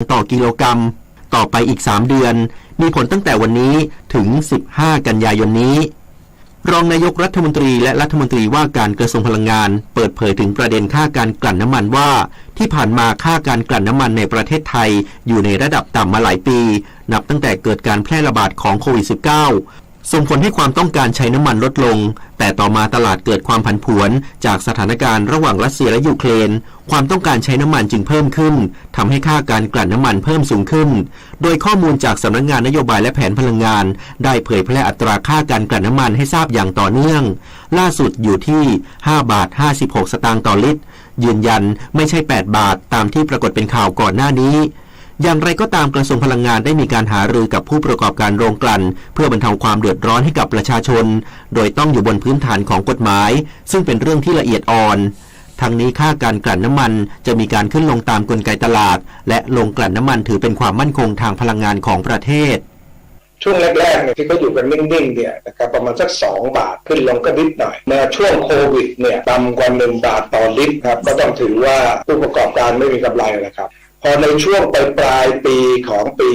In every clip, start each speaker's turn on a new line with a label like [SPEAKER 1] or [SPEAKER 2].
[SPEAKER 1] ต่อกิโลกรัมต่อไปอีก3เดือนมีผลตั้งแต่วันนี้ถึง15กันยายนนี้รองนายกรัฐมนตรีและรัฐมนตรีว่าการกระทรวงพลังงานเปิดเผยถึงประเด็นค่าการกลั่นน้ำมันว่าที่ผ่านมาค่าการกลั่นน้ำมันในประเทศไทยอยู่ในระดับต่ำมาหลายปีนับตั้งแต่เกิดการแพร่ระบาดของโควิด -19 ส่งผลให้ความต้องการใช้น้ำมันลดลงแต่ต่อมาตลาดเกิดความผันผวนจากสถานการณ์ระหว่างรัสเซียและยูเครนความต้องการใช้น้ำมันจึงเพิ่มขึ้นทำให้ค่าการกลั่นน้ำมันเพิ่มสูงขึ้นโดยข้อมูลจากสำนักงานนโยบายและแผนพลังงานได้เผยแพร่อัตราค่าการกลั่นน้ำมันให้ทราบอย่างต่อเนื่องล่าสุดอยู่ที่5 บาท 56 สตางค์ต่อลิตรยืนยันไม่ใช่8 บาทตามที่ปรากฏเป็นข่าวก่อนหน้านี้อย่างไรก็ตามกระทรวงพลังงานได้มีการหารือกับผู้ประกอบการโรงกลั่นเพื่อบรรเทาความเดือดร้อนให้กับประชาชนโดยต้องอยู่บนพื้นฐานของกฎหมายซึ่งเป็นเรื่องที่ละเอียดอ่อนทั้งนี้ค่าการกลั่นน้ำมันจะมีการขึ้นลงตามกลไกตลาดและโรงกลั่นน้ำมันถือเป็นความมั่นคงทางพลังงานของประเทศ
[SPEAKER 2] ช่วงแรกๆเนี่ยที่เขาอยู่กันนิ่งๆเนี่ยนะครับประมาณสัก2 บาทขึ้นลงก็นิดหน่อยในช่วงโควิดเนี่ยต่ำกว่า1 บาทต่อลิตรครับก็ต้องถือว่าผู้ประกอบการไม่มีกำไรนะครับพอในช่วงปลายปีของปี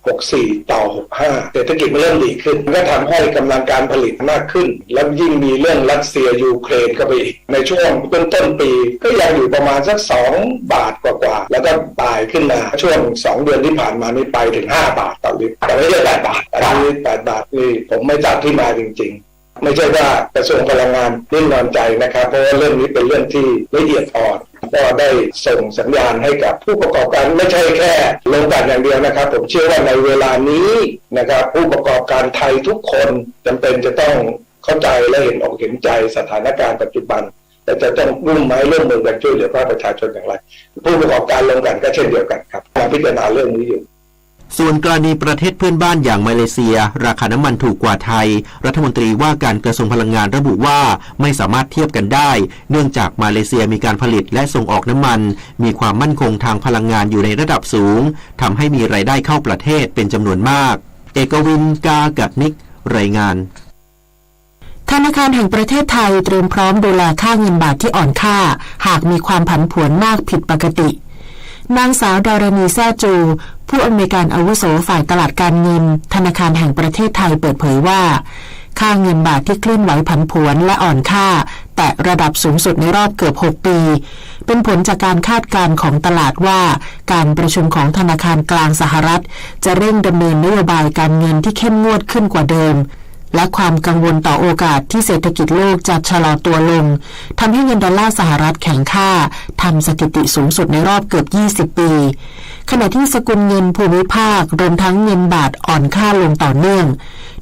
[SPEAKER 2] 64ต่อ65เศรษฐกิจมันเริ่มดีขึ้นก็ทำให้กำลังการผลิตมากขึ้นแล้วยิ่งมีเรื่องรัสเซียยูเครนเข้าไปอีกในช่วงต้นปีก็ยังอยู่ประมาณสัก2 บาทกว่าๆแล้วก็ตายขึ้นมาช่วง2 เดือนที่ผ่านมานี่ไปถึง5 บาทต่อลิตรแต่ไม่ใช่8 บาทอันนี้8 บาทนี่ผมไม่ทราบที่มาจริงๆไม่ใช่ว่ากระทรวงพลังงานนิ่งนอนใจนะครับเพราะว่าเรื่องนี้เป็นเรื่องที่ละเอียดอ่อนก็ได้ส่งสัญญาณให้กับผู้ประกอบการไม่ใช่แค่โรงกลั่นอย่างเดียวนะครับผมเชื่อว่าในเวลานี้นะครับผู้ประกอบการไทยทุกคนจำเป็นจะต้องเข้าใจและเห็นอกเห็นใจสถานการณ์ปัจจุบันแต่จะต้องร่วมไม้ร่วมมือกันช่วยเหลือภาคประชาชนอย่างไรผู้ประกอบการโรงกลั่นก็เช่นเดียวกันครับการพิจารณาเรื่องนี้อยู่
[SPEAKER 1] ส่วนกรณีประเทศเพื่อนบ้านอย่างมาเลเซียราคาน้ำมันถูกกว่าไทยรัฐมนตรีว่าการกระทรวงพลังงานระบุว่าไม่สามารถเทียบกันได้เนื่องจากมาเลเซียมีการผลิตและส่งออกน้ำมันมีความมั่นคงทางพลังงานอยู่ในระดับสูงทำให้มีรายได้เข้าประเทศเป็นจำนวนมากเอกวินกากัดนิกรายงาน
[SPEAKER 3] ธนาคารแห่งประเทศไทยเตรียมพร้อมดูแลค่าเงินบาทที่อ่อนค่าหากมีความผันผวนมากผิดปกตินางสาวดารณีแซ่จูผู้อำนวยการอาวุโสฝ่ายตลาดการเงินธนาคารแห่งประเทศไทยเปิดเผยว่าค่าเงินบาทที่เคลื่อนไหวผันผวนและอ่อนค่าแตะระดับสูงสุดในรอบเกือบ6 ปีเป็นผลจากการคาดการณ์ของตลาดว่าการประชุมของธนาคารกลางสหรัฐจะเร่งดำเนินนโยบายการเงินที่เข้มงวดขึ้นกว่าเดิมและความกังวลต่อโอกาสที่เศรษฐกิจโลกจะชะลอตัวลงทำให้เงินดอลลาร์สหรัฐแข็งค่าทำสถิติสูงสุดในรอบเกือบ20 ปีขณะที่สกุลเงินภูมิภาครวมทั้งเงินบาทอ่อนค่าลงต่อเนื่อง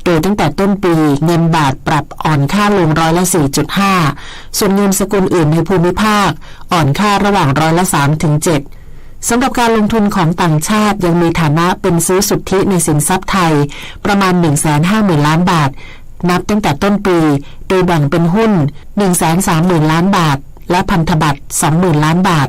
[SPEAKER 3] โดยตั้งแต่ต้นปีเงินบาทปรับอ่อนค่าลง4.5%ส่วนเงินสกุลอื่นในภูมิภาคอ่อนค่าระหว่าง3 ถึง 7สำหรับการลงทุนของต่างชาติยังมีฐานะเป็นซื้อสุทธิในสินทรัพย์ไทยประมาณ 150,000 ล้านบาทนับตั้งแต่ต้นปีโดยแบ่งเป็นหุ้น 130,000 ล้านบาทและพันธบัตร 20,000 ล้านบาท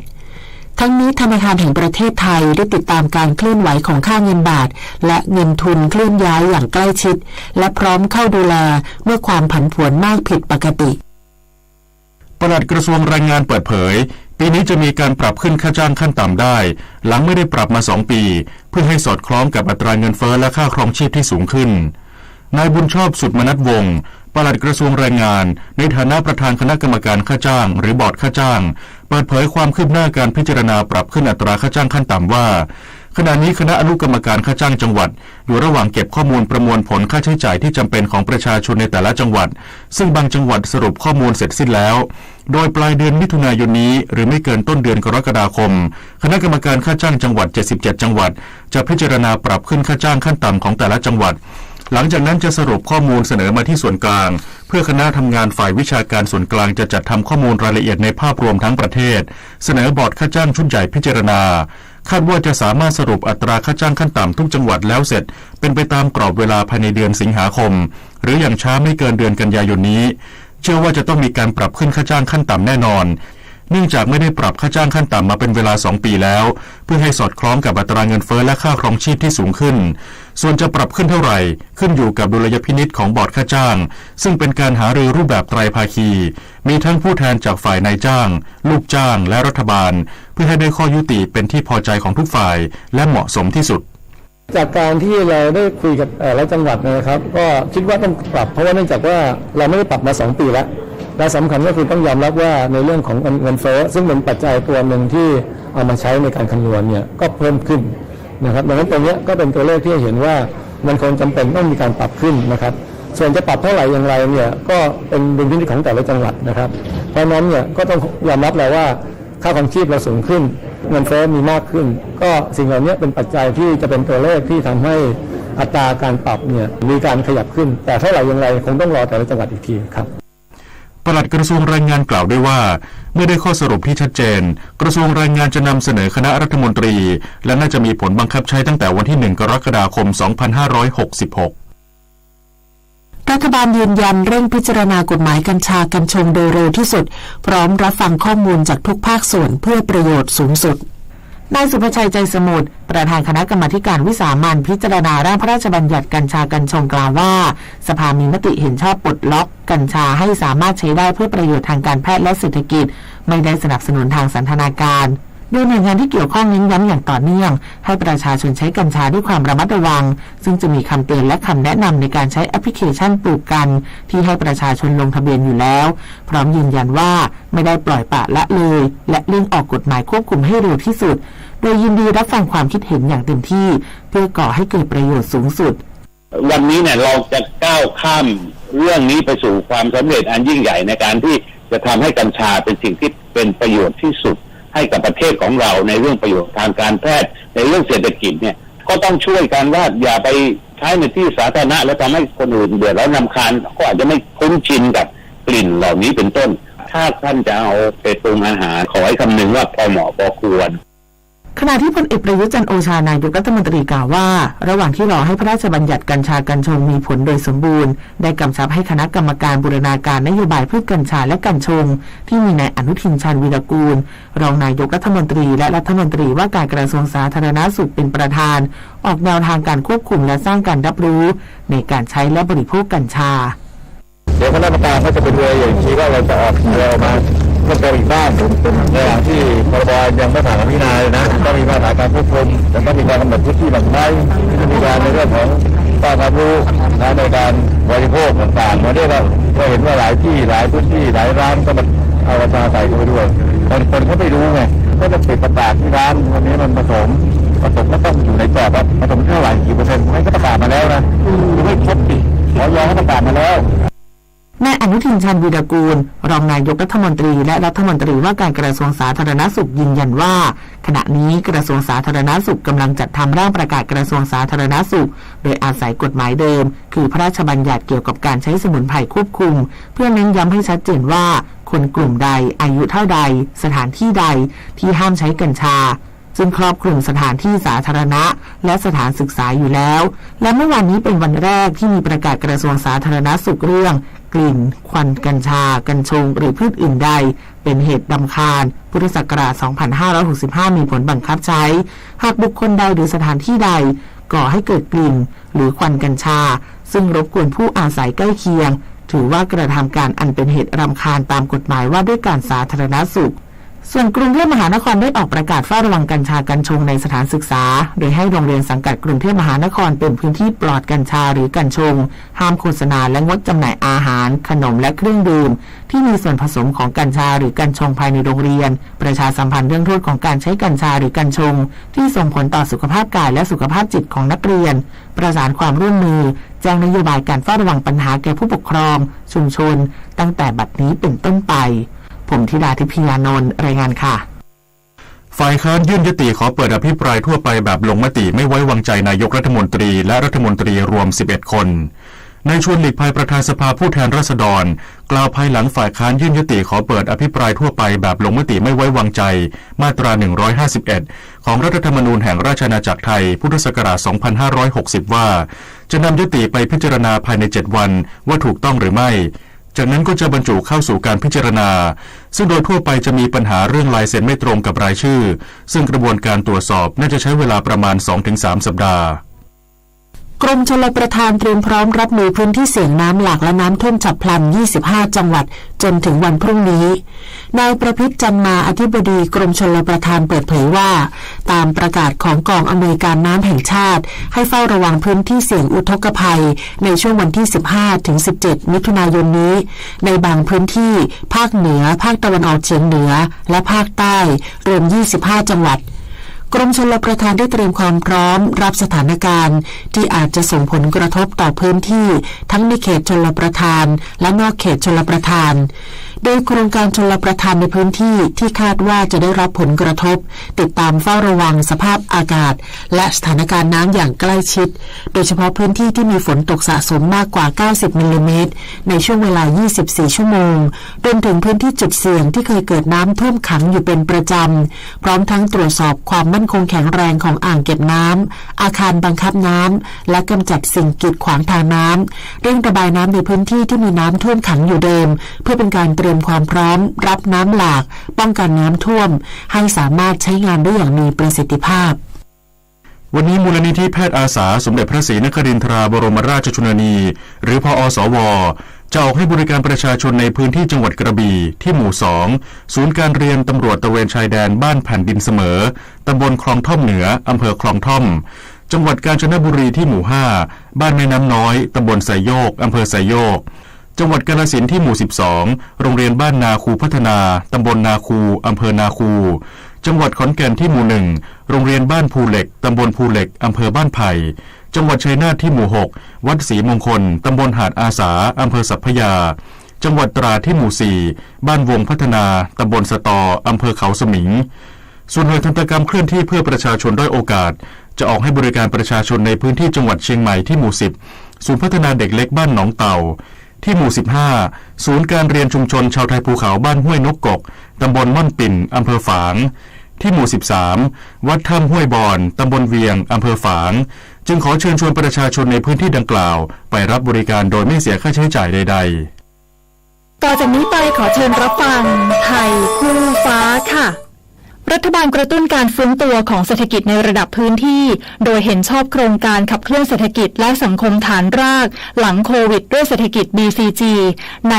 [SPEAKER 3] ทั้งนี้ธนาคารแห่งประเทศไทยได้ติดตามการเคลื่อนไหวของค่าเงินบาทและเงินทุนเคลื่อนย้ายอย่างใกล้ชิดและพร้อมเข้าดูแลเมื่อความผันผวนมากผิดปกติ
[SPEAKER 4] ปลัดกระทรวงแรงงานเปิดเผยปีนี้จะมีการปรับขึ้นค่าจ้างขั้นต่ำได้หลังไม่ได้ปรับมา2 ปีเพื่อให้สอดคล้องกับอัตราเงินเฟ้อและค่าครองชีพที่สูงขึ้นนายบุญชอบสุดมนัสวงศ์ปลัดกระทรวงแรงงานในฐานะประธานคณะกรรมการค่าจ้างหรือบอร์ดค่าจ้างเปิดเผยความคืบหน้าการพิจารณาปรับขึ้นอัตราค่าจ้างขั้นต่ำว่าขณะนี้คณะอนุกรรมการค่าจ้างจังหวัดอยู่ระหว่างเก็บข้อมูลประมวลผลค่าใช้จ่ายที่จำเป็นของประชาชนในแต่ละจังหวัดซึ่งบางจังหวัดสรุปข้อมูลเสร็จสิ้นแล้วโดยปลายเดือนมิถุนายนนี้หรือไม่เกินต้นเดือนกรกฎาคมคณะกรรมการค่าจ้างจังหวัด77จังหวัดจะพิจารณาปรับขึ้นค่าจ้างขั้นต่ำของแต่ละจังหวัดหลังจากนั้นจะสรุปข้อมูลเสนอมาที่ส่วนกลางเพื่อคณะทำงานฝ่ายวิชาการส่วนกลางจะจัดทำข้อมูลรายละเอียดในภาพรวมทั้งประเทศเสนอบอร์ดค่าจ้างชุดใหญ่พิจารณาคาดว่าจะสามารถสรุปอัตราค่าจ้างขั้นต่ำทุกจังหวัดแล้วเสร็จเป็นไปตามกรอบเวลาภายในเดือนสิงหาคมหรืออย่างช้าไม่เกินเดือนกันยายนนี้เชื่อว่าจะต้องมีการปรับขึ้นค่าจ้างขั้นต่ำแน่นอน เนื่องจากไม่ได้ปรับค่าจ้างขั้นต่ำมาเป็นเวลา2 ปีแล้วเพื่อให้สอดคล้องกับอัตราเงินเฟ้อและค่าครองชีพที่สูงขึ้นส่วนจะปรับขึ้นเท่าไหร่ขึ้นอยู่กับดุลยพินิจของบอร์ดค่าจ้างซึ่งเป็นการหารือรูปแบบไตรภาคีมีทั้งผู้แทนจากฝ่ายนายจ้างลูกจ้างและรัฐบาลเพื่อให้ได้ข้อยุติเป็นที่พอใจของทุกฝ่ายและเหมาะสมที่สุด
[SPEAKER 5] จากการที่เราได้คุยกับหลายจังหวัดนะครับก็คิดว่าต้องปรับเพราะว่าเนื่องจากว่าเราไม่ได้ปรับมา2 ปีแล้วและสำคัญก็คือต้องยอมรับว่าในเรื่องของเงินเฟ้อซึ่งเป็นปัจจัยตัวหนึ่งที่เอามาใช้ในการคำนวณเนี่ยก็เพิ่มขึ้นนะครับดังนั้นตรงนี้ก็เป็นตัวเลขที่เห็นว่ามันคงจำเป็นต้องมีการปรับขึ้นนะครับส่วนจะปรับเท่าไหร่อย่างไรเนี่ยก็เป็นดุลพินิจของแต่ละจังหวัดนะครับเพราะนั้นเนี่ยก็ต้องยอมรับแล้วว่าค่าครองชีพเราสูงขึ้นเงินเฟ้อมีมากขึ้นก็สิ่งเหล่านี้เป็นปัจจัยที่จะเป็นตัวเลขที่ทำให้อัตราการปรับเนี่ยมีการขยับขึ้นแต่เท่าไหร่อย่างไรคงต้องรอแต่ละจังหวัดอีกทีครับ
[SPEAKER 4] ปลัดกระทรวงแรงงานกล่าวด้วยว่าเมื่อได้ข้อสรุปที่ชัดเจนกระทรวงแรงงานจะนำเสนอคณะรัฐมนตรีและน่าจะมีผลบังคับใช้ตั้งแต่วันที่1 กรกฎาคม 2566
[SPEAKER 3] รัฐบาลยืนยันเร่งพิจารณากฎหมายกัญชากัญชงโดยเร็วที่สุดพร้อมรับฟังข้อมูลจากทุกภาคส่วนเพื่อประโยชน์สูงสุดนายสุภชัยใจสมุทรประธานคณะกรรมาการวิสามัญพิจารณาร่างพระราชบัญญัติกัญชากัญชงกล่าวว่าสภามีมติเห็นชอบปลดล็อกกัญชาให้สามารถใช้ได้เพื่อประโยชน์ทางการแพทย์และเศรษฐกิจไม่ได้สนับสนุนทางสันทนาการโดยหน่วยงานที่เกี่ยวข้องเน้นย้ำอย่างต่อเนื่องให้ประชาชนใช้กัญชาด้วยความระมัดระวังซึ่งจะมีคำเตือนและคำแนะนำในการใช้แอปพลิเคชันปลูกกันที่ให้ประชาชนลงทะเบียนอยู่แล้วพร้อมยืนยันว่าไม่ได้ปล่อยปละละเลยและเร่งออกกฎหมายควบคุมให้เร็วที่สุดโดยยินดีรับฟังความคิดเห็นอย่างเต็มที่เพื่อก่อให้เกิดประโยชน์สูงสุด
[SPEAKER 6] วันนี้เนี่ยเราจะก้าวข้ามเรื่องนี้ไปสู่ความสำเร็จอันยิ่งใหญ่ในการที่จะทำให้กัญชาเป็นสิ่งที่เป็นประโยชน์ที่สุดให้กับประเทศของเราในเรื่องประโยชน์ทางการแพทย์ในเรื่องเศรษฐกิจเนี่ยก็ต้องช่วยกันว่าอย่าไปใช้ในที่สาธารณะแล้วทำให้คนอื่นเดือดร้อนรำคาญก็อาจจะไม่คุ้นชินกับกลิ่นเหล่านี้เป็นต้นถ้าท่านจะเอาไปปรุงอาหารขอให้คำนึงว่าพอเหมาะพอควร
[SPEAKER 3] ขณะที่พลเอกประยุทธ์จันทร์โอชานายกรัฐมนตรีกล่าวว่าระหว่างที่รอให้พระราชบัญญัติกัญชากัญชงมีผลโดยสมบูรณ์ได้กำชับให้คณะกรรมการบูรณาการนโยบายพืชกัญชาและกัญชงที่มีนายอนุทินชาญวีรกูลรองนายกรัฐมนตรีและรัฐมนตรีว่าการกระทรวงสาธารณสุขเป็นประธานออกแนวทางการควบคุมและสร้างการรับรู้ในการใช้และบริโภคกัญชา
[SPEAKER 5] เดี๋ยวคณะกรรมการก็จะเป็นเรืออย่างที่ว่าเราจะออกเรือมาเพิ่มเติมอีกบ้างในหลังที่พรบยังไม่ผ่านการพิจารณาเลยนะก็มีมาตรการควบคุมแต่ก็มีการกำหนดพื้นที่หลักไม้มีการในเรื่องของสร้างความรู้ในการบริโภคต่างๆวันนี้เราเห็นว่าหลายที่หลายพื้นที่หลายร้านก็มาเอากัญชาใส่เข้าไปด้วยคนเขาไม่รู้ไงก็จะปิดประกาศที่ร้านวันนี้มันผสมก็ต้องอยู่ในกรอบว่าผสมเท่าไหร่กี่เปอร์เซ็นต์ให้ก็ประกาศมาแล้วนะไม่ครบดิขอยอมให้ประกาศมาแล้ว
[SPEAKER 3] นายอนุทินชาญวีรกูลรองนายกรัฐมนตรีและรัฐมนตรีว่าการกระทรวงสาธารณสุขยืนยันว่าขณะนี้กระทรวงสาธารณสุขกำลังจัดทำร่างประกาศกระทรวงสาธารณสุขโดยอาศัยกฎหมายเดิมคือพระราชบัญญัติเกี่ยวกับการใช้สมุนไพรควบคุมเพื่อเน้นย้ำให้ชัดเจนว่าคนกลุ่มใดอายุเท่าใดสถานที่ใดที่ห้ามใช้กัญชาซึ่งครอบคลุมสถานที่สาธารณะและสถานศึกษาอยู่แล้วและเมื่อวันนี้เป็นวันแรกที่มีประกาศกระทรวงสาธารณสุขเรื่องกลิ่นควันกัญชากัญชงหรือพืชอื่นใดเป็นเหตุรำคาญพุทธศักราช 2565 มีผลบังคับใช้หากบุคคลใดหรือสถานที่ใดก่อให้เกิดกลิ่นหรือควันกัญชาซึ่งรบกวนผู้อาศัยใกล้เคียงถือว่ากระทำการอันเป็นเหตุรำคาญตามกฎหมายว่าด้วยการสาธารณสุขส่วนกรุงเทพมหานครได้ออกประกาศเฝ้าระวังกัญชากัญชงในสถานศึกษาโดยให้โรงเรียนสังกัดกรุงเทพมหานครเป็นพื้นที่ปลอดกัญชาหรือกัญชงห้ามโฆษณาและงดจำหน่ายอาหารขนมและเครื่องดื่มที่มีส่วนผสมของกัญชาหรือกัญชงภายในโรงเรียนประชาสัมพันธ์เรื่องโทษของการใช้กัญชาหรือกัญชงที่ส่งผลต่อสุขภาพกายและสุขภาพจิตของนักเรียนประสานความร่วมมือแจ้งนโยบายการเฝ้าระวังปัญหาแก่ผู้ปกครองชุมชนตั้งแต่บัดนี้เป็นต้นไปผมธิดาทิพยานนท์รายงานค่ะ
[SPEAKER 4] ฝ่ายค้านยื่นยติขอเปิดอภิปรายทั่วไปแบบลงมติไม่ไว้วางใจนายกรัฐมนตรีและรัฐมนตรีรวม11คนนายชวนหลีกภัยประธานสภาผู้แทนราษฎรกล่าวภายหลังฝ่ายค้านยื่นยติขอเปิดอภิปรายทั่วไปแบบลงมติไม่ไว้วางใจมาตรา151ของรัฐธรรมนูญแห่งราชอาณาจักรไทยพุทธศักราช 2560ว่าจะนำยติไปพิจารณาภายใน7วันว่าถูกต้องหรือไม่ จากนั้นก็จะบรรจุเข้าสู่การพิจารณาซึ่งโดยทั่วไปจะมีปัญหาเรื่องลายเซ็นไม่ตรงกับรายชื่อซึ่งกระบวนการตรวจสอบน่าจะใช้เวลาประมาณ 2-3 สัปดาห์
[SPEAKER 3] กรมชลประทานเตรียมพร้อมรับมือพื้นที่เสี่ยงน้ำหลากและน้ำท่วมฉับพลัน 25 จังหวัดจนถึงวันพรุ่งนี้นายประพิตรจันมาอธิบดีกรมชลประทานเปิดเผยว่าตามประกาศของกองอำนวยการน้ำแห่งชาติให้เฝ้าระวังพื้นที่เสี่ยงอุทกภัยในช่วงวันที่ 15-17 มิถุนายนนี้ในบางพื้นที่ภาคเหนือภาคตะวันออกเฉียงเหนือและภาคใต้รวม 25 จังหวัดกรมชลประทานได้เตรียมความพร้อมรับสถานการณ์ที่อาจจะส่งผลกระทบต่อพื้นที่ทั้งในเขตชลประทานและนอกเขตชลประทานโดยโครงการชลประทานในพื้นที่ที่คาดว่าจะได้รับผลกระทบติดตามเฝ้าระวังสภาพอากาศและสถานการณ์น้ำอย่างใกล้ชิดโดยเฉพาะพื้นที่ที่มีฝนตกสะสมมากกว่า90มิลลิเมตรในช่วงเวลา24ชั่วโมงรวมถึงพื้นที่จุดเสี่ยงที่เคยเกิดน้ำท่วมขังอยู่เป็นประจำพร้อมทั้งตรวจสอบความมั่นคงแข็งแรงของอ่างเก็บน้ำอาคารบังคับน้ำและกำจัดสิ่งกีดขวางทางน้ำเร่งระบายน้ำในพื้นที่ที่มีน้ำท่วมขังอยู่เดิมเพื่อเป็นการเตรียมความพร้อมรับน้ำหลากป้องกันน้ำท่วมให้สามารถใช้งานได้อย่างมีประสิทธิภาพ
[SPEAKER 4] วันนี้มูลนิธิแพทย์อาสาสมเด็จพระศรีนครินทราบรมราชชนนีหรือพอสวจะออกให้บริการประชาชนในพื้นที่จังหวัดกระบี่ที่หมู่2ศูนย์การเรียนตำรวจตระเวนชายแดนบ้านแผ่นดินเสมอตำบลคลองท่อมเหนืออำเภอคลองท่อมจังหวัดกาญจนบุรีที่หมู่5บ้านแม่น้ำน้อยตำบลไซโยกอำเภอไซโยกจังหวัดกาฬสินธุ์ที่หมู่12โรงเรียนบ้านนาคูพัฒนาตำบลนาคูอำเภอนาคูจังหวัดขอนแก่นที่หมู่1โรงเรียนบ้านภูเหล็กตำบลภูเหล็กอำเภอบ้านไผ่จังหวัดชัยนาทที่หมู่6วัดศรีมงคลตำบลหาดอาสาอำเภอสัพพยาจังหวัดตราดที่หมู่4บ้านวงพัฒนาตำบลสตออำเภอเขาสมิงส่วนหน่วยทันตกรรมเคลื่อนที่เพื่อประชาชนด้อยโอกาสจะออกให้บริการประชาชนในพื้นที่จังหวัดเชียงใหม่ที่หมู่10ศูนย์พัฒนาเด็กเล็กบ้านหนองเต่าที่หมู่15ศูนย์การเรียนชุมชนชาวไทยภูเขาบ้านห้วยนกกกตำบลม่อนปิ่นอำเภอฝางที่หมู่13วัดถ้ำห้วยบอนตำบลเวียงอำเภอฝางจึงขอเชิญชวนประชาชนในพื้นที่ดังกล่าวไปรับบริการโดยไม่เสียค่าใช้จ่ายใดๆ
[SPEAKER 7] ต่อจากนี้ไปขอเชิญรับฟังไทยคู่ฟ้าค่ะรัฐบาลกระตุ้นการฟื้นตัวของเศรษฐกิจในระดับพื้นที่โดยเห็นชอบโครงการขับเคลื่อนเศรษฐกิจและสังคมฐานรากหลังโควิดด้วยเศรษฐกิจ BCG ใน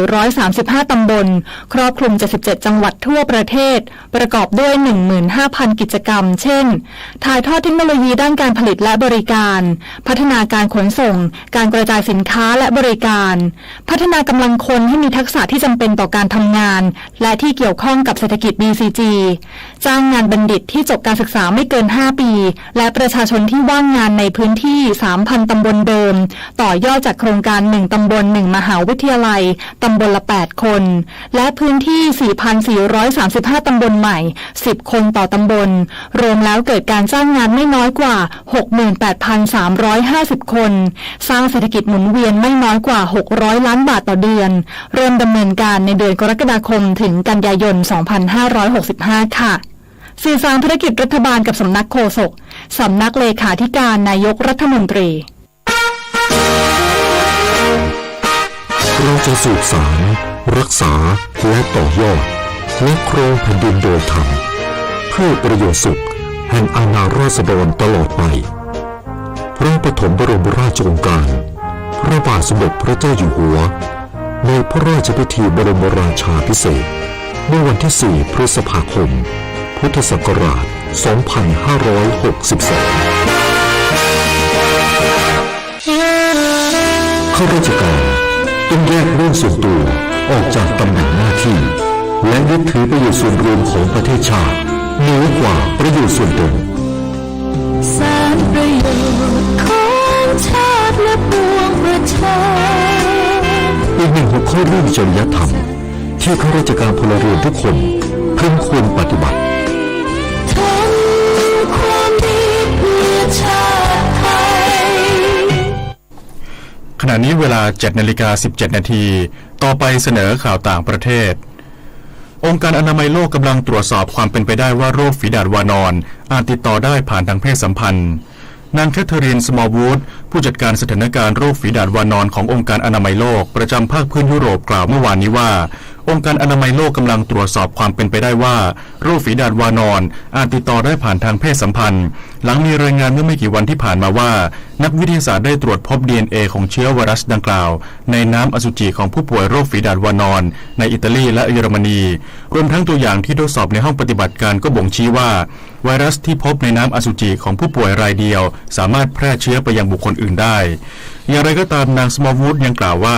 [SPEAKER 7] 7,435 ตำบลครอบคลุม 77 จังหวัดทั่วประเทศประกอบด้วย 15,000 กิจกรรมเช่นถ่ายทอดเทคโนโลยีด้านการผลิตและบริการพัฒนาการขนส่งการกระจายสินค้าและบริการพัฒนากำลังคนให้มีทักษะที่จำเป็นต่อการทำงานและที่เกี่ยวข้องกับเศรษฐกิจ BCGจ้างงานบัณฑิตที่จบการศึกษาไม่เกิน5ปีและประชาชนที่ว่างงานในพื้นที่ 3,000 ตำบลเดิมต่อยอดจากโครงการ1ตำบล1มหาวิทยาลัยตำบลละ8คนและพื้นที่ 4,435 ตำบลใหม่10คนต่อตำบลรวมแล้วเกิดการจ้างงานไม่น้อยกว่า 68,350 คนสร้างเศรษฐกิจหมุนเวียนไม่น้อยกว่า600ล้านบาทต่อเดือนเริ่มดำเนินการในเดือนกรกฎาคมถึงกันยายน 2565 ค่ะสื่อสารธุรกิจรัฐบาลกับสำนักโฆษกสำนักเลขาธิการนายกรัฐมนตรี
[SPEAKER 8] เราจะสืบสานรักษาและต่อยอดและครองแผ่นดินโดยธรรมเพื่อประโยชน์สุขแห่งอาณาราษฎรตลอดไปพระปฐมบรมราชโองการพระบาทสมเด็จพระเจ้าอยู่หัวในพระราชพิธีบรมราชาภิเษกเมื่อวันที่4พฤษภาคมพุทธศักราช 2562 ข้าราชการต้องแยกเรื่องส่วนตัวออกจากตำแหน่งหน้าที่และยึดถือประโยชน์ส่วนรวมของประเทศชาติเหนือกว่าประโยชน์ส่วนตน
[SPEAKER 7] สารประโยชน์ของชาติและปวงประชา
[SPEAKER 8] อีกหนึ่งหัวข้อเรื่องจริยธรรมที่ข้าราชการพลเรือนทุกคนเพิ่งควรปฏิบัติ
[SPEAKER 7] ทำความดีเพื่อชาติไทย
[SPEAKER 4] ขณะนี้เวลา 7:17 นาทีต่อไปเสนอข่าวต่างประเทศองค์การอนามัยโลกกำลังตรวจสอบความเป็นไปได้ว่าโรคฝีดาษวานอนอาจติดต่อได้ผ่านทางเพศสัมพันธ์ นางแคทเธอรีน สมอลวูดผู้จัดการสถานการณ์โรคฝีดาษวานอนขององค์การอนามัยโลกประจำภาคพื้นยุโรปกล่าวเมื่อวานนี้ว่าองค์การอนามัยโลกกำลังตรวจสอบความเป็นไปได้ว่าโรคฝีดาษวานอนอาจติดต่อได้ผ่านทางเพศสัมพันธ์หลังมีรายงานเมื่อไม่กี่วันที่ผ่านมาว่านักวิทยาศาสตร์ได้ตรวจพบ DNA ของเชื้อไวรัสดังกล่าวในน้ำอสุจิของผู้ป่วยโรคฝีดาษวานอนในอิตาลีและเยอรมนีรวมทั้งตัวอย่างที่ทดสอบในห้องปฏิบัติการก็บ่งชี้ว่าไวรัสที่พบในน้ำอสุจิของผู้ป่วยรายเดียวสามารถแพร่เชื้อไปยังบุคคลอื่นได้อย่างไรก็ตามนางสมอลวูดยังกล่าวว่า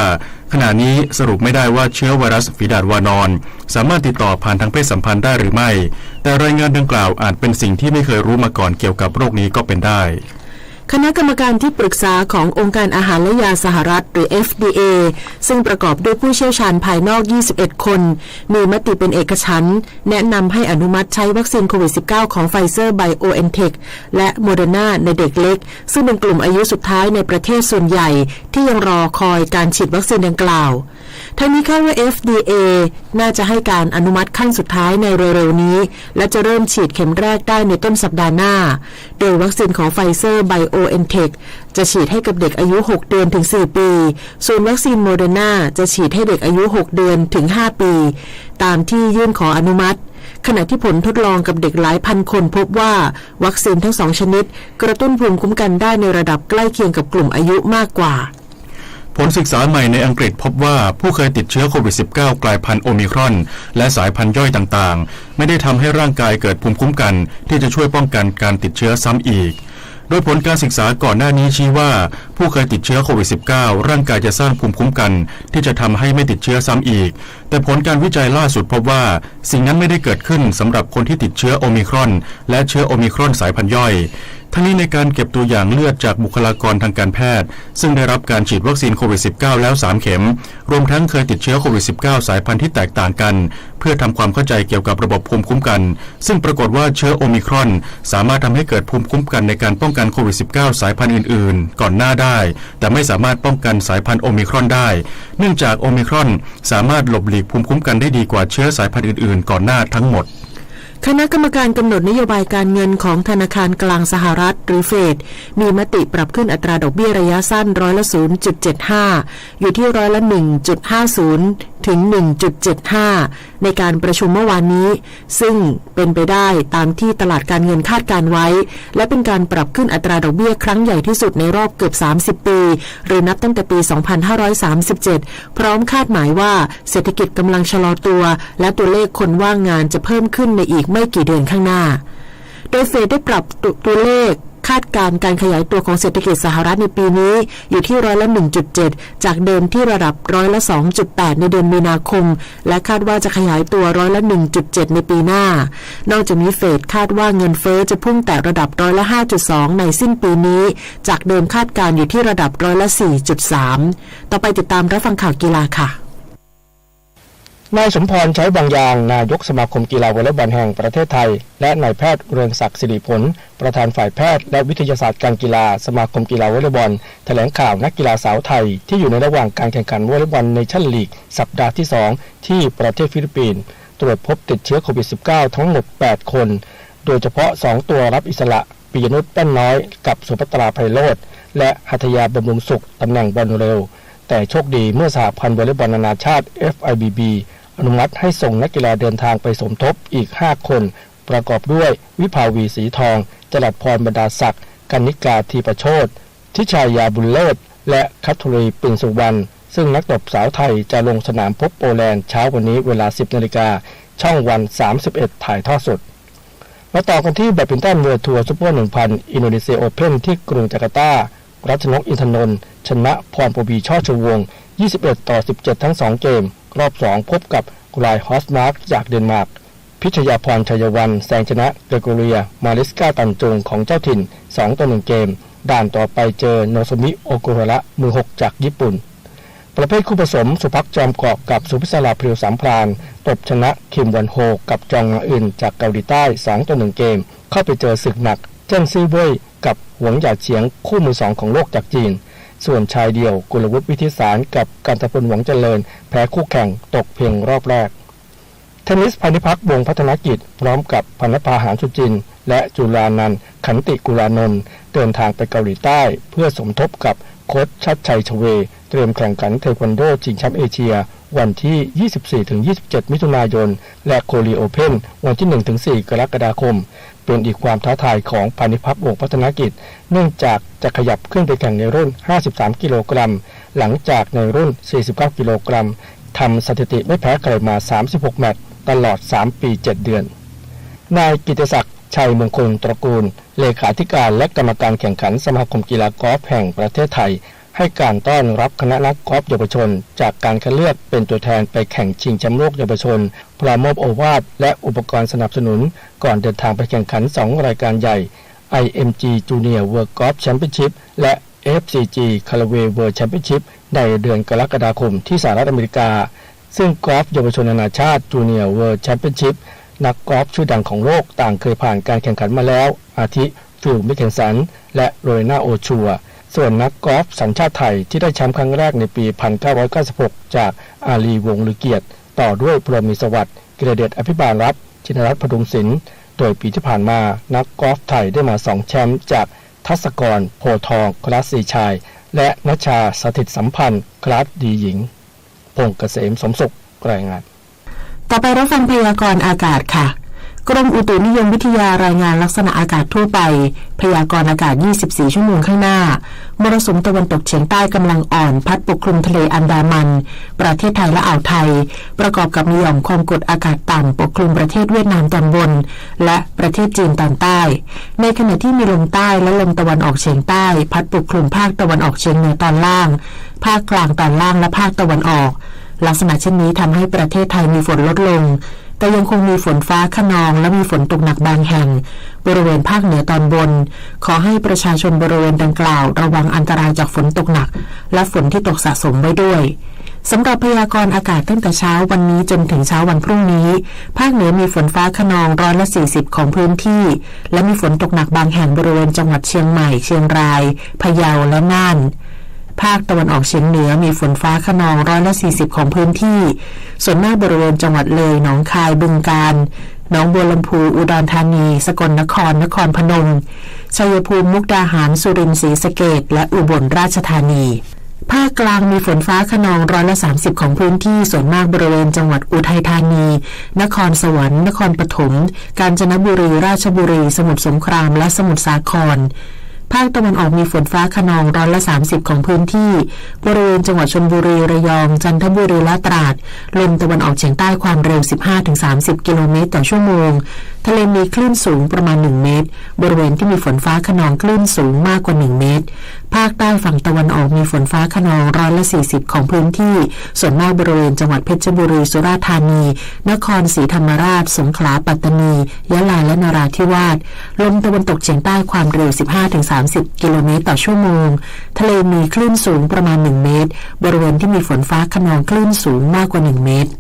[SPEAKER 4] ขณะนี้สรุปไม่ได้ว่าเชื้อไวรัสฝีดาษวานอนสามารถติดต่อผ่านทางเพศสัมพันธ์ได้หรือไม่แต่รายงานดังกล่าวอาจเป็นสิ่งที่ไม่เคยรู้มาก่อนเกี่ยวกับโรคนี้ก็เป็นได้
[SPEAKER 3] คณะกรรมการที่ปรึกษาขององค์การอาหารและยาสหรัฐหรือ FDA ซึ่งประกอบด้วยผู้เชี่ยวชาญภายนอก21คนมีมติเป็นเอกฉันท์แนะนำให้อนุมัติใช้วัคซีนโควิด -19 ของ Pfizer BioNTech และ Moderna ในเด็กเล็กซึ่งเป็นกลุ่มอายุสุดท้ายในประเทศส่วนใหญ่ที่ยังรอคอยการฉีดวัคซีนดังกล่าวทั้งนี้คาดว่า FDA น่าจะให้การอนุมัติขั้นสุดท้ายในเร็วๆนี้และจะเริ่มฉีดเข็มแรกได้ในต้นสัปดาห์หน้าโดยวัคซีนของ Pfizer BioNTech จะฉีดให้กับเด็กอายุ6เดือนถึง4ปีส่วนวัคซีน Moderna จะฉีดให้เด็กอายุ6เดือนถึง5ปีตามที่ยื่นขออนุมัติขณะที่ผลทดลองกับเด็กหลายพันคนพบว่าวัคซีนทั้ง2ชนิดกระตุ้นภูมิคุ้มกันได้ในระดับใกล้เคียงกับกลุ่มอายุมากกว่า
[SPEAKER 4] ผลศึกษาใหม่ในอังกฤษพบว่าผู้เคยติดเชื้อโควิด -19 กลายพันธุ์โอมิครอนและสายพันธุ์ย่อยต่างๆไม่ได้ทำให้ร่างกายเกิดภูมิคุ้มกันที่จะช่วยป้องกันการติดเชื้อซ้ำอีกโดยผลการศึกษาก่อนหน้านี้ชี้ว่าผู้เคยติดเชื้อโควิด -19 ร่างกายจะสร้างภูมิคุ้มกันที่จะทำให้ไม่ติดเชื้อซ้ำอีกแต่ผลการวิจัยล่าสุดพบว่าสิ่งนั้นไม่ได้เกิดขึ้นสำหรับคนที่ติดเชื้อโอมิครอนและเชื้อโอมิครอนสายพันธุ์ย่อยทั้งนี้ในการเก็บตัวอย่างเลือดจากบุคลากรทางการแพทย์ซึ่งได้รับการฉีดวัคซีนโควิด -19 แล้ว3เข็มรวมทั้งเคยติดเชื้อโควิด -19 สายพันธุ์ที่แตกต่างกันเพื่อทำความเข้าใจเกี่ยวกับระบบภูมิคุ้มกันซึ่งปรากฏว่าเชื้อโอมิครอนสามารถทำให้เกิดภูมิคุ้มกันในการป้องกันโควิด -19 สายพันธุ์อื่นๆก่อนหน้าได้แต่ไม่สามารถป้องกันสายพันธุ์โอมิครอนได้เนื่องจากโอมิครอนสามารถหลบหลีกภูมิคุ้มกันได้ดีกว่าเชื้อสายพันธุ์อื่นๆก่อนหน้าทั้งหมด
[SPEAKER 3] คณะกรรมการกำหนดนโยบายการเงินของธนาคารกลางสหรัฐหรือเฟดมีมติปรับขึ้นอัตราดอกเบี้ยระยะสั้น0.75 อยู่ที่1.50 ถึง 1.75 ในการประชุมเมื่อวานนี้ซึ่งเป็นไปได้ตามที่ตลาดการเงินคาดการไว้และเป็นการปรับขึ้นอัตราดอกเบี้ยครั้งใหญ่ที่สุดในรอบเกือบ30ปีหรือนับตั้งแต่ปี 2537 พร้อมคาดหมายว่าเศรษฐกิจกำลังชะลอตัวและตัวเลขคนว่างงานจะเพิ่มขึ้นในอีกไม่กี่เดือนข้างหน้าโดยเฟดได้ปรับตัวเลขคาดการณ์การขยายตัวของเศรษฐกิจสหรัฐในปีนี้อยู่ที่1.7% จากเดิมที่ระดับ2.8% ในเดือนมีนาคมและคาดว่าจะขยายตัว1.7% ในปีหน้านอกจากนี้เฟดคาดว่าเงินเฟ้อจะพุ่งแตะระดับ5.2% ในสิ้นปีนี้จากเดิมคาดการณ์อยู่ที่ระดับ4.3% ต่อไปติดตามรับฟังข่าวกีฬาค่ะ
[SPEAKER 9] นายสมพรใช้บางอย่างนายกสมาคมกีฬาวอลเลย์บอลแห่งประเทศไทยและนายแพทย์เรืองศักดิ์สิริผลประธานฝ่ายแพทย์และวิทยาศาสตร์การกีฬาสมาคมกีฬาวอลเลย์บอลแถลงข่าวนักกีฬาสาวไทยที่อยู่ในระหว่างการแข่งขันวอลเลย์บอลเนชั่นลีกสัปดาห์ที่2ที่ประเทศฟิลิปปินส์ตรวจพบติดเชื้อโควิด -19 ทั้งหมด8คนโดยเฉพาะ2ตัวรับอิสระปิยนุชแป้นน้อยกับสุภัตราไพโรจน์และหัตถยาบำรุงสุขตำแหน่งบอลเร็วแต่โชคดีเมื่อสหพันธ์วอลเลย์บอลนานาชาติ FIVBอนุมัติให้ส่งนักกีฬาเดินทางไปสมทบอีก5คนประกอบด้วยวิภาวีสีทองจรัสพรบรรดาศักดิ์กนิกาทีประโชติทิชายาบุญเลิศและคัทธุรีปิ่นสุวรรณซึ่งนักตบสาวไทยจะลงสนามพบโปแลนด์เช้าวันนี้เวลา 10 นาฬิกาช่องวัน31ถ่ายทอดสดมาต่อกันที่แบดมินตันเวิลด์ทัวร์ซุปเปอร์ 1,000 อินโดนีเซียโอเพ่นที่กรุงจาการ์ตารัชนกอินทนนท์ชนะพรปวีช่อชูวงศ์ 21-17 ทั้ง2เกมรอบ2พบกับกุไลฮอสมาร์กจากเดนมาร์กพิชยาพรชัยวันแซงชนะเกรโกเรียมาริสกาตันจงของเจ้าถิ่น 2-1 เกมด่านต่อไปเจอโนโซมิโอกุฮาระมือ6จากญี่ปุ่นประเภทคู่ผสมสุภักจอมเกาะกับสุพิศราพริวสามพรานตบชนะคิมวันโฮกับจองงาอึนจากเกาหลีใต้ 2-1 เกมเข้าไปเจอศึกหนักเจิ้นซี่เว่ยกับหวงหยาเฉียงคู่มือ2ของโลกจากจีนส่วนชายเดี่ยวกุลวุฒิวิทิสารกับกันตพลหวังเจริญแพ้คู่แข่งตกเพียงรอบแรกเทนนิสพานิพักษ์วงศ์พัฒนกิจพร้อมกับพรรณภาหารสุจินและจุฬานันท์ ขันติกุลานนท์เดินทางไปเกาหลีใต้เพื่อสมทบกับโค้ชชัดชัยชเวเตรียมแข่งขันเทควันโดชิงแชมป์เอเชียวันที่ 24-27 มิถุนายนและโคลีโอเพ่นวันที่ 1-4 กรกฎาคมเป็นอีกความท้าทายของพานิพักษ์วงศ์พัฒนกิจเนื่องจากจะขยับขึ้นไปแข่งในรุ่น 53 กิโลกรัมหลังจากในรุ่น 49 กิโลกรัมทำสถิติไม่แพ้ใครมา 36 แมตช์ตลอด 3 ปี 7 เดือนนายกิตติศักดิ์ชัยมงคลตระกูลเลขาธิการและกรรมการแข่งขันสมาคมกีฬากอล์ฟแห่งประเทศไทยให้การต้อนรับคณะนักกอล์ฟเยาวชนจากการคัดเลือกเป็นตัวแทนไปแข่งชิงแชมป์โลกเยาวชนพร้อมมอบโอวาทและอุปกรณ์สนับสนุนก่อนเดินทางไปแข่งขัน2รายการใหญ่ IMG Junior World Golf Championship และ FCG Callaway World Championship ในเดือนกรกฎาคมที่สหรัฐอเมริกาซึ่งกอล์ฟเยาวชนนานาชาติ Junior World Championship นักกอล์ฟชื่อดังของโลกต่างเคยผ่านการแข่งขันมาแล้วอาทิฟิลมิเคลสันและโรเรนาโอชัวส่วนนักกอล์ฟสัญชาติไทยที่ได้แชมป์ครั้งแรกในปี 1996 จากอาลีวงศ์ลือเกียรติต่อด้วยพรหมิสวัสดิ์กิรเดชอภิบาลรัตน์ชินรัตน์พดุงศิลป์โดยปีที่ผ่านมานักกอล์ฟไทยได้มา2แชมป์จากทัศกรโพทองคลาสสีชายและณชาสถิตสัมพันธ์คลาสดีหญิงพงษ์เกษมสมสุขรายงาน
[SPEAKER 3] ต่อไปรับฟังพยากรณ์อากาศค่ะกรมอุตุนิยมวิทยารายงานลักษณะอากาศทั่วไปพยากรณ์อากาศ24ชั่วโมงข้างหน้ามรสุมตะวันตกเฉียงใต้กำลังอ่อนพัดปกคลุมทะเลอันดามันประเทศไทยและอ่าวไทยประกอบกับมีหย่อมความกดอากาศต่ำปกคลุมประเทศเวียดนามตอนบนและประเทศจีนตอนใต้ในขณะที่มีลมใต้และลมตะวันออกเฉียงใต้พัดปกคลุมภาคตะวันออกเฉียงเหนือตอนล่างภาคกลางตอนล่างและภาคตะวันออกลักษณะเช่นนี้ทำให้ประเทศไทยมีฝนลดลงแต่ยังคงมีฝนฟ้าคะนองและมีฝนตกหนักบางแห่งบริเวณภาคเหนือตอนบนขอให้ประชาชนบริเวณดังกล่าวระวังอันตรายจากฝนตกหนักและฝนที่ตกสะสมไว้ด้วยสำหรับพยากรณ์อากาศตั้งแต่เช้าวันนี้จนถึงเช้าวันพรุ่งนี้ภาคเหนือมีฝนฟ้าคะนอง140ของพื้นที่และมีฝนตกหนักบางแห่งบริเวณจังหวัดเชียงใหม่เชียงรายพะเยาและน่านภาคตะวันออกเฉียงเหนือมีฝนฟ้าคะนอง140ของพื้นที่ส่วนมากบริเวณจังหวัดเลยหนองคายบึงกาฬหนองบัวลำพูอุดรธานีสกลนครนครพนมชัยภูมิมุกดาหารสุรินทร์ศรีสะเกษและอุบลราชธานีภาคกลางมีฝนฟ้าคะนอง130ของพื้นที่ส่วนมากบริเวณจังหวัดอุทัยธานีนครสวรรค์นครปฐมกาญจนบุรีราชบุรีสมุทรสงครามและสมุทรสาครภาคตะวันออกมีฝนฟ้าคะนอง130ของพื้นที่บริเวณจังหวัดชลบุรีระยองจันทบุรีและตราดลมตะวันออกเฉียงใต้ความเร็ว 15-30 กิโลเมตรต่อชั่วโมงทะเลมีคลื่นสูงประมาณ1เมตรบริเวณที่มีฝนฟ้าคะนองคลื่นสูงมากกว่า1เมตรภาคใต้ฝั่งตะวันออกมีฝนฟ้าคะนอง140ของพื้นที่ส่วนมากบริเวณจังหวัดเพชรบุรีสุราษฎร์ธานีนครศรีธรรมราชสงขลาปัตตานียะลาและนราธิวาสลมตะวันตกเฉียงใต้ความเร็ว 15-30 กิโลเมตรต่อชั่วโมงทะเลมีคลื่นสูงประมาณ1เมตรบริเวณที่มีฝนฟ้าคะนองคลื่นสูงมากกว่า1เมตร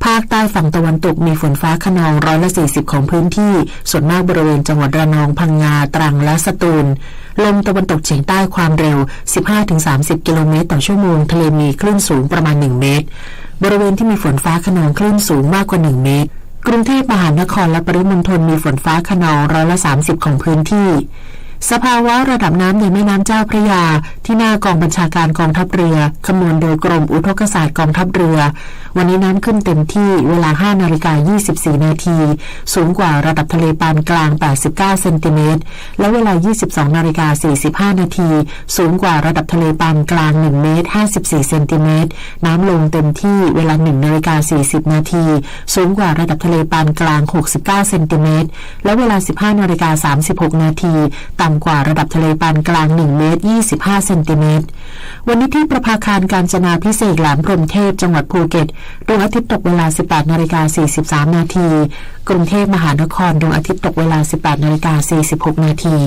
[SPEAKER 3] ภาคใต้ฝั่งตะวันตกมีฝนฟ้าคะนอง140ของพื้นที่ส่วนมากบริเวณจังหวัดระนองพังงาตรังและสตูลลมตะวันตกเฉียงใต้ความเร็ว 15-30 กิโลเมตรต่อชั่วโมงทะเลมีคลื่นสูงประมาณ1เมตรบริเวณที่มีฝนฟ้าคะนองคลื่นสูงมากกว่า1เมตรกรุงเทพมหานครและปริมณฑลมีฝนฟ้าคะนอง130ของพื้นที่สภาวะระดับน้ำในแม่น้ำเจ้าพระยาที่หน้ากองบัญชาการกองทัพเรือคำนวณโดยกรมอุทกศาสตร์กองทัพเรือวันนี้น้ำขึ้นเต็มที่เวลา 5:24 นาทีสูงกว่าระดับทะเลปานกลาง89เซนติเมตรและเวลา 22:45 นาทีสูงกว่าระดับทะเลปานกลาง1เมตร54เซนติเมตรน้ำลงเต็มที่เวลา 1:40 นาทีสูงกว่าระดับทะเลปานกลาง69เซนติเมตรและเวลา 15:36 นาทีต่ำกว่าระดับทะเลปานกลาง1เมตร25เซนติเมตรวันนี้ที่ประภาคารกาญจนาภิเษกแหลมพรหมเทพจังหวัดภูเก็ตดวงอาทิตย์ตกเวลา 18:43 นาทีกรุงเทพมหานครดวงอาทิตย์ตกเวลา 18:46 นาที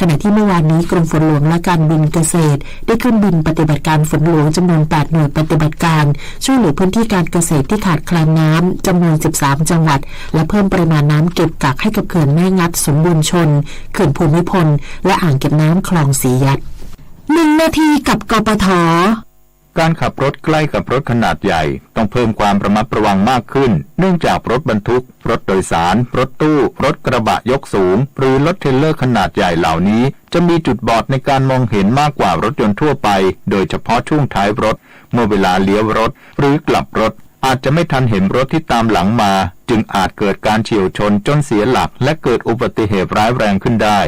[SPEAKER 3] ขณะที่เมื่อวานนี้กรมฝนหลวงและการบินเกษตรได้ขึ้นบินปฏิบัติการฝนหลวงจำนวน8หน่วยปฏิบัติการช่วยเหลือพื้นที่การเกษตรที่ขาดแคลนน้ำจำนวน13จังหวัดและเพิ่มปริมาณน้ำเก็บกักให้กับเขื่อนแม่งัดสมบูรณ์ชนเขื่อนภูมิพลและอ่างเก็บน้ำคลองสียัด1 นาทีกับกปท
[SPEAKER 10] การขับรถใกล้กับรถขนาดใหญ่ต้องเพิ่มความระมัดระวังมากขึ้นเนื่องจากรถบรรทุกรถโดยสารรถตู้รถกระบะยกสูงหรือรถเทรลเลอร์ขนาดใหญ่เหล่านี้จะมีจุดบอดในการมองเห็นมากกว่ารถยนต์ทั่วไปโดยเฉพาะช่วงท้ายรถเมื่อเวลาเลี้ยวรถหรือกลับรถอาจจะไม่ทันเห็นรถที่ตามหลังมาจึงอาจเกิดการเฉี่ยวชนจนเสียหลักและเกิดอุบัติเหตุร้ายแรงขึ้นได้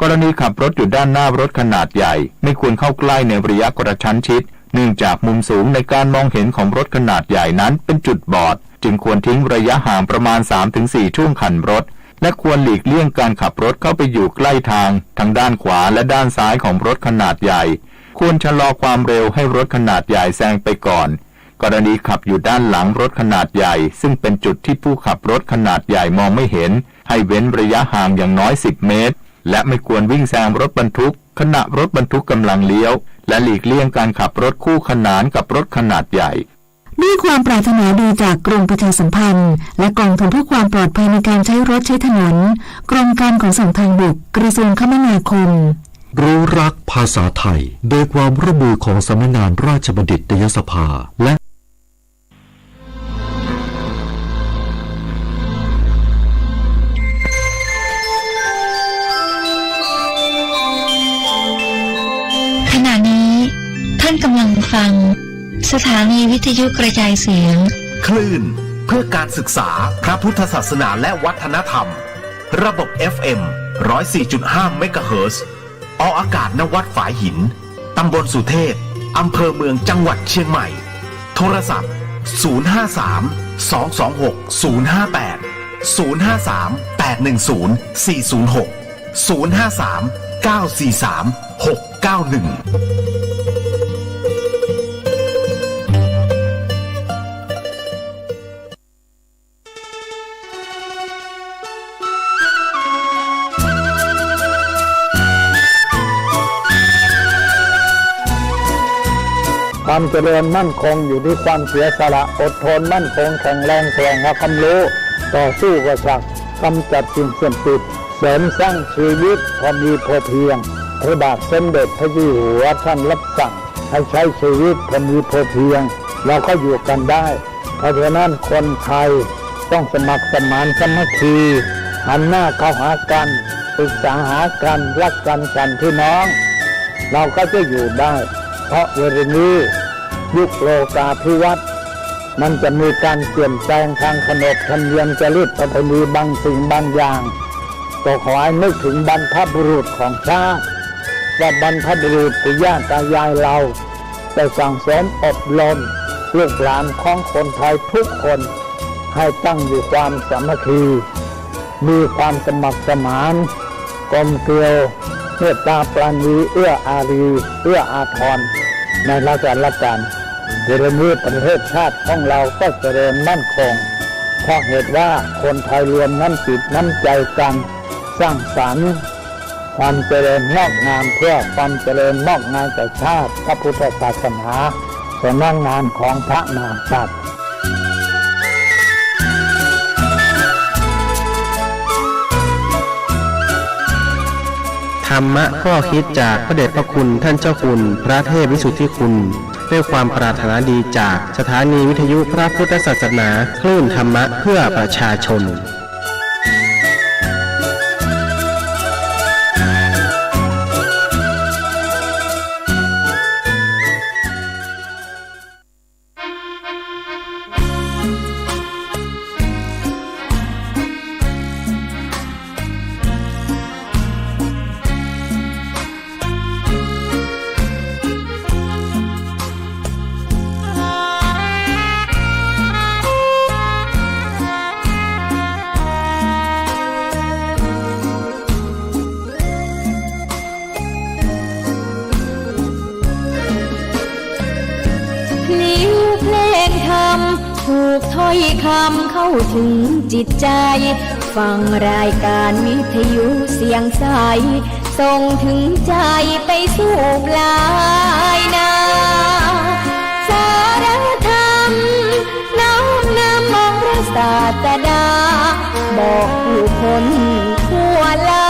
[SPEAKER 10] กรณีขับรถอยู่ด้านหน้ารถขนาดใหญ่ไม่ควรเข้าใกล้ในระยะกระชั้นชิดเนื่องจากมุมสูงในการมองเห็นของรถขนาดใหญ่นั้นเป็นจุดบอดจึงควรทิ้งระยะห่างประมาณ 3-4 ช่วงคันรถและควรหลีกเลี่ยงการขับรถเข้าไปอยู่ใกล้ทางทั้งด้านขวาและด้านซ้ายของรถขนาดใหญ่ควรชะลอความเร็วให้รถขนาดใหญ่แซงไปก่อนกรณีขับอยู่ด้านหลังรถขนาดใหญ่ซึ่งเป็นจุดที่ผู้ขับรถขนาดใหญ่มองไม่เห็นให้เว้นระยะห่างอย่างน้อย10 เมตรและไม่ควรวิ่งแซงรถบรรทุกขณะรถบรรทุกกำลังเลี้ยวและหลีกเลี่ยงการขับรถคู่ขนานกับรถขนาดใหญ่
[SPEAKER 3] ด้วยความปรารถนาดีจากกรมประชาสัมพันธ์และกองทุนเพื่อความปลอดภัยในการใช้รถใช้ถนนกรมการขนส่งทางบกกระทรวงคมนาคม
[SPEAKER 8] รู้รักภาษาไทยโดยความร่วมมือของสำนักงานราชบัณฑิตยสภาและ
[SPEAKER 11] ขณะนี้ท่านกำลังฟังสถานีวิทยุกระจายเสียง
[SPEAKER 12] คลื่นเพื่อการศึกษาพระพุทธศาสนาและวัฒนธรรมระบบ FM 104.5 เมกะเฮิรตซ์ออกอากาศณวัดฝายหินตำบลสุเทพอำเภอเมืองจังหวัดเชียงใหม่โทรศัพท์053-226-058-406-053-943-691
[SPEAKER 5] ความเจริญมั่นคงอยู่ที่ความเสียสละอดทนมั่นคงแข็งแรงแกร่งและความรู้ต่อสู้กับศักดิ์กำจัดสิ่งเสื่อมติดเสริมสร้างชีวิตพอมีพอเพียงพระบาทสมเด็จพระเจ้าอยู่หัวท่านรับสั่งให้ใช้ชีวิตพอมีพอเพียงเราก็อยู่กันได้เพราะฉะนั้นคนไทยต้องสมัครสมานสามัคคีหันหน้าเข้าหากันปรึกษาหากันรักกันฉันพี่น้องเราก็จะอยู่ได้เพราะเวลานี้ยุคโลกาภิวัตน์มันจะมีการเปลี่ยนแปลงทางขนบธรรมเนียมจริยธรรมบางสิ่งบางอย่างก็ขอให้นึกถึงบรรพบุรุษของชาติว่าบรรพบุรุษปู่ย่าตายายเราได้สั่งสอนอบรมลูกหลานของคนไทยทุกคนให้ตั้งอยู่ความสามัคคีมีความสมัครสมานกลมเกลียวเมตตาปราณีเอื้ออารีเอื้ออาทรในราชการเวลานี้ประเทศชาติของเราก็เจริญมั่นคงเพราะเหตุว่าคนไทยรวมน้ำจิตน้ำใจกันสร้างสรรค์ความเจริญงอกงามเพื่อความเจริญงอกงามแก่ชาติพระพุทธศาสนาสำนักงานของพระมหากษัตริย์
[SPEAKER 13] ธรรมะข้อคิดจากพระเดชพระคุณท่านเจ้าคุณพระเทพวิสุทธิคุณด้วยความปรารถนาดีจากสถานีวิทยุพระพุทธศาสนาคลื่นธรรมะเพื่อประชาชน
[SPEAKER 14] ถูกถ้อยคำเข้าถึงจิตใจฟังรายการวิทยุเสียงใสส่งถึงใจไปสู่ปลายนาสารธรรมน้อมนำมองพระศาสดาบอกผู้คนทั่วลา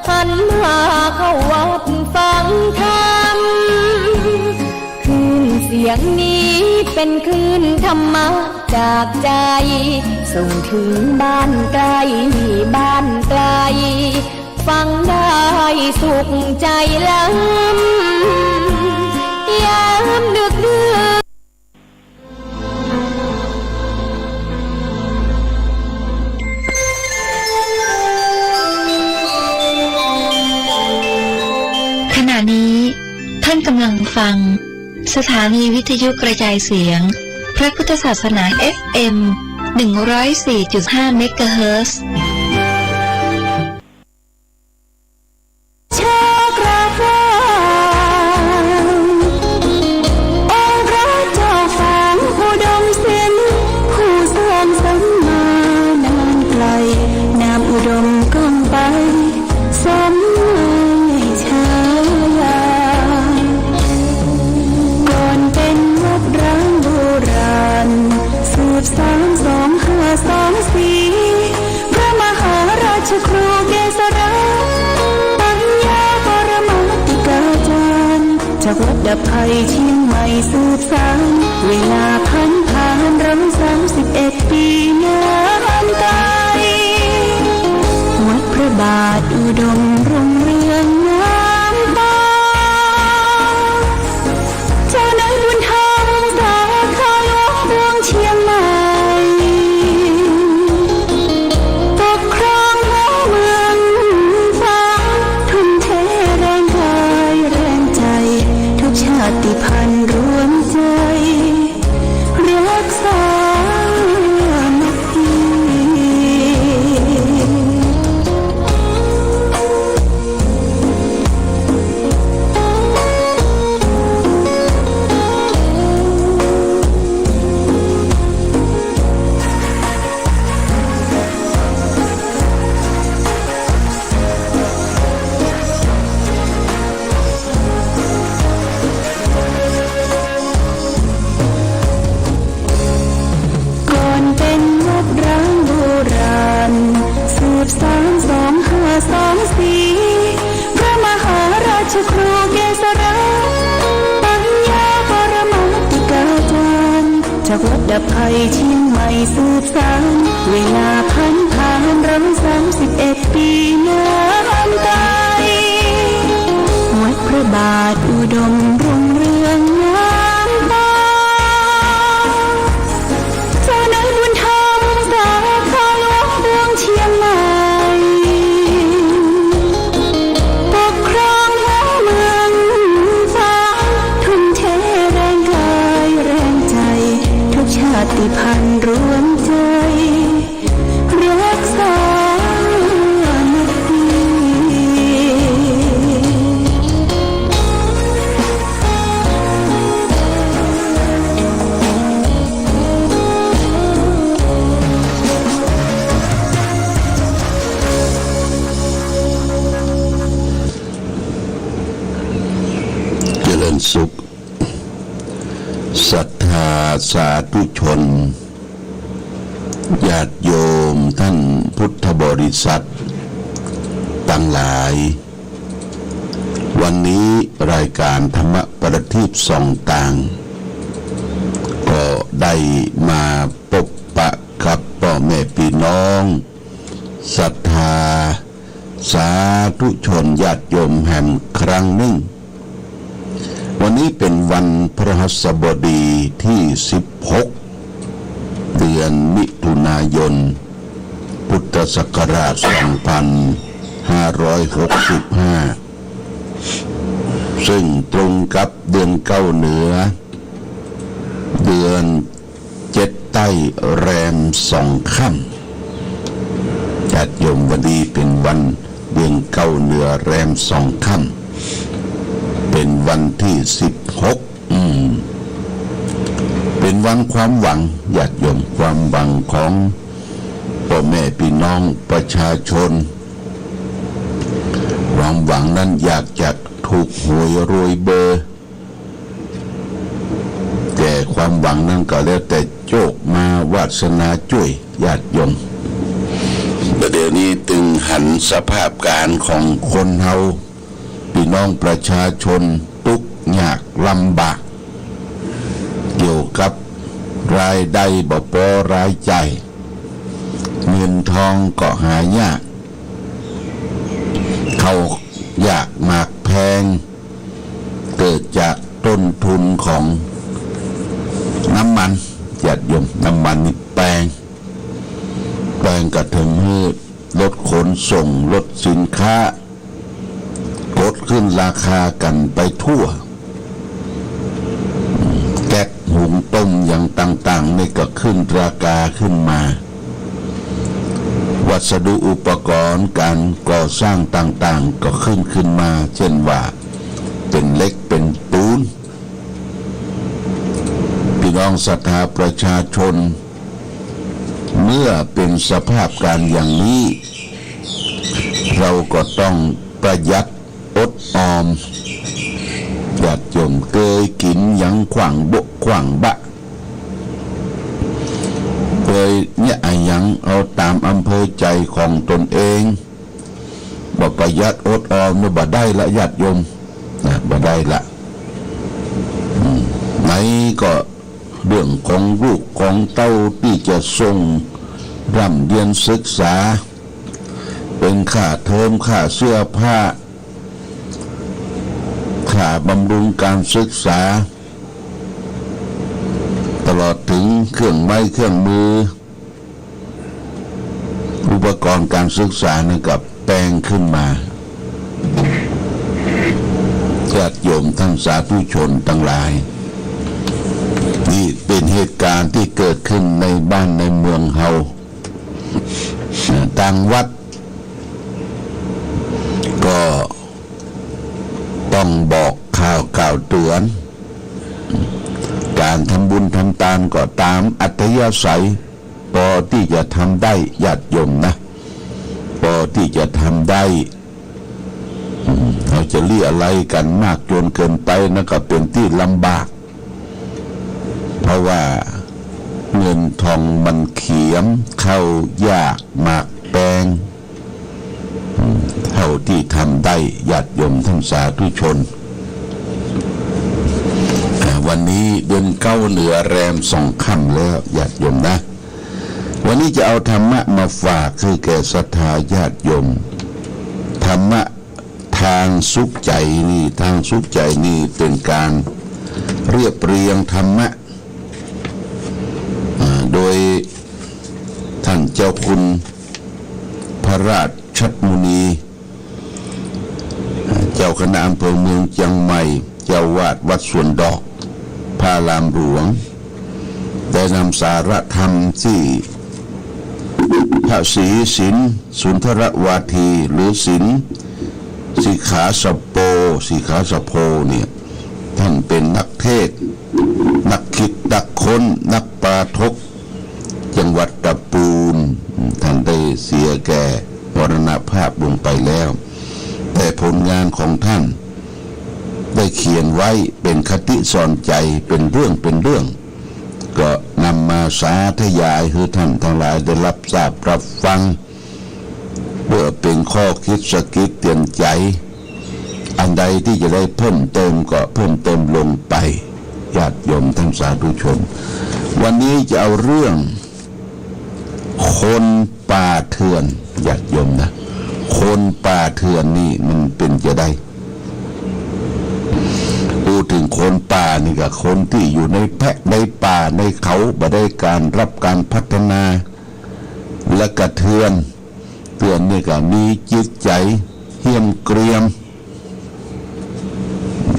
[SPEAKER 14] หันมาเข้าวัดฟังธรรมคือ ยงนี้เป็นคลื่นธรรมะจากใจส่งถึงบ้านไกลบ้านไกลฟังได้สุขใจล้ำยามดึกดื่น
[SPEAKER 11] ขณะนี้ท่านกำลังฟังสถานีวิทยุกระจายเสียงพระพุทธศาสนา FM 104.5 เมกะเฮิรตซ์
[SPEAKER 3] จากวัดดับภัยเชียงใหม่สืบสานเวลาผ่านรำ31 ปีนานไกลวัดพระบาทอุดมรุ่งเรืองงามตาเจ้านายบุญธรรมสาขาหลวงเมืองเชียงใหม่ปกครองหัวเมืองฟ้าทุ่มเทแรงกายแรงใจทุกชาติพันธุ์รวมใจรักษามัคคีพระมหาราชครูเกษราปัญญาปรมาติกาจารย์จากวัดดับภัยเชียงใหม่สืบสานเวลาผ่านรำ31 ปีนานไกลวัดพระบาทอุดมรุ่งเรืองงามตาเจ้านายบุญธรรมสาขาหลวงเมืองเชียงใหม่ชาติพันธุ์รวมใจรักษามัคคี
[SPEAKER 15] เจริญสุขศรัทธาสาธุชนญาติโยมท่านพุทธบริษัททั้งหลายวันนี้รายการธรรมประทีปส่องต่างก็ได้มาพบปะกับพ่อแม่พี่น้องศรัทธาสาธุชนญาติโยมแห่งครั้งหนึ่งวันนี้เป็นวันพฤหัสบดีที่16เดือนมิถุนายนพุทธศักราช2565ซึ่งตรงกับเดือนเก้าเหนือเดือน7ใต้แรม2 ค่ำญาติโยมวันนี้เป็นวันเดือนเก้าเหนือแรม2 ค่ำเป็นวันที่16เป็นวันความหวังญาติโยมความหวังของพ่อแม่พี่น้องประชาชนความหวังนั้นอยากจะถูกหวยรวยเบอร์แต่ความหวังนั้นก็แล้วแต่โชคมาวาสนาช่วยญาติโยมประเดี๋ยวนี้ตึงหันสภาพการของคนเฮาพี่น้องประชาชนทุกข์ยากลำบาก เกี่ยวกับรายได้บ่พอรายจ่ายเงินทองก็หายากเขาอยากมากแพงเกิดจากต้นทุนของน้ำมันญาติโยมน้ำมันนี่แพงก็ทำให้ลดขนส่งลดสินค้ากดขึ้นราคากันไปทั่วแก๊สหุงต้มอย่างต่างๆนี่ก็ขึ้นราคาขึ้นมาวัสดุอุปกรณ์การก่อสร้างต่างๆก็ขึ้นมาเช่นว่าเป็นเหล็กเป็นปูนพี่น้องศรัทธาประชาชนเมื่อเป็นสภาพการอย่างนี้เราก็ต้องประหยัดอดออมญาติโยมเคยกินอย่างขวางบกขวางบะเคยเนี่ยอย่างเอาตามอำเภอใจของตนเองบ่ประหยัดอดออมเนี่ยบ่ได้ละญาติโยมนะบ่ได้ละไหนก็เรื่องของลูกของเต้าที่จะส่งร่ำเรียนศึกษาเป็นค่าเทอมค่าเสื้อผ้าค่าบำรุงการศึกษาตลอดถึงเครื่องไม้เครื่องมืออุปกรณ์การศึกษาเนี่ยกับแปลงขึ้นมาญาติโยมท่านสาธุชนทั้งหลายนี่เป็นเหตุการณ์ที่เกิดขึ้นในบ้านในเมืองเฮาทางวัดก็ต้องบอกข่าวเตือนการทำบุญทำทานก็ตามอัธยาศัยพอที่จะทำได้ญาติโยมนะพอที่จะทำได้เราจะเรียอะไรกันมากจนเกินไปนั่นก็เป็นที่ลำบากเพราะว่าเงินทองมันเขียมเข้ายากมากแปลงเท่าที่ทำได้ญาติโยมท่านสาธุชนวันนี้เดือนเก้าเหนือแรม2 ค่ำแล้วญาติโยมนะวันนี้จะเอาธรรมะมาฝากคือแก่ศรัทธาญาติโยมธรรมะทางสุขใจนี่ทางสุขใจนี่เป็นการเรียบเรียงธรรมะโดยท่านเจ้าคุณพระราชมุนีเจ้าคณะอำเภอเมืองเชียงใหม่เจ้าวาดวัดสวนดอกพระรามหลวงได้นำสาระธรรมที่พระศรีสินสุนทรวาทีหรือสินสิขาสโปเนี่ยท่านเป็นนักเทศนักคิดนักค้นนักปราทกจังหวัดตะปูนท่านได้เสียแก่มรณภาพลงไปแล้วแต่ผลงานของท่านได้เขียนไว้เป็นคติสอนใจเป็นเรื่องก็นำมาสาธยายให้ท่านทั้งหลายได้รับทราบรับฟังเพื่อเป็นข้อคิดสะกิดเตือนใจอันใดที่จะได้เพิ่มเติมก็เพิ่มเติมลงไปญาติโยมท่านสาธุชนวันนี้จะเอาเรื่องคนป่าเถื่อนญาติโยมนะคนป่าเถื่อนนี่มันเป็นจะได้พูดถึงคนป่านี่ก็คนที่อยู่ในแพะในป่าในเขาบ่ได้การรับการพัฒนาและกระเทือนนี่ก็มีจิตใจเหี้ยมเกรียม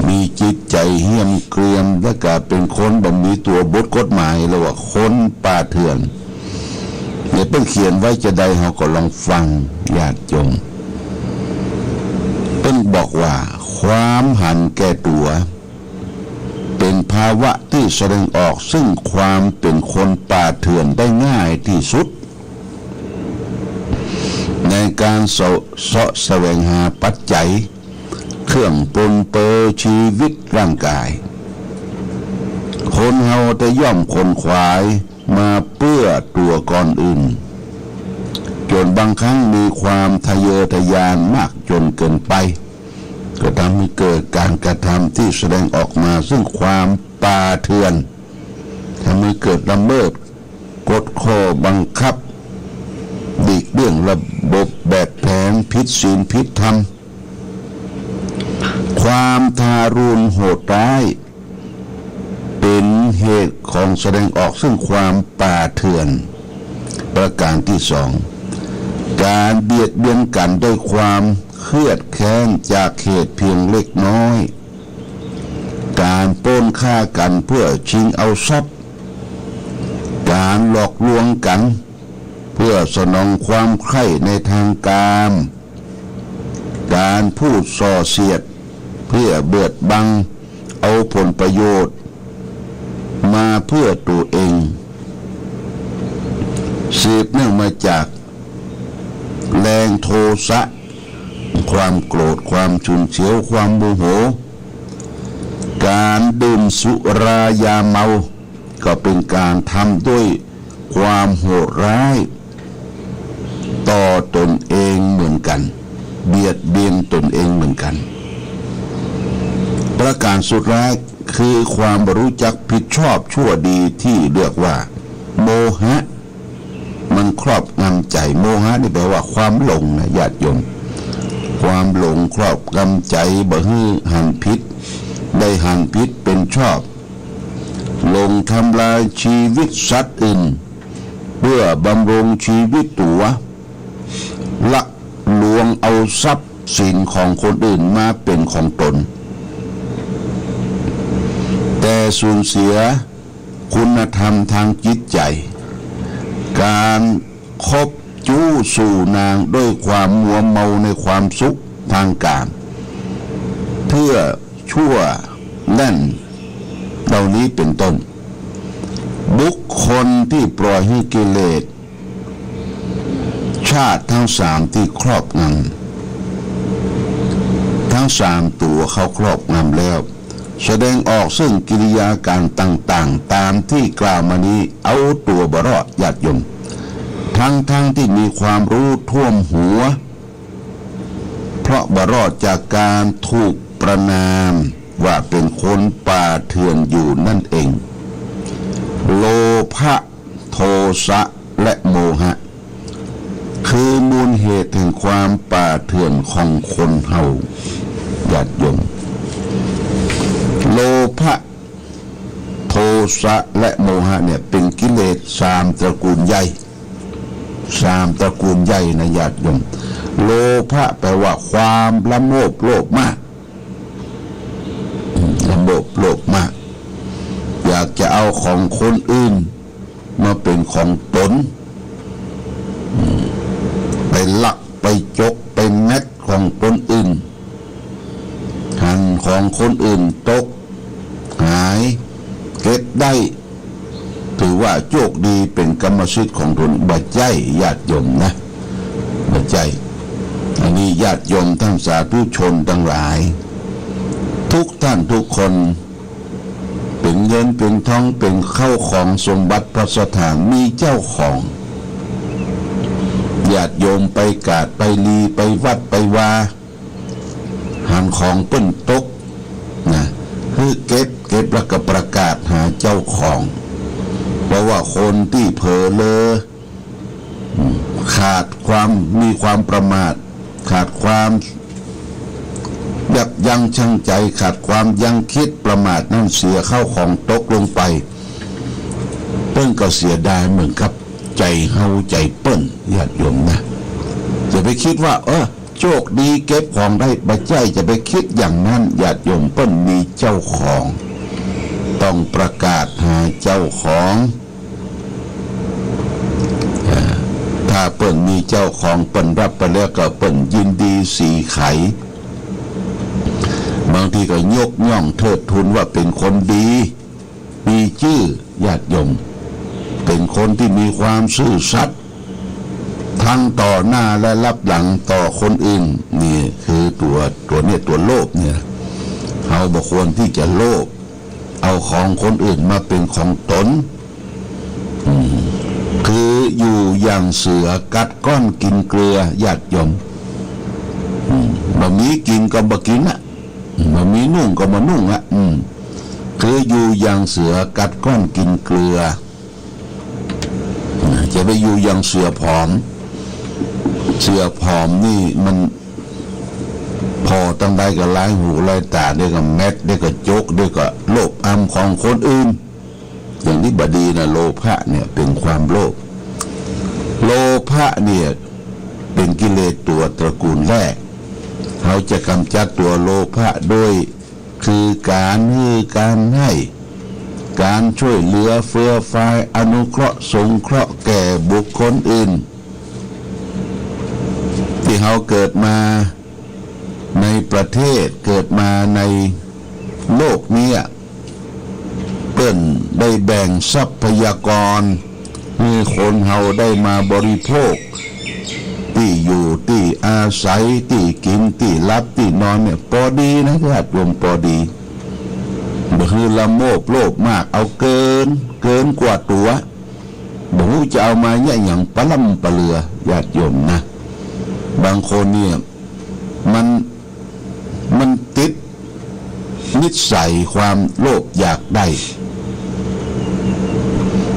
[SPEAKER 15] มีจิตใจเหี้ยมเกรียมและก็เป็นคนบ่มีตัวบทกฎหมายแล้วว่าคนป่าเถื่อนเนี่ยเพิ่งเขียนไว้จะได้เฮาก็ลองฟังญาติโยมเพิ่งบอกว่าความหันแก่ตัวเป็นภาวะที่แสดงออกซึ่งความเป็นคนป่าเถื่อนได้ง่ายที่สุดในการเสาะแสวงหาปัจจัยเครื่องปนเปื้อชีวิตร่างกายคนเฮาจะย่อมขนขวายมาเพื่อตัวก่อนอื่นจนบางครั้งมีความทะเยอทะยานมากจนเกินไปก็ทำให้เกิดการกระทำที่แสดงออกมาซึ่งความป่าเถื่อน ทำให้เกิดละเมิดกฎข้อบังคับหลีกเลี่ยงระบบแบบแผนผิดศีลผิดธรรมความทารุณโหดร้ายเป็นเหตุของแสดงออกซึ่งความป่าเถื่อนประการที่สองการเบียดเบียนกันด้วยความเครียดแค้นจากเหตุเพียงเล็กน้อยการปล้นฆ่ากันเพื่อชิงเอาทรัพย์การหลอกลวงกันเพื่อสนองความใคร่ในทางกามการพูดส่อเสียดเพื่อเบิดบังเอาผลประโยชน์มาเพื่อตัวเองสืบเนื่องมาจากแรงโทสะความโกรธความฉุนเฉียวความโมโหการดื่มสุรายาเมาก็เป็นการทำด้วยความโหดร้ายต่อตนเองเหมือนกันเบียดเบียนตนเองเหมือนกันประการสุดท้ายคือความรู้จักผิดชอบชั่วดีที่เรียกว่าโมหะมันครอบงำใจโมหะนี่แปลว่าความหลงนะญาติโยมความหลงครอบงำใจบ่ฮื้อหันผิดได้หันผิดเป็นชอบลงทำลายชีวิตสัตว์อื่นเพื่อบำรุงชีวิตตัวลักลวงเอาทรัพย์สินของคนอื่นมาเป็นของตนแต่สูญเสียคุณธรรมทางจิตใจการคบจู้สู่นางด้วยความมัวเมาในความสุขทางกามเพื่อชั่วนั่นเหล่านี้เป็นต้นบุคคลที่ปล่อยให้กิเลสชาติทั้งสามที่ครอบงำทั้งสามตัวเขาครอบงำแล้วแสดงออกซึ่งกิริยาการต่างๆตามที่กล่าวมานี้เอาตัวบรอดญาติโยมทั้งที่มีความรู้ท่วมหัวเพราะบรอดจากการถูกประณามว่าเป็นคนป่าเถื่อนอยู่นั่นเองโลภะโทสะและโมหะคือมูลเหตุแห่งความป่าเถื่อนของคนเฮาญาติโยมโลภะโทสะและโมหะเนี่ยเป็นกิเลสสามตระกูลใหญ่นะญาติโยมโลภะแปลว่าความละโมบโลภมากละโมบโลภมากอยากจะเอาของคนอื่นมาเป็นของตนไปลักไปจกไปแมกของคนอื่นหันของคนอื่นตกหายเก็บได้ถือว่าโชคดีเป็นกรรมสิทธิ์ของตนบ่ใจญาติโยมนะบ่ใจอันนี้ญาติโยมทั้งสาธุชนทั้งหลายทุกท่านทุกคนเป็นเงินเป็นทองเป็นเข้าของสมบัติพระสถานมีเจ้าของญาติโยมไปกาดไปลีไปวัดไปวาหันของเปิ้นตกนะคือเก็บแล้วก็ประกาศหาเจ้าของเพราะว่าคนที่เผลอเลอขาดความมีความประมาทขาดความยับยั้งชั่งใจขาดความยั้งคิดประมาทนั่นเสียเข้าของตกลงไปเปิ้นก็เสียดายเหมือนกับใจเฮาใจเปิ้นญาติโยมนะจะไปคิดว่าโชคดีเก็บของได้บ่ใจจะไปคิดอย่างนั้นญาติโยมเปิ้นมีเจ้าของต้องประกาศหาเจ้าของถ้าเปิ้นมีเจ้าของเปิ้นรับไปแล้วก็เปิ้นยินดีสีไขบางทีก็ยกย่องเทิดทูนว่าเป็นคนดีมีชื่อญาติโยมเป็นคนที่มีความซื่อสัตย์ทั้งต่อหน้าและรับหลังต่อคนอื่นนี่คือตัวเนี่ยตัวโลภเนี่ยเราบ่ควรที่จะโลภเอาของคนอื่นมาเป็นของตนคืออยู่อย่างเสือกัดก้อนกินเกลือญาติโยมบ่มีกินก็บ่กินอ่ะบ่มีนุ่งก็บ่นุ่งอ่ะ คืออยู่อย่างเสือกัดก้อนกินเกลือจะไปอยู่อย่างเสือผอมนี่มันพอตั้งได้ก็ล้ายหูล้ายตาได้ก็แมดได้ก็โจกได้ก็โลภอำของคนอื่นอย่างที่บดีนะโลภะเนี่ยเป็นความโลภโลภะเนี่ยเป็นกิเลสตัวตระกูลแรกเขาจะกำจัดตัวโลภะโดยคือการให้การช่วยเหลือเฟื้อฟายอนุเคราะห์สงเคราะห์แก่บุคคลอื่นที่เขาเกิดมาในประเทศเกิดมาในโลกนี้เปิ้นได้แบ่งทรัพยากรให้คนเฮาได้มาบริโภคที่อยู่ที่อาศัยที่กินที่รับที่นอนเนี่ยพอดีนะญาติโยมพอดีบ่คือละโมบโลภมากเอาเกินกว่าตัวบ่ฮู้จะเอามาเนี่ยอย่างปะล่ำปะเลือญาติโยมนะบางคนเนี่ยมันติดนิสัยความโลภอยากได้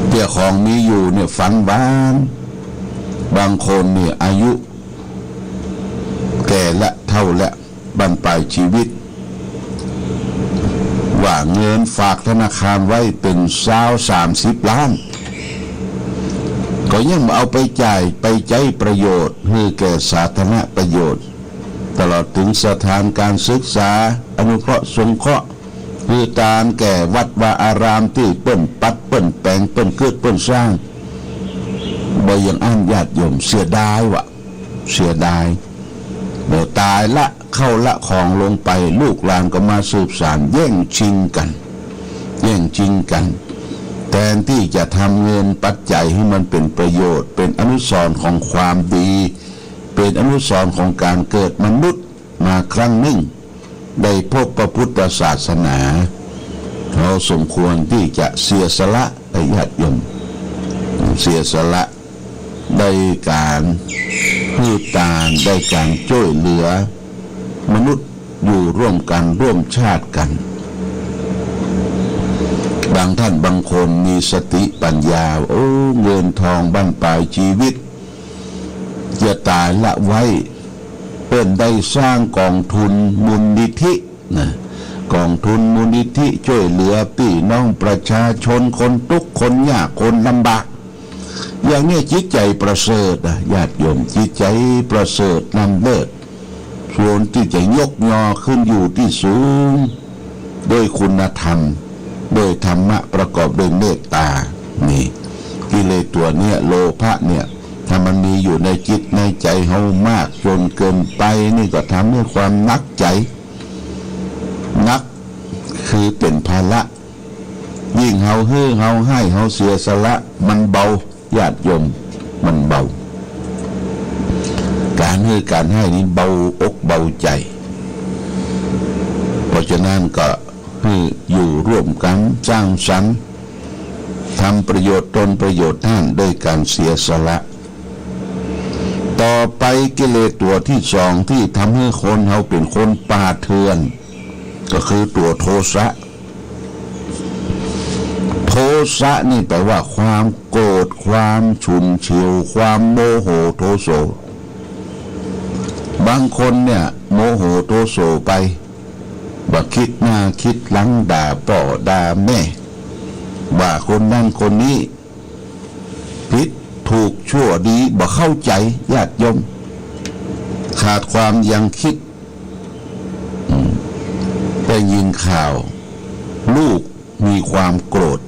[SPEAKER 15] เจ้าของมีอยู่เนี่ยฝันบ้านบางคนเนี่ยอายุแก่ละเท่าละบั้นปลายชีวิตว่าเงินฝากธนาคารไว้เป็น30 ล้านก็ยังมาเอาไปจ่ายไปใช้ประโยชน์เพื่อแก่สาธารณประโยชน์ตลอดถึงสถานการศึกษาอนุเคราะห์สงเคราะห์คือการแก่วัดวาอารามที่เปิ้นปัดเปิ้นแปลงเปิ้นเกิดเปิ้นสร้างบ่ยังอันญาติโยมเสียดายวะเสียดายเดี๋ยวตายละเข้าละของลงไปลูกหลานก็มาสืบสานแย่งชิงกันแทนที่จะทำเงินปัจจัยให้มันเป็นประโยชน์เป็นอนุสรณ์ของความดีเป็นอนุสรณ์ของการเกิดมนุษย์มาครั้งหนึ่งได้พบพระพุทธศาสนาเราสมควรที่จะเสียสละญาติโยมเสียสละได้การพูดตานได้การช่วยเหลือมนุษย์อยู่ร่วมกันร่วมชาติกันบางท่านบางคนมีสติปัญญาเงินทองบั้นปลายชีวิตจะตายละไว้เป็นได้สร้างกองทุนมูลนิธินะกองทุนมูลนิธิช่วยเหลือพี่น้องประชาชนคนทุกข์คนยากคนลำบากอย่างนี้จิตใจประเสริฐญาติโยมจิตใจประเสริฐนำเลิศส่วนที่จะยกยอขึ้นอยู่ที่สูงด้วยคุณธรรมโดยธรรมะประกอบด้วยเมตตานี่กิเลสตัวเนี้ยโลภะเนี่ยถ้ามันมีอยู่ในจิตในใจเฮามากจนเกินไปนี่ก็ทำให้ความนักใจนักคือเป็นภาระยิ่งเฮาให้เฮาเสียสละมันเบาญาติโยมมันเบาการให้นี่เบาอกเบาใจเพราะฉะนั้นก็ให้อยู่ร่วมกันสร้างสรรค์ทำประโยชน์ตนประโยชน์ท่านด้วยการเสียสละต่อไปกิเลสตัวที่สองที่ทำให้คนเฮาเป็นคนป่าเถื่อนก็คือตัวโทสะโทสะนี่แปลว่าความโกรธความฉุนเฉียวความโมโหโทโสบางคนเนี่ยโมโหโทโสไปบ่คิดหน้าคิดหลังด่าพ่อด่าแม่ว่าคนนั้นคนนี้ผิดถูกชั่วดีบ่เข้าใจญาติโยมขาดความยังคิดได้ยินข่าวลูกมีความโกรธ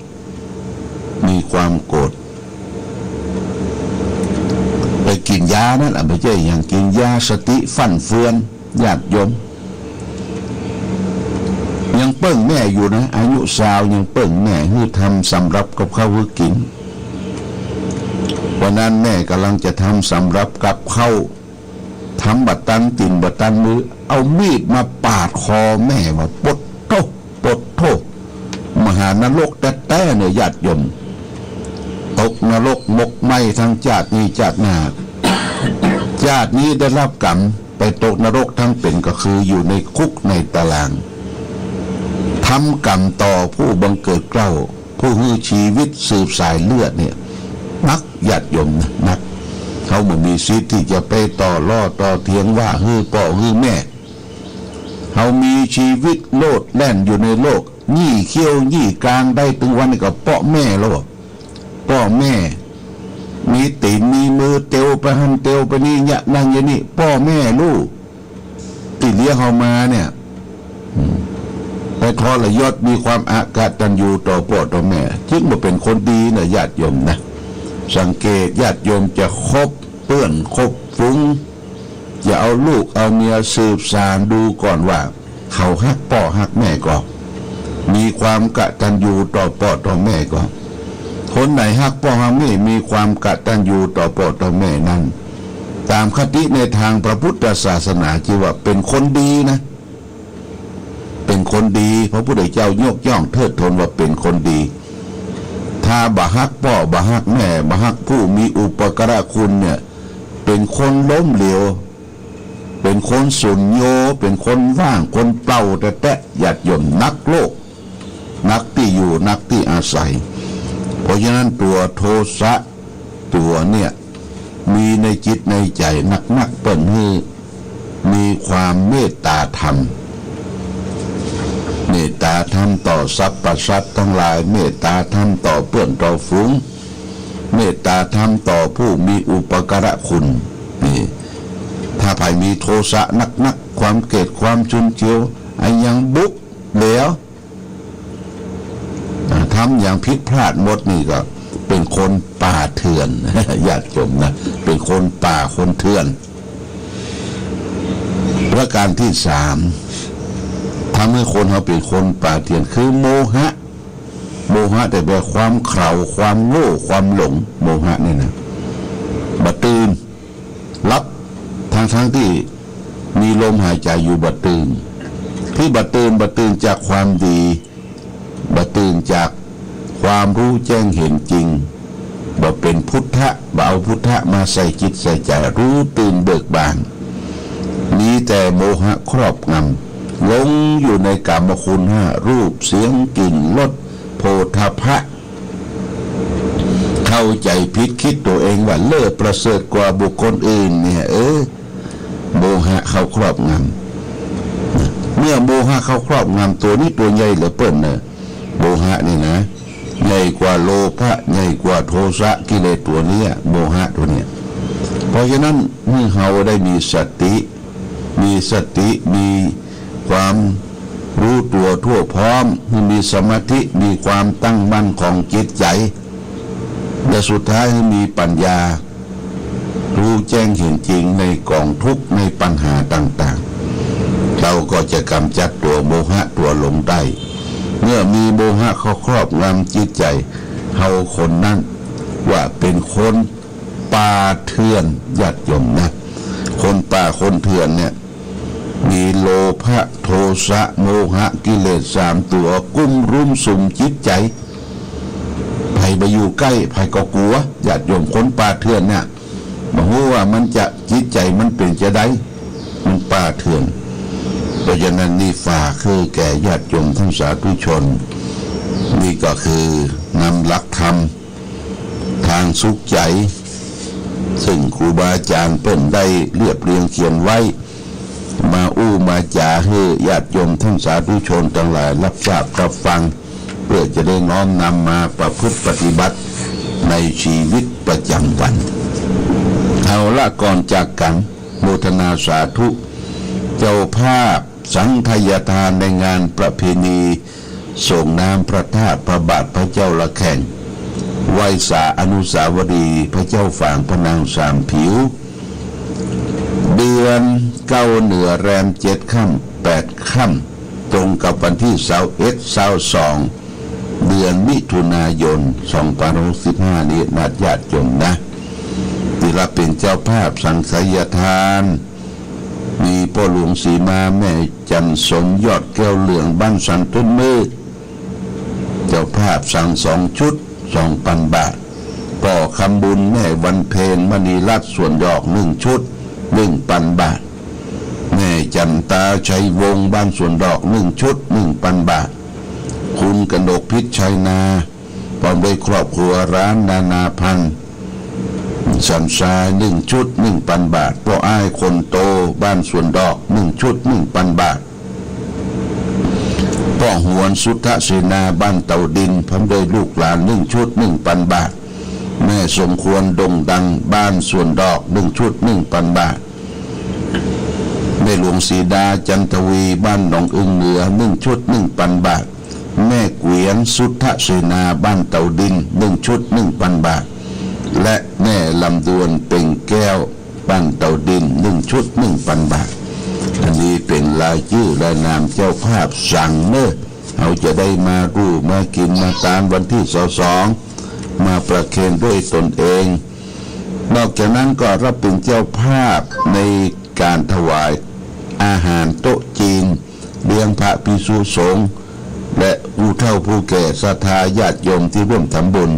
[SPEAKER 15] ไปกินยานั่นไม่ใช่อย่างกินยาสติฟั่นเฟือนญาติโยมยังเปิ้งแม่อยู่นะอายุสาวยังเปิ้งแม่ให้ทำสำรับกับข้าวให้กินวันนั้นแม่กำลังจะทำสำรับกับข้าวทำบัตตันติ่นบัตตันมือเอามีดมาปาดคอแม่ว่าปดโทมหานรกแต้เนี่ยญาติโยมตกนรกมกไหมทั้งชาตินี้ชาติหน้าชาตินี้ได้รับกรรมไปตกนรกทั้งเป็นก็คืออยู่ในคุกในตาราง ทำกรรมต่อผู้บังเกิดเกล้าผู้ฮือชีวิตสืบสายเลือดเนี่ยนักญาติโยมนะนักเขาไม่มีสิทธิ์ที่จะไปต่อล่อต่อเถียงว่าฮือพ่อฮือแม่เขามีชีวิตโลดแล่นอยู่ในโลกยี่เขี้ยวยี่กลางได้ถึงวันนี้ก็พ่อแม่แล้วพ่อแม่มีตีนมีมือเตียวไปหันเตียวไปนี่เนี่ยนั่งอย่างนี้พ่อแม่ลูกที่เลี้ยงเขามาเนี่ยไปทรยศมีความอากตัญญูต่อพ่อต่อแม่จึงมาเป็นคนดีนะญาติโยมนะสังเกตญาติโยมจะคบเพื่อนคบฟุ้งอย่าเอาลูกเอาเมียสืบสานดูก่อนว่าเขาฮักพ่อฮักแม่ก่อนมีความกตัญญูต่อพ่อต่อแม่ก่อนคนไหนฮักพ่อฮักแม่มีความกตัญญูต่อพ่อต่อแม่นั้นตามคติในทางพระพุทธศาสนาที่ว่าเป็นคนดีนะเป็นคนดีพระพุทธเจ้ายกย่องเทิดทูนว่าเป็นคนดีถ้าบ่ฮักพ่อบ่ฮักแม่บ่ฮักผู้มีอุปการะคุณเนี่ยเป็นคนล้มเหลวเป็นคนสุญโญเป็นคนว่างคนเปล่าแต่ญาติโยมนักโลกนักที่อยู่นักที่อาศัยเพราะฉะนั้นตัวโทสะตัวเนี่ยมีในจิตในใจนักเปิ้นให้มีความเมตตาธรรมเมตตาธรรมต่อสรรพสัตว์ทั้งหลายเมตตาธรรมต่อเพื่อนต่อฝูงเมตตาธรรมต่อผู้มีอุปการะคุณนี่ถ้าใครมีโทสะนักความเกลียดความชุนเฉียวไอ้ยังบุกเหลวทำอย่างผิดพลาดหมดนี่ก็เป็นคนป่าเถื่อนญาติโยมนะเป็นคนป่าคนเถื่อนประการที่สามทำให้คนเขาเป็นคนป่าเถื่อนคือโมหะแต่แปลความเข่าความโง่ความหลงโมหะนี่นะบัดตื่นรับทั้งที่มีลมหายใจอยู่บัดตื่นที่บัดตื่นจากความดีบัดตื่นจากความรู้แจ้งเห็นจริงบ่เป็นพุทธะบ่เอาพุทธะมาใส่จิตใส่ใจรู้ตื่นเบิกบานมีแต่โมหะครอบงำหลงอยู่ในกามคุณห้ารูปเสียงกลิ่นรสโผฏฐัพพะเข้าใจผิดคิดตัวเองว่าเลิศประเสริฐกว่าบุคคลอื่นเนี่ยโมหะเขาครอบงำเมื่อโมหะเขาครอบงำตัวนี้ตัวใหญ่เหลือเปิ้นเนี่ยโมหะนี่นะใหญ่กว่าโลภะใหญ่กว่าโทสะกิเลสตัวนี้โมหะตัวเนี้ยเพราะฉะนั้นเมื่อเราได้มีสติมีความรู้ตัวทั่วพร้อมมีสมาธิมีความตั้งมั่นของจิตใจและสุดท้ายมีปัญญารู้แจ้งเห็นจริงในกองทุกข์ในปัญหาต่างๆเราก็จะกำจัดตัวโมหะตัวหลงได้เมื่อมีโมหะเขาครอบงำจิตใจเฮาคนนั้นว่าเป็นคนป่าเถื่อนญาติโยมนะคนป่าคนเถื่อนเนี่ยมีโลภะโทสะโมหะกิเลสสามตัวกุ้มรุมสุมจิตใจใครไปอยู่ใกล้ใครก็กลัวญาติโยมคนป่าเถื่อนเนี่ยบอกว่ามันจะจิตใจมันเป็นจะได้มันป่าเถื่อนเพราะฉะนั้นนี่ฝากคือแก่ญาติโยมทั้งสาธุชนนี่ก็คือนำหลักธรรมทางสุขใจซึ่งครูบาอาจารย์เปิ้นได้เรียบเรียงเขียนไว้มามาจาให้ญาติโยมทั้งสาธุชนทั้งหลายรับทราบรับฟังเพื่อจะได้น้อมนำมาประพฤติปฏิบัติในชีวิตประจำวันเอาละก่อนจากกันโมทนาสาธุเจ้าภาพสังฆทานทานในงานประเพณีส่งน้ำพระธาตุพระบาทพระเจ้าละแข่งไหว้สาอนุสาวรีย์พระเจ้าฝางพระนางสามผิวเดือนเก้าเหนือแรม7 ค่ำ 8 ค่ำตรงกับวันที่22 เดือนมิถุนายน2565นี้นัดญาติโยมนะที่เราเป็นเจ้าภาพสังฆทานมีพ่อหลวงศรีมาแม่จันสมยอดแก้วเหลืองบ้านสันต้นมืดเจ้าภาพสั่ง2 ชุด 2,000 บาทพ่อคำบุญแม่วันเพ็ญมณีรัตน์ส่วนดอก1 ชุด 1,000 บาทแม่จันตาชัยวงศ์บ้านส่วนดอก1 ชุด 1,000 บาท คุณกนกพิษชัยนาพร้อมด้วยครอบครัวร้านนานาพันธ์สันทราย1 ชุด 1,000 บาทพ่ออ้ายคนโตบ้านสวนดอก1 ชุด 1,000 บาทพ่อหวนสุทธเสนาบ้านเต่าดินพร้อมด้วยลูกหลาน1 ชุด 1,000 บาทแม่สมควรดงดังบ้านสวนดอก1 ชุด 1,000 บาทแม่หลวงศรีดาจันทวีบ้านหนองอึงเหนือ1 ชุด 1,000 บาทแม่เกวียนสุทธเสนาบ้านเต่าดิน1 ชุด 1,000 บาทและแม่ลำดวนเป่งแก้วบ้านเต่าดิน1 ชุด 1,000 บาทอันนี้เป็นรายชื่อรายนามเจ้าภาพสั่งเนอะเขาจะได้มารู้มากินมาตามวันที่22มาประเคนด้วยตนเองนอกจากนั้นก็รับเป็นเจ้าภาพในการถวายอาหารโต๊ะจีนเลี้ยงพระภิกษุสงฆ์และผู้เฒ่าผู้แก่ศรัทธาญาติโยมที่ร่วมทำบุญ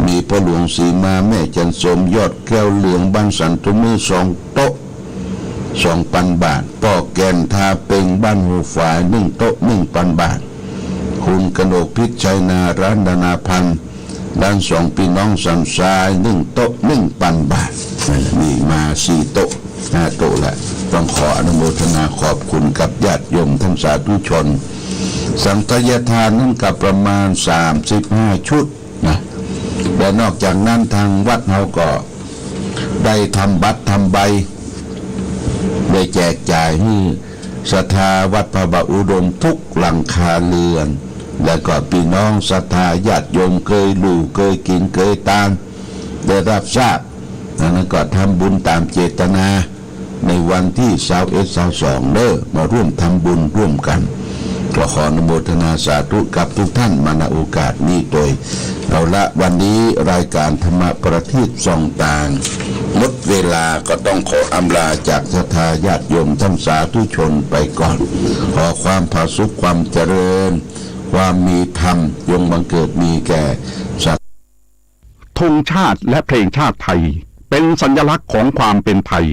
[SPEAKER 15] มีพ่อหลวงศรีมาแม่จันสมยอดแก้วเหลืองบ้านสันตุมือ2 โต๊ะ 2,000 บาทพ่อแก่นทาเป่งบ้านหูฝาย1 โต๊ะ 1,000 บาทคุณกนกพิษชัยนาร้านนานาพันธ์ด้าน2 พี่น้องสันทราย1 โต๊ะ 1,000 บาทนี่มา4 โต๊ะ 5 โต๊ะแล้วต้องขออนุโมทนาขอบคุณกับญาติโยมท่านสาธุชนสังฆทานนั่นกับประมาณ35 ชุดนะและนอกจากนั้นทางวัดเราก็ได้ทำบัตรทำใบได้แจกจ่ายให้ศรัทธาวัดพระบาอุดมทุกหลังคาเรือนและก็พี่น้องศรัทธาญาติโยมเคยรู้เคยกินเคยตามได้รับทราบนั้นก็ทำบุญตามเจตนาในวันที่21-22มาร่วมทำบุญร่วมกันก็ขออนุโมทนาสาธุกับทุกท่านมาณโอกาสนี้โดยเอาละวันนี้รายการธรรมประทีปส่องต่างหมดเวลาก็ต้องขออำลาจากศรัทธาญาติโยมท่านสาธุชนไปก่อนขอความผาสุขความเจริญความมีธรรมยงบังเกิดมีแก่สัตว์
[SPEAKER 16] ธงชาติและเพลงชาติไทยเป็นสัญลักษณ์ของความเป็นไทย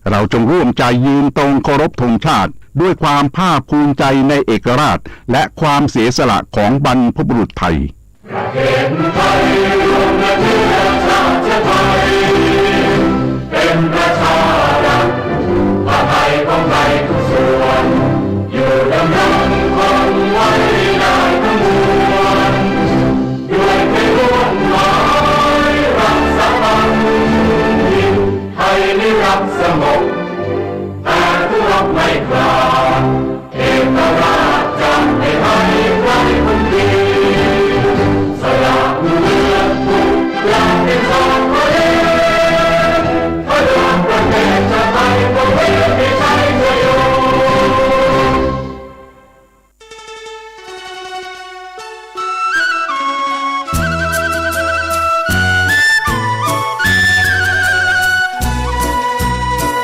[SPEAKER 16] เราจงร่วมใจยืนตรงเคารพธงชาติด้วยความภาคภูมิใจในเอกราชและความเสียสละของบรรพบุรุษไทย
[SPEAKER 17] ประเทศไทยรวมและเชื้อชาติไทยเป็นประชารัฐอาไทยของไทยทุกส่วนอยู่ดำรงคงไว้ได้ทั้งมวลด้วยใจร่วมหมายรักษาพันธุ์ไทยนิรักสงบแต่ทุรบไม่กล้าเอกราชจะไม่ให้ใครคนดีสละเลือดทุกอย่างเป็นของตัวเองพลังประเทศชาติไทยก็ไม่มีใครช่วยอยู่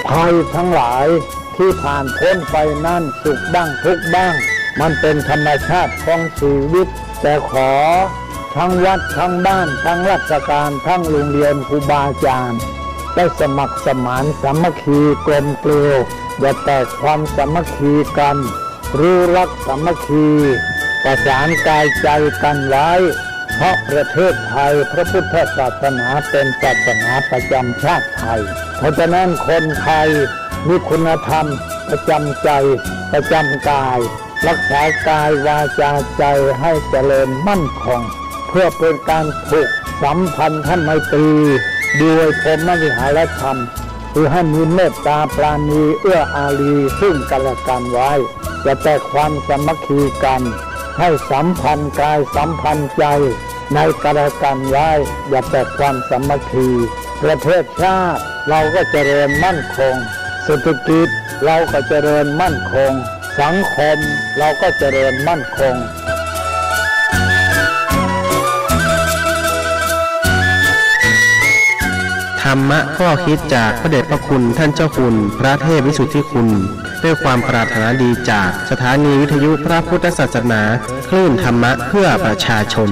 [SPEAKER 5] ภัยทั้งหลายที่ผ่านพ้นไปนั่นสุขบ้างทุกข์บ้างมันเป็นธรรมชาติของชีวิตแต่ขอทั้งวัดทั้งบ้านทั้งราชการทั้งโรงเรียนครูบาอาจารย์ได้สมัครสมานสามัคคีกลมเกลียวอย่าแตกความสามัคคีกันรู้รักสามัคคีประสานกายใจกันไว้เพราะประเทศไทยพระพุทธศาสนาเป็นศาสนาประจำชาติไทยเพราะฉะนั้นคนไทยมีคุณธรรมประจำใจประจำกายรักษากายวาจาใจให้เจริญมั่นคงเพื่อเป็นการผูกสัมพันธไมตรีด้วยพรหมวิหารธรรมคือให้มีเมตตาปราณีเอื้ออารีซึ่งกันและกันไว้จะแต่ความสามัคคีกันให้สัมพันธ์กายสัมพันธ์ใจในกันและกันไว้อย่าแต่ความสามัคคีประเทศชาติเราก็เจริญมั่นคงเศรษฐกิจเราก็เจริญมั่นคงสังคมเราก็เจริญมั่นคง
[SPEAKER 13] ธรรมะข้อคิดจากพระเดชพระคุณท่านเจ้าคุณพระเทพวิสุทธิคุณด้วยความปรารถนาดีจากสถานีวิทยุพระพุทธศาสนาคลื่นธรรมะเพื่อประชาชน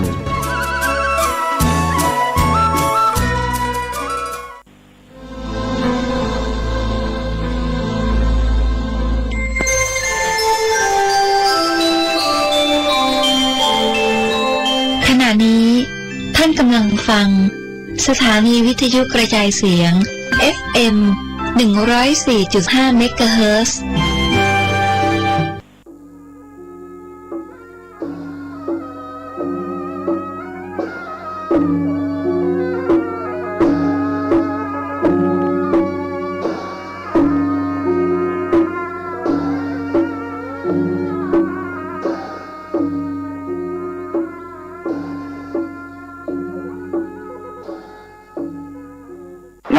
[SPEAKER 11] ณะนี้ท่านกำลังฟังสถานีวิทยุกระจายเสียง FM 104.5 เมกะเฮิรตซ์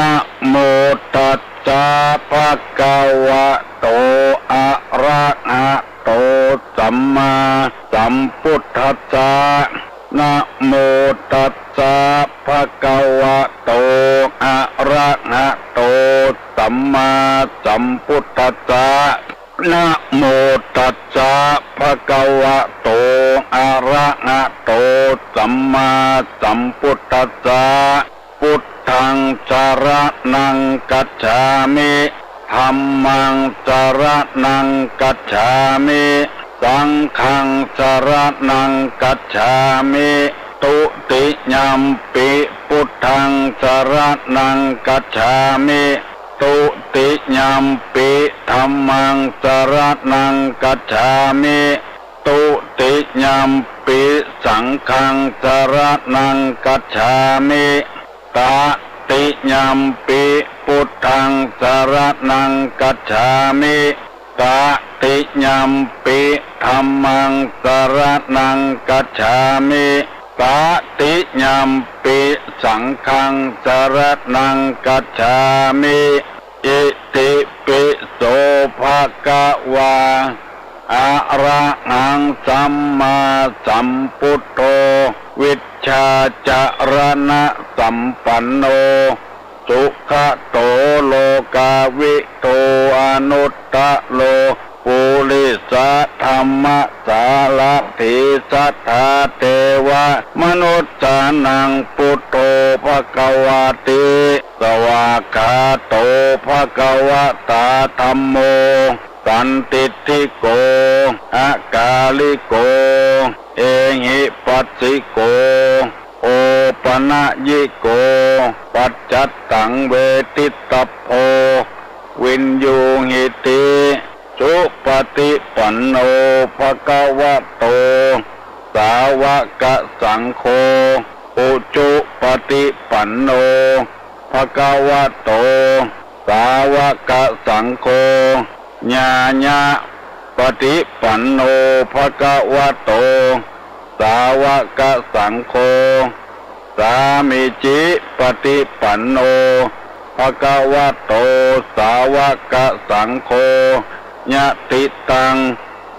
[SPEAKER 6] นะโมตัสสะภะคะวะโตอะระหะโตสัมมาสัมพุทธัสสะนะโมตัสสะภะคะวะโตอะระหะโตสัมมาสัมพุทธัสสะนะโมตัสสะภะคะวะโตอะระหะโตสัมมาสัมพุทธัสสะพุทธังสรณังกัจฉามิธัมมังสรณังกัจฉามิสังฆังสรณังกัจฉามิตุติยัมปิพุทธังสรณังกัจฉามิตุติยัมปิธัมมังสรณังกัจฉามิตุติยัมปิสังฆังสรณังกัจฉามิตติยัมปิพุทธังสรณังกัจฉามิตติยัมปิธัมมังสรณังกัจฉามิตติยัมปิสังฆังสรณังกัจฉามิอิติปิโสภะคะวะอะระหังสัมมาสัมพุทโธวิชชาจารณะสัมปันโนสุขโตโลกาวิโตอนุตตะโลปุริสธรรมสารถิสัทธาเทวะมนุษย์สานังพุทโธภควาติสวากขาโตภควตาธัมโมสันติทิโกอากาลิโกเอหิปัสสิโกโอปนะยิโกปัจจัตตังเวทิตพโพวินยูหิติสุปฏิปันโนภควโตสาวกสังโฆอุจุปฏิปันโนภควโตสาวกสังโฆญาญาปฏิปันโนภควโตสาวกสังโฆสามิจิปฏิปันโนภควโตสาวกสังโฆญาติตัง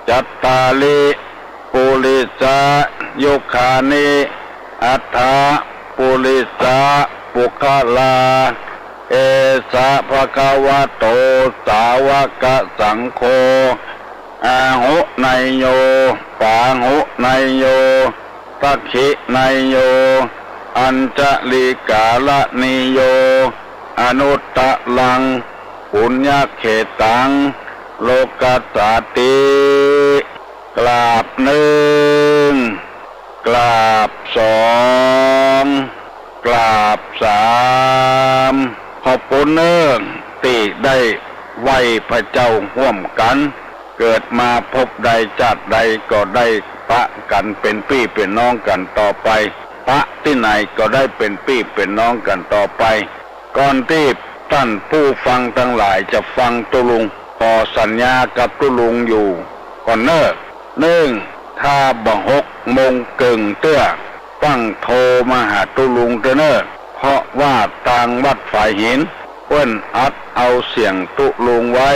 [SPEAKER 6] จัตตาลิปุริสายุคานิอัฏฐาปุริสาปุคลาเอสะภควโตสาวกสังโฆอาหุไนโยปาหุไนโยตัคขิไนโยอัญจลิกาลนิโยอนุตตะลังปุญญเขตังโลกัสสติกราบหนึ่งกราบสองกราบสามขอบคุณเนื่องที่ได้ไหวพระเจ้าร่วมกันเกิดมาพบใดชาติใดก็ได้ปะกันเป็นพี่เป็นน้องกันต่อไปปะที่ไหนก็ได้เป็นพี่เป็นน้องกันต่อไปก่อนที่ท่านผู้ฟังทั้งหลายจะฟังตุลุงขอสัญญากับตุลุงอยู่ก่อนเนิ่งถ้าบ่6:00 เตื้อฟังโทรมาหาตุลุงเน้อเพราะว่าทางวัดฝ่ายหินเพิ่นอัดเอาเสียงตุลุงไว้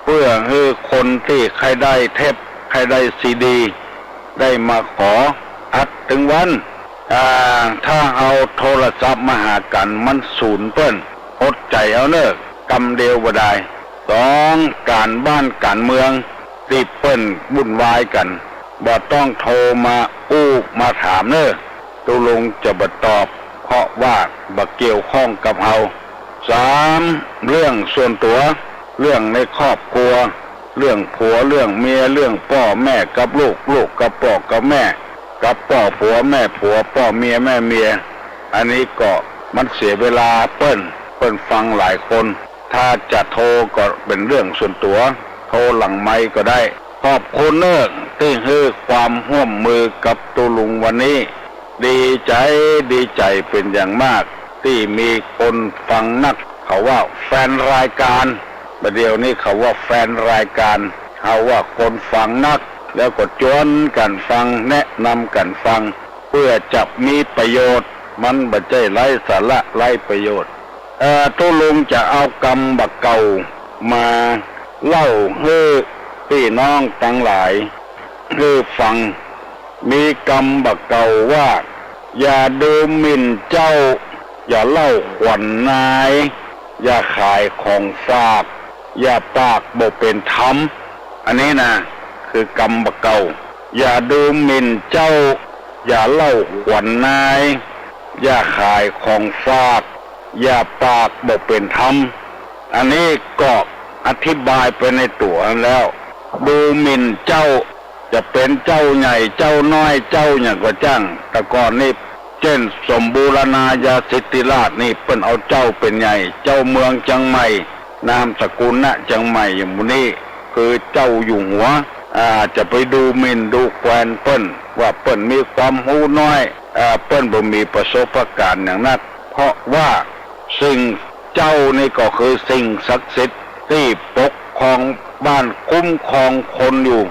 [SPEAKER 6] เพื่อให้คนที่ใครได้เทปใครได้ซีดีได้มาขออัดถึงวันถ้าเอาโทรศัพท์มาหากันมันศูนย์เปิ้นอดใจเอาเนอะกำเดียวบ่ได้2การบ้านการเมืองที่เปิ้นวุ่นวายกันบ่ต้องโทรมามาถามเนอะตุลุงจะบ่ตอบเพราะว่าบ่เกี่ยวข้องกับเฮา3เรื่องส่วนตัวเรื่องในครอบครัวเรื่องผัวเรื่องเมียเรื่องพ่อแม่กับลูกกับพ่อกับแม่ กับพ่อผัวแม่ผัวพ่อเมียแม่เมียอันนี้ก็มันเสียเวลาเปิ้นฟังหลายคนถ้าจะโทรก็เป็นเรื่องส่วนตัวโทรหลังไมค์ก็ได้ขอบคุณเนอะที่ให้ความร่วมมือกับตุลุงวันนี้ดีใจเป็นอย่างมากที่มีคนฟังนักเขาว่าแฟนรายการประเดี๋ยวนี้เขาว่าแฟนรายการเขาว่าคนฟังนักแล้วก็ชวนกันฟังแนะนำกันฟังเพื่อจะมีประโยชน์มันไม่ใช่ไร้สาระไร้ประโยชน์ตุลุงจะเอากรรมบักเก่ามาเล่าให้พี่น้องทั้งหลายให้ฟังมีกรรมบักเก่าว่าอย่าดูหมิ่นเจ้าอย่าเล่าขวัญนายอย่าขายของฝากอย่าปากบ่เป็นธรรมอันนี้นะคือกรรมบักเก่าอย่าดูหมิ่นเจ้าอย่าเล่าขวัญนายอย่าขายของฝากอย่าปากบ่เป็นธรรมอันนี้ก็อธิบายไปในตัวแล้วดูหมิ่นเจ้าจะเป็นเจ้าใหญ่เจ้าน้อยเจ้าอย่างก็จ้างแต่ก่อนนี่เช่นสมบูรณาญาสิทธิราชนี่เปิ้นเอาเจ้าเป็นใหญ่เจ้าเมืองเชียงใหม่นามสกุลณเชียงใหม่อย่างนี้คือเจ้าอยู่หัวจะไปดูหมิ่นดูแคลนเปิ้นว่าเปิ้นมีความรู้น้อยเปิ้นบ่มีประสบการณ์อย่างนั้นเพราะว่าสิ่งเจ้านี่ก็คือสิ่งศักดิ์สิทธิ์ที่ปกครองบ้านคุ้มครองคนอยู่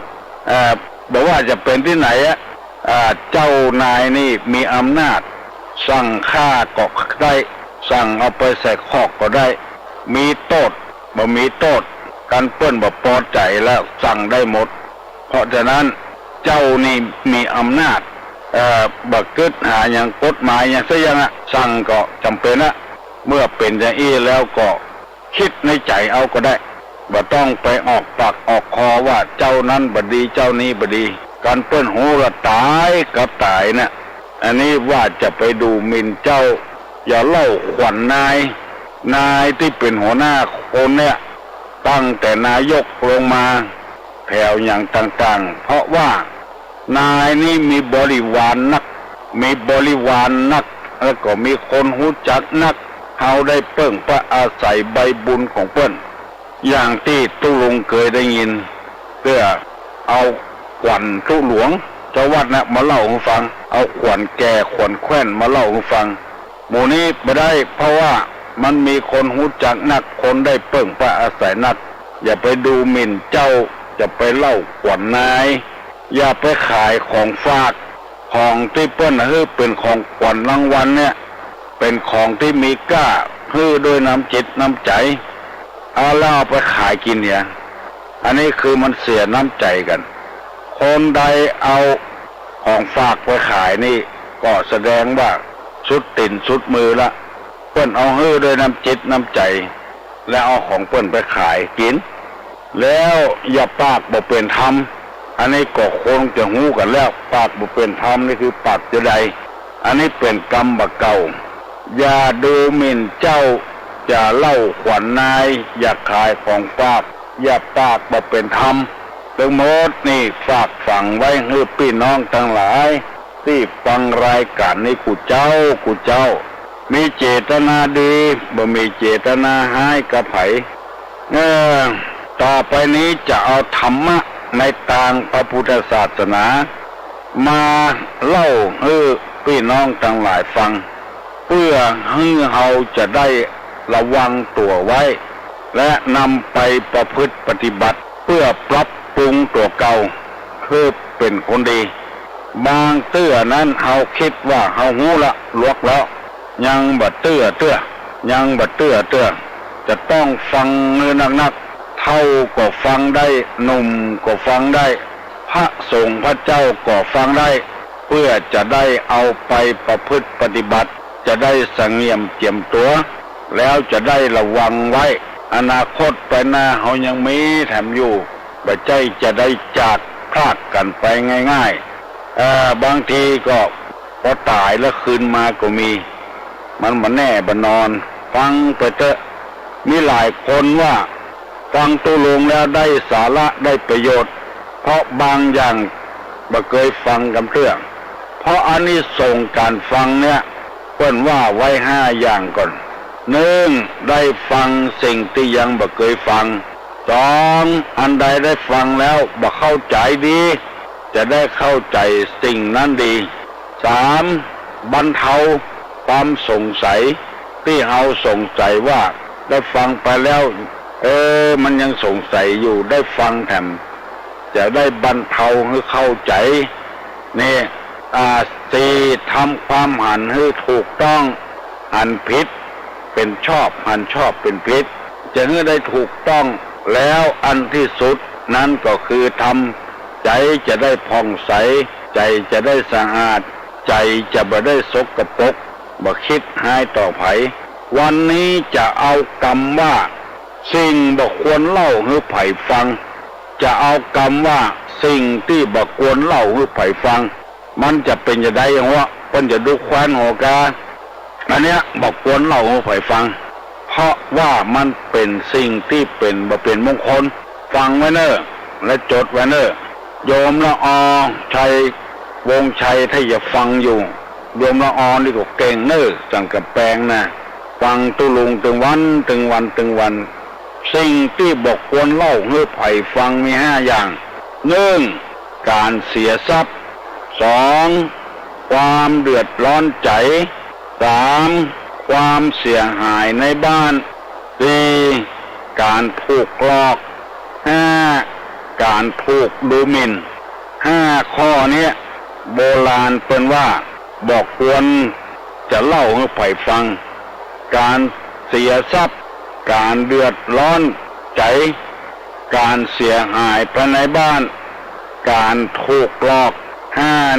[SPEAKER 6] บอกว่าจะเป็นที่ไหนเจ้านายนี่มีอำนาจสั่งฆ่าก็ได้สั่งเอาไปใส่คอกก็ได้มีโทษบ่มีโทษการเปิ้นบ่พอใจแล้วสั่งได้หมดเพราะฉะนั้นเจ้านี่มีอำนาจบักกึดหาอย่างกฎหมายอย่างเสียอย่างสั่งก็จำเป็นเมื่อเป็นอย่างนี้แล้วก็คิดในใจเอาก็ได้บ่ต้องไปออกปากออกคอว่าเจ้านั้นบดีเจ้านี้บดีการเปิ้นหูละตายกับตายนะอันนี้ว่าจะไปดูหมิ่นเจ้าอย่าเล่าขวัญนายที่เป็นหัวหน้าคนเนี่ยตั้งแต่นายกลงมาแถวอย่างต่างๆเพราะว่านายนี่มีบริวารนักแล้วก็มีคนรู้จักนักเฮาได้เปิ้งพระอาศัยใบบุญของเปิ้นอย่างที่ตุลุงเคยได้ยินเพื่อเอาขวัญทุหลวงเจ้าวัดนะมาเล่าให้ฟังเอาขวัญแก่ขวัญแคว้นมาเล่าให้ฟังหมู่นี้ไม่ได้เพราะว่ามันมีคนรู้จักนักคนได้เปิ้งพระอาศัยนักอย่าไปดูหมิ่นเจ้าอย่าไปเล่าขวัญนายอย่าไปขายของฝากของที่เปิ้นเป็นของขวัญรางวัลเนี่ยเป็นของที่มีค่าด้วยน้ำจิตน้ำใจเอาแล้วเอาไปขายกินเนี่ยอันนี้คือมันเสียน้ำใจกันคนใดเอาของฝากไปขายนี่ก็แสดงว่าสุดติ่นสุดมือละเปิ้นเอาด้วยน้ำจิตน้ำใจแล้วเอาของเปิ้นไปขายกินแล้วอย่าปากบ่เป็นธรรมอันนี้ก็คงจะหู้กันแล้วปากบ่เป็นธรรมนี่คือปากจะใดอันนี้เป็นกรรมบักเก่าอย่าดูหมิ่นเจ้าอย่าเล่าขวัญนายอย่าขายของฝากอย่าปากบ่เป็นธรรมทั้งหมดนี่ฝากฝังไว้ให้พี่น้องทั้งหลายที่ฟังรายการนี้กูเจ้ามีเจตนาดีบ่มีเจตนาให้กับไผต่อไปนี้จะเอาธรรมะในทางพระพุทธศาสนามาเล่าให้พี่น้องทั้งหลายฟังเพื่อให้เราจะได้ระวังตัวไว้และนำไปประพฤติปฏิบัติเพื่อปรับปรุงตัวเก่าคือเป็นคนดีบางเตื้อนั้นเราคิดว่าเราหูละลวกแล้วยังบัดเตื้อจะต้องฟังเนื้อนักเท่าก็ฟังได้หนุ่มก็ฟังได้พระสงฆ์พระเจ้าก็ฟังได้เพื่อจะได้เอาไปประพฤติปฏิบัติจะได้สังเงียมเจียมตัวแล้วจะได้ระวังไว้อนาคตไปหน้าเขายังมีแถมอยู่บ่ใจจะได้จากพลาดกันไปง่ายๆบางทีก็พอตายแล้วคืนมาก็มีมันมาแน่บนอนฟังไปเถอะมีหลายคนว่าฟังตุลุงแล้วได้สาระได้ประโยชน์เพราะบางอย่างบ่เคยฟังกันเรื่อง เพราะอานิสงส์การฟังเนี่ยเปิ้นว่าไว้5อย่างก่อน1ได้ฟังสิ่งที่ยังบ่เคยฟัง2อันใดได้ฟังแล้วบ่เข้าใจดีจะได้เข้าใจสิ่งนั้นดี3บรรเทาความสงสัยที่เฮาสงสัยว่าได้ฟังไปแล้วมันยังสงสัยอยู่ได้ฟังแถมจะได้บรรเทาให้เข้าใจนี่4ทำความหันให้ถูกต้องหันผิดเป็นชอบหันชอบเป็นผิดจะให้ได้ถูกต้องแล้วอันที่สุดนั้นก็คือทำใจจะได้ผ่องใสใจจะได้สะอาดใจจะบ่ได้สกปรกบ่คิดหายต่อไผวันนี้จะเอากรรมว่าสิ่งบ่ควรเล่าให้ไผฟังจะเอากรรมว่าสิ่งที่บ่ควรเล่าให้ไผฟังมันจะเป็นจะได้อย่างว่าเพิ่นจะดูแคว้นหอกาอันเนี้ยบ่ควรเล่าให้ไผฟังเพราะว่ามันเป็นสิ่งที่เป็นบ่เป็นมงคลฟังไว้เน้อและจดไว้เน้อโยมละอชัยวงชัยถ้าอย่าฟังอยู่โยมละอนี่ก็เก่งเน้อจังกับแปลงนะฟังตุลุงถึงวันสิ่งที่บอกควรเล่าให้ไผฟังมี5อย่าง1การเสียทรัพย์2ความเดือดร้อนใจ3ความเสียหายในบ้าน4การถูกหลอก5การถูกดูหมิ่น5ข้อนี้โบราณเป็นว่าบอกควรจะเล่าให้ไผฟังการเสียทรัพย์การเดือดร้อนใจการเสียหายภายในบ้านการถูกหลอก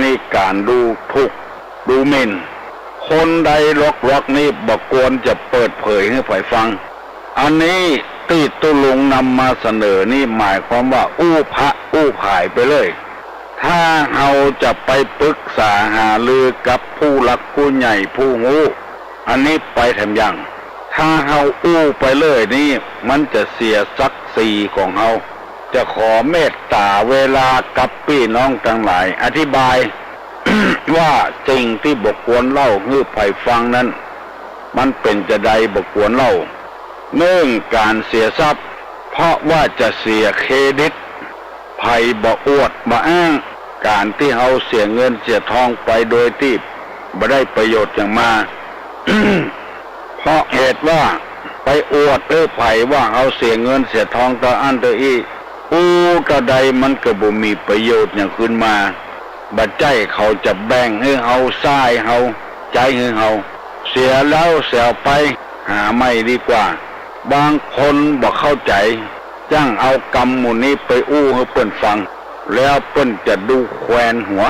[SPEAKER 6] นี่การดูถูกดูหมิ่นคนใดล็อกนี่บ่ควรจะเปิดเผยให้ไผฟังอันนี้ที่ตุลุงนำมาเสนอนี่หมายความว่าอู้พระอู้ผายไปเลยถ้าเราจะไปปรึกษาหารือกับผู้หลักผู้ใหญ่ผู้รู้อันนี้ไปแถมยังถ้าเฮาอู้ไปเลยนี่มันจะเสียศักดิ์ศรีของเฮาจะขอเมตตาเวลากับพี่น้องทั้งหลายอธิบาย ว่าสิ่งที่บ่ควรเล่าให้ไผฟังนั้นมันเป็นจะใดบ่ควรเล่าการเสียทรัพย์เพราะว่าจะเสียเครดิตไผบ่อวดบ่อ้างการที่เฮาเสียเงินเสียทองไปโดยที่บ่ได้ประโยชน์อย่างมา เพราะเหตุว่าไปอวดไผว่าเฮาเสียเงินเสียทองต่ออันต่ออีกระใดมันก็บ่มีประโยชน์อย่างขึ้นมาบัดใจเขาจะแบ่งให้เฮาซ้ายเฮาใจให้เฮาเสียแล้วเสียไปหาไม่ดีกว่าบางคนบ่เข้าใจจ้างเอากรรมหมู่นี้ไปอู้ให้เปิ้นฟังแล้วเปิ้นจะดูแควนหัว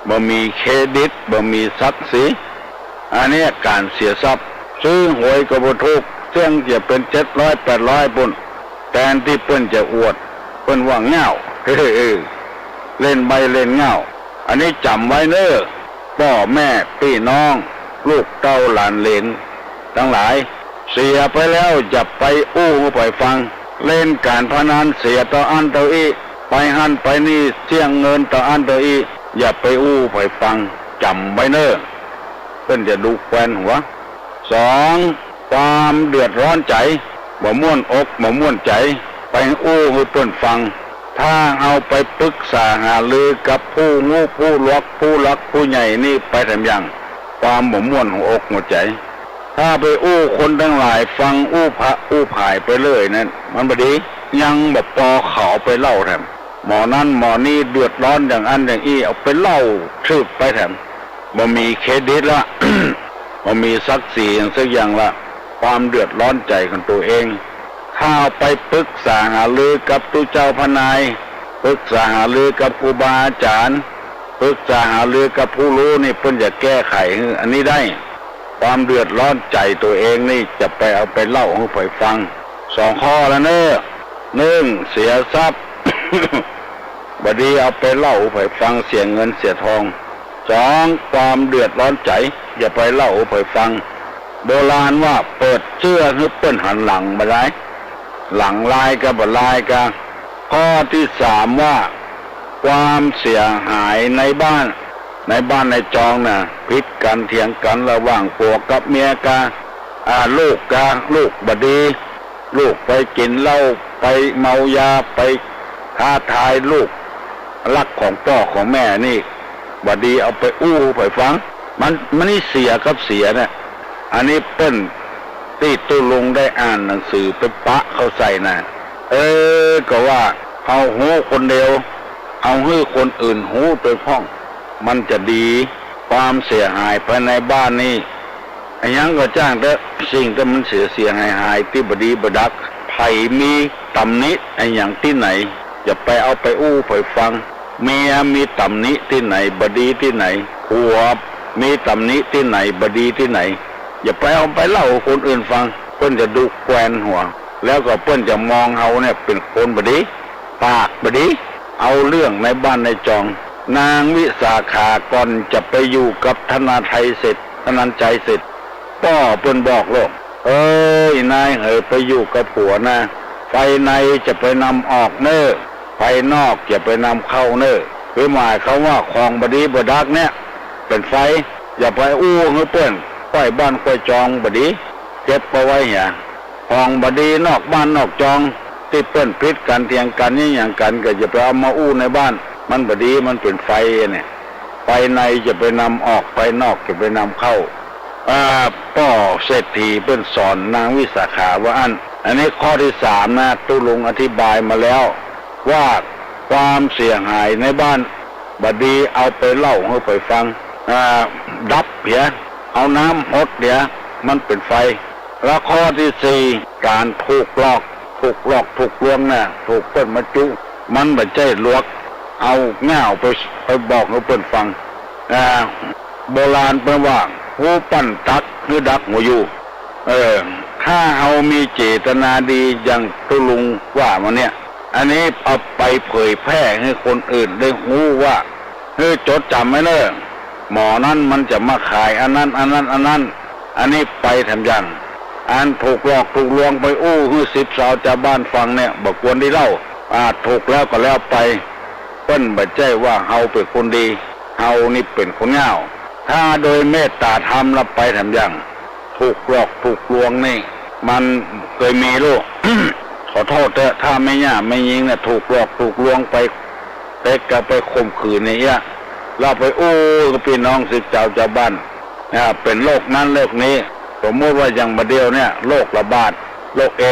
[SPEAKER 6] บ่มีเครดิตบ่มีศักดิ์ศรีอันนี้การเสียทรัพย์ซื้อหวยก็บ่ถูกเสี่ยงจะเป็น700 800ปุ่นแทนที่เปิ้นจะอวดเปิ้นว่าเง่าเล่นใบเล่นเง่าอันนี้จำไว้เน้อพ่อแม่พี่น้องลูกเต้าหลานเหลนทั้งหลายเสียไปแล้วอย่าไปอู้ไปฟังเล่นการพนันเสียต่ออันต่ออีไปหันไปนี่เสี่ยงเงินต่ออันต่ออีอย่าไปอู้ไปฟังจำไว้เน้อเพิ่นจะดูแควนหัว2ความเดือดร้อนใจบ่ม่วนอกบ่ม่วนใจไปอู้ให้เพิ่นฟังถ้าเอาไปปรึกษาหารือกับผู้งูผู้หลักผู้ใหญ่นี่ไปทำอย่างความบ่ม่วนของอกหัวใจถ้าไปอู้คนทั้งหลายฟังอู้พระอู้ผายไปเลยนั่นมันบ่ดียังบ่ปอเขาไปเล่าแถมหมอนั้นหมอนี้เดือดร้อนอย่างอันอย่างอี้เอาไปเล่าชืบไปแถมบ่มีเครดิตละ บ่มีศักดิ์ศรีอย่างสักอย่างละความเดือดร้อนใจของตัวเองถ้าไปปรึกษาหารือกับตุเจ้าพนายปรึกษาหารือกับครูบาอาจารย์ปรึกษาหารือกับผู้รู้นี่เพิ่นจะแก้ไขอันนี้ได้ความเดือดร้อนใจตัวเองนี่จะไปเอาไปเล่าให้ไผฟัง2ข้อแล้วเน้อ1เสียทรัพย์ บดีเอาไปเล่าให้ไผฟังเสียเงินเสียทอง2ความเดือดร้อนใจอย่าไปเล่าให้ไผฟังโบราณว่าเปิดเสื้อให้เปิ้นหันหลังมาได้หลังลายกับบ่ลายกันข้อที่3ว่าความเสียหายในบ้าน ในบ้านในจองน่ะพิษกันเถียงกันระหว่างผัวกับเมียกาลูกบดีลูกไปกินเหล้าไปเมายาไปท้าทายลูกรักของพ่อของแม่นี่บดีเอาไปอู้ไปฟังมันนี่เสียกับเสียเนี่ยอันนี้เปิ้นที่ตุลุงได้อ่านหนังสือไปปะเข้าใส่นะก็ว่าเอาหูคนเดียวเอาให้คนอื่นหูไปพ้องมันจะดีความเสียหายภายในบ้านนี่ไอ้ยังก็จ้างแต่สิ่งที่มันเสียหายที่บดีบดักไผ่มีตำหนิไอ้อย่างที่ไหนอย่าไปเอาไปอู้ไปฟังเมียมีตำหนิที่ไหนบดีที่ไหนผัวมีตำหนิที่ไหนบดีที่ไหนอย่าไปเอาไปเล่าคนอื่นฟังเพิ่นจะดูแควนหัวแล้วก็เพิ่นจะมองเฮาเนี่ยเป็นคนบดีปากบดีเอาเรื่องในบ้านในจองนางวิสาขาก่อนจะไปอยู่กับธนาไทยเสร็จธนันใจเสร็จป้อเพิ่นบอกโลกนายไปอยู่กับผัวนะไฟในจะไปนำออกเน้อไฟนอกจะไปนำเข้าเน้อคือหมายเขาว่าของบดีบดักเนี่ยเป็นไฟอย่าไปอู้เฮ้เปิ้นค่อยบ้านค่อยจองบดีเก็บเอาไว้เนี่ยของบดีนอกบ้านนอกจองที่เปิ้นพิษกันเถียงกันนี่อย่างกันก็จะไปเอามาอู้ในบ้านมันบดีมันเป็นไฟเนี่ยไฟในจะไปนำออกไฟนอกจะไปนำเข้าป้อเศรษฐีเปิ้นสอนนางวิสาขาว่าอันนี้ข้อที่3นะตุลุงอธิบายมาแล้วว่าความเสียหายในบ้านบดีเอาไปเล่าให้ไปฟังดับเหียเอาน้ำหดเดี๋ยวมันเป็นไฟแล้วข้อที่4การถูกหลอกถูกลวงน่ะถูกเปิ้นมาจุมันบ่ใช่ลวกเอาง่าวไปบอกให้เปิ้นฟังโบราณเปิ้นว่าหูปั้นตักหรือดักหัวอยู่ถ้าเอามีเจตนาดีอย่างตุลุงว่ามาเนี่ยอันนี้เอาไปเผยแพร่ให้คนอื่นได้รู้ว่าจดจำไว้เนอะหมอนั้นมันจะมาขายอันนั้นอันนี้ไปทำอย่างอันถูกหลอกถูกลวงไปอู้ฮือ10 สาวจากบ้านฟังเนี่ยบอกควรได้เล่าถูกแล้วก็แล้วไปเปิ้นบ่ใจว่าเฮาเป็นคนดีเฮานี่เป็นคนง่าวถ้าโดยเมตตาธรรมรับไปทำอย่างถูกหลอกถูกลวงนี่มันเคยมีลูก ขอโทษเถอะถ้าไม่ย่าไม่ยิงเนี่ยถูกหลอกถูกลวงไปเด็กก็ไปข่มขืนเนี่ยเราไปอู้กับพี่น้อง10 เจ้าจากบ้านเป็นโรคนั้นโรคนี้สมมติว่าอย่างมาเดียวเนี่ยโรคระบาดโรคเอ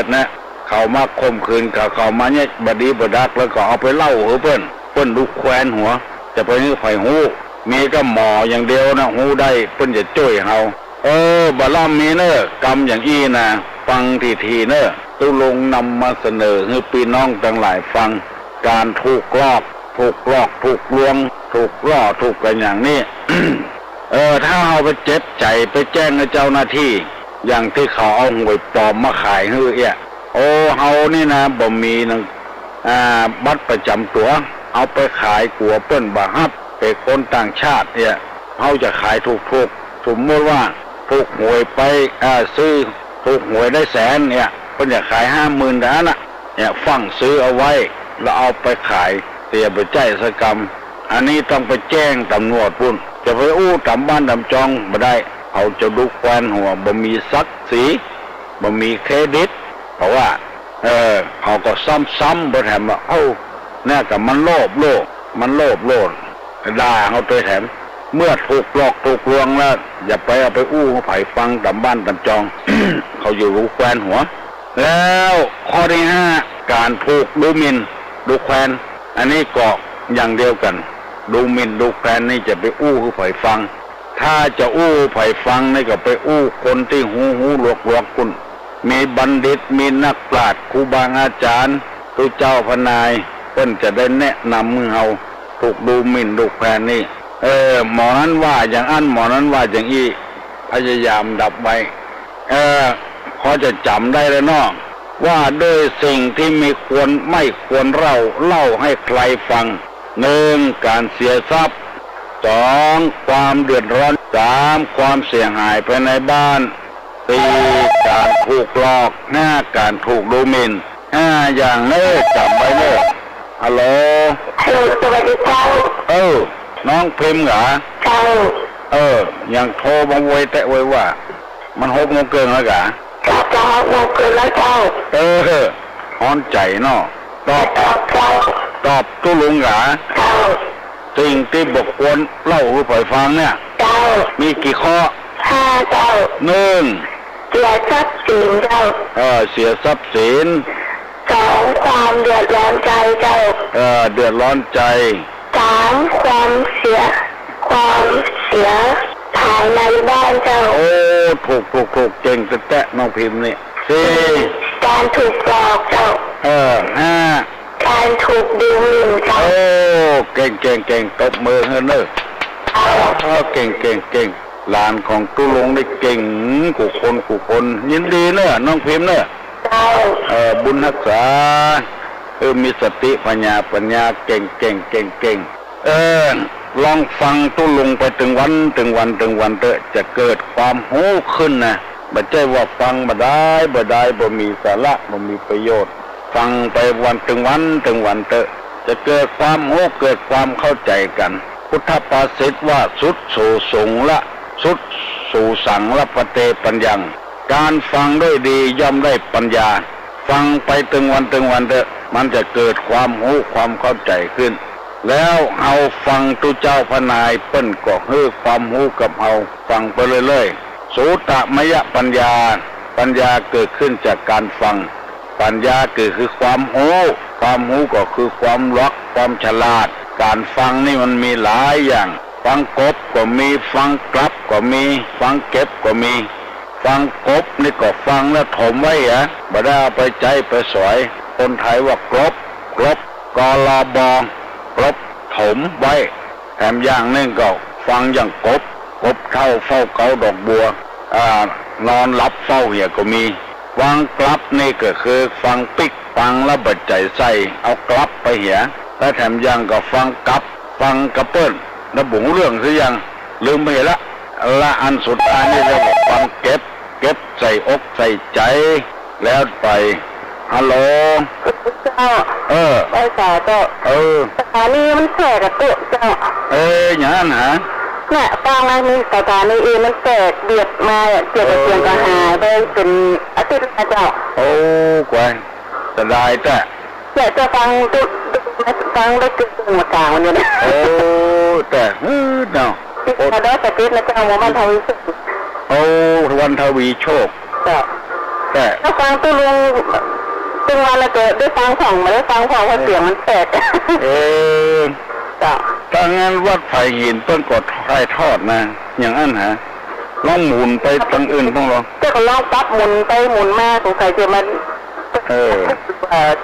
[SPEAKER 6] ดนะเขามาข่มขืนเขามาเนี่ยบดีบดักแล้วก็เอาไปเล่าเปิ้นลูกแควนหัวจะไปนี่ไฟหูมีก็หมออย่างเดียวนะหูได้เปิ้นจะช่วยเฮาบาล่ามีเนอะกรรมอย่างอี้นะฟังทีเนอะตุลงนำมาเสนอให้พี่น้องทั้งหลายฟังการถูกลอกถูกลวงถูกล่อถูกกันอย่างนี้ ถ้าเอาไปเจ็บใจไปแจ้งกับเจ้าหน้าที่อย่างที่เขาเอาหวยปลอมมาขายให้เฮานี่นะบ่มีนึงบัตรประจำตัวเอาไปขายกัวเปิ้นบ่ฮับเป็นคนต่างชาติเนี่ยเฮาจะขายถูกสมมติว่าถูกหวยไปซื้อถูกหวยได้100,000เนี่ยเพิ่นจะขาย 50,000 ด้านน่ะเนี่ยฟังซื้อเอาไว้แล้วเอาไปขายเสียไปใจสกรรมอันนี้ต้องไปแจ้งตำรวจพุ่นจะไปอู้ตำบ้านตำจองบ่ได้เขาจะดูแควนหัวบ่มีศักดิ์ศรีบ่มีเครดิตเพราะว่าเขาก็ซ้ำบ่แถมว่าเนี่ยก็มันโลภด่าเขาตัวแถมเมื่อถูกหลอกถูกลวงแล้วอย่าไปเอาไปอู้เขาไผ่ฟังตำบ้านตำจอง เขาอยู่รู้แควนหัวแล้วข้อที่5การถูกดูหมิ่นดูแควนอันนี้ก็อย่างเดียวกันดูหมิ่นดูแควนนี่จะไปอู้เขาไผ่ฟังถ้าจะอู้ไผ่ฟังนี่ก็ไปอู้คนที่หูหลวกคุณมีบัณฑิตมีนักปราชญ์ครูบาอาจารย์ตัวเจ้าพนายเพิ่นจะได้แนะนำมือเฮาถูกดูหมิ่นดูแควนนี่หมอนั้นว่าอย่างอันหมอนั้นว่าอย่างอี้พยายามดับไว้พอจะจำได้แล้วเนาะว่าด้วยสิ่งที่ไม่ควรเล่าให้ใครฟัง1การเสียทรัพย์2ความเดือดร้อน3ความเสียหายภายในบ้าน4การถูกหลอก5การถูกดูหมิ่น5อย่างจำไว้เนอะฮัลโหลสวัสดีครับ น้องพิมพ์เหรอ
[SPEAKER 18] เจ้า
[SPEAKER 6] ยังโทรมาโวยแต่โวยว่ามัน6 โมงเกินแล้วกะ
[SPEAKER 18] จะ6 โมงเกินแล้วเจ้า
[SPEAKER 6] ฮ้อนใจเนาะตอบตู้ลุงเหรอสิ่งที่บกวนเล่าให้ผมฟังเนี่ยมีกี่ข้อ
[SPEAKER 18] 5เจ้า
[SPEAKER 6] 1
[SPEAKER 18] เสียทรัพย์สินเจ้า
[SPEAKER 6] เสียทรัพย์สิน
[SPEAKER 18] 2ความเดือดร้อนใจเจ้า
[SPEAKER 6] เดือดร้อนใจ
[SPEAKER 18] 3ความเสียภายในบ้านเจ้า
[SPEAKER 6] ถูกเก่งแต่น้องพิมพ์นี่
[SPEAKER 18] 4การถูกหลอกเจ้า
[SPEAKER 6] 5
[SPEAKER 18] การถูกดูหมิ่นเจ้า
[SPEAKER 6] เก่งตบมือเฮ้เนอะเก่งหลานของตู้ลงได้เก่งกูคนยินดีเนอะน้องพิมพ์เนอะบุญรักษามีสติปัญญาเก่งลองฟังตู้ลงไปถึงวันเถอะจะเกิดความรู้ขึ้นนะไม่ใช่ว่าฟังบ่ได้บ่มีสาระบ่มีประโยชน์ฟังไปวันเถอะจะเกิดความรู้เกิดความเข้าใจกันพุทธภาษิตว่าสุดสู่สงละสุดสู่สังละปะเตปัญญังการฟังด้วยดีย่อมได้ปัญญาฟังไปถึงวันเถอะมันจะเกิดความรู้ความเข้าใจขึ้นแล้วเอาฟังตุเจ้าพนายเปิ้นก็ให้ความรู้กับเอาฟังไปเรื่อยๆโสตมยปัญญาเกิดขึ้นจากการฟังปัญญาเกิดคือความรู้ก็คือความรักความฉลาดการฟังนี่มันมีหลายอย่างฟังกบก็มีฟังกลับก็มีฟังเก็บก็มีฟังกบนี่ก็ฟังแล้วถมไว้บ่ได้เอาไปใจไปสอยคนไทยว่ากลบกลบกลบถมไว้แถมอย่างนึงก็ฟังอย่างกบเท่าเฝ้าเกาดอกบัวนอนรับเฝ้าเหี่ยก็มีฟังกลับนี่ก็คือฟังปิกฟังแล้วบัดใจใส่เอากลับไปเหี่ยและแถมอย่างก็ฟังฟังกระเปิ้ลแล้วบุ๋งเรื่องคือยังลืมไปละอันสุดท้ายนี่เรียกว่าฟังเก็บใส่อกใส่ใจแล้วไปฮัลโหล
[SPEAKER 18] ไปสาเจ้าสถานีมันแสกกับตัวเจ้า
[SPEAKER 6] อย่างนั้นฮะ
[SPEAKER 18] เนี่ยฟังแล้วมีสถานีอื่นมันแสกเบียดมาเกี่ยวกับเสียงกระหายไปเป็นอาทิตย์ละเจ้าก
[SPEAKER 6] ว่าจะได้แต่
[SPEAKER 18] อยากจะฟังได้กึ่งมากลางวันนี้นะ
[SPEAKER 6] แต่เนาะ
[SPEAKER 18] มาได้แต่ติดนะเจ้าวันทวีสุข
[SPEAKER 6] วันทวีโชคแต่
[SPEAKER 18] ถ้าฟังตู้ลุงตึงวันละเกิดได้ฟังของมาได้ฟังของว่าเสียงมันแตก
[SPEAKER 6] ถ้างั้นวัดไผ่หินต้นกดไฟทอดนะอย่างนั้นฮะลองหมุนไปทางอื่นต้องลอง
[SPEAKER 18] ก็ลองปั๊บหมุนไปหมุนมาสงสัยจะมัน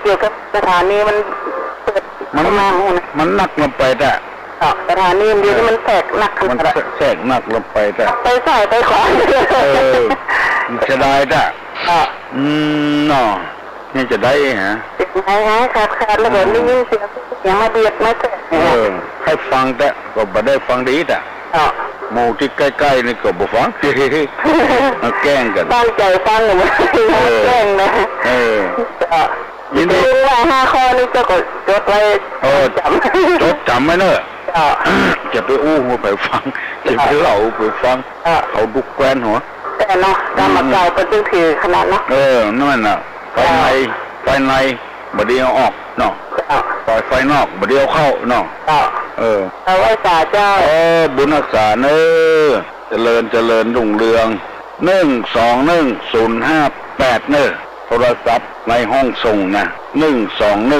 [SPEAKER 18] เกี่ยวกับสถานีมันเปิด
[SPEAKER 6] มันหนักลงไปแต่
[SPEAKER 18] สถานีเดียวที่มันแทรกหนัก
[SPEAKER 6] มันแทรกหนักลงไปแต่
[SPEAKER 18] ไปใส่ไปขวา
[SPEAKER 6] จะได้แต่เนาะนี่จะได้ฮะ
[SPEAKER 18] ขาดแล้วก็ไม่ยิ่งเสียงมาเบียดมาแทรก
[SPEAKER 6] ให้ฟังแต่ก็ไม่ได้ฟังดีแต่หมู่ที่ใกล้ๆนี่ก็บ่ฟังแกล้งกัน
[SPEAKER 18] ตั้งใจฟังหรือไม่แกล้งนะยินดีว่า5 ข้อนี้จะกดจดไว้
[SPEAKER 6] จำไว้เนอะจะไปอู้หัวไปฟังจะไปเล่าไปฟังเขาดุกแกวนหัว
[SPEAKER 18] แต่เนาะกรรมการก็จึงถือขนาดเนาะ
[SPEAKER 6] นั่นน่ะไฟในบ่เดียวออกเนาะปล่อยไฟนอกบ่เดียวเข้าเนาะ
[SPEAKER 18] เอาไว้สาเจ้า
[SPEAKER 6] บุญรักษาเนอเจริญรุ่งเรือง1210558เนอโทรศัพท์ในห้องส่งนะ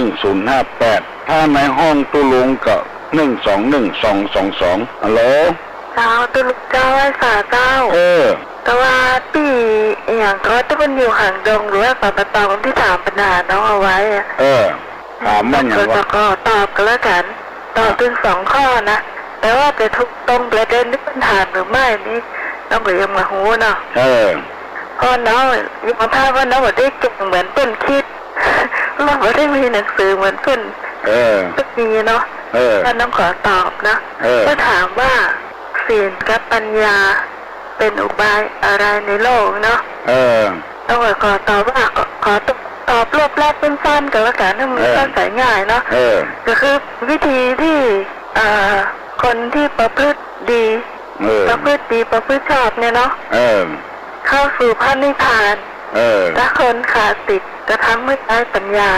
[SPEAKER 6] 1210558ถ้าในห้องตู้ลุงก็12122ฮัลโหล
[SPEAKER 18] เจ้าตู้ลุงเจ้าไว้สาเจ้าแต่ว่าปีอย่างก็จะเป็นอยู่ห่างดงหรือว่าปปตคนที่ถามปัญหาน้องเอาไว้
[SPEAKER 6] ถามมันอย่างว่า
[SPEAKER 18] ก็ตอบกันแล้วกันตอบถึง2 ข้อนะแต่ว่าจะทุกตรงประเด็นที่ปัญหาหรือไม่นี่น้องก็ยังมาหูเนาะเพราะน้องยังมาพาว่าน้องได้เก่งเหมือนเปิ้นคิดเราไม่ได้มีหนังสือเหมือนเปิ้นก็มีเนาะถ้าน้องขอตอบนะก็ถามว่าศีลกับปัญญาเป็นอุบายอะไรในโลกเนาะน้องขอตอบว่าขอตอบรวบรัดเป็นสั้นกับว่าการทำมือเข้าใจง่ายเนาะก็คือวิธีที่คน คนที่ประพฤติดีประพฤติดีประพฤติชอบเนี่ยเนาะเข้าสู่พระนิพพานถ้าคนขาดติดจะทำให้ได้ปัญญา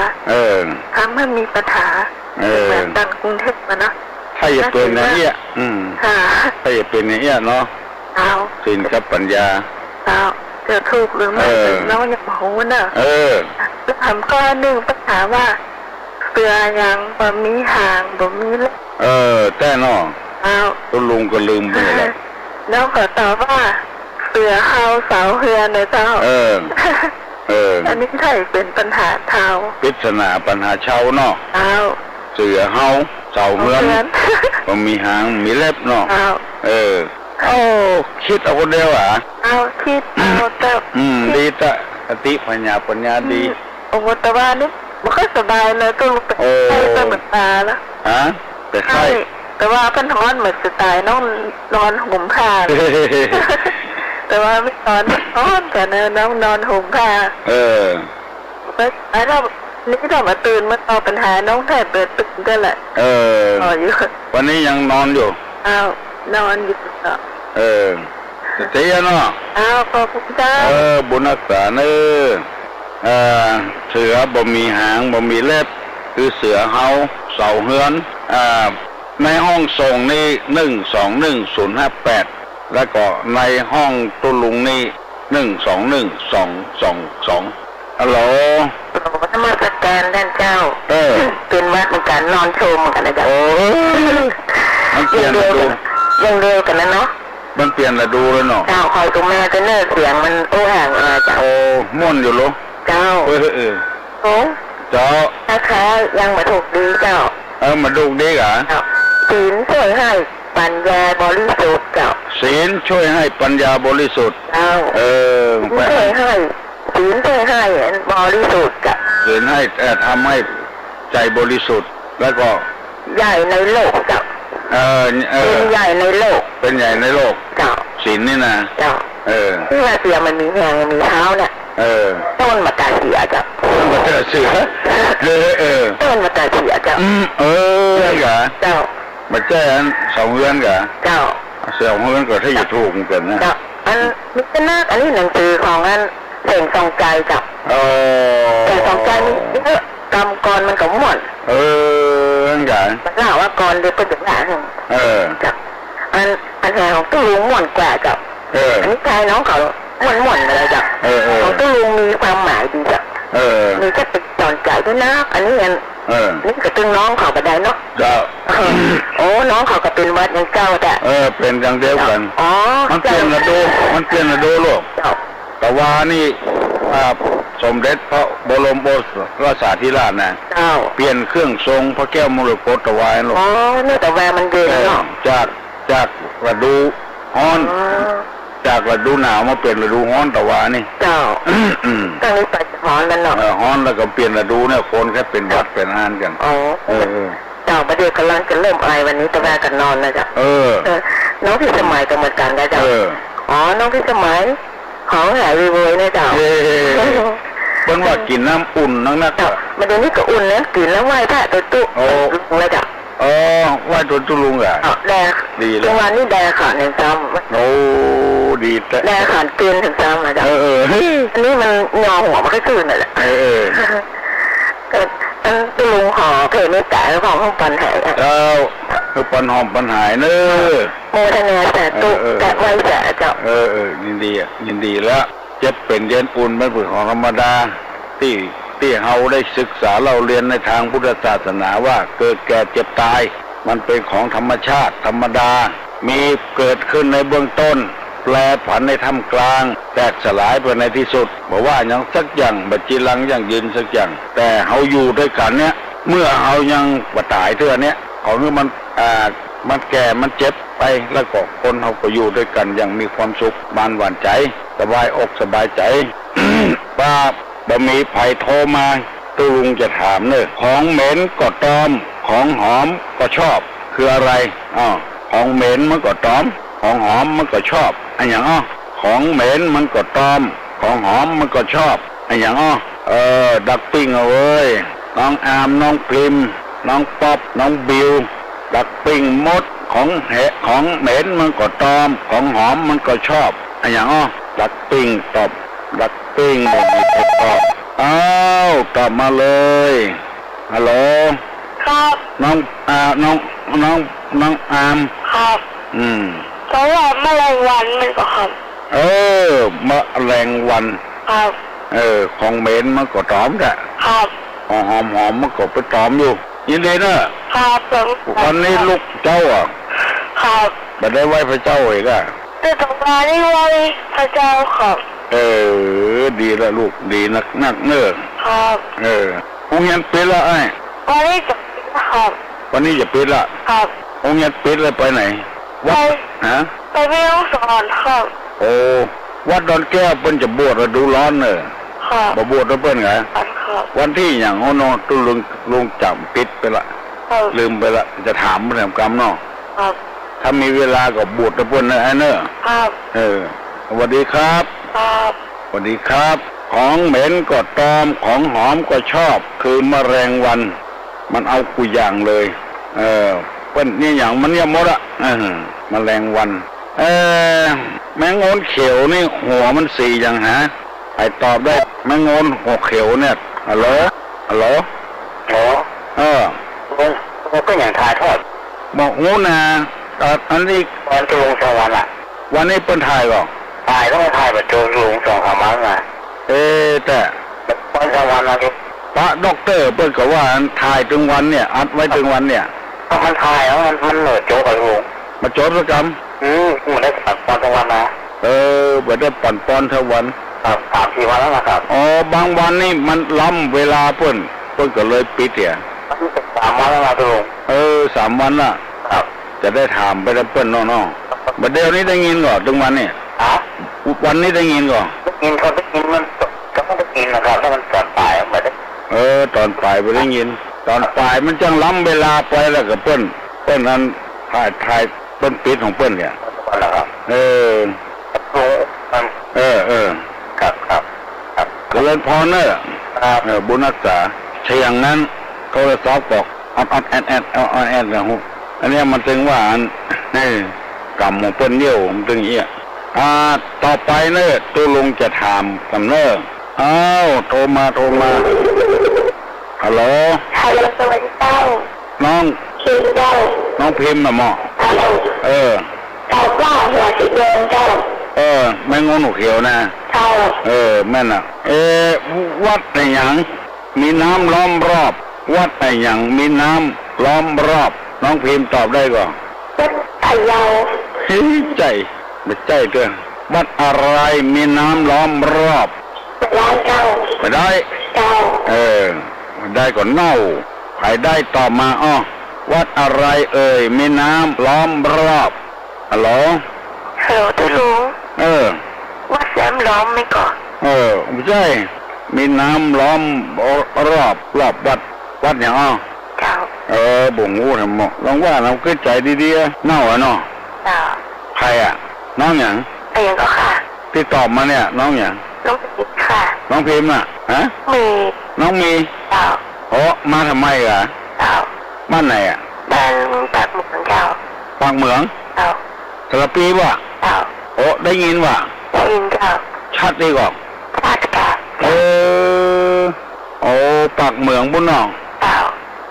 [SPEAKER 18] ทำให้มีปัญหาเหมือนดังกรุงเทพมาเนาะ
[SPEAKER 6] ถ้าอย่าเป็นอย่างนี้
[SPEAKER 18] ค่ะ
[SPEAKER 6] ถ้าอย่าเป็นอย่างนี้เนาะศีลกับปัญญา
[SPEAKER 18] จะถูกหรือไม่น้องยังหูน่ะจะทำข้อหนึ่งปัญหาว่าเสือยังบ่มีหางบ่มีเล็บ
[SPEAKER 6] แต่เนาะตัวลุงก็ลืมไปแล้ว
[SPEAKER 18] แล้วก็ตอบว่าเสือเฮาเสาเฮือนนะเจ้าอันนี้ใช่เป็นปัญหาเท้า
[SPEAKER 6] ปริศนาปัญหาเช่าเนาะเสือเฮาเสาเฮือนบ่มีหางมีเล็บเนาะคิดเอาคนเดียว
[SPEAKER 18] คิดเอาแต่
[SPEAKER 6] ดีแต่สติปัญญาดี
[SPEAKER 18] โอ้แต่ว่านี่มันก็สบายเลยตัวลูกเป็นไข้ก็เหมือนตาแล้ว
[SPEAKER 6] เป็นไข้
[SPEAKER 18] แต่ว่าเป็นท้อนเหมือนจะตายน้องนอนห่มผ้าแต่ว่าไม่นอนแต่น้องนอนห่มผ้าแล้วนี่เรามาตื่นมาตอบปัญหาน้องแทบเปิดตื่นก็แหละอยู่
[SPEAKER 6] วันนี้ยังนอนอยู่
[SPEAKER 18] นอนอยู่
[SPEAKER 6] เสียเนาะ
[SPEAKER 18] ขอบคุณเจ้า
[SPEAKER 6] บุญรักษาเสือบ่มีหางบ่มีเล็บคือเสือเฮาเสาเฮือนในห้องส่งนี่121-058แล้วก็ในห้องตุลุงนี่121-222ฮัลโหล
[SPEAKER 18] นมัสการท่านเจ้าเป็นวัดเหมือนกันนอนโชว์เหมือนกันนะจ๊ะ
[SPEAKER 6] มันเปลี่ยนดู
[SPEAKER 18] ยังเร็วกันนะเนาะ
[SPEAKER 6] มันเปลี่ยนละดูเลยเนาะ
[SPEAKER 18] เจ้าคอยตรงแม่จะเนื้อเสียงมันห่างเจ้า
[SPEAKER 6] ม่วนอยู่หรอ
[SPEAKER 18] เจ้า
[SPEAKER 6] เจ้า
[SPEAKER 18] นะคะยังมาถูกดีเจ้า
[SPEAKER 6] มาถูกดีเหรอ
[SPEAKER 18] ศีลช่วยให้ปัญญาบริสุทธิ์เจ้า
[SPEAKER 6] ศีลช่วยให้ปัญญาบริสุทธิ์
[SPEAKER 18] เจ้าช่วยให้ศีลช่วยให้บริสุทธิ์จ้ะ
[SPEAKER 6] ศีลให้ทำให้ใจบริสุทธิ์แล้วก็
[SPEAKER 18] ใหญ่ในโลกเจ้าเป็นใหญ่ในโลก
[SPEAKER 6] เป็นใหญ่ในโลก
[SPEAKER 18] เจ้า
[SPEAKER 6] ศีลนี่นะ
[SPEAKER 18] เจ้าที่ว่าเสียมันมีแหงมีเท้าเนี่ยต้นมะกาเสียจ้ะ
[SPEAKER 6] มะกาเสีย
[SPEAKER 18] ต้นมะกาเสียจ้ะ
[SPEAKER 6] เหรอ
[SPEAKER 18] เจ้า
[SPEAKER 6] มาแจ้งสองเฮือนเหรอ
[SPEAKER 18] เจ้า
[SPEAKER 6] สองเฮือนก็ถ้าอยู่ถูกกันนะ
[SPEAKER 18] เจ้ามิตรนาคอันนี้หนังสือของอันเสงสองใจจ้ะแต่สองใจนี่เยอะกรรมกรมันก็หมด
[SPEAKER 6] นั่นไง
[SPEAKER 18] มันเล่าว่ากรเดี๋ยวเป็นอย่างนั้นจ้ะอันแห่ของตู้ลุงหม่อนกว่าจ้ะอันนี้ใจน้องเขาหม่อนอะไรจ้ะของตู้ลุงมีความหมายดีจ้ะมีแค่เป็นจอนใจด้วยนะอันนี้นี่ก็ตึงน้องเขาก็ได้เนาะโอ้น้องเขาก็เป็นวัดอย่างเจ้าแต่
[SPEAKER 6] เป็นอย่างเดียวกันมันเปลี่ยนระดูลูกแต่ว่านี่สมเด็จพระบรมโอรสาธิราชนะเปลี่ยนเครื่องทรงพระแก้วมรกตถวายลูก
[SPEAKER 18] นี่แต่แวมันเดินเนาะ
[SPEAKER 6] จากฤดูร้อนจากฤดูหนาวมาเปลี่ยนฤดูร้อนแต่ว่านี่
[SPEAKER 18] เจ้าตั้งนี้ไปร้อนแล้วเนาะ
[SPEAKER 6] ร้อนแล้วก็เปลี่ยนฤดูเนี่ยคนแค่เป็นวัดเป็นอานกัน
[SPEAKER 18] เจ้าประเดี๋ยวกำลังจะเริ่มไอวันนี้แต่แวกันนอนนะจ๊ะน้องพี่สมัยก็เหมือนกันนะจ๊ะน้องพี่สมัยของหายโวยนะจ๊ะ
[SPEAKER 6] เพิ่นว่ากินน้ำอุ่นนัก
[SPEAKER 18] มาเดี๋ยวนี้ก็อุ่นนะกินแล้วไหว้พระตัวตุ๊ลุงเลยจ้ะ
[SPEAKER 6] ไหว้ตัวตุ๊ลุงเหรอ
[SPEAKER 18] แดง
[SPEAKER 6] ดีเลย
[SPEAKER 18] วันนี้แดงขาดถึงซ้ำ
[SPEAKER 6] ดีแต่
[SPEAKER 18] แดงขาดเกินถึงซ้ำนะจ๊ะอันนี้มันงอหัวมันก็ขึ้นเลยแหละก็ตุ๊ลุงห่อเพลเมตตาของห้องปันหาย
[SPEAKER 6] คือปันหอมปันหายเนอะ
[SPEAKER 18] โมทนาแต่ตุ๊แต่ไหว้แต่เจ้า
[SPEAKER 6] ยินดีแล้วเจ็บเป็นเย็นอุ่นไม่เป็นของธรรมดาที่เฮาได้ศึกษาเราเรียนในทางพุทธศาสนาว่าเกิดแก่เจ็บตายมันเป็นของธรรมชาติธรรมดามีเกิดขึ้นในเบื้องต้นแปรผันในท่ามกลางแตกสลายไปในที่สุดบอกว่าอย่างสักอย่างบัจจิรังอย่างยืนสักอย่างแต่เฮาอยู่ด้วยกันเนี้ยเมื่อเฮายังบ่ตายเท่านี้ของมันแก่มันเจ็บไปแล้วก็คนเฮาก็อยู่ด้วยกันอย่างมีความสุขบานหวานใจสบายอกสบายใจ ป้าบ่มีไผโทรมาตู้ลุงจะถามเนอะของเหม็นก็ตอมของหอมก็ชอบคืออะไรของเหม็นมันก็ตอมของหอมมันก็ชอบอันอย่างของเหม็นมันก็ตอมของหอมมันก็ชอบอันอย่างดักปิ้งเอาเว้ยน้องอามน้องพิมน้องป๊อปน้องบิวดักปิ้งมด ของเหม็นมันก็ตอมของหอมมันก็ชอบไอ้อย่างดักปิ้งตอบดักปิ้งตอบอ้าวตอบมาเลยฮัลโหลครับน้องอามครับเพราะว่าแมลงวันมันก็ครับแมลงวันครับของเหม็นมันก็ตอมแหละครับของหอมมันก็ไปตอมอยู่ยินดีนะครับวันนี้ลูกเจ้าครับไม่ได้ไหว้พระเจ้าอีกแต่ตรงนี้ไหว้พระเจ้าครับดีละลูกดีนักเนื้อครับโรงเรียนปิดละไอ้วันนี้จะปิดครับวันนี้จะปิดละครับโรงเรียนปิดเลยไปไหนวัดไปไม่ต้องสอนครับโอ้วัดดอนแก้วเปิ้นจะบวชฤดูร้อนเนอะครับบวชแล้วเปิ้นไงวันที่อย่างโอนตุลุงจำปิดไปละลืมไปละจะถามเรื่องกรรมเนาะถ้ามีเวลาก็บวชแล้วเปิ้นนะไอ้เนอะสวัสดีครับสวัสดีครับของเหม็นก็ตอมของหอมก็ชอบคือแมลงวันมันเอากูอย่างเลยเปิ้นนี่อย่างมันเนี่ยหมดแมลงวันแมงโอนเขียวนี่หัวมันสีอย่างฮะไอตอบได้แมงโอนหัวเขียวเนี่ยฮัลโหลมันก็อย่างถ่ายทอดบอกงูนะอันนี้วันจะลงสวรรค์วันนี้เปิ้นถ่ายก่อนถ่ายต้องถ่ายแบบโจลง2-3 วันแต่วันสวรรค์นะพระด็อกเตอร์เปิ้นก็ว่าถ่ายถึงวันเนี่ยอัดไว้ถึงวันเนี่ยมันถ่ายแล้วมันเหนื่อยโจกับลุงมาโจประจำมันได้ปั่นปอนทั้งวันนะมันได้ปั่นปอนทั้งวัน3-4 วันแล้วนะครับบางวันนี่มันล้ำเวลาเปิ้นก็เลยปิดเนี่ย3 วันแล้วนะลุง3 วันละครับจะได้ถามไปแล้วเปิ้นน้องๆบัดเดี๋ยวนี้ได้ยินก่อนถึงวันเนี่ยวันนี้ได้ยินก่อนได้ยินเขาได้ยินมันก็ไม่ได้ยินนะครับถ้ามันตอนปลายไม่ได้ตอนปลายไม่ได้ยินตอนปลายมันจังล้ำเวลาไปแล้วกับเปิ้นนั้นถ่ายเปิ้นปิดของเปิ้นเนี่ยครับครับก็เลยพอเนอบุญรักษาใช่อย่างนั้นเขาเลยซอฟบอกออนแอนนะฮะอันนี้มันถึงว่านี่กรรมของเปิ้นเดี่ยวมันถึงอย่างต่อไปเนอตัวลุงจะถามกับเนอโทรมาฮัลโหลสวัสดีเจ้าน้องพิมพ์เจ้าน้องพิมพ์นะหมอตอบว่าหัวสีแดงเจ้าไม่งงหนูเขียวนะเจ้าแม่น่ะวัดไหนยังมีน้ำล้อมรอบวัดไหนยังมีน้ำล้อมรอบน้องพิมพ์ตอบได้ก่อนวัดไผ่ยาวใจไม่ใจเกินวัดอะไรมีน้ำล้อมรอบไม่ได้เจ้าได้ก่อนเน่าใครได้ตอบมาวัดอะไรมีน้ำล้อมรอบฮัลโหลตัวลุงวัดแสมล้อมไหมก่อนไม่ใช่มีน้ำล้อมรอบวัดอย่างเจ้าบ่งงูทำหมดลองว่าเราคิดใจดีๆเน่าเนาะใครน้องอย่างไอ้ยังก็ค่ะที่ตอบมาเนี่ยน้องอย่างน้องพิมพ์ค่ะน้องพิมพ์มีน้องมีมาทำไมบ้านไหนบ้านปากเหมืองเจ้าปากเหมืองสระปีวะได้ยินวะได้ยินเจ้าชัดดีกว่าชัดค่ะปากเหมืองปุ้นน้อง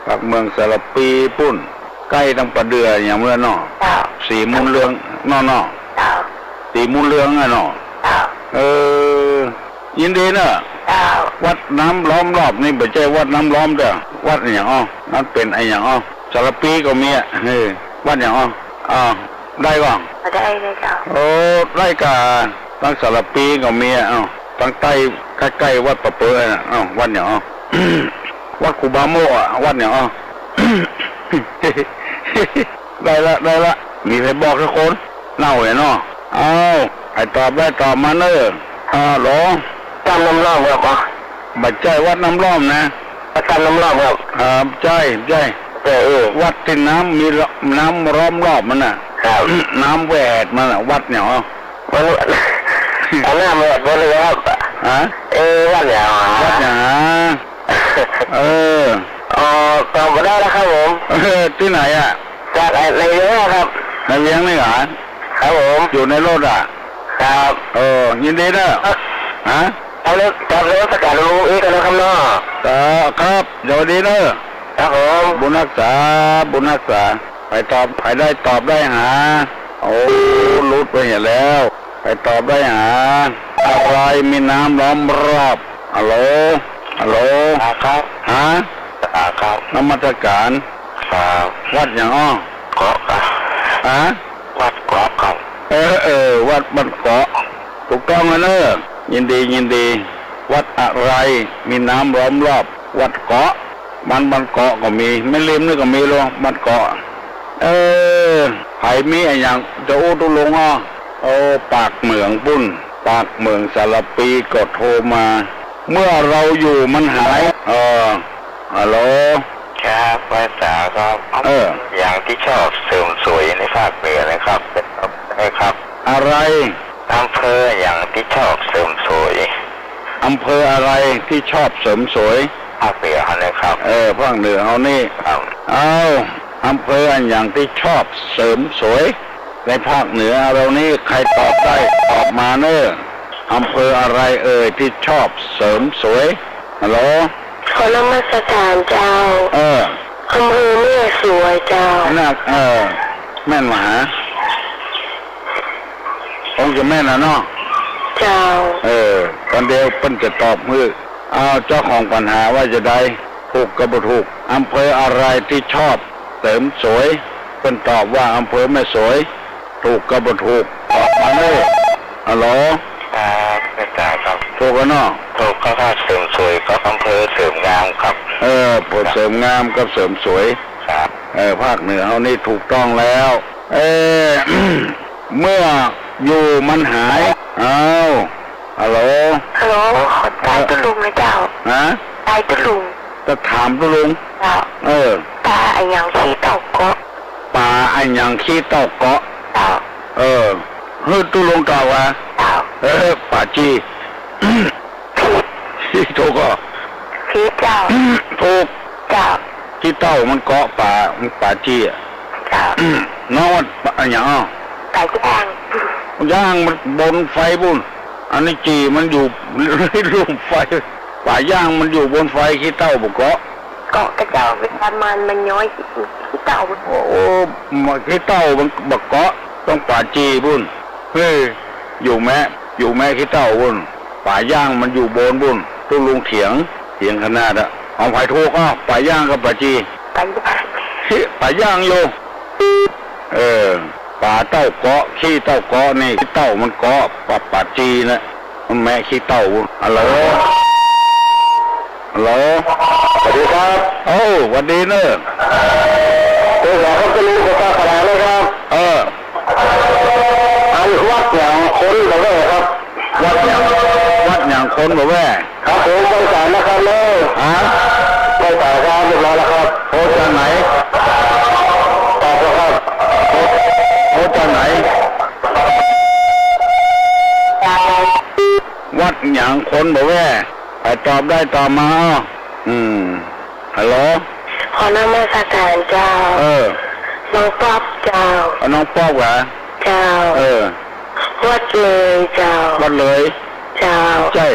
[SPEAKER 6] ปากเหมืองสระปีปุ้นใกล้ตั้งประเดืออย่างเมื่อน้องสีมูลเรืองน้องสีมูลเรืองน้องยินดีเนอะวัดน้ำล้อมรอบนี่ไม่ใช่วัดน้ำล้อมเด้อวัดอย่างนั่นเป็นไอ้อย่างสารปีก็มีวัดอย่างได้ก่อนได้จ้ะได้กาตั้งสารปีก็มีตั้งใต้ใกล้วัดประเปิดวัดอย่างวัดคูบาโมวัดอย่างได้ละมีใครบอกทุกคนเน่าเนาะไอ้ตอบได้ตอบมาเนอะหรอวัดน้ำล้อมครับบัดใจวัดน้ำล้อมนะวัดน้ำล้อมครับใช่วัดที่น้ำมีน้ำล้อมรอบมันน่ะน้ำแหวกมันวัดเนี่ยวัดน้ำแหวกเลยครับวัดเนี่ยตอบมาได้แล้วครับผมที่ไหนจากในเรือครับ ในเวียงนี่เหรอครับผมอยู่ในรถอ่ะครับยินดีนะฮะเอาเลยจับเลยสกัดรู้อีกแล้วครับเนาะครับเดี๋ยวดีนะครับผมบุญรักษาไปได้ตอบได้หาโอ้รุดไปเห็นแล้วไปตอบได้หาอะไรมีน้ำล้อมรอบฮัลโหลครับฮะครับน้ำมัสการครับวัดอย่างเกาะครับฮะวัดเกาะครับวัดบ้านเกาะถูกต้องนะยินดีวัดอะไรมีน้ำล้อมรอบวัดเกาะบ้านเกาะก็มีไม่ลืมนี่ก็มีหรอกบ้านเกาะไผ่มีอะไรอย่างจะอู้ตุลงปากเหมืองปุ้นปากเหมืองสารปีก็โทรมาเมื่อเราอยู่มันหายฮัลโหลครับภาษาครับอย่างที่ชอบเสริมสวยในภาคเหนือนะครับครับอะไรอำเภออย่างที่ชอบเสริมสวยอำเภออะไรที่ชอบเสริมสวยภาคเหนือนะครับภาคเหนือเอานี่อำเภออย่างที่ชอบเสริมสวยในภาคเหนือเรานี่ใครตอบได้ตอบมาอำเภออะไรที่ชอบเสริมสวยฮัลโหลขอนมัสการเจ้าอำเภอแม่สวยเจ้าแม่นมหาองค์จะแม่นนะเนาะเจ้าตอนเดียวเพิ่นจะตอบมือเจ้าของปัญหาว่าจะได้ถูกกับบ่ถูกอำเภออะไรที่ชอบเสริมสวยเพิ่นตอบว่าอำเภอแม่สวยถูกกับบ่ถูกตอบมาเลยฮัลโหลไม่ตายครับถูกกันเนาะถูกก็เสริมสวยก็อำเภอเสริมงามครับเสริมงามกับเสริมสวยครับภาคเหนือเอานี่ถูกต้องแล้วเมื่ออยู่มันหายฮัลโหลตายตุลุงนะเจ้าตายตุลุงจะถามตุลุงปลาอันยังขี้เต่าเกาะตุลุงตอบว่าป่าจีถูกก็ขี้เต่าถูกขี้เต่ามันเกาะป่าจีน้องอันยังไก่ย่างมันบนไฟบุญอันนี้จีมันอยู่รูปไฟป่าย่างมันอยู่บนไฟขี้เต่าบุกเกาะกระเจ้าเป็นมันย้อยขี้เต่าขี้เต่ามันบุกเกาะต้องป่าจีบุญอยู่แม่ขี้เต่าบุญป่าย่างมันอยู่บนบุญตู้ลุงเถียงขนาดเอาไผ่ทุกป่าย่างกับป่าจีป่าย่างอยู่ป่าเต่าเกาะขี้เต่าเกาะนี่ขี้เต่ามันเกาะป่าจีนะมันแม่ขี้เต่าฮัลโหลสวัสดีครับสวัสดีตัวเราเขาจะรู้ภาษาอะไรเลยครับอันวัดอย่างคนบอกว่าครับวัดอย่างคนบอกว่าครับผมไปสายนะครับเลยไปสายครับเรียบร้อยแล้วครับโทรจากไหนตอบแล้วครับโทรจากไหนวัดอย่างคนบอกว่าไปตอบได้ตอบมาฮัลโหลขอนำมาสักการเจ้าน้องป๊อบเจ้าน้องป๊อบเหรอเจ้าวัดเลยเจ้าวัดเลยเจ้าใช่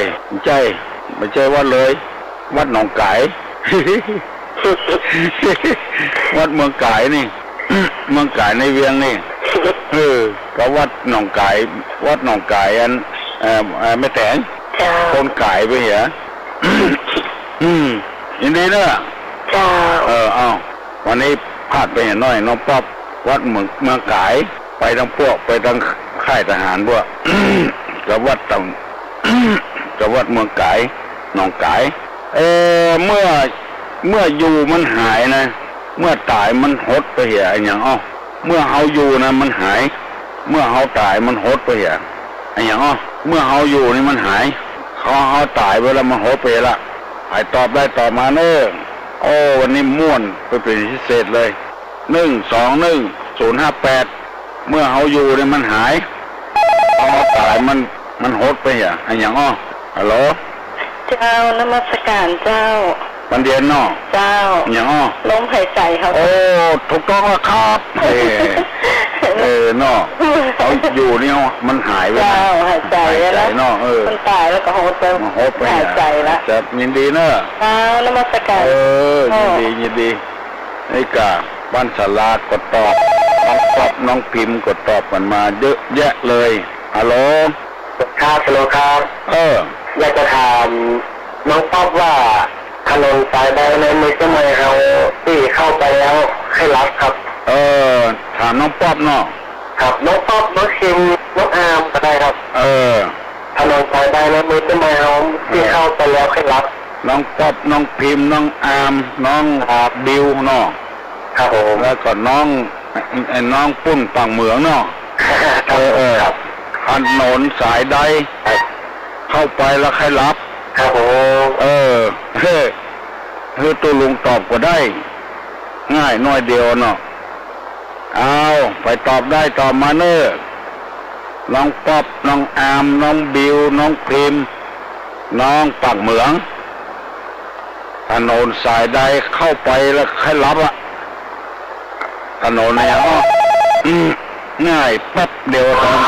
[SPEAKER 6] ไม่ใช่วัดเลยวัดหนองไก่ วัดเมืองไก่นี่ เมืองไก่ในเวียงนี่ก็วัดหนองไก่อันไม่แตงคนไก่ไปเหรอยินดีเนอะวันนี้พลาดไปเห็นน้อยน้องป๊อบวัดเมืองไก่ไปทั้งพวกไปทั้งค่ายทหารพวก กับวัดกับวัดเมืองไก่หนองไก่เมื่ออยู่มันหายนะเมื่อตายมันหดไปเหรออย่างเมื่อเอาอยู่นะมันหายเมื่อเอาตายมันหดไปเหรออย่างเมื่อเอาอยู่นี่มันหายเขาตายไปแล้วมันหดไปละหายตอบได้ตอบมาวันนี้ม่วนไปเป็นพิเศษเลย121-058เมื่อเอาอยู่นี่มันหายเอาตายมันหดไปเหรออย่างฮัลโหลเจ้านมัสการเจ้าวันเดียนเนาะเจ้าอย่างลมหายใจครับถูกต้องแล้วครับ เนาะเขาอยู่เนี่ยมันหายไปนะหายใจแล้วเนาะ
[SPEAKER 18] มันตายแล้วก็โหดไปหายใจแล้ว
[SPEAKER 6] จะยินดีเนาะ
[SPEAKER 18] นมัสการ
[SPEAKER 6] ยินดีไอ้กาบ้านสลากกดตอบน้องป๊อบน้องพิมพ์กดตอบกันมาเยอะแยะเลยฮัลโหล
[SPEAKER 2] ครับฮัลโหลครับอยากจะถามน้องป๊อบว่าถนนสายใดในมือสมัยเราที่เข้าไปแล้วให้รับครับ
[SPEAKER 6] ถามน้องป๊อบเนาะ
[SPEAKER 2] ครับน้องป๊อบน้องคิมน้องอาร์มก็ได้ครับถนนสายใดในมือสมัยเราที่เข้าไปแล้วให้รับ
[SPEAKER 6] น้องป๊อบน้องพิมพ์น้องอาร์มน้องบิวเนาะ
[SPEAKER 2] ครับผม
[SPEAKER 6] แล้วก็น้องปุ้นปังเหมืองเนาะถนนสายใดเข้าไปแล้วให้รับ
[SPEAKER 2] ครับผม
[SPEAKER 6] คือตัวลุงตอบก็ได้ง่ายน้อยเดียวเนาะเอาไปตอบได้ตอบมาเนอะน้องป๊อบน้องอาร์มน้องบิวน้องพิมพ์น้องปักเหมืองถนนสายใดเข้าไปแล้วให้รับอะถนนเนี่ยง่ายแป๊บเดียวตอน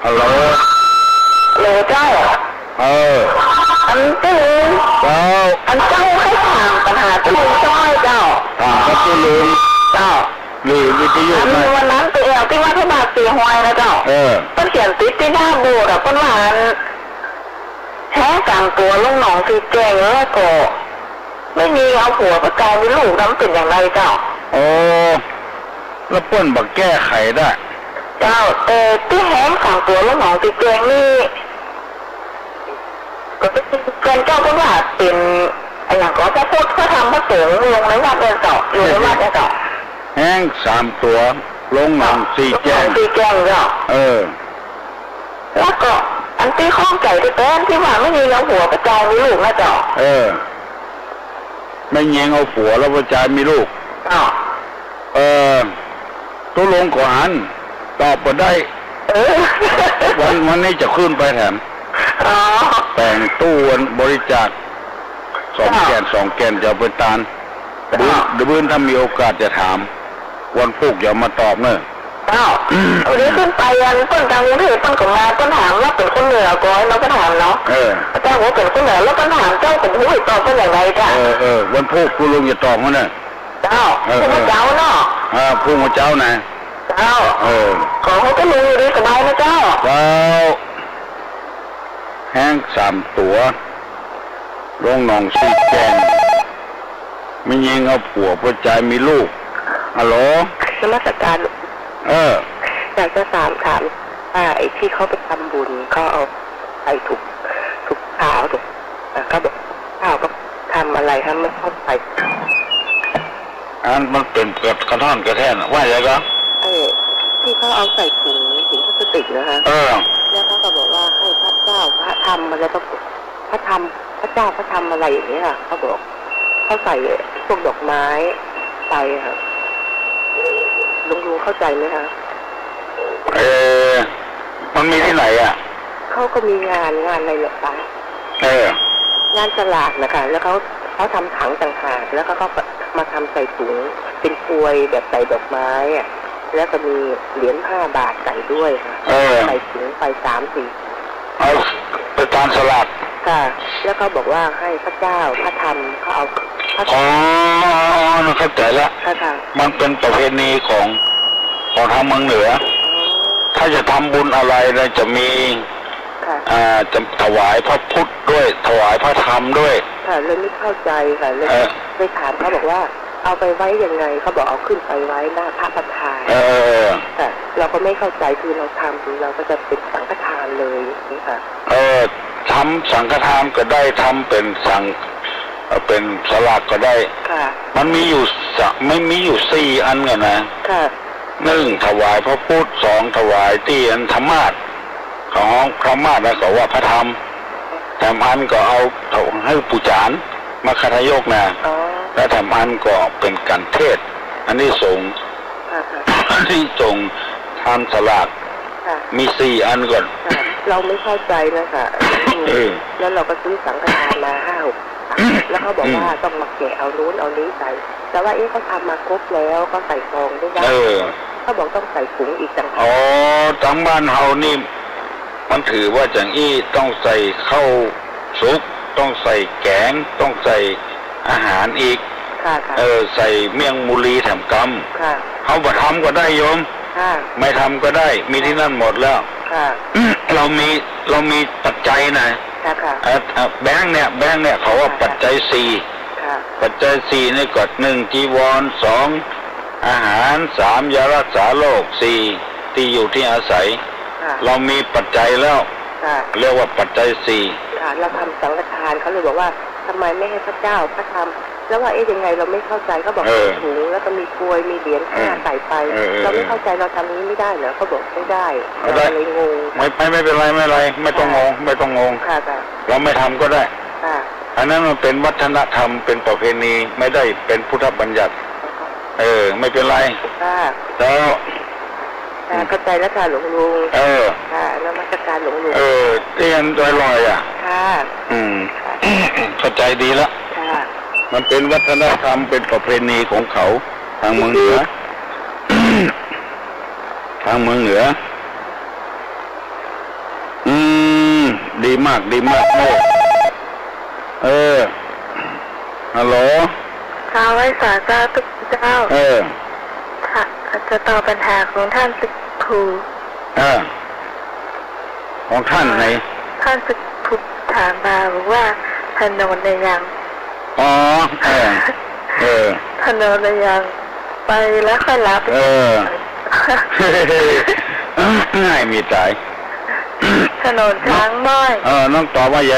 [SPEAKER 6] ฮัลโหล
[SPEAKER 18] เจ้าอันตื้ออันเจ้าให้ถามปัญหาที่ลุงจ้อยเจ้า
[SPEAKER 6] ถามก็ที่ลุง
[SPEAKER 18] เจ้า
[SPEAKER 6] หรือวิทยุไหม
[SPEAKER 18] วันนั้นตัวเอวที่ว่าที่บาดเสียหวยนะเจ้าต้นเขียนติดที่หน้าโบสถ์อะต้นหวานแท้กลางตัวลุงหนองคือแกงแล้วก็ไม่มีเอาผัวประกายมีลูกน้ำเป็นอย่างไรเจ้า
[SPEAKER 6] แล้วเปิ้นบักแก้ไขได้
[SPEAKER 18] เจ้าที่แห้งสั่งตัวแล้วหนองติดแกงนี่ก็เป็นเจ้าก็ว่าเป็นอย่างก็จะพูดเพื่อทำพระสงฆ์ลงในวัดเจ้าอยู่ในวัดเจ้า
[SPEAKER 6] แห้ง3 ตัวลงหนอง4 แก้ง
[SPEAKER 18] เจ้าแล้วก็อันที่ข้องใจที่เป็นที่ว่าไม่มีเอาผัวประกายมีลูกนะเจ้า
[SPEAKER 6] ไม่แยงเอาผัวแล้วประจายมีลูกตัวลงก่อนตอบมาได้วันนี้จะขึ้นไปแถมแต่งตู้บริจาค2 แกนจะเอาไปตานเดี๋ยวบื้นถ้ามีโอกาสจะถามวันพุกอย่ามาตอบเนอะ
[SPEAKER 18] วันนี้ขึ้นไปยันต้นกลางกรุงเทพต้นของมาต้นถามว่าเป็นคนเหนือก่อนเราก็ถามเนาะเจ้าว่าเป็นคนเหนือแล้วก็ถามเจ้าเป็นผู้ตอบเป็นอย่างไรจ้ะ
[SPEAKER 6] วันพุกคุณลุงจะตอบเขาเนี่ย
[SPEAKER 18] เจ้าผู้มาเจ้าเนาะ
[SPEAKER 6] ผู้มาเจ้านะ
[SPEAKER 18] เจ้าขอให้ก็ลุงอยู่ดีสบายนะเจ้า
[SPEAKER 6] แห้ง3 ตัวลงหนอง4 แก้งไม่ยิงเอาผัวประจายมีลูกฮัลโหล
[SPEAKER 18] นมัสการอยากจะถามไอ้ที่เขาไปทำบุญเขาเอาใส่ถุกขาวถุกเขาบอกข้าวก็ทำอะไรครับไม่เข้าใจ
[SPEAKER 6] มันเป็นกระท่อนกระแท่นว่าอะไรก็
[SPEAKER 18] ที่เขาเอาใส่ถุงพลาสติกนะคะแล้วเขาก็บอกว่าให้พระเจ้าพระธรรมอะไรก็พระเจ้าพระธรรมอะไรอย่างเงี้ยค่ะเขาบอกเขาใส่พวกดอกไม้ไปค่ะลุงเข้าใจไหมคะ
[SPEAKER 6] มันมีที่ไหนอ่ะ
[SPEAKER 18] เขาก็มีงานอะไรหรอกคะงานสลากนะคะแล้วเขาทำถังต่างหากแล้วก็มาทำใส่ถุงเป็นกลวยแบบใส่ดอกไม้อ่ะแล้วก็มีเหรียญ5 บาทใส่ด้วยค่ะใส่ถุงไป3-4
[SPEAKER 6] ไปตามสลาก
[SPEAKER 18] ค่ะแล้วเขาบอกว่าให้พระเจ้าพระธรรมเขาเอา
[SPEAKER 6] เข้าใจแล้วมันเป็นประเพณีของทางเมืองเหนือถ้าจะทำบุญอะไรเนี่ยจะมีจะถวายพระพุทธด้วยถวายพระธรรมด้วย
[SPEAKER 18] ค่ะเลยไม่เข้าใจค่ะเลยไปถามเขาบอกว่าเอาไปไว้ยังไงเขาบอกเอาขึ้นไปไว้หน้าพระประธานแต่เราก็ไม่เข้าใจคือเราทำเราก็จะเป็นสังฆทานเลยนี่ค่ะ
[SPEAKER 6] ทำสังฆทานก็ได้ทำเป็นเป็นสลากก็ได้มันมีอยู่ไม่มีอยู่4 อันกันนะ1ถวายพระพุทธ2ถวายที่อันธรรมาสของพระมาสแล้วก็ว่าพระธรรมแถมอันก็เอาให้ปูจานมาคทายกนะและแถมอันก็เป็นการเทศอันนี้ส่งทำสลากมี4 อันก่อน
[SPEAKER 18] เราไม่เข้าใจนะคะแล้วเราก็ซื้อสังฆทานมา5-6 แล้วเขาบอกว่าต้องมาแกะเอานู้นเอานี้ใส่
[SPEAKER 19] แต่ว่าเขาทำมาครบแล้วก็ใส่ซองได้ได้เขาบอกต้องใส่ถุงอีกต่างหาก
[SPEAKER 6] อ๋อทั้งบ้านเฮานี่มันถือว่าจังอี้ต้องใส่ข้าวสุกต้องใส่แกงต้องใส่อาหารอีกใส่เมี่ยงมูลีแถมกำเขาบ่ทำก็ได้โยมไม่ทำก็ได้มีที่นั่นหมดแล้วเรามีปัจจัยนะแบงค์เนี่ยเขาว่าปัจจัย4ปัจจัย4นี่ก็1จีวร2อาหาร3ยารักษาโรค4ที่อยู่ที่อาศัยเรามีปัจจัยแล้วเรียกว่าปัจจัย4
[SPEAKER 19] เราทำสังฆทานเขาเลยบอกว่าทำไมไม่ให้พระเจ้าพระธรรมแล้วว่ายังไงเราไม่เข้าใจเขาบอกถุงแล้วก็มีกลวยมีเหรียญ5ใส่ไปเราไม่เข้าใจเราทำนี้ไม่ได้เหรอเขาบอกไม่ได้เราเลยงง
[SPEAKER 6] ไม่เป็นไรไม่ต้องงงเราไม่ทำก็ได้อันนั้นมันเป็นวัฒนธรรมเป็นประเพณีไม่ได้เป็นพุทธบัญญัติไม่เป็นไรแล้ว
[SPEAKER 19] เข้าใจแล้วค่ะหลวงลุงค่ะนมัสการหลวงลุง
[SPEAKER 6] เตียนลอยอ่ะเข้าใจดีแล้วมันเป็นวัฒนธรรมเป็นประเพณีของเขาทางเมืองเหนือ ทางเมืองเหนือดีมากฮัลโหล
[SPEAKER 18] ท้าวไว้สาเจ้าทุกเจ้าจะตอบปัญหาของท่านศึกภู
[SPEAKER 6] ของท่านไหน
[SPEAKER 18] ท่านศึกภูถามมาบอกว่าถนนในยังถนนในยังไปแล้วค่อยรับ
[SPEAKER 6] ง่ายมีใจ
[SPEAKER 18] ถนนช้างม้อย
[SPEAKER 6] น้องตอบว่าไง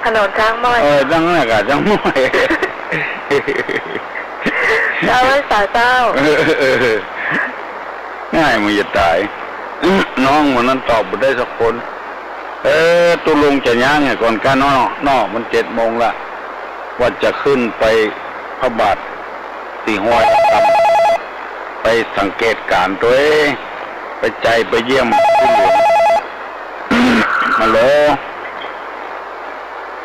[SPEAKER 18] ถนนช้างม้อย
[SPEAKER 6] จังเลยกับจังม้อย
[SPEAKER 18] เอาไว้สาเจ้า
[SPEAKER 6] ง่ายมันจะตายน้องวันนั้นตอบไม่ได้สักคนตุลุงจะย่างไงก่อนการนอกมัน7 โมงละว่าจะขึ้นไปพระบาทสีห้อยครับไปสังเกตการตัวไปใจไปเยี่ยมที่หลวง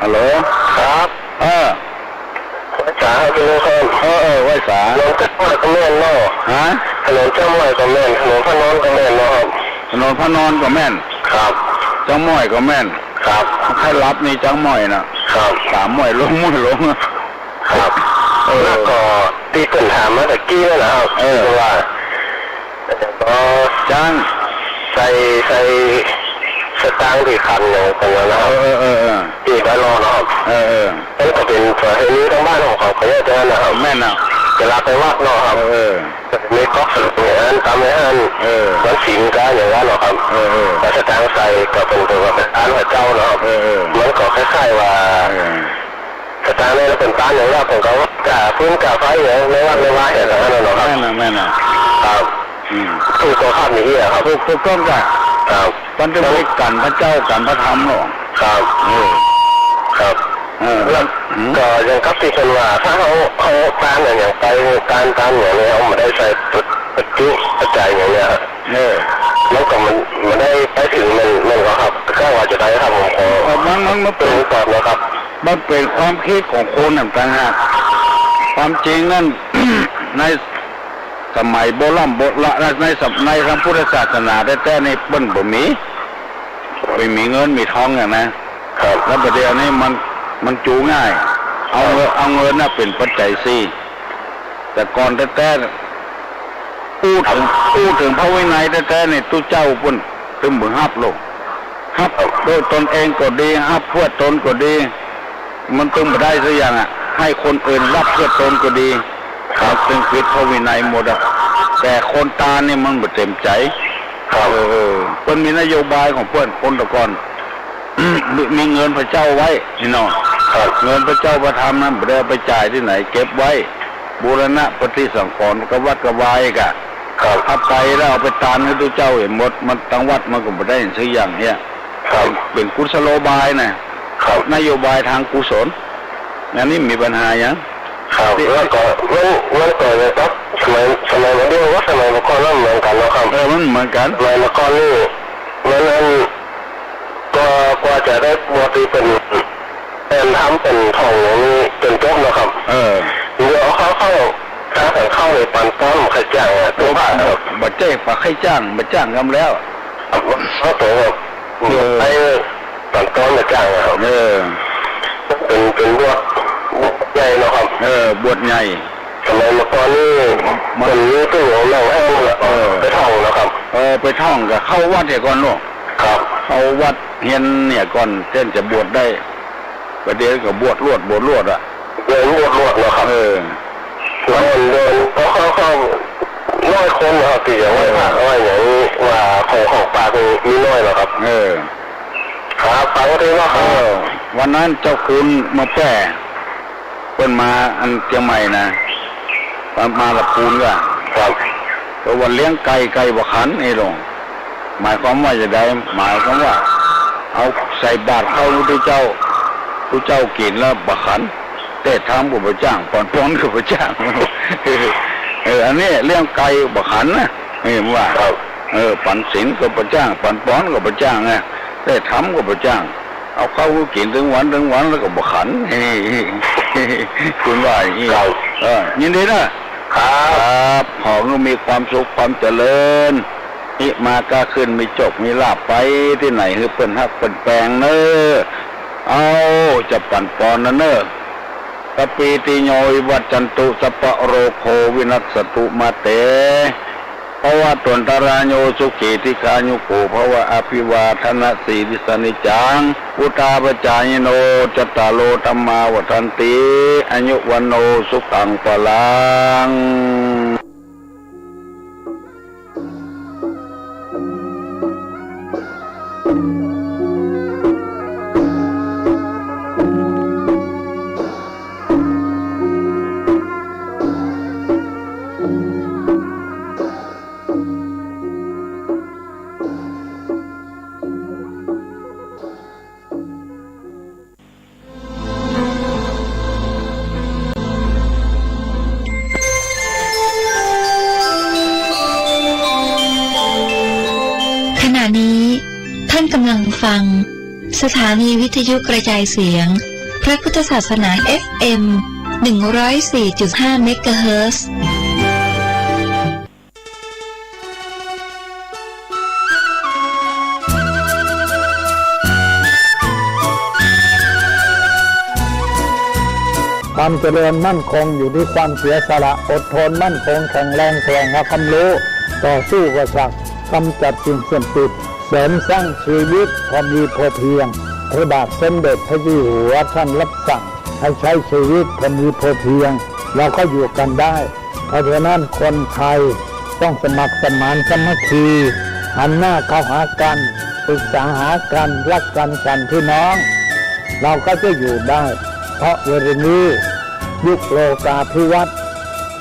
[SPEAKER 6] ฮัลโหล
[SPEAKER 2] ครับไว้สาไปเลยครับ
[SPEAKER 6] ไว้สา
[SPEAKER 2] ถนนเจ้าม้อยก็แม่นเนาะถนนเจ้าม้อยก็แม่นถนนพระนอนก็แม่นเนาะครับ
[SPEAKER 6] ถนนพระนอนก็แม่น
[SPEAKER 2] ครับ
[SPEAKER 6] เจ้าม้อยก็แม่น
[SPEAKER 2] ครับ
[SPEAKER 6] ใครรับนี่เจ้าม้อยนะครับ3 ม้อยลง
[SPEAKER 2] ครับแล้วก็ตีเปิ่นถามมาตะกี้แล้วนะครับว่า
[SPEAKER 6] จ้าง
[SPEAKER 2] ใส่สตางค์ที่คันอย่างกันนะครับตีได้รอนะครับนั่นก็เป็นประเพณีทั้งบ้านของเขาเขาจะนะครับ
[SPEAKER 6] แม่น
[SPEAKER 2] จะรับไปวัดเนาะครับมีก๊อกอย่างนั้นทำให้อันมันสิงกันอย่างนั้นเนาะครับแต่สตางค์ใส่ก็เป็นตัวเป็นอันพระเจ้าเนาะมันก็คล้ายๆว่าสตางค์เนี่ยเป็นต้านอย่างนั้นของเขาพื้นกาไฟอย่างในวัดในว่าอย่างนั้นเนาะครับ
[SPEAKER 6] แม่น
[SPEAKER 2] ครับถูกตัวข้ามนี้ครับ
[SPEAKER 6] ถูกต้องกันมันจะไม่กันพระเจ้ากันพระธรรมหรอ
[SPEAKER 2] ครับครับแล้วก็ยังกับที่คนว่าถ้าเขาการอย่างไปการอย่างนี้เขาไม่ได้ใส่ปัจจุปัจจัยอย่างนี้ครับแล้วก็มันได้ไปถึงมันก็ครับก็ว่าจะได้ครับผมขอ
[SPEAKER 6] มัน
[SPEAKER 2] เป็นตอบนะครับ
[SPEAKER 6] มันเป็นความคิดของคนต่างหากความจริงนั่น ในสมัยโบราณในพระพุทธศาสนาแต่ในเปิ้นบ่มีเงินมีทองอย่างนั้นแล้วประเดี๋ยวนี้มันจูง่ายเอาเงินน่ะเป็นปัจจัย4แต่ก่อนแต่พูดถึงพระวินัยแต่ในตู้เจ้าเปิ้นถึงบ่ฮับโลกฮับโดยตนเองก็ดีฮับเพื่อตนก็ดีมันตึงบ่ได้สักอย่างให้คนอื่นรับเพื่อตนก็ดีจึงผิดพระวินัยหมดแต่คนตาเนี่ยมันบ่เต็มใจเพิ่นมีนโยบายของเพิ่นคนตะก่อน มีเงินพระเจ้าไว้นี่เนาะเงินพระเจ้าประทานนั้นบ่ได้ไปจ่ายที่ไหนเก็บไว้บูรณะปฏิสังขรณ์ก็วัดก็วายกะถ้าไปแล้วเอาไปตานให้ตัวเจ้าเห็นหมดมันตั้งวัดมันก็บ่ได้สักอย่างเนี่ยเป็นกุศโลบายนะนโยบายทางกุศลอันนี้มีปัญหายัง
[SPEAKER 2] แล้วก็มันก็เลยครับสมัยมันเรียกว่าสมัยเมื่อก่อนนั่นเหมือนกันนะครับ
[SPEAKER 6] มันเหมือนกัน
[SPEAKER 2] สมัยเมื่อก่อนนี่มันกว่าจะได้ปกติเป็นทำเป็นทองอย่างนี้เป็นจบนะครับเดี๋ยวเขา
[SPEAKER 20] ถ้าเข้าในปันป้อนใครจ้างตัวผ่านบัดเจ๊ฝากใครจ้างมาจ้างกันแล้วเขาตัวไอ้ปันป้อนมาจ้างครับเป็นบวชใหญ่นะครับบวชใหญ่สมัยเมื่อก่อนนี่มันมีตัวหัวเราให้ไปท่องนะครับไปท่องกับเข้าวัดเนี่ยก่อนเนาะครับเข้าวัดเฮียนเนี่ยก่อนเส้นจะบวชได้ประเดี๋ยวก็บวชรวดอ่ะเดินบวชรวดเนาะครับแล้วมันเดินเข้าน้อยคนนะครับที่จะไหว้พระไหว้อย่างนี้ว่าของปากมีน้อยเหรอครับครับฟังทีว่าวันนั้นเจ้าคุณมาแป้เพิ่นมาอันเชียงใหม่นะมาละปูนก็ครับแต่วันเลี้ยงไก่บ่ขันนี่ลงหมายความว่าจะได้หมายความว่าเอาใส่บาตรเข้าผู้เจ้ากินแล้วบ่ขันแต่ทำกับพระจ้างป้อนกับพระจ้างอันนี้เลี้ยงไก่บ่ขันนะเห็นว่าปันศีลกับพระจ้างปันป้อนกับพระจ้างนะแต่ทำกับพระจ้างเอาเข้ากินถึงวันแล้วก็บ่ขันคุณว่าอย่างนี้ยินดีนะครับขอให้มีความสุขความเจริญนิมากาขึ้นมีจบมีลาบไปที่ไหนคือเปิ้นฮักเปิ้นแปลงเนอเอาจะปั่นปอนนะเนอตปีติโยวัจจันตุสัพพะโรโควินัสสตุมาเตเพราะว่าตนตารโยสุขีทิกายุโกเพราะว่าอภิวาทนาสีวิสนิจังอุตาปจายโนจตาโลธรรมาวัฏันติอายุวันโนสุขังปลัง
[SPEAKER 11] ท่านกำลังฟังสถานีวิทยุกระจายเสียงพระพุทธศาสนา FM 104.5 เมกะเฮิรตซ์
[SPEAKER 5] ความเจริญมั่นคงอยู่ที่ความเสียสละอดทนมั่นคงแข็งแรงแกร่งความรู้ต่อสู้กับศักดิ์กำจัดสิ่งเสื่อมติดเสริมสร้างชีวิตพอมีพอเพียงพระบาทสมเด็จพระเจ้าอยู่หัวท่านรับสั่งให้ใช้ชีวิตพอมีพอเพียงเราก็อยู่กันได้เพราะฉะนั้นคนไทยต้องสมัครสมานสามัคคีหันหน้าเข้าหากันปรึกษาหากันรักกันฉันพี่น้องเราก็จะอยู่ได้เพราะเวลานี้ยุคโลกาภิวัตน์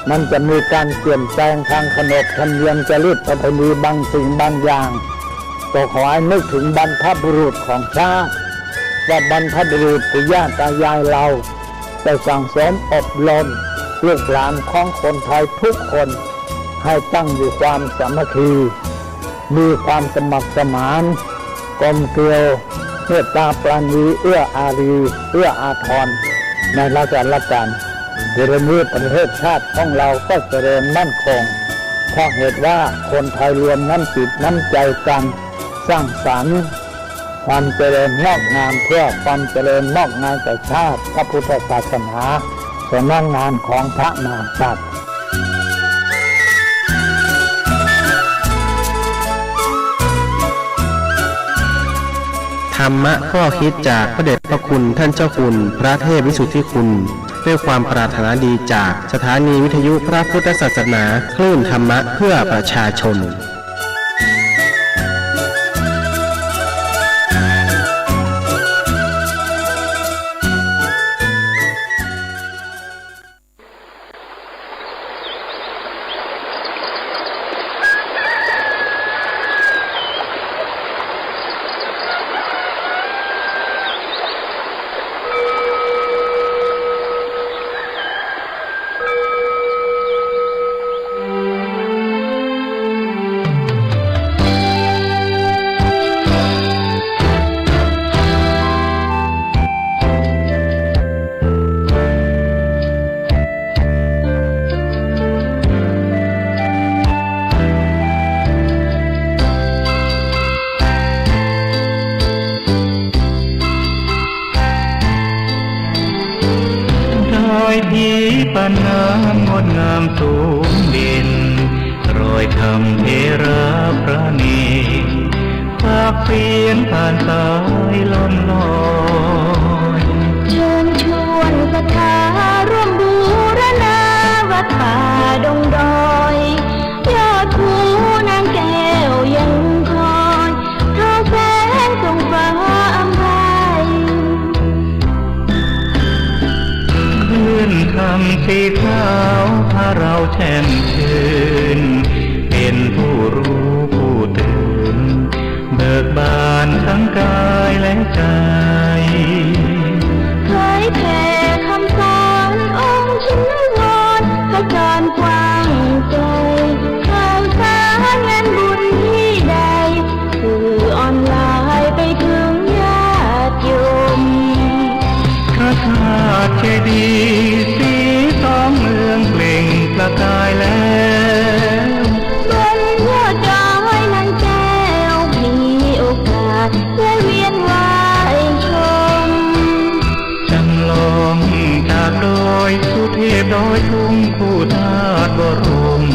[SPEAKER 5] มันจะมีการเปลี่ยนแปลงทางขนบธรรมเนียมจริยธรรมบางสิ่งบางอย่างก็ขอให้นึกถึงบรรพบุรุษของชาติว่าบรรพบุรุษปู่ย่าตายายเราได้สั่งสอนอบรมลูกหลานของคนไทยทุกคนให้ตั้งอยู่ความสามัคคีมีความสมัครสมานกลมเกลียวเมตตาปราณีเอื้ออารีเอื้ออาทรในราชการเดี๋ยวนี้ประเทศชาติของเราก็เจริญมั่นคงเพราะเหตุว่าคนไทยรวมน้ำจิตน้ำใจกันสร้างสรรค์ความเจริญงอกงามเพื่อความเจริญงอกงามแก่ชาติพระพุทธศาสนาสำนักงานของพระมหากษัตริย์
[SPEAKER 13] ธรรมะข้อคิดจากพระเดชพระคุณท่านเจ้าคุณพระเทพวิสุทธิคุณด้วยความปรารถนาดีจากสถานีวิทยุพระพุทธศาสนาคลื่นธรรมะเพื่อประชาชน
[SPEAKER 21] านน้ำงดงามสูงดินรอยธรรมเทระพระเนตรฝากเพียนผ่านสายล่อนลอย
[SPEAKER 14] เชิญชวนศรัทธาร่วมบูรณาวัดป่าดงดอยยอดภูนางแก้วยังคอยเท้าแสงส่งฟ้าอำไพ
[SPEAKER 21] คลื่นคำสีขาวพาเราแช่มชื่นเป็นผู้รู้ผู้ตื่นเบิกบานทั้งกายและใจ
[SPEAKER 14] เผยแผ่คำสอนองค์ชินวรขจรกว้างไกลข่าวสารงานบุญที่ใดสื่อออนไลน์ไปถึงญาติโยม
[SPEAKER 21] พระธาตุเจดีย์สีทองเมืองเปล่งประกายแล้ว
[SPEAKER 14] บนยอดดอยนางแก้วมีโอกาสได้เวียนไหวชม
[SPEAKER 21] จำลองจากดอยสุเทพดอยทุ่งคู่ธาตุบรม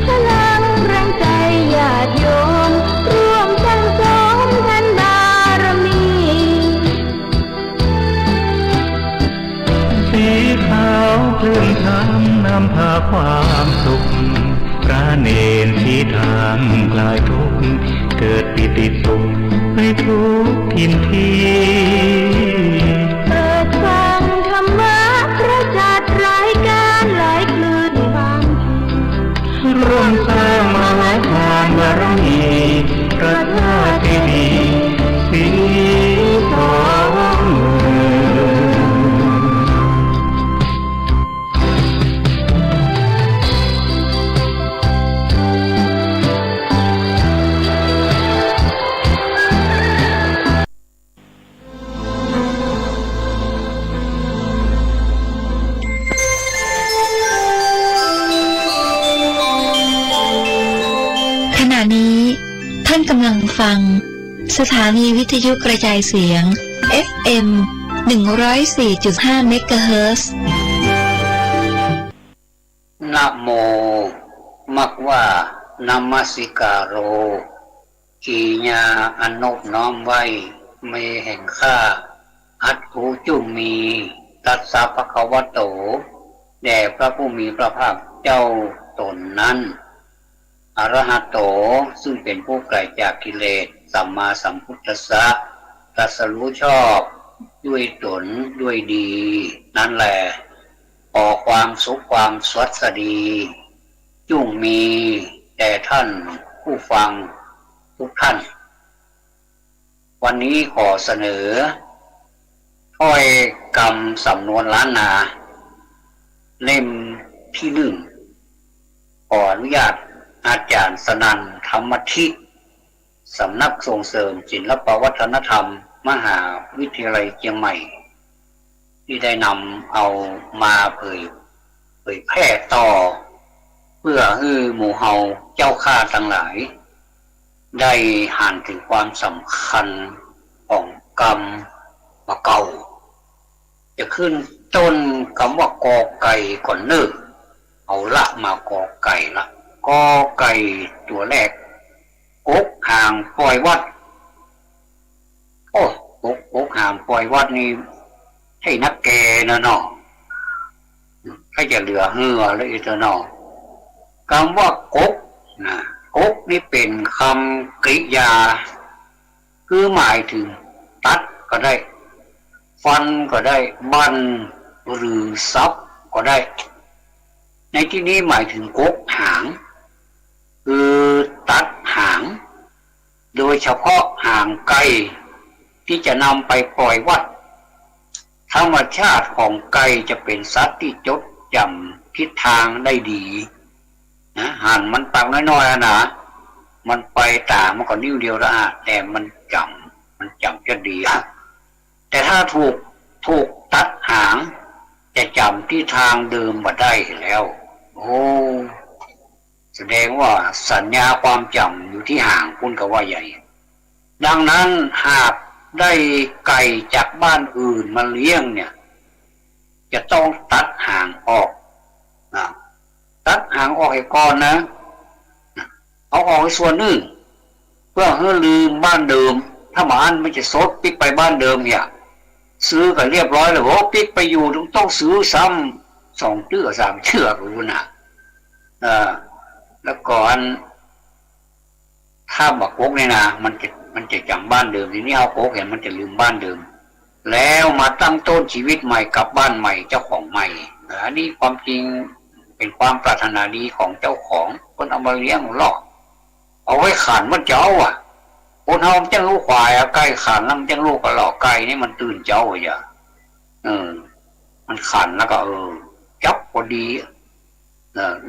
[SPEAKER 14] พลังแรงใจญาติโยมร่วมสร้างสมทันบารมี
[SPEAKER 21] สีขาวคลื่นธรรมนำพาความสุขพระเนรชี้ทางคลายทุกข์เกิดปิติสุขให้ทุกทินที
[SPEAKER 14] เปิดฟังธรรมะพระจัดรายการหลายคลื่นบาง
[SPEAKER 21] ร่วมสร้างมหาทานบารมีพระธาตุเจดีย์สีทองเมือง
[SPEAKER 11] ขณะนี้ท่านกำลังฟังสถานีวิทยุกระจายเสียง FM 104.5 เมกะเฮิรตซ์
[SPEAKER 22] นะโมมักว่านามัสสิการโรอีญาอนนบน้อมไว้เมแห่งข้าอัตถุจุมีตัสสะภะคะวะโตแด่พระผู้มีพระภาคเจ้าตนนั้นอรหัตโตซึ่งเป็นผู้ไกลจากกิเลสสัมมาสัมพุทธัสสะตรัสรู้ชอบด้วยตนด้วยดีนั่นแหละขอความสุขความสวัสดีจุ่งมีแด่ท่านผู้ฟังทุกท่านวันนี้ขอเสนอถ้อยกรรมสำนวนล้านนาเล่มที่1ขออนุญาตอาจารย์สนั่นธรรมทิสำนักส่งเสริมศิลปวัฒนธรรมมหาวิทยาลัยเชียงใหม่ที่ได้นำเอามาเผยแพร่ต่อเพื่อให้หมู่เฮาเจ้าข้าทั้งหลายได้หันถึงความสำคัญของกรรมมาเก่าจะขึ้นต้นคำว่ากอไก่ก่อนเนิ่เอาละมากอไก่ละกอไก่ตัวแรกกกห่างปล่อยวัดโอ้กกห่างปล่อยวัดนี่ให้นักแกนะเนาะถ้าจะเหลือเหือเลยเถอะเนาะคำว่ากกนะกกนี่เป็นคำกริยาคือหมายถึงตัดก็ได้ฟันก็ได้บันหรือซับก็ได้ในที่นี้หมายถึงกกหางคือตัดหางโดยเฉพาะหางไก่ที่จะนำไปปล่อยวัดธรรมชาติของไก่จะเป็นสัตว์ที่จดจำทิศทางได้ดีนะหันมันปากน้อยๆนะมันไปตามันก็นิ้วเดียวละแต่มันจำจะดีแต่ถ้าถูกตัดหางจะจำที่ทางเดิมมาได้แล้วโอ้แสดงว่าสัญญาความจำอยู่ที่หางคุณก็ว่าใหญ่ดังนั้นหากได้ไก่จากบ้านอื่นมาเลี้ยงเนี่ย จะต้องตัดหางออกนะตัดหางออกให้ก่อนนะเอาออกให้ส่วนหนึ่งเพื่อให้ลืมบ้านเดิมถ้าหมาอันมันจะซดปิกไปบ้านเดิมเนี่ยซื้อกันเรียบร้อยแล้วว่าปิกไปอยู่ต้องซื้อซ้ำ2 เชือก3 เชือกรู้นะแล้วก่อนถ้าบักโกกเนี่ยนะมันจะจำบ้านเดิมทีนี้เอาโกกเห็นมันจะลืมบ้านเดิมแล้วมาตั้งต้นชีวิตใหม่กับบ้านใหม่เจ้าของใหม่อันนี้ความจริงเป็นความปรารถนาดีของเจ้าของคนเอามาเลี้ยงหรอกเอาไว้ขันมันเจ้าคนเฮามันจะลูกควายใกล้ขันแล้วมันจะลูกกระหลอกไก่นี่มันตื่นเจ้าอย่ามันขันแล้วก็จับพอดี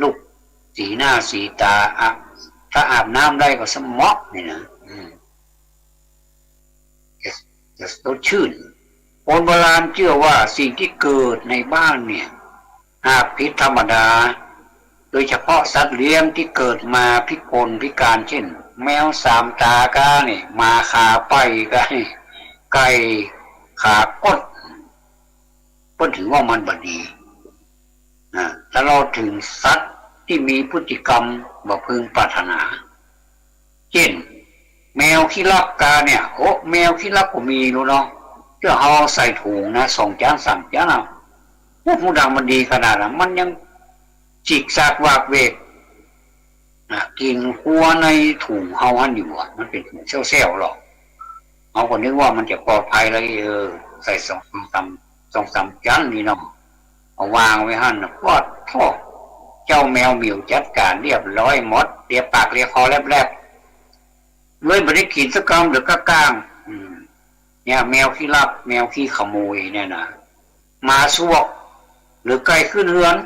[SPEAKER 22] ลูกสีหน้าสีตาถ้าอาบน้ำได้ก็สมอกนี่นะจะสดชื่นคนโบราณเชื่อว่าสิ่งที่เกิดในบ้านเนี่ยหากผิดธรรมดาโดยเฉพาะสัตว์เลี้ยงที่เกิดมาพิกลพิการเช่นแมว3 ตากาเนี่ยมาขาไปไก่ขากดก็ถือว่ามันบดีถ้าเราถึงสัตว์ที่มีพฤติกรรมบ่พึงปรารถนาเช่นแมวขี้ลักกาเนี่ยแมวขี้ลักก็มีรู้เนาะเพื่อเอาใส่ถุงนะ2 จาน 3 จานผู้ดังมันดีขนาดนั้นมันยังจิกซากวากเวกกินหัวในถุงเฮาหันอยู่มันเป็นถุงเซลล์หรอกเอาคนนึกว่ามันจะปลอดภัยเลยใส่2 3 จานนี่เนาะเอาวางไว้หันปอดท่อเจ้าแมวเหมียวจัดการเรียบร้อยหมดเลียปากเลียคอแลบๆเลยไม่ได้กินสักคำหรือก้างเนี่ยแมวขี้ลับแมวขี้ขโมยเนี่ยนะมาซวกหรือไก่ขึ้นเรือน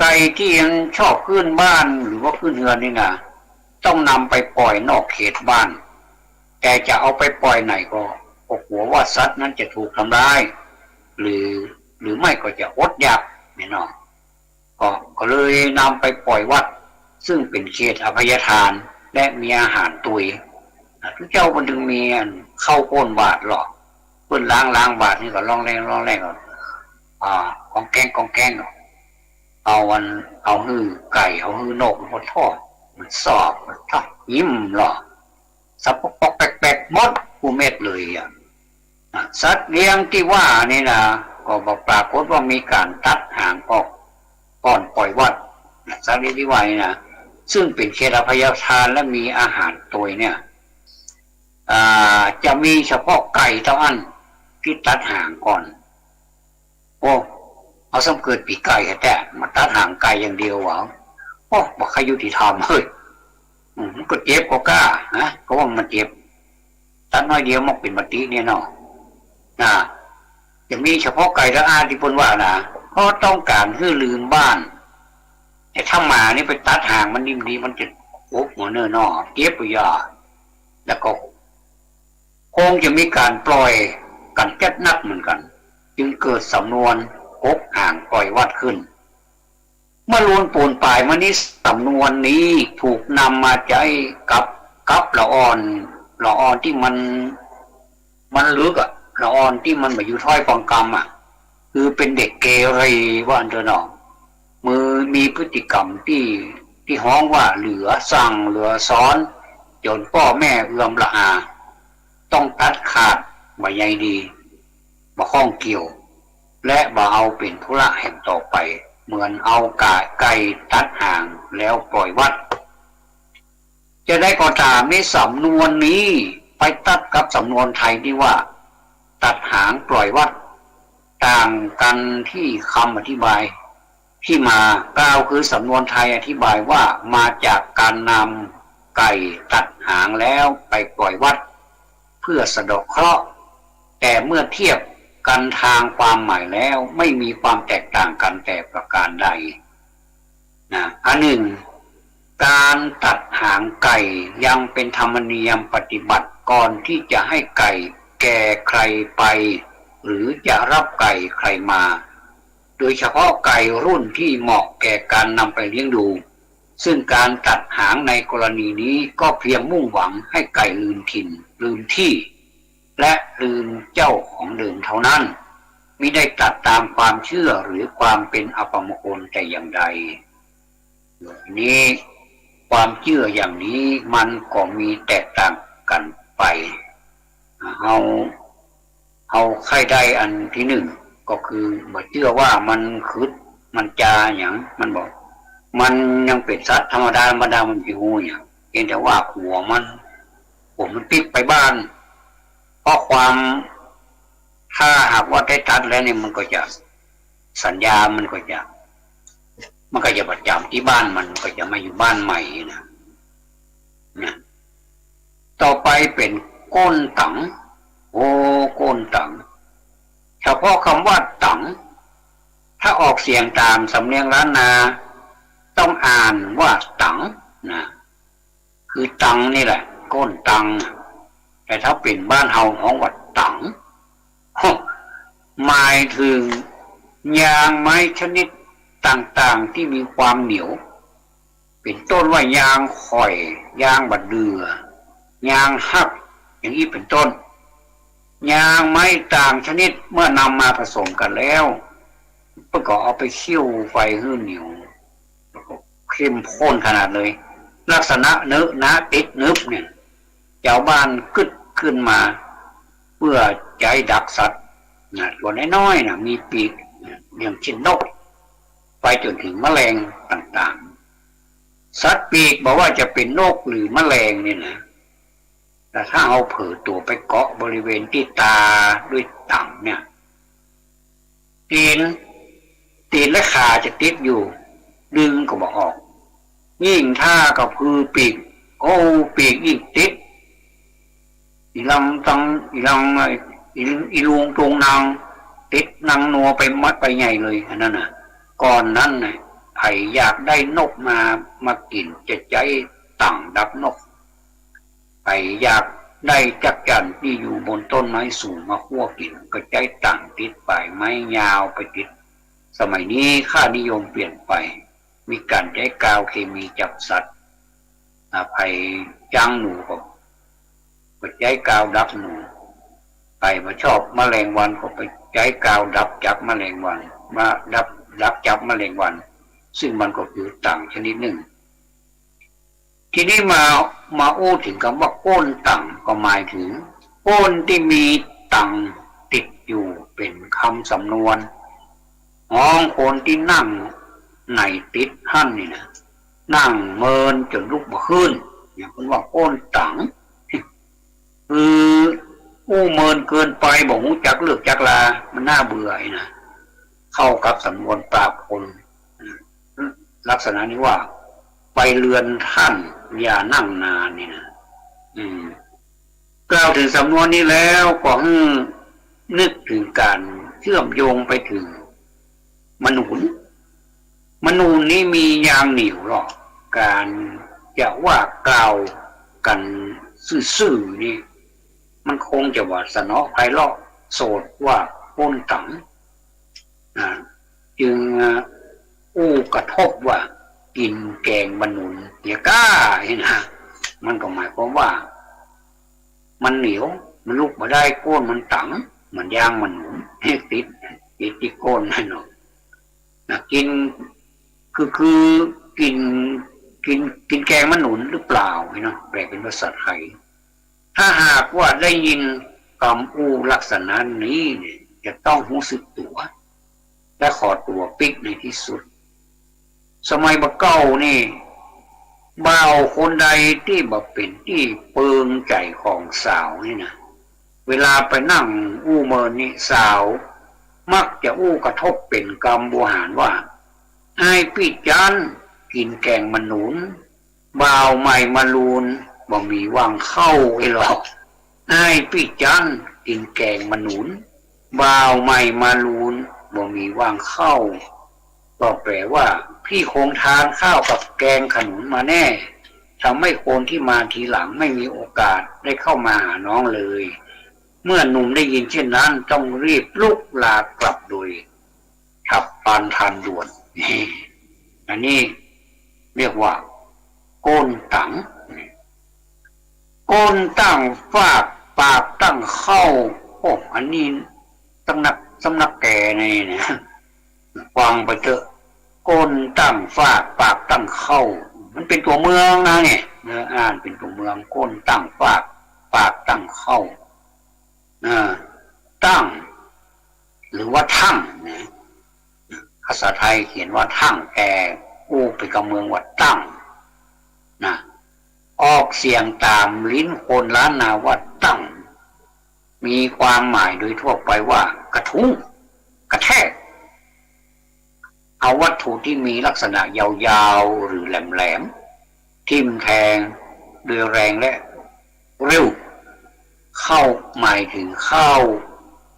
[SPEAKER 22] ไก่ที่ยังชอบขึ้นบ้านหรือว่าขึ้นเรือนนี่นะต้องนำไปปล่อยนอกเขตบ้านแต่จะเอาไปปล่อยไหนก็กลัวว่าสัตว์นั้นจะถูกทำร้ายหรือไม่ก็จะอดอยากเนี่ยเนาะก็เลยนำไปปล่อยวัดซึ่งเป็นเขตอภัยทานและมีอาหารตุยทุกเจ้ามันถึงมีเข้าก้นบาทหรอกเพื่อนล้างบาทนี่ก็ร้องแรงก็กองแกงเอาหื้อไก่เอาหื้อนกมันทอดมันสอบมันทอดยิ้มหรอสับปอกแปลกๆมดกูเม็ดเลยสัตว์เลี้ยงที่ว่านี่นะก็บอกปรากฏว่ามีการตัดหางออกก่อนปล่อยวัดสัตว์ที่ว่านี่นะซึ่งเป็นเขตอภัยทานและมีอาหารตัวเนี่ยจะมีเฉพาะไก่เท่านั้นที่ตัดหางก่อนเอาสมเกิดปีไก่แต่มาตัดหางไก่อย่างเดียวหวังบอกใครยุติธรรมเฮ้ยมันก็เจ็บก็กล้าเพราะว่ามันเจ็บตัดน้อยเดียวมันเป็นปฏิเนี่ยเนาะจะมีเฉพาะไก่และอาที่พูดว่านะเพราะต้องการให้ลืมบ้านแต่ถ้าหมานี่ไปตัดหางมันนิ่มดีมันจะหัวเนื้อนอเจ็บไปยาแล้วก็คงจะมีการปล่อยกันจัดนักเหมือนกันจึงเกิดสำนวนห่างปล่อยวัดขึ้นเมื่อลวนปูนป่ายมานี้สำนวนนี้ถูกนำมาใช้กับละอ่อนที่มันลึกละอ่อนที่มันมาอยู่ท้อยฟองกรรมคือเป็นเด็กเกเรว่าอันเถอะเนาะมือมีพฤติกรรมที่ฮ้องว่าเหลือสั่งเหลือซ้อนจนพ่อแม่เอื้อมละอาต้องตัดขาดบ่ใหญ่ดีบ่ข้องเกี่ยวและบ่เอาเป็นธุระแห่งต่อไปเหมือนเอาไก่ตัดหางแล้วปล่อยวัดจะได้ก็ตามในสำนวนนี้ไปตัดกับสำนวนไทยที่ว่าตัดหางปล่อยวัดต่างกันที่คำอธิบายที่มากล่าวคือสำนวนไทยอธิบายว่ามาจากการนำไก่ตัดหางแล้วไปปล่อยวัดเพื่อสะเดาะเคราะห์แต่เมื่อเทียบกันทางความหมายแล้วไม่มีความแตกต่างกันแต่ประการใดอันหนึ่งการตัดหางไก่ยังเป็นธรรมเนียมปฏิบัติก่อนที่จะให้ไก่แก่ใครไปหรือจะรับไก่ใครมาโดยเฉพาะไก่รุ่นที่เหมาะแก่การนำไปเลี้ยงดูซึ่งการตัดหางในกรณีนี้ก็เพียงมุ่งหวังให้ไก่ลืมถิ่นลืมที่และลืมเจ้าของเดิมเท่านั้น มิได้ตัดตามความเชื่อหรือความเป็นอัปมงคลแต่อย่างใดนี้ความเชื่ออย่างนี้มันก็มีแตกต่างกันไปเอาใครได้อันที่หนึ่งก็คือบ่เชื่อว่ามันคืดมันจาอย่างมันบอกมันยังเป็นสัตว์ธรรมดามันอยู่อย่างเพียงแต่ว่าหัวมันปิดไปบ้านเพราะความถ้าหากว่าได้ตัดแล้วเนี่ยมันก็จะสัญญามันก็จะประจำที่บ้านมันก็จะมาอยู่บ้านใหม่นะต่อไปเป็นก้นตังก้นตังเฉพาะคำว่าตังถ้าออกเสียงตามสำเนียงล้านนาต้องอ่านว่าตังนะคือตังนี่แหละก้นตังแต่ถ้าเป็นบ้านเฮาของวัดตังหมายถึงยางไม้ชนิดต่างๆที่มีความเหนียวเป็นต้นว่ายางข่อยยางบัดเดือยางหักอย่างนี้เป็นต้นยางไม้ต่างชนิดเมื่อนำมาผสมกันแล้วก็เอาไปเคี่ยวไฟให้เหนียวเข้มข้นขนาดเลยลักษณะเนื้อนะติดนึบเนี่ยเจ้าบ้านกึดขึ้นมาเพื่อใจดักสัตว์ตัวน้อยๆมีปีกอย่างเช่นนกไปจนถึงแมลงต่างๆสัตว์ปีกบอกว่าจะเป็นนกหรือแมลงเนี่ยนะแต่ถ้าเอาเผลอตัวไปเกาะบริเวณที่ตาด้วยตังเนี่ยตีนและขาจะติดอยู่ดึงก็บอกออกยิ่งถ้ากับพือปีกปีกยิ่งติดอีลวงตรงนางติดนางนัวไปมัดไปใหญ่เลยอันนั้นน่ะก่อนนั้นน่ะไผ่อยากได้นกมากินจะใจต่างดับนกไผ่อยากได้จักจั่นที่อยู่บนต้นไม้สูงมาคั่วกินก็ใจต่างติดไปไม้ยาวไปติดสมัยนี้ค่านิยมเปลี่ยนไปมีการใช้กาวเคมีจับสัตว์ไผ่จ้างหนูก็ใช้กาวดับหนูไผ่มาชอบแมลงวันก็ไปใช้กาวดับจับแมลงวันมาดับจับแมลงวันซึ่งมันก็คือต่างชนิดหนึ่งทีนี้มาอู้ถึงคำว่าก้นต่างก็หมายถึงก้นที่มีต่างติดอยู่เป็นคำสำนวนคนที่นั่งในติดหั่นนี่นะนั่งเมินจนลุกบ่ขึ้นอย่างคนว่าก้นต่างคืออู้เมินเกินไปบอกหูจักเลือกจักลามันน่าเบื่อนะเข้ากับสำนวนปราบคนลักษณะนี้ว่าไปเรือนท่านอย่านั่งนานนี่นะกล่าวถึงสำนวนนี้แล้วก็นึกถึงการเชื่อมโยงไปถึงมนูนนี้มียางเหนียวหรอกการจะว่ากล่าวกันซื่อๆนี่มันคงจะว่าสนอไพเราะโสดว่าก้นตังจึงอู้กระทบว่ากินแกงมนุนอย่ากล้าเห็นนะมันก็หมายความว่ามันเหนียวมันลุกมาได้ก้นมันตังเหมือนยางมนุนให้ติดที่ก้นให้หน่อยกินคือกินแกงมนุนหรือเปล่าเนาะแปลเป็นภาษาไทยถ้าหากว่าได้ยินคำอู้ลักษณะนี้เนี่ยจะต้องรู้สึกตัวและขอตัวปิกในที่สุดสมัยบักเก้านี่บ่าวคนใดที่แบบเป็นที่เปิงใจของสาวนี่นะเวลาไปนั่งอู้เมินนี่สาวมักจะอู้กระทบเป็นกรรมบูหารว่าไอ้พี่จันกินแกงมนุนบ่าวใหม่มาลูนบ่มีวางเข้าไอ้หรอกไอ้พี่จันกินแกงมนุนบ่าวใหม่มาลูนบ่มีวางเข้าก็แปลว่าพี่คงทานข้าวกับแกงขนุนมาแน่ทำให้คนที่มาทีหลังไม่มีโอกาสได้เข้ามาหาน้องเลยเมื่อหนุ่มได้ยินเช่นนั้นต้องรีบลุกลากลับโดยฉับพลันทันด่วนอันนี้เรียกว่าโกนตังโกนตั้งฝากปากตั้งเข้าอันนี้ต้องนัก สำนักแกนี่เนี่ยฟังไปเถอะก้นตั้งฟากปากตั้งเข้ามันเป็นตัวเมืองนะเนี่ยเนื้ออ่านเป็นตัวเมืองก้นตั้งฟากปากตั้งเข้าตั้งหรือว่าทั่งนะภาษาไทยเขียนว่าทั่งแต่กู้ไปกับเมืองว่าตั้งนะออกเสียงตามลิ้นคนล้านนาว่าตั้งมีความหมายโดยทั่วไปว่ากระทุ้งกระแทกเอาวัตถุที่มีลักษณะยาวๆหรือแหลมๆทิ่มแทงด้วยแรงและเร็วเข้าหมายถึงเข้า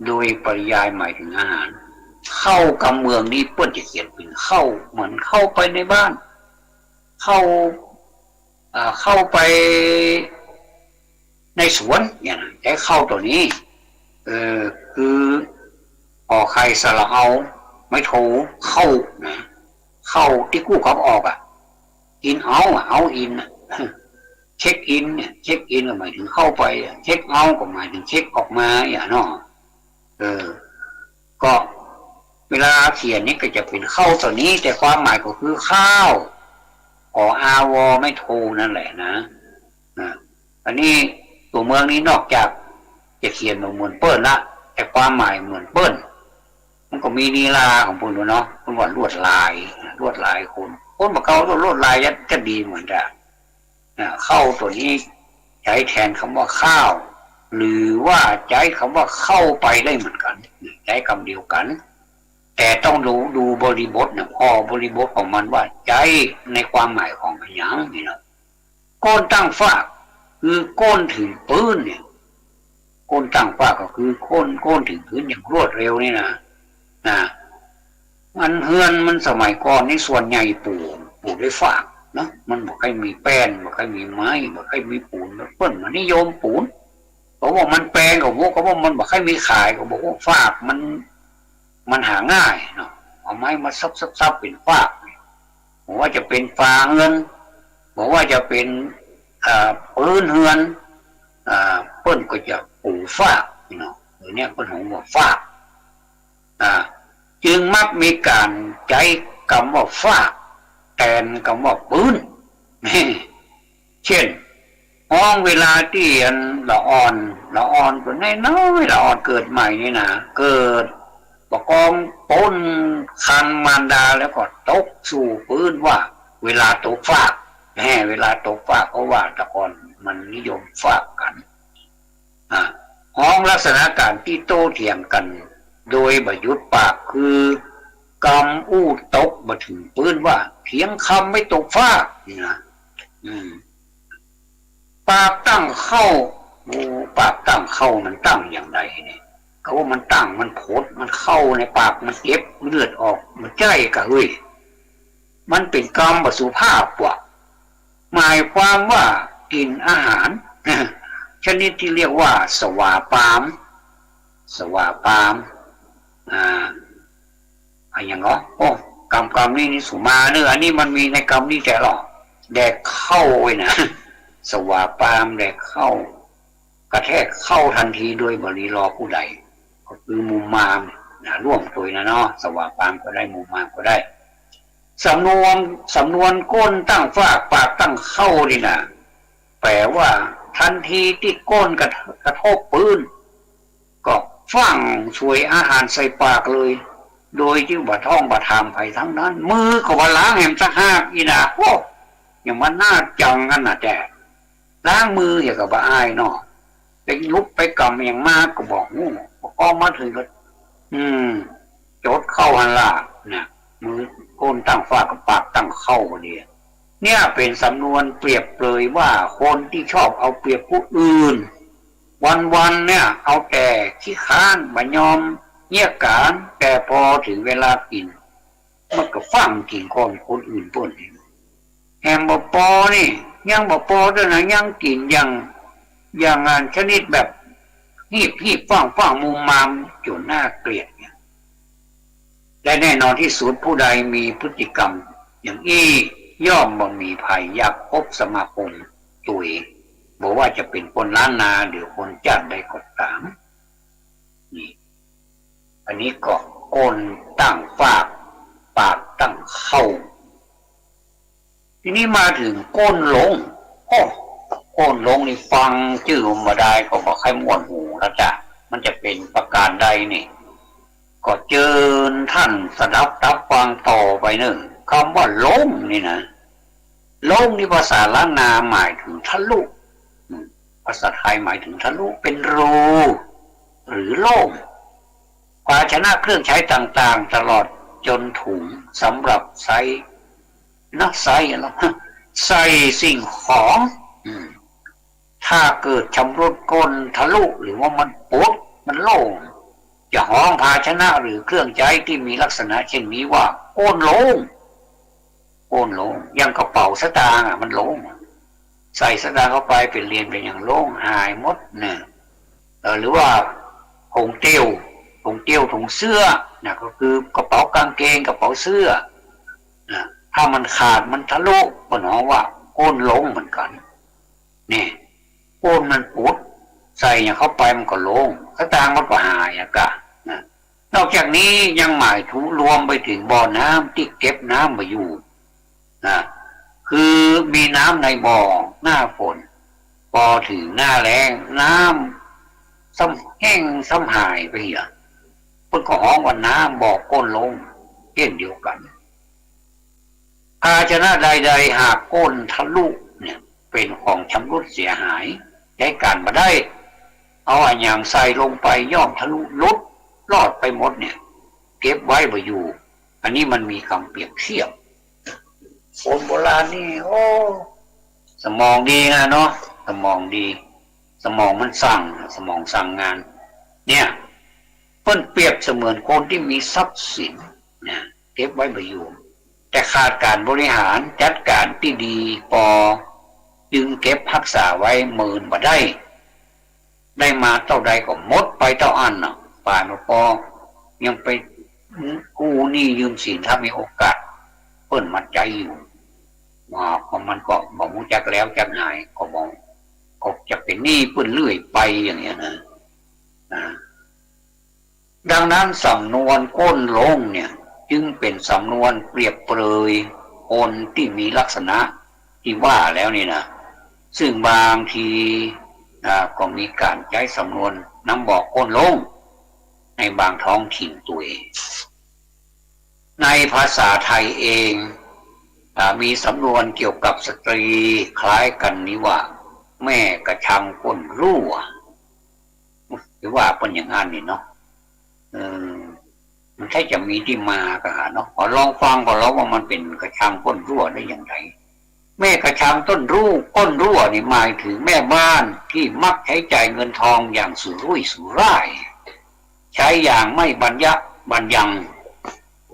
[SPEAKER 22] โดยปริยายหมายถึงอาหารเข้ากับเมืองนี้เปิ้นจะเขียนเป็นเข้าเหมือนเข้าไปในบ้านเข้าไปในสวนอย่างนั้นแต่เข้าตัวนี้คือออกใครสละเอาไม่โทเข้านะเข้าที่กู้เขาออกอินเอาอินเช็คอินเนี่ยเช็คอินก็หมายถึงเข้าไปเช็คเอาก็หมายถึงเช็คออกมาอย่างนั้นก็เวลาเขียนนี่ก็จะเป็นเข้าตัวนี้แต่ความหมายก็คือข้าวอาวไม่โทนั่นแหละนะอันนี้ตัวเมืองนี้นอกจากจะเขียนเหมือนเปิ้ลละแต่ความหมายเหมือนเปิ้ลมันก็มีลีลาของพวกนู้นเนาะมันว่าลวดลายคนบอกเขาลวดลายจะดีเหมือนกันเข้าตัวนี้ใช้แทนคำว่าข้าวหรือว่าใช้คำว่าเข้าไปได้เหมือนกันใช้คำเดียวกันแต่ต้องดูบริบทนะพอบริบทของมันว่าใจในความหมายของมันอย่างนี้นะก้นตั้งฟากคือก้นถึงปืนเนี่ยก้นตั้งฟากก็คือก้นถึงพื้นอย่างรวดเร็วนี่นะมันเฮือนมันสมัยก่อนนี่ส่วนใหญ่ปลูกด้วยฟากนะมันบอกให้มีแป้นบอกให้มีไม้บอกให้มีปูนเปิ้นมันนิยมปูนเขาบอกมันแปลงเขาบอกมันบอกให้มีขายเขาบอกว่าฟากมันหาง่ายเนาะเอาไม้มาซับเป็นฟากบอกว่าจะเป็นฟางเงินบอกว่าจะเป็นปืนเฮือนเปิ้นก็จะปูฟากเนาะหรือเนี่ยเปิ้นของบอกฟากจึงมักมีการใช้คำว่าฟากแทนคำว่าปืนเช่นห้องเวลาที่ละอ่อนตัวน้อยละอ่อนเกิดใหม่นี่นะเกิดประกองป้นคันมารดาแล้วก็ตกสู่ปืนว่าเวลาตกฟากเวลาตกฟากเพราะว่าตะกอนมันนิยมฟากกันห้องลักษณะการที่โต้เถียงกันโดยบยุทธปากคือกำอู้ตกมาถึงปืนว่าเพียงคำไม่ตกฟากนี่นะปากตั้งเข้าปากตั้งเข้ามันตั้งอย่างไรเนี่ยเขาว่ามันตั้งมันโผดมันเข้าในปากมันเจ็บเลือดออกมันใจกะเฮ้ยมันเป็นกรรมบสุภาพว่ะหมายความว่ากินอาหารชนิดที่เรียกว่าสวาปามอย่างเนาะกรรมนี่สุมาเนื้ออันนี้มันมีในกรรมนี่แต่หรอกแดกเข้าไว้นะสวาปามแดกเข้ากระแทกเข้าทันทีโดยบริรอผู้ใดก็คือมุมมามร่วมตัวนะเนาะสวาปามก็ได้มุมมามก็ได้สำนวนก้นตั้งฟากปากตั้งเข้านี่นะแปลว่าทันทีที่ก้นกระทบปืนก็ฟั่งช่วยอาหารใส่ปากเลยโดยที่บ่ท้องบ่ทามไปทั้งนั้นมือก็ว่าล้างแหมสะหากอีนะโอ้อย่างมันน่าจังกันนะแต่ล้างมืออย่างกับบ่อายเนาะไปลุกไปกำอย่างมากก็บอกก็มาถึงก็จดเข้าหันล่ะเนี่ยมือก้นตั้งฟากกับปากตั้งเข้าเนี่ยเป็นสำนวนเปรียบเลยว่าคนที่ชอบเอาเปรียบผู้อื่นวันเนี่ยเอาแต่ขี้ค้านบ่ยอมเงี่ยการแต่พอถึงเวลากินมันก็ฟังกินคนอื่นป่นแฮมบ่พอนี่ยังบ่พอด้วยนะยังกินอย่างงานชนิดแบบฮีบฟังมุมมามจนน่าเกลียดเนี่ยและแน่นอนที่สุดผู้ใดมีพฤติกรรมอย่างนี้ย่อมบ่มีภัยอยากพบสมาคมตัวเองบอกว่าจะเป็นคนล้านนาหรือคนจัดได้ก็ตามนี่ อันนี้ก็ก้นตั้งฝากปากตั้งเข้าทีนี้มาถึงก้นลงก้นลงนี่ฟังชื่อมาได้ก็บอกให้ม้วนหูแล้วจ้ะมันจะเป็นประการใดนี่ก็เจิญท่านสดับรับฟังต่อไปหนึ่งคำว่าลงนี่นะลงนี่ภาษาล้านนาหมายถึงทะลุภาษาไทยหมายถึงทะลุเป็นรูหรือโล่งภาชนะเครื่องใช้ต่างๆตลอดจนถุงสำหรับใส่ใส่สิ่งของถ้าเกิดชำรุดก้นทะลุหรือว่ามันปุดมันโล่งจะห้องภาชนะหรือเครื่องใช้ที่มีลักษณะเช่นนี้ว่าก้นโล่งอย่างกระเป๋าสตางค์มันโล่งใส่สตางค์เข้าไปเป็นเรียนเป็นอย่างโล่งหายหมดเนี่ยหรือว่าผงเตี้ยวถุงเสื้อนะก็คือกระเป๋ากางเกงกระเป๋าเสื้อนะถ้ามันขาดมันทะลุก็หนอว่าก้นโล่งเหมือนกันนี่ก้นมันปุดใส่อย่างเข้าไปมันก็โล่งสตางค์มันก็หายอะกะนะนอกจากนี้ยังหมายถึงรวมไปถึงบ่อน้ำที่เก็บน้ำมาอยู่นะคือมีน้ำในบ่อหน้าฝนพอถึงหน้าแล้งน้ำซ้ำแห้งซ้ำหายไปเหี้ยเพิ่นก็ฮ้องว่าน้ำบ่อก้นลงเช่นเดียวกันภาชนะใดๆหากก้นทะลุเนี่ยเป็นของชำรุดเสียหายใช้การมาได้เอาอันอย่างใส่ลงไปย่อมทะลุลุดรอดไปหมดเนี่ยเก็บไว้บ่อยู่อันนี้มันมีคำเปรียบเทียบคนโบราณนี่โอ้สมองดีนะเนาะสมองดีสมองมันสั่งสมองสั่งงานเนี่ยเพิ่นเปรียบเสมือนคนที่มีทรัพย์สินเนี่ยเก็บไว้บ่อยู่แต่ขาดการบริหารจัดการที่ดีพอจึงเก็บรักษาไว้หมื่นบ่ได้มาเท่าใดก็หมดไปเท่าอันน่ะป่านพอยังไปกู้หนี้ยืมสินถ้ามีโอกาสเพิ่นมัดใจอยู่พอมันก็บอกมูจักแล้วจักหายก็มองก็จะเป็นหนี้เพิ่นเรื่อยไปอย่างเงี้ยนะดังนั้นสำนวนก้นลงเนี่ยจึงเป็นสำนวนเปรียบเปรยคนที่มีลักษณะที่ว่าแล้วนี่นะซึ่งบางทีก็มีการใช้สำนวนนำบอกก้นลงในบางท้องถิ่นตัวเองในภาษาไทยเองมีสำนวนเกี่ยวกับสตรีคล้ายกันนี้ว่าแม่กระชังก้นรั่วหรือว่าเป็นอย่างนั้นนี่เนาะมันใช่จะมีที่มากันเนาะขอลองฟังก่อนแล้วว่ามันเป็นกระชังก้นรั่วได้อย่างไรแม่กระชังก้นรั่วนี่หมายถึงแม่บ้านที่มักใช้จ่ายเงินทองอย่างสุรุ่ยสุร่ายใช้อย่างไม่บรรยัง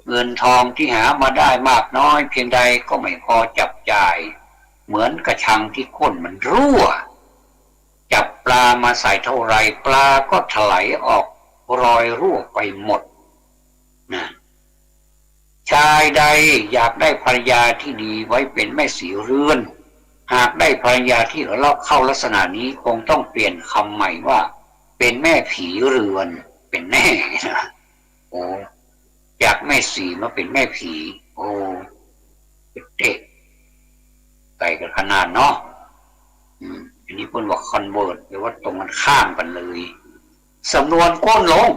[SPEAKER 22] เงินทองที่หามาได้มากน้อยเพียงใดก็ไม่พอจับจ่ายเหมือนกระชังที่ก้นมันรั่วจับปลามาใส่เท่าไรปลาก็ถลายออกรอยรั่วไปหมดนะชายใดอยากได้ภรรยาที่ดีไว้เป็นแม่สีเรือนหากได้ภรรยาที่เข้าลักษณะนี้คงต้องเปลี่ยนคำใหม่ว่าเป็นแม่ผีเรือนเป็นแน่นะโอ้อยากแม่สีมาเป็นแม่ผีโอ้เด็กไกลกันขนาดเนาะอันนี้เพิ่นว่าคอนเวิร์ตหรือว่าตรงมันข้ามกันเลยสำนวนก้นลง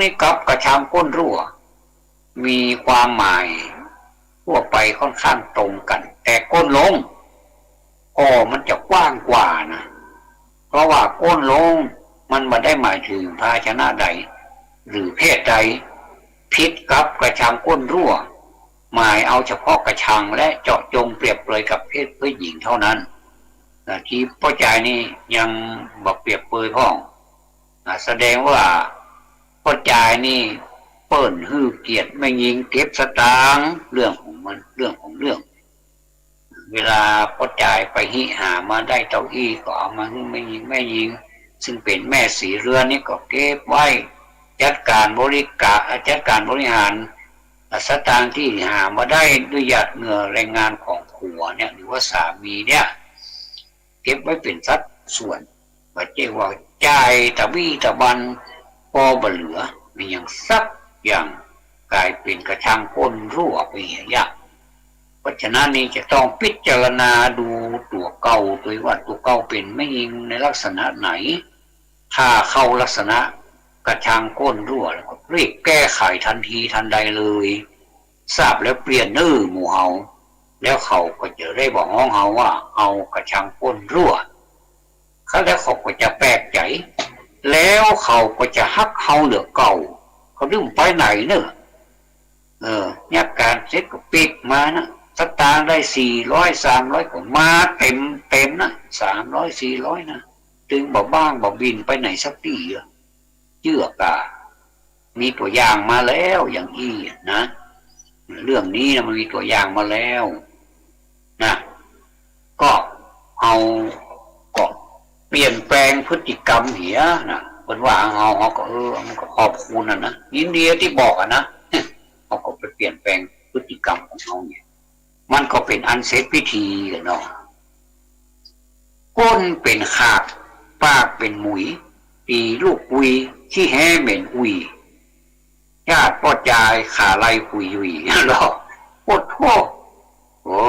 [SPEAKER 22] นี่กับกระชังก้นรั่วมีความหมายทั่วไปค่อนข้างตรงกันแต่ก้นลงมันจะกว้างกว่านะเพราะว่าก้นลงมันไม่ได้หมายถึงภาชนะใดหรือเพศใดพิษกับกระชังก้นรั่วหมายเอาเฉพาะกระชังและเจาะจงเปรียบเลยกับเพศผู้หญิงเท่านั้นที่พ่อใจนี่ยังบอกเปรียบเปรยพ่องแสดงว่าพ่อใจนี่เปิ้นฮือเกียรติไม่ยิงเก็บสตางค์เรื่องของมันเรื่องเวลาพ่อใจไปหิหามาได้เต้าอี้ก็เอามาฮือไม่ยิงซึ่งเป็นแม่สีเรือนนี่ก็เก็บไว้จัดการบริหารสตางค์ที่หามาได้ด้วยหยาดเหงื่อแรงงานของผัวเนี่ยหรือว่าสามีเนี่ยเก็บไว้เป็นสัดส่วนว่าเจ้าว่าจ่ายตะบี้ตะบัน พอบเหลือมีอย่างสักอย่างกลายเป็นกระชังก้นรั่วไปยากเพราะฉะนั้นนี่จะต้องพิจารณาดูตัวเก่าตัวว่าตัวเก่าเป็นไม่ยิงในลักษณะไหนถ้าเข้าลักษณะกระชังก้นรั่วแล้วก็รีบแก้ไขทันทีทันใดเลยทราบแล้วเปลี่ยนหมู่เฮาแล้วเขาก็จะได้บอกห้องเฮาว่าเอากระชังก้นรั่วเขาแล้วเขาก็จะแปลกใจแล้วเขาก็จะฮักเฮาเหลือเก่าเขาดึงไปไหนเนอะเนี่ยการเซ็ตก็ปิดมานะสตางค์ได้400 300ก็มาเต็มนะ300 400นะถึงบ่บ้างบ่บินไปไหนสักทีเชื่อกามีตัวอย่างมาแล้วอย่างอี้นะเรื่องนี้นะมันมีตัวอย่างมาแล้วนะก็เอาก็เปลี่ยนแปลงพฤติกรรมเหียนะเป็นว่าเขาก็มันก็ขอบคุณนะยินดีที่บอกนะเขาก็ไปเปลี่ยนแปลงพฤติกรรมของเขาเนี่ยมันก็เป็นอันเสร็จพิธีกันเนาะก้นเป็นขากปากเป็นหมุยตีลูกอุยที่แห่เหม็นอุยญาติพ่อจายขาไล่คุยยุยเนาะโคตรโทษโอ้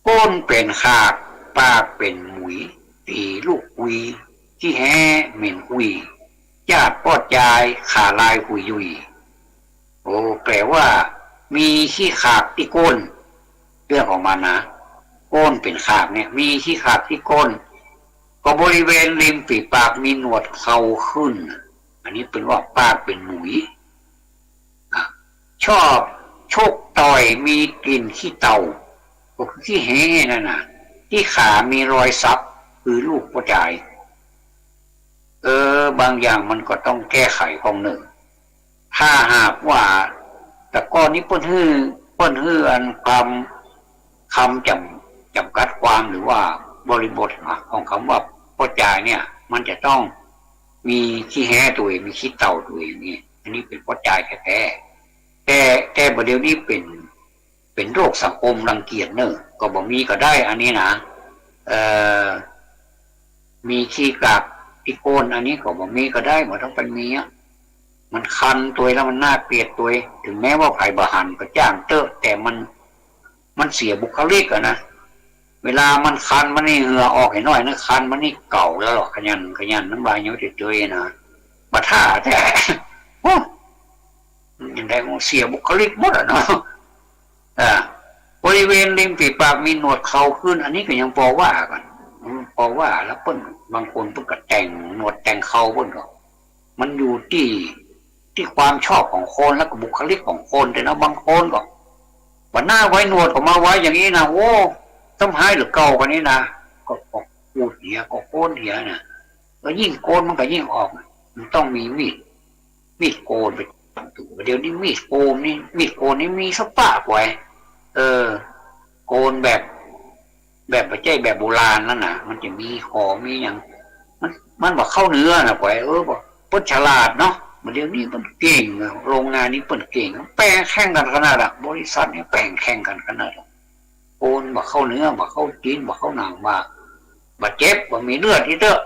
[SPEAKER 22] ก้นเป็นขากปากเป็นหมุยตีลูกอุยที่แห่เหม็นอุยญาติพ่อจายขาไล่คุยยุยโอ้แปลว่ามีขี้ขากที่ก้นเรื่องของมันนะก้นเป็นขากเนี่ยมีขี้ขากที่ก้นก็บริเวณริมฝีปากมีหนวดเขาขึ้นอันนี้เป็นว่าปากเป็นหมุยชอบโชกต่อยมีกลิ่นขี้เต่าก็คือขี้แห้นั่นน่ะที่ขามีรอยซับคือลูกหัวใจบางอย่างมันก็ต้องแก้ไขของหนึ่งถ้าหากว่าแต่ก้อนนี้เปิ้นฮื้ออันคำจำกัดความหรือว่าบริบทของคำว่าหัวใจเนี่ยมันจะต้องมีขี้แห้ตัวเองมีขี้เต่าตัวเองนี่อันนี้เป็นหัวใจแท้ๆแต่ประเดี๋ยวนี้เป็นโรคสังคมรังเกียจเนอะก็บอกมีก็ได้อันนี้นะมีขี้กากที่โกนอันนี้ก็บอกมีก็ได้หมดต้องเป็นมีอ่ะมันคันตัวแล้วมันน่าเกลียดตัวถึงแม้ว่าไผ่บะหันก็จ้างเตอะแต่มันเสียบุคลิกอะนะเวลามันคันมันนี่เหงื่อออกให้น้อยนะคันมันนี่เก่าแล้วหรอกขยันน้ำลายเยอะเจยๆนะบัดท่าแต่โอ้ยังไงมันเสียบุคลิกหมดอ่ะเนาะบริเวณริมฝีปากมีหนวดเขาขึ้นอันนี้ก็ยังพอว่ากันพอว่าแล้วเปิ้นบางคนเปิ้นก็แต่งหนวดแต่งเขาเปิ้นก็มันอยู่ที่ความชอบของคนแล้วก็บุคลิกของคนแต่นะบางคนก็บัดหน้าไว้หนวดก็มาไว้อย่างนี้นะโอ้ต้องหายหรือเก่ากันนี้นะก็พูดเหี้ยก็โกนเหี้ยนะแล้วยิ่งโกนมันก็ยิ่งออกมันต้องมีมีดโกนไปเดี๋ยวนี้มีดโกนนี่มีสักปากไว้โกนแบบไม่ใช่แบบโบราณนั่นน่ะมันจะมีขอมีอย่างมันบอกเข้าเนื้อนะไว้บอกเปิ้นฉลาดเนาะเดี๋ยวนี้เปิ้นเก่งโรงงานนี้เปิ้นเก่งแปลงแข่งกันขนาดบริษัทนี้แปลงแข่งกันขนาดโอนบอกเข้าเนื้อบอกเข้าจีนบอกเข้าหนังบาดเจ็บบอกมีเลือดที่เตอะ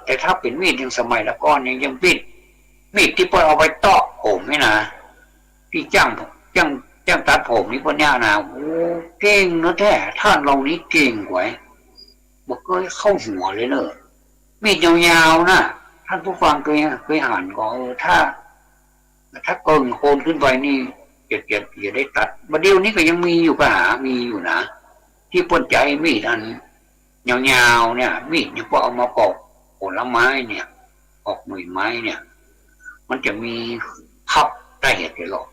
[SPEAKER 22] แต่ถ้าเป็นมีดยังสมัยละก้อนยังมีดที่เปิ้นเอาไปตอกผมนี่นะที่จ้างตัดผมนี่เปิ้นย่านะโอ้เก่งเนอะแท้ท่านเรานี้เก่งกว่าบอกเคยเข้าหัวเลยเนอะมีดยาวๆนะท่านผู้ฟังเคยอ่านก็ถ้าเกินโคนขึ้นไปนี่จะได้ตัดประเดี๋ยวนี้ก็ยังมีอยู่มีอยู่นะที่ป้นใจมีดอันยาวๆเนี่ยมีดเนี่ยพอเอามาปอกผลไม้เนี่ยปอกหน่วยไม้เนี่ยมันจะมีพับได้เหตุเลยหรอก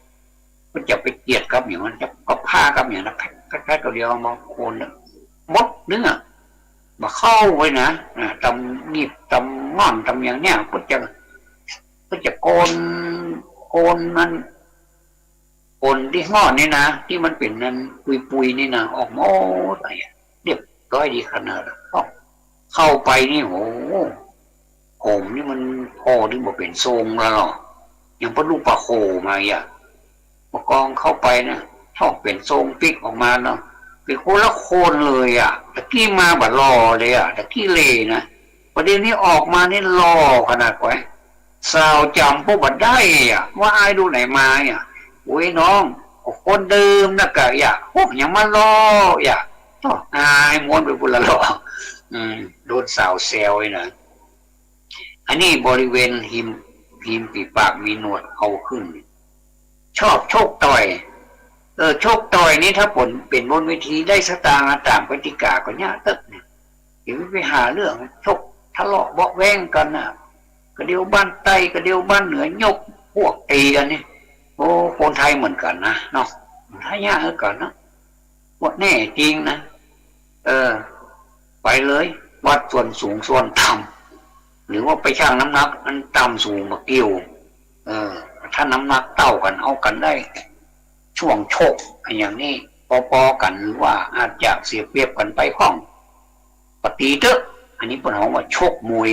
[SPEAKER 22] มันจะไปเกียดกับอย่างนั้นจะก็ผ้ากับอย่างนั้นแค่ตัวเดียวมาโคนมดเนื้อมาเข้าไว้นะตำหนีบตำง่อนตำอย่างเนี้ยก็จะโกนมันโกนที่ง่อนนี่นะที่มันเป็นนั้นปุยนี่นะออกโม้อะไรเรียบร้อยดีขนาดเข้าไปนี่โหผมนี่มันพอที่บอกเป็นทรงแล้วหรอยังพอลูกปลาโคมาประกองเข้าไปนะชอบเป็นทรงปิ๊กออกมาเนาะเป็นคนละคนเลยตะกี้มาบัดรอเลยตะกี้เลนะประเด็นนี้ออกมานี่รอขนาดไว้ สาวจำพวกบัดได้อ่ะว่าไอ้ดูไหนมาอ่ะโอ้ยน้องคนเดิมนะกะอย่าพวกยังมาล้ออย่าอายม้วนไปบุญละล้อโดนสาวเซลเลยนะอันนี้บริเวณหิมปีปากมีหนวดเอาขึ้นชอบโชคต่อยโชคต่อยนี่ถ้าผลเป็นบนเวทีได้สตางค์ตามกติกาก็ยากตึกเนี่ยเดี๋ยวไปหาเรื่องโชคทะเลาะเบาะแว้งกันน่ะกระเดียวบ้านใต้กระเดียวบ้านเหนือยกพวกตีกันนี่โอ้คนไทยเหมือนกันนะเนาะถ้ายากกันนะว่าแน่จริงนะไปเลยวัดส่วนสูงส่วนต่ำหรือว่าไปชั่งน้ำหนักมันต่ำสูงมาเกี่ยวถ้าน้ำหนักเท่ากันเอากันได้ช่วงโชคอย่างนี้ปอกันหรือว่าอาจจะเสียเปรียบกันไปห้องปฏิเถอะอันนี้เป็นของว่าโชคมวย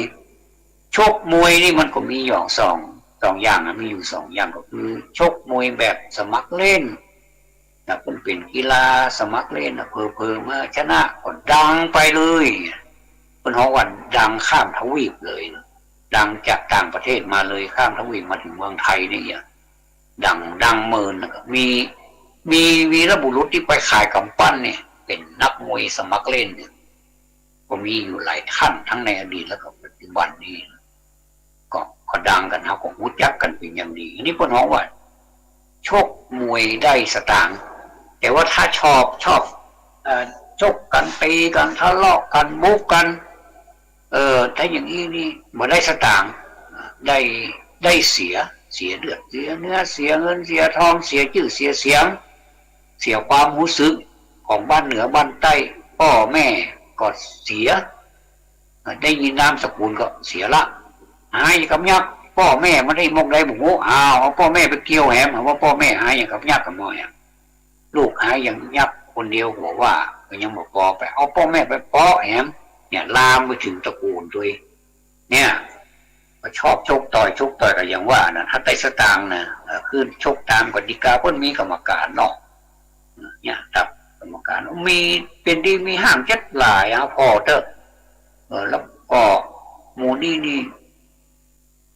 [SPEAKER 22] นี่มันก็มีอย่างสองอย่างนะมีอยู่2 อย่างก็คือโชคมวยแบบสมัครเล่นนะเป็นกีฬาสมัครเล่นนะเพอมาชนะก็ดังไปเลยเป็นของว่าดังข้ามทวีปเลยดังจากต่างประเทศมาเลยข้ามทวีปมาถึงเมืองไทยนี่อย่างดังเมินมีวีรบุรุษที่ไปขายกำปั้นเนี่ยเป็นนักมวยสมัครเล่นเนี่ยก็มีอยู่หลายท่านทั้งในอดีตแล้วก็ปัจจุบันนี้ก็ดังกันเขาก็รู้จักกันเป็นอย่างดีอันนี้พวกน้องว่าโชคมวยได้สตางค์แต่ว่าถ้าชอบชกกันตีกันทะเลาะกันบุกกันถ้าอย่างนี้นี่มาได้สตางค์ได้เสียเลือดเสียเนื้อเสียเงินเสียทองเสียชื่อเสียเสียงเสียความรู้สึกของบ้านเหนือบ้านใต้พ่อแม่ก็เสียได้ยินนามสกุลก็เสียละหายกับยักษ์พ่อแม่ไม่ได้มกได้บุกเอาพ่อแม่ไปเกี่ยวแหมว่าพ่อแม่หายอย่างกับยักษ์กับมอยลูกหายอย่างยักษ์คนเดียวหัวว่าก็ยังบอกปอไปเอาพ่อแม่ไปปอแหมเนี่ยลามไปถึงตระกูลด้วยเนี่ยชอบชกต่อยก็อย่างว่านะถ้าไต่สตางค์นะคือชกตามกติกาเพิ่นมีกรรมการเนาะเนี่ยครับกรรมการมีเป็นดีมีห้ามเจ็ดหลายพอเถอะแล้วก็หมูนี่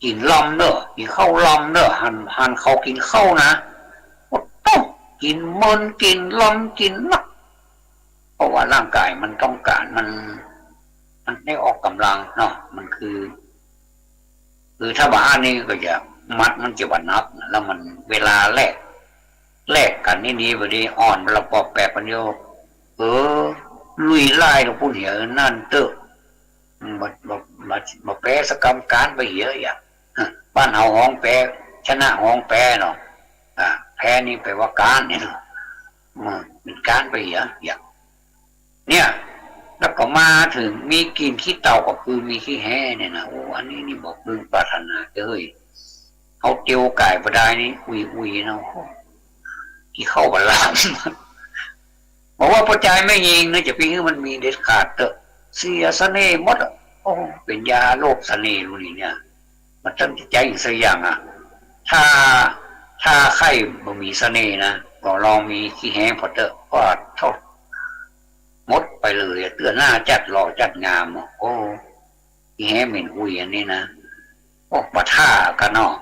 [SPEAKER 22] กินลำเนอะกินข้าวลำเนอะหันเขากินข้าวนะต้องกินมันกินลำกินนักเพราะว่าร่างกายมันต้องการมันได้ออกกำลังเนาะมันคือถ้าบ้านนี่ก็จะมัดมันจะวันนับแล้วมันเวลาแลกกันนี่พอดีอ่อนเราปอบแปะปัญโยลุยไล่เราพูดเหี้ยนั่นเตอะมาแปะสกรรมการไปเหี้ยอย่างบ้านเฮาห้องแปะชนะห้องแปะเนาะแพ้นี่ไปว่าการเนี่ยเนาะเป็นการไปเหี้ยอย่างเนี่ยแล้วก็มาถึงมีกินขี้เต่าก็คือมีขี้แห่เนี่ยนะโอ้อันนี้นี่บอกพึงปรารถนาเลยเขาเตียวไก่ประดายนี่อุยเนาะที่เข้าบัลลังก์บอกว่าพอใจไม่ยิงนะจะพี่มันมีเด็ดขาดเตอะเสียเสน่ห์หมดโอ้เป็นยาโรคเสน่ห์รู้นี่เนี่ยมันตั้งใจอีกสักอย่างอ่ะถ้าใครบ่มีเสน่ห์นะก็ลองมีขี้แห้งพอเตอะก็เท่ามดไปเลยเตื้อหน้าจัดหล่อจัดงามโอ้ที่แห่เหม็นอุยอันนี้นะโอ้ปะท่ากันเนาะ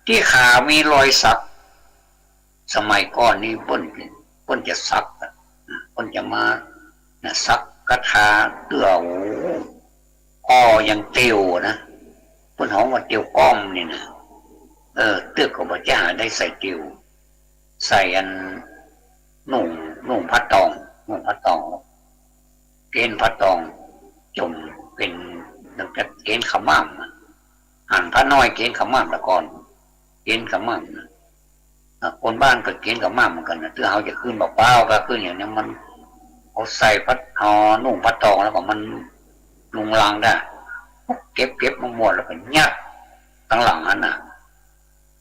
[SPEAKER 22] ที่ขามีรอยสักสมัยก่อนนี่ป้นจะสักป้นจะมาสักกระทาเตื้อยังเตียวนะป้นหอมว่าเตียวก้อมนี่นะเตื้อก็บ่จะหาได้ใส่เตียวใส่อันนุ่งพัดตองเกณฑ์พัดตองจมเป็นตั้งแต่เกณฑ์ขม่ำหันพระน้อยเกณฑ์ขม่ำละก่อนเกณฑ์ขม่ำคนบ้านก็เกณฑ์ขม่ำเหมือนกันนะถ้าเขาจะขึ้นเปล่าก็ขึ้นอย่างนี้มันเอาใส่พัดนุ่งพัดตองแล้วก็มันลุงลังได้เก็บมาหมดแล้วก็ยัดทั้งหลังนั้น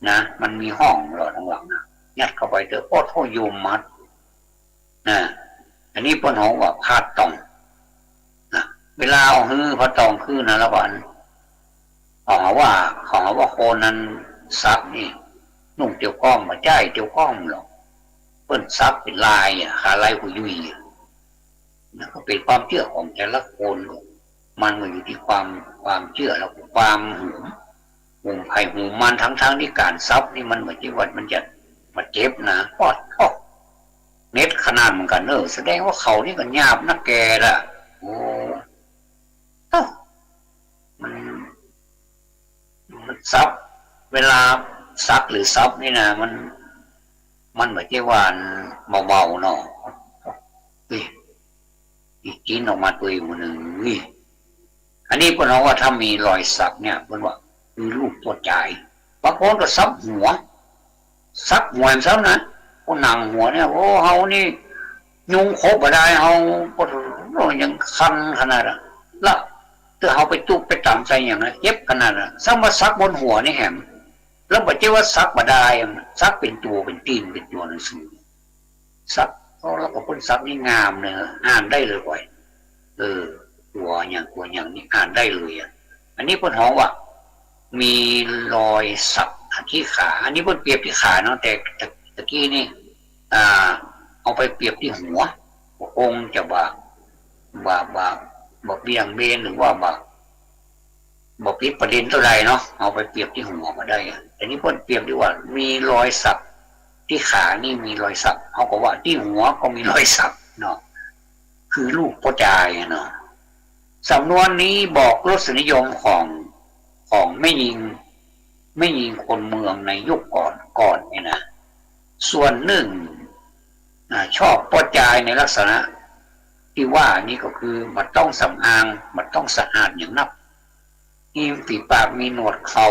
[SPEAKER 22] นะมันมีห้องหรอทั้งหลังนะยัดเข้าไปเถอะโอ้โหยุมมัดอันนี้ปนหงว่าพาดตองเวลาเอาฮื้อพาดตองขึ้นนะแล้ววันขอว่าโคนนั้นซักนี่นุ่งเตียวก้อมมาใจเตียวก้อมหรอกเปิ้นซักเป็นลายขาลายหุยยุยนั่นก็เป็นความเชื่อของแต่ละคน มันก็อยู่ที่ความเชื่อแล้วความหูไผ่หูมันทั้งที่การซับนี่มันเหมือนที่ว่ามันจะมาเจ็บนะปอดเน็ตขนาดเหมือนกันแสดงว่าเขานี่ก็หยาบนักแกละโอ้มันซับเวลาซักหรือซับนี่นะมันเหมือนที่ว่าเบาๆเนาะอีกกินออกมาตัวอีกหนึ่งนี่อันนี้พวกเราว่าถ้ามีรอยสักเนี่ยเพื่อนว่ามีรูปตัวใจบางคนก็ซับหัวมันซับนะก็หนังหัวเนี่ยโอ้เฮานี่ยุงคบอะไรเฮาก็ยังคันขนาดนั้นแล้วถ้าเฮาไปจุกไปตามใจอย่างนั้นเย็บขนาดนั้นซักมาซักบนหัวนี่แหมแล้วบอกว่าซักมาได้ซักเป็นตัวเป็นตีนเป็นตัวหนังสือซักแล้วก็คนซักนี่งามเนอะอ่านได้เลยบ่อยตัวอย่างนี้อ่านได้เลยอันนี้เพิ่นฮ้องว่ามีรอยสักที่ขาอันนี้เพิ่นเปรียบที่ขาเนาะแต่ตะกี้นี่เอาไปเปรียบที่หัวองค์จะบากเบี่ยงเบนหรือว่าบอกปิดประเด็นเท่าไรเนาะเอาไปเปรียบที่หัวมาได้อันนี้เพิ่นเปรียบดีว่ามีรอยสักที่ขานี่มีรอยสักเขาก็ว่าที่หัวก็มีรอยสักเนาะคือลูกพ่อจายเนาะสำนวนนี้บอกรสนิยมของไม่ยิงคนเมืองในยุคก่อนเนี่ยนะส่วนหนึ่งชอบพ่อจายในลักษณะที่ว่านี่ก็คือมันต้องสำอางมันต้องสะอาดอย่างนับมีฝีปากมีหนวดเขา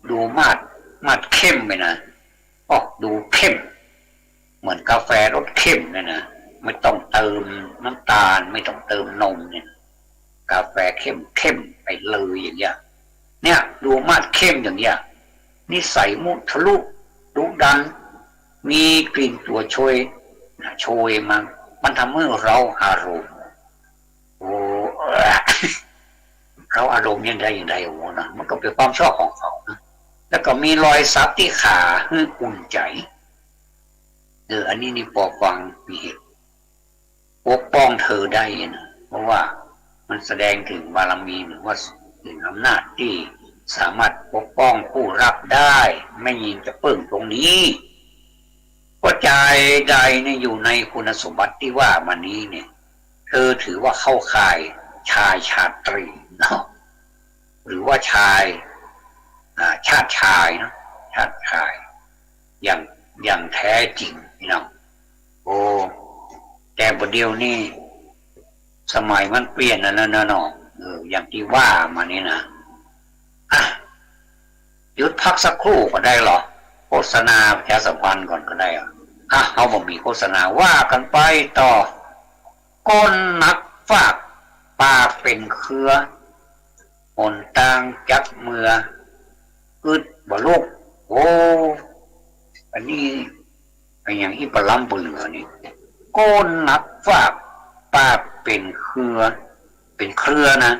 [SPEAKER 22] ดูมาดเข้มไปนะดูเข้มเหมือนกาแฟรสเข้มเนี่ยนะไม่ต้องเติมน้ำตาลไม่ต้องเติมนมเนี่ยกาแฟเข้มไปเลยอย่างเงี้ยเนี่ยดูมาดเข้มอย่างเงี้ยนิสัยมุทะลุดุดันมีกลิ่นตัวโชยมันทำให้เราอารมณ์เราอารมณ์ยังไงโอ้นะมันก็เป็นความชอบของเขานะแล้วก็มีรอยสักที่ขาให้อุ่นใจอันนี้นี่ปอฟังมีเหตุปกป้องเธอได้นะเพราะว่ามันแสดงถึงบารมีหรือว่าถึงอำนาจที่สามารถปกป้องผู้รับได้ไม่ยิงจะเปิ่งตรงนี้ก็ใจใดเนี่ยอยู่ในคุณสมบัติที่ว่ามานี้เนี่ยเธอถือว่าเข้าข่ายชายชาตรีเนาะหรือว่าชายชาติชายเนาะชาติชายอย่างแท้จริงเนาะแต่ประเดี๋ยวนี้สมัยมันเปลี่ยนแล้วเนาะอย่างที่ว่ามานี่นะหยุดพักสักครู่ก็ได้หรอโฆษณาประชาสัมพันธ์ก่อนก็ได้เอาบ่มีโฆษณาว่ากันไปต่อก้นนักฝากปากเป็นเครือหนตางจักเมือกึดบ่ลูกอันนี้เป็นอย่างที่ปล้ำปเหลือนี่ก้นนักฝากปากเป็นเครือนะ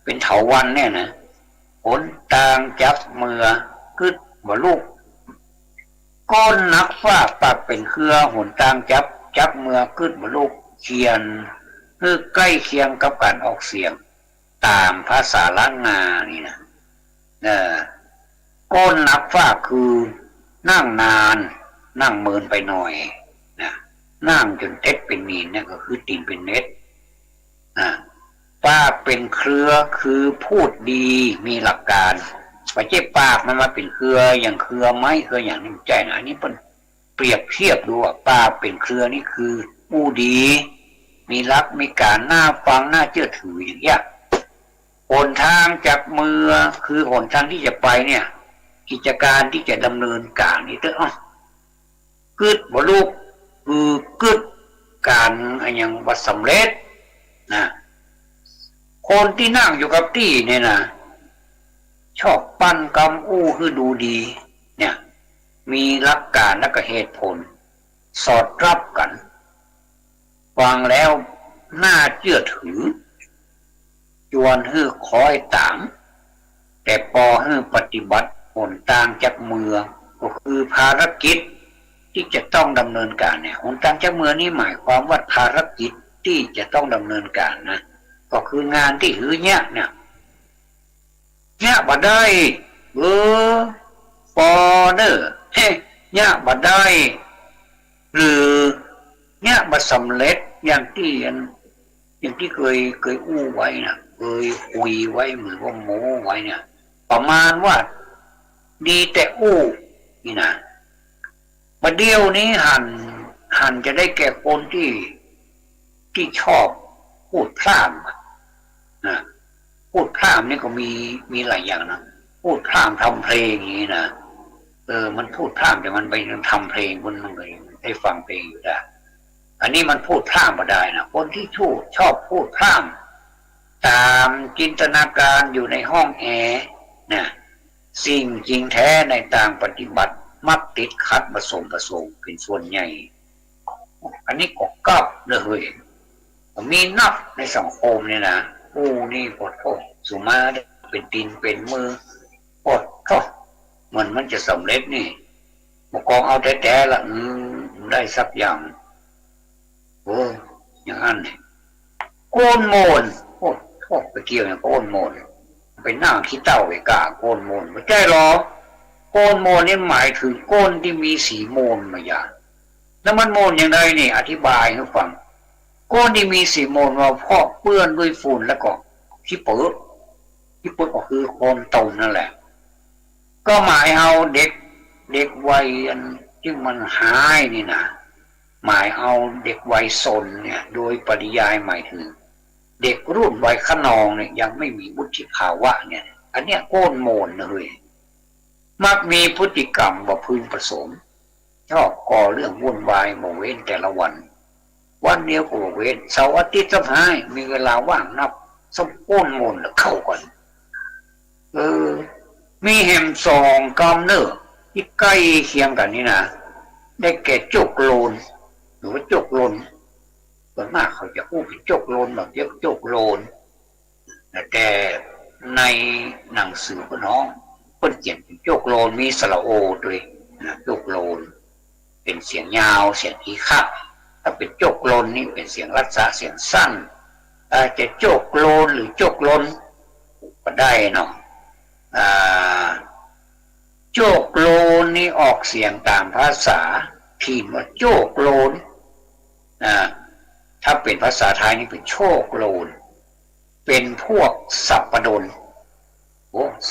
[SPEAKER 22] เป็นเถาวัลย์เนี่ยนะหนตางจักเมือกึดบ่ลูกก้นนักฝากปากเป็นเครือหนตางจักเมือกึดบ่ลูกเขียนคือใกล้เคียงกับการออกเสียงตามภาษาล้านนานี่นะก้นนักฝากคือนั่งนานนั่งเมินไปหน่อยนะนั่งจนเท็ดเป็นมีนเนี่ยก็คือตีนเป็นเน็ตปากเป็นเครือคือพูดดีมีหลักการไปเจ็บปากมันมาเป็นเครืออย่างเครือไม้เครืออย่างนี้ใจนะอันนี้เป็นเปรียบเทียบดูว่าปากเป็นเครือนี่คือผู้ดีมีรักมีการน่าฟังน่าเชื่อถืออย่างเงี้ยหนทางจากเมือคือหนทางที่จะไปเนี่ยกิจการที่จะดำเนินการนี่เถอะกึดบ่ลูกคือกึดการอย่างวัดสำเร็จนะคนที่นั่งอยู่กับที่เนี่ยนะชอบปั้นกำอู้คือดูดีเนี่ยมีหลักการและก็เหตุผลสอดรับกันฟังแล้วน่าเชื่อถือจวนฮื้อคอยตามแต่พอฮื้อปฏิบัติหนทางจากเมืองก็คือภารกิจที่จะต้องดำเนินการเนี่ยหนทางจากเมืองนี่หมายความว่าภารกิจที่จะต้องดำเนินการนะ ก็คืองานที่หือเนี่ยบัดได้ฟอเนอร์เนี่ยบัดได้หรือเนี่ยบัดสำเร็จอย่างที่เคยอู้ไว้นะเคยคุยไว้เหมือนว่าโม้ไว้เนี่ยประมาณว่าดีแต่อู้นี่นะประเดี๋ยวนี้หันจะได้แก่คนที่ชอบพูดพร่ำนะพูดพร่ำนี่ก็มีหลายอย่างนะพูดพร่ำทำเพลงอย่างนี้นะมันพูดพร่ำแต่มันไปทำเพลงมันเลยได้ฟังเพลงอยู่ได้อันนี้มันพูดพร่ำมาได้นะคนที่ชอบพูดพร่ำตามจินตนาการอยู่ในห้องแอร์นะสิ่งจริงแท้ในทางปฏิบัติมักติดขัดผสมเป็นส่วนใหญ่อันนี้ก็กลับเลยมีนับในสังคมเนี่ยนะนี่ปวดท้องสุมาเป็นตีนเป็นมือปวดท้องมันจะสำเร็จนี่บกองเอาแต่ละได้สักอย่างอย่างนั้นเนี่ยโกนโมนไปเกี่ยวอย่างโกนโมนไปนั่งขี้เต้าไปกะโกนโมนไม่ใช่หรอโกนโมนนี่หมายถึงโกนที่มีสีโมนมาอย่างแล้วมันโมนอย่างไรนี่อธิบายให้ฟังโกนที่มีสีโมนมาเพราะเปื้อนด้วยฝุ่นแล้วก็ขี้เปิดก็คือโกนตมนั่นแหละก็หมายเอาเด็กวัยที่มันหายนี่นะหมายเอาเด็กวัยซนเนี่ยโดยปริยายหมายถึงเด็กรุ่นวัยขนองเนี่ยยังไม่มีวุฒิภาวะเนี่ยอันเนี้ยโกนโมนเลยมักมีพฤติกรรมว่าพึงผสมชอบก่อเรื่องวุ่นวายโมเว้นแต่ละวันเดียวก็เว้นเสาร์อาทิตย์สัปดาห์มีเวลาว่างนับสมโกนโมนแล้วเข้าก่อนมีแหมสองกำเนอที่ใกล้เคียงกันนี่นะได้แก่จกโลนหรือว่าจกโลนส่วนมากเขาจะพูดเป็นจกโลนแบบเรียกจกโลนแต่ในหนังสือพน้องเพิ่นเขียนเป็นจกโลนมีสระโอด้วยนะจกโลนเป็นเสียงยาวเสียงอีคับถ้าเป็นจกโลนนี่เป็นเสียงรัศเสียงสั้นจะจกโลนหรือจกโลนก็ได้เนาะโจกโลนนี่ออกเสียงตามภาษาพิมพ์ว่าโจกโลนถ้าเป็นภาษาไทยนี่เป็นโชกโลนเป็นพวกสัปปดน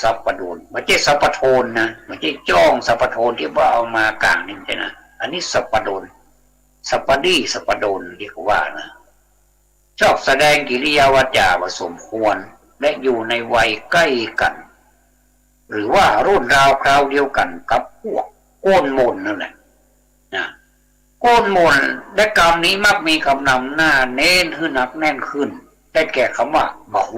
[SPEAKER 22] สัปปดนไม่ใช่สัปปโทนนะไม่ใช่จ้องสัปปโทนที่ว่าเอามากลางนี่ใช่นะอันนี้สัปปดนสัปปดีสัปปดนที่เขาว่านะชอบแสดงกิริยาวาจาว่าสมควรและอยู่ในวัยใกล้กันหรือว่ารุ่นราวคราวเดียวกันกับพวกโกนโมนนั่นแหละนะโกนโมนและกรรมนี้มักมีคำนำหน้าเน้นขึ้นหนักแน่นขึ้นได้แก่คำว่าบะโห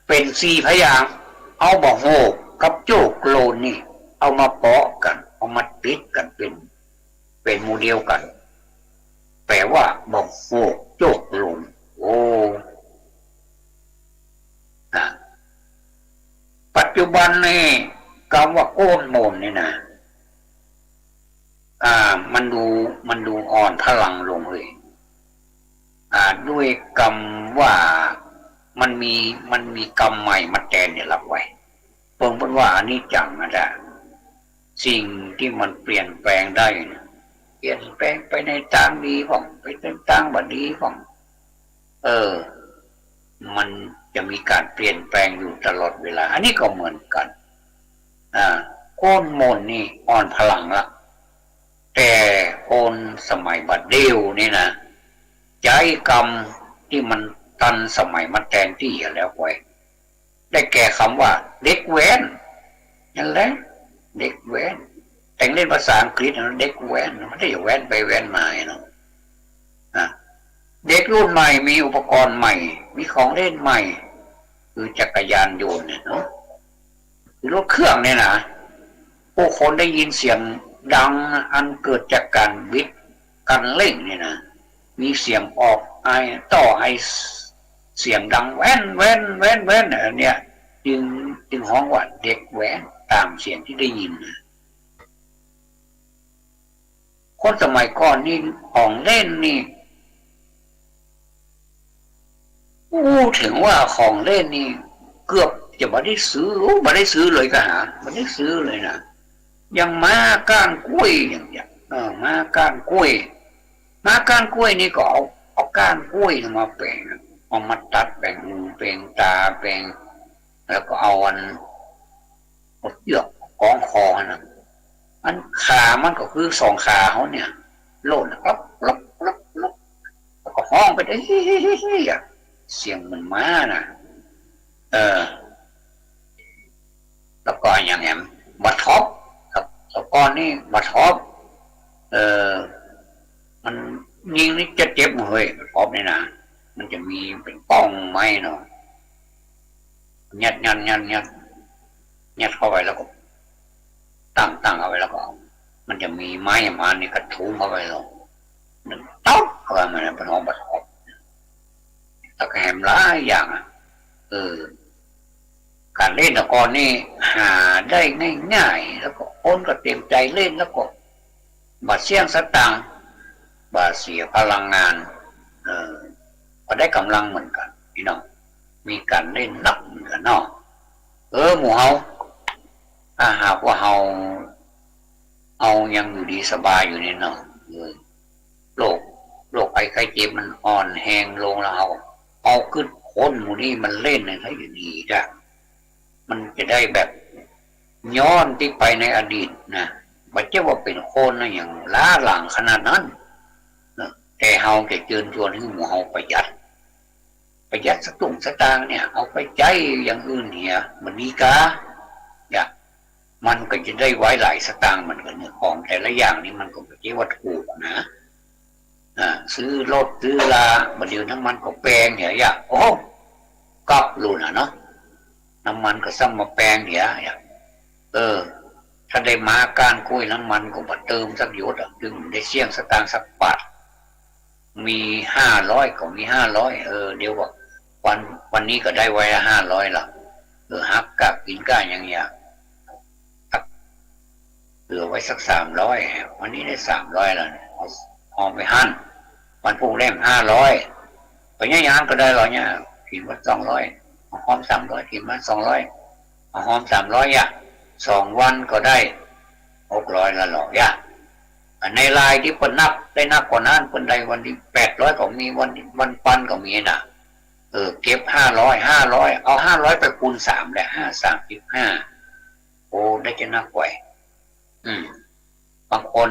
[SPEAKER 22] เป็นสี่พยางค์เอาบะโหกับโจกโลนนี่เอามาเปาะกันเอามาติดกันเป็นหมู่เดียวกันแปลว่าบะโหโจกโลนปัจจุบันนี่คำว่าโกนโมนนี่นะมันดูอ่อนพลังลงเลยด้วยกรรมว่ามันมีกรรมใหม่มาแทนเนี่ยรับไว้เพิ่งพูดว่าอันนี้จังนะจ๊ะสิ่งที่มันเปลี่ยนแปลงได้เปลี่ยนแปลงไปในทางดีของไปในทางบัดดีของมันจะมีการเปลี่ยนแปลงอยู่ตลอดเวลาอันนี้ก็เหมือนกันโกนโมนนี่อ่อนพลังละแต่คนสมัยบัดเดียวนี่นะใจกรรมที่มันตันสมัยมาแทนที่แล้วไว้ได้แก่คำว่าเด็กแว้นนั่นแหละเด็กแว้นแต่งเล่นภาษาอังกฤษนะเด็กแว้นไม่ได้แว้นไปแว้นมาเนาะเด็กรุ่นใหม่มีอุปกรณ์ใหม่มีของเล่นใหม่คือจักรยานยนต์เนี่ยเนาะรถเครื่องเนี่ยนะผู้คนได้ยินเสียงดังอันเกิดจากการบิดกันเร่งเนี่ยนะมีเสียงออกไอต่อไอเสียงดังแว้นแว้นแว้นแว้นเนี่ยจึงฮ้องว่าเด็กแว้นตามเสียงที่ได้ยินคนสมัยก่อนนี่ของเล่นนี่ ถึงว่าของเล่นนี่เกือบจะไม่ได้ซื้อเลยก็หาไม่ได้ซื้อเลยนะยังม้าก้านกล้วยอย่างเงี้ยม้าก้านกล้วยนี่ก็เอาก้านกล้วยมาแปลงเอามาตัดแบ่งหูแบ่งตาแบ่งแล้วก็เอาเยือกกองคอนะอันขามันก็คือสองขาเขาเนี่ยโลดแล้วก็ห้องไปได้เสียงเหมือนม้านะแล้วก็อย่างแหมบัดท็อปแล้วก็นี่บัดท็อปมันยิงนี่จะเจ็บเลยท็อปนี่นะมันจะมีเป็นป้องไม้เนาะยัดเข้าไปแล้วก็ตั้งเอาไว้แล้วก็มันจะมีไม้มานี่กระทุ้งเข้าไปแล้วหนึ่งต๊อกเข้าไปมันเป็นห้องบัดท็อปตะแคมหลายอย่างการเล่นตะกอนนี่หาได้ง่ายๆแล้วก็คนก็เต็มใจเล่นแล้วก็บาดเสี่ยงสตางค์บาดเสียพลังงานก็ได้กำลังเหมือนกันพี่น้องมีการเล่นนักเหมือนกันเนาะหมู่เฮาถ้าหากว่าเฮาเอายังอยู่ดีสบายอยู่นี่เนาะโรคไข้เจ็บมันอ่อนแรงลงแล้วเอาขึ้นคนหมู่นี้มันเล่นให้อยู่ดีจ้ะมันจะได้แบบย้อนที่ไปในอดีตนะบัดเจ้าว่าเป็นคนนะอย่างล้าหลังขนาดนั้นแต่เฮาจะเชิญชวนให้หมู่เฮาประหยัดสตุ้งสตางค์เนี่ยเอาไปใจอย่างอื่นเนี่ยมันดีกาอย่ามันก็จะได้ไว้หลายสตางค์เหมือนกันเนี่ยของแต่ละอย่างนี่มันก็ไม่ใช่ว่าถูกนะซื้อรถซื้อลาบัดเดี๋ยวน้ำมันก็แพงเนี่ยอย่ากลับรู้นะเนาะน้ำมันก็ซ้ำมาแปลงเดี๋ยวถ้าได้มาก้านกล้วยน้ำมันก็มาเติมสักหยดดึงได้เสี่ยงสตางค์สักบาทมี500ก็มี500เดี๋ยวว่าวันนี้ก็ได้ไว้500ละฮักกะกินก้าอย่างเงี้ยเหลือไว้สัก300วันนี้ได้300แล้วเอาไปหั่นวันพรุ่งเล่ม500ไปย่างก็ได้หรอเนี่ยกินว่า200หอม300กินมา200หอม300อ่ะ2 วันก็ได้600ละหรอกย่ะในลายที่เพิ่นนับได้นับกว่านั้นเพิ่นได้วันที่800ก็มีวันปันก็มีน่ะเก็บ500เอา500ไปคูณ3ได้535โอ้ได้จะนักกว่าบางคน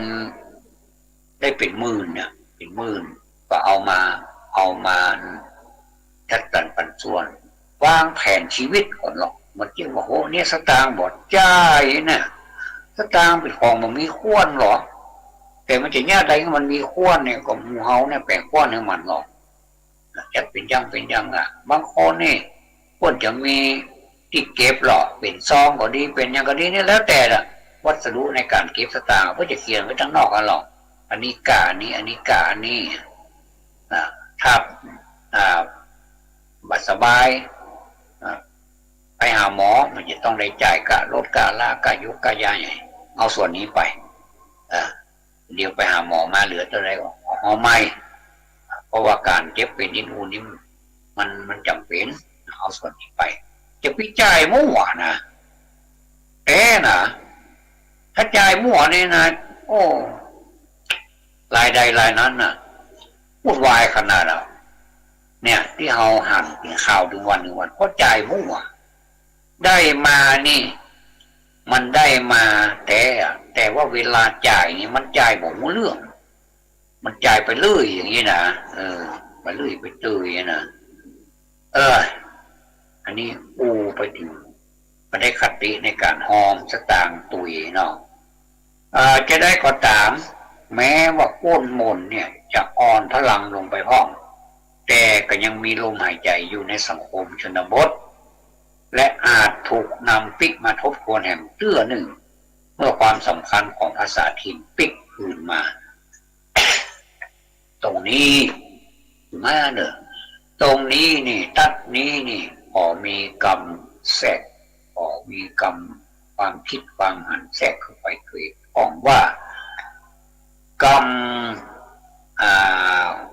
[SPEAKER 22] ได้เป็นหมื่นเนี่ยเป็นหมื่นก็เอามาจัดการปันส่วนวางแผนชีวิตก่อนหรอกมันจึงว่าโหเนี่ยสตางค์บอดใจเนี่ยสตางค์เป็นของมันมีข้วนหรอแต่มันจะแย่ใดมันมีข้วนเนี่ยก็หมู่เฮาเนี่ยแปลงข้วนให้มันหรอกจะเป็นยังอ่ะบางคนนี่ควรจะมีที่เก็บหรอเป็นซองก็ดีเป็นยังก็ดีนี่แล้วแต่ละวัสดุในการเก็บสตางค์ก็จะเขียนไว้ทั้งนอกกันหรอกอันนี้กานี้อันนี้กานี้ถ้าบัตรสบายไปหาหมอมันจะต้องได้จ่ายกะลดกะลากะยุกกะยาใหญ่เอาส่วนนี้ไปเดี๋ยวไปหาหมอมาเหลือตัวใดก็เอาไม่เพราะว่าการเก็บเป็นนินูนี่มันจำเป็นเอาส่วนนี้ไปจะพิจายมั่วนะนะถ้าจ่ายมั่วนี่นะโอ้รายใดรายนั้นน่ะวุ่นวายขนาดเราเนี่ยที่เราหั่นข่าวดูวันเพราะจ่ายมั่วได้มานี่มันได้มาแต่ว่าเวลาจ่ายนี่มันจ่ายบอกเรื่องมันจ่ายไปเรื่อยอย่างนี้นะไปเรื่อยไปเตยนะอันนี้ไปถึงไปได้คติในการออมสตางค์ตุยเนาะจะได้ก็ตามแม้ว่าก้นมนเนี่ยจะอ่อนพลังลงไปห้องแต่ก็ยังมีลมหายใจอยู่ในสังคมชนบทและอาจถูกนำปิกมาทบทวนแห่งเตื้อหนึ่งเมื่อความสำคัญของภาษาถิ่นปิกคืนมา ตรงนี้มาเนอะตรงนี้นี่ตัดนี้นี่พอมีกรรมแทรกพอมีกรรมความคิดความหันแทรกเข้าไปเกิดของว่ากรรม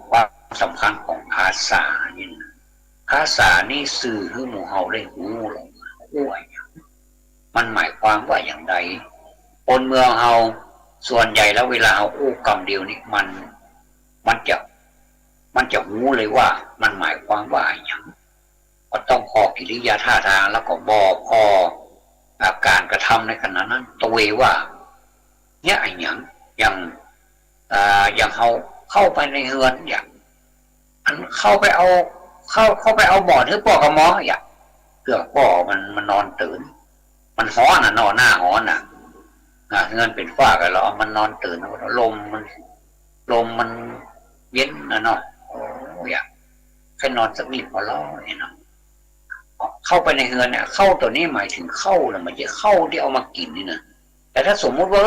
[SPEAKER 22] ความสำคัญของภาษานี่ภา ษานี่สื่อให้หมู่เฮาได้รู้ลงมาว่าอย่างมันหมายความว่าอย่างไรคนเมืองเฮาส่วนใหญ่แล้วเวลาเฮาอู้คำเดียวนี่มันจะรู้เลยว่ามันหมายความว่าอย่างก็ต้องพอกิริยาท่าทางแล้วก็บอกพออาการกระทำในขณะนั้นตัวเองว่าเนี่ยอย่างเขาเข้าไปในเฮือนอย่างอันเข้าไปเอาบ่อหรือปอกกระหมออย่างเพื่อป่อมันนอนตื่นมันฮ้อนนอนหน้าฮ้อนเงินเป็นฝ้ากันแล้วมันนอนตื่นลมมันเย็นเนาะอย่างแค่นอนสักนิดพอแล้วเนาะเข้าไปในเฮือนเนี่ยเข้าตัวนี้หมายถึงเข้านะมันจะเข้าที่เอามากินนี่นะแต่ถ้าสมมุติว่า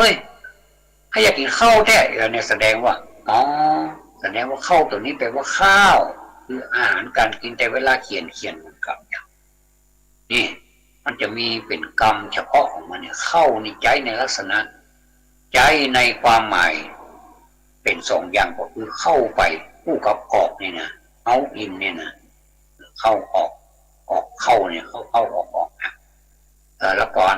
[SPEAKER 22] ถ้าอยากกินข้าวแท้เนี่ยแสดงว่าข้าวตัวนี้แปลว่าข้าวคืออาหารการกินแต่เวลาเขียนกรรมนี่มันจะมีเป็นกรรมเฉพาะของมันเนี่ยเข้านี่ใจในลักษณะใจในความหมายเป็นสองอย่างก็คือเข้าไปคู่กับออกนี่นะเอาอินเนี่ยนะเข้าออกเข้าเนี่ยเข้าออกนะแล้วก่อน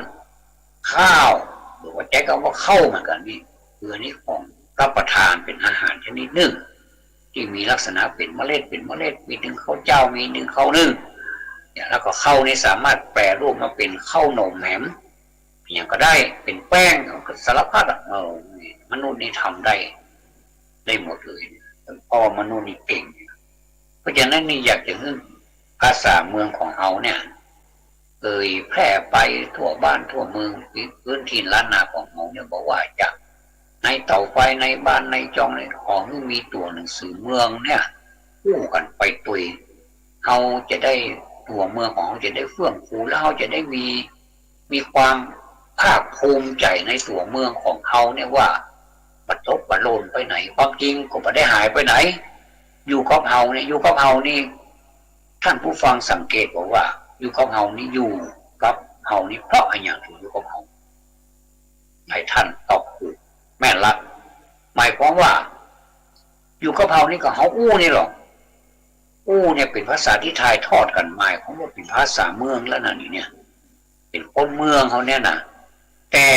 [SPEAKER 22] ข้าวหรือว่าใจก็ว่าเข้าเหมือนกันนี่คือนี้ของรับประทานเป็นอาหารชนิดหนึ่งที่มีลักษณะเป็นเมล็ดมีหนึ่งข้าวเจ้ามีหนึ่งข้าวนึ่งเนี่ยแล้วก็ข้าวนี่สามารถแปรรูปมาเป็นข้าวหนมแหมอย่างก็ได้เป็นแป้งสารพัดมนุษย์นี่ทำได้หมดเลยเพราะมนุษย์นี่เก่งเพราะฉะนั้นนี่อยากจะให้ภาษาเมืองของเราเนี่ยแพร่ไปทั่วบ้านทั่วเมืองพื้นที่ล้านนาของเราเนี่ยบอกว่าจะในเต่าไฟในบ้านในจองในของมีตัวหนังสือเมืองเนี่ยคู่กันไปตุยเราจะได้ตัวเมืองของเราจะได้เฟื่องฟูแล้วเราจะได้มีความภาคภูมิใจในตัวเมืองของเขาเนี่ยว่าบัดตกบัดโลนไปไหนความจริงก็ไม่ได้หายไปไหนอยู่กับเรานี่ท่านผู้ฟังสังเกตบอกว่าอยู่กับเรานี่อยู่กับเรานี่เพราะอะไรอย่างถึงอยู่กับเราให้ท่านตอบถูกแม่นละหมายความว่าอยู่กับเรานี่ก็เขาอู้นี่หรอกอู้เนี่ยเป็นภาษาที่ถ่ายทอดกันหมายความว่าเป็นภาษาเมืองแล้วนะนี่เนี่ยเป็นคนเมืองเขาเนี่ยนะแต่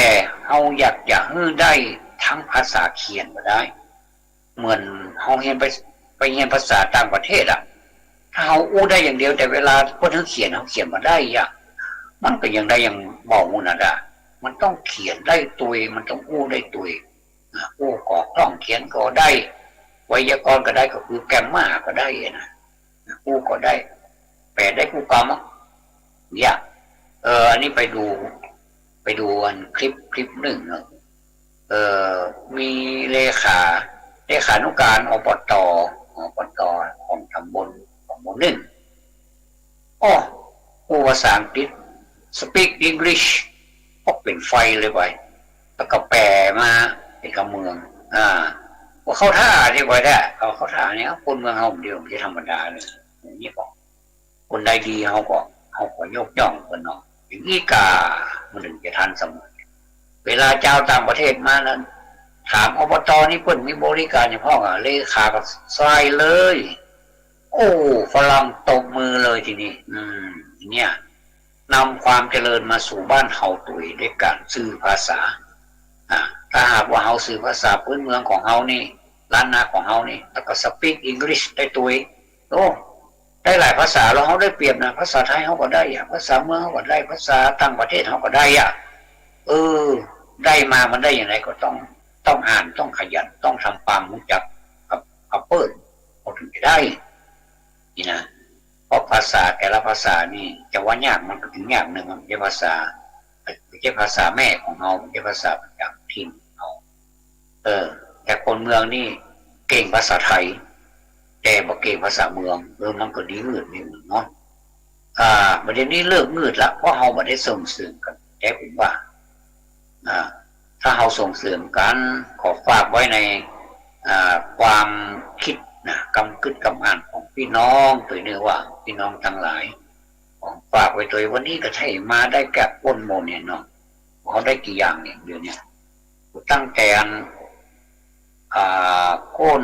[SPEAKER 22] เขาอยากให้ได้ทั้งภาษาเขียนมาได้เหมือนเขาเรียนไปเรียนภาษาต่างประเทศถ้าเขาอู้ได้อย่างเดียวแต่เวลาคนเขาเขียนมาได้มันก็ยังได้ยังบอกมุนาดามันต้องเขียนได้ตัวมันต้องอู้ได้ตัวอู้ก่อคล่องเขียนก็ได้ไวยากรณ์ก็ได้ก็คือแกมมาก็ได้นะอู้ก็ได้แปลได้คู่กรรมอันนี้ไปดูอันคลิปหนึ่งมีเลขานุการอบตของตำบลหนึ่งผู้ภาษาอังกฤษ speak English ก็เป็นไฟเลยไปแล้วก็แปลมาเป็นคำเมืองว่าเข้าท่าที่ไว้ได้เข้าท่าเนี้ยคนเมืองเขาเดียวไม่ธรรมดาเลยอย่างนี้บอกคนใดดีเขาก็ยกย่องคนเนาะอย่างนี้กามันถึงจะทันเสมอเวลาเจ้าต่างประเทศมานั้นถามอบตนี่เพิ่นมีบริการเฉพาะเลขาก็ใส่เลยโอ้ฝรั่งตบมือเลยทีนี้เนี่ยนำความเจริญมาสู่บ้านเฮาตุยด้วยการสื่อภาษาถ้าหากว่าเฮาสื่อภาษาพื้นเมืองของเฮานี่ล้านนาของเฮานี่แล้วก็ speak English ได้ตุยได้หลายภาษาแล้วเฮาได้เปรียบนะภาษาไทยเฮาก็ได้ภาษาเมืองเฮาก็ได้ภาษาต่างประเทศเฮาก็ได้ได้มามันได้อย่างไรก็ต้องอ่านต้องขยันต้องทำความรู้จักกับเปิดถึงจะได้นี่นะเพราะภาษาแต่ละภาษานี่จะว่ายากมันก็ถึงยากหนึ่งมันไม่ใช่ภาษาแม่ของเราไม่ใช่ภาษาประจำถิ่นเราแต่คนเมืองนี่เก่งภาษาไทยแต่บอกเก่งภาษาเมืองมันก็ดีมืดนี่เนาะประเด็นนี้เลิกมืดละเพราะเราไม่ได้ส่งเสริมกันแต่ผมว่าถ้าเราส่งเสริมกันขอฝากไว้ในความคิดกำกึศกำอ่านของพี่น้องตัวเนื้อว่าพี่น้องทั้งหลายของฝากไว้ตัววันนี้ก็ใช่มาได้แก่ป้นโมเนี่ยเนาะเขาได้กี่อย่างเนี่ยเดี๋ยวนี้ตั้งแต่โกน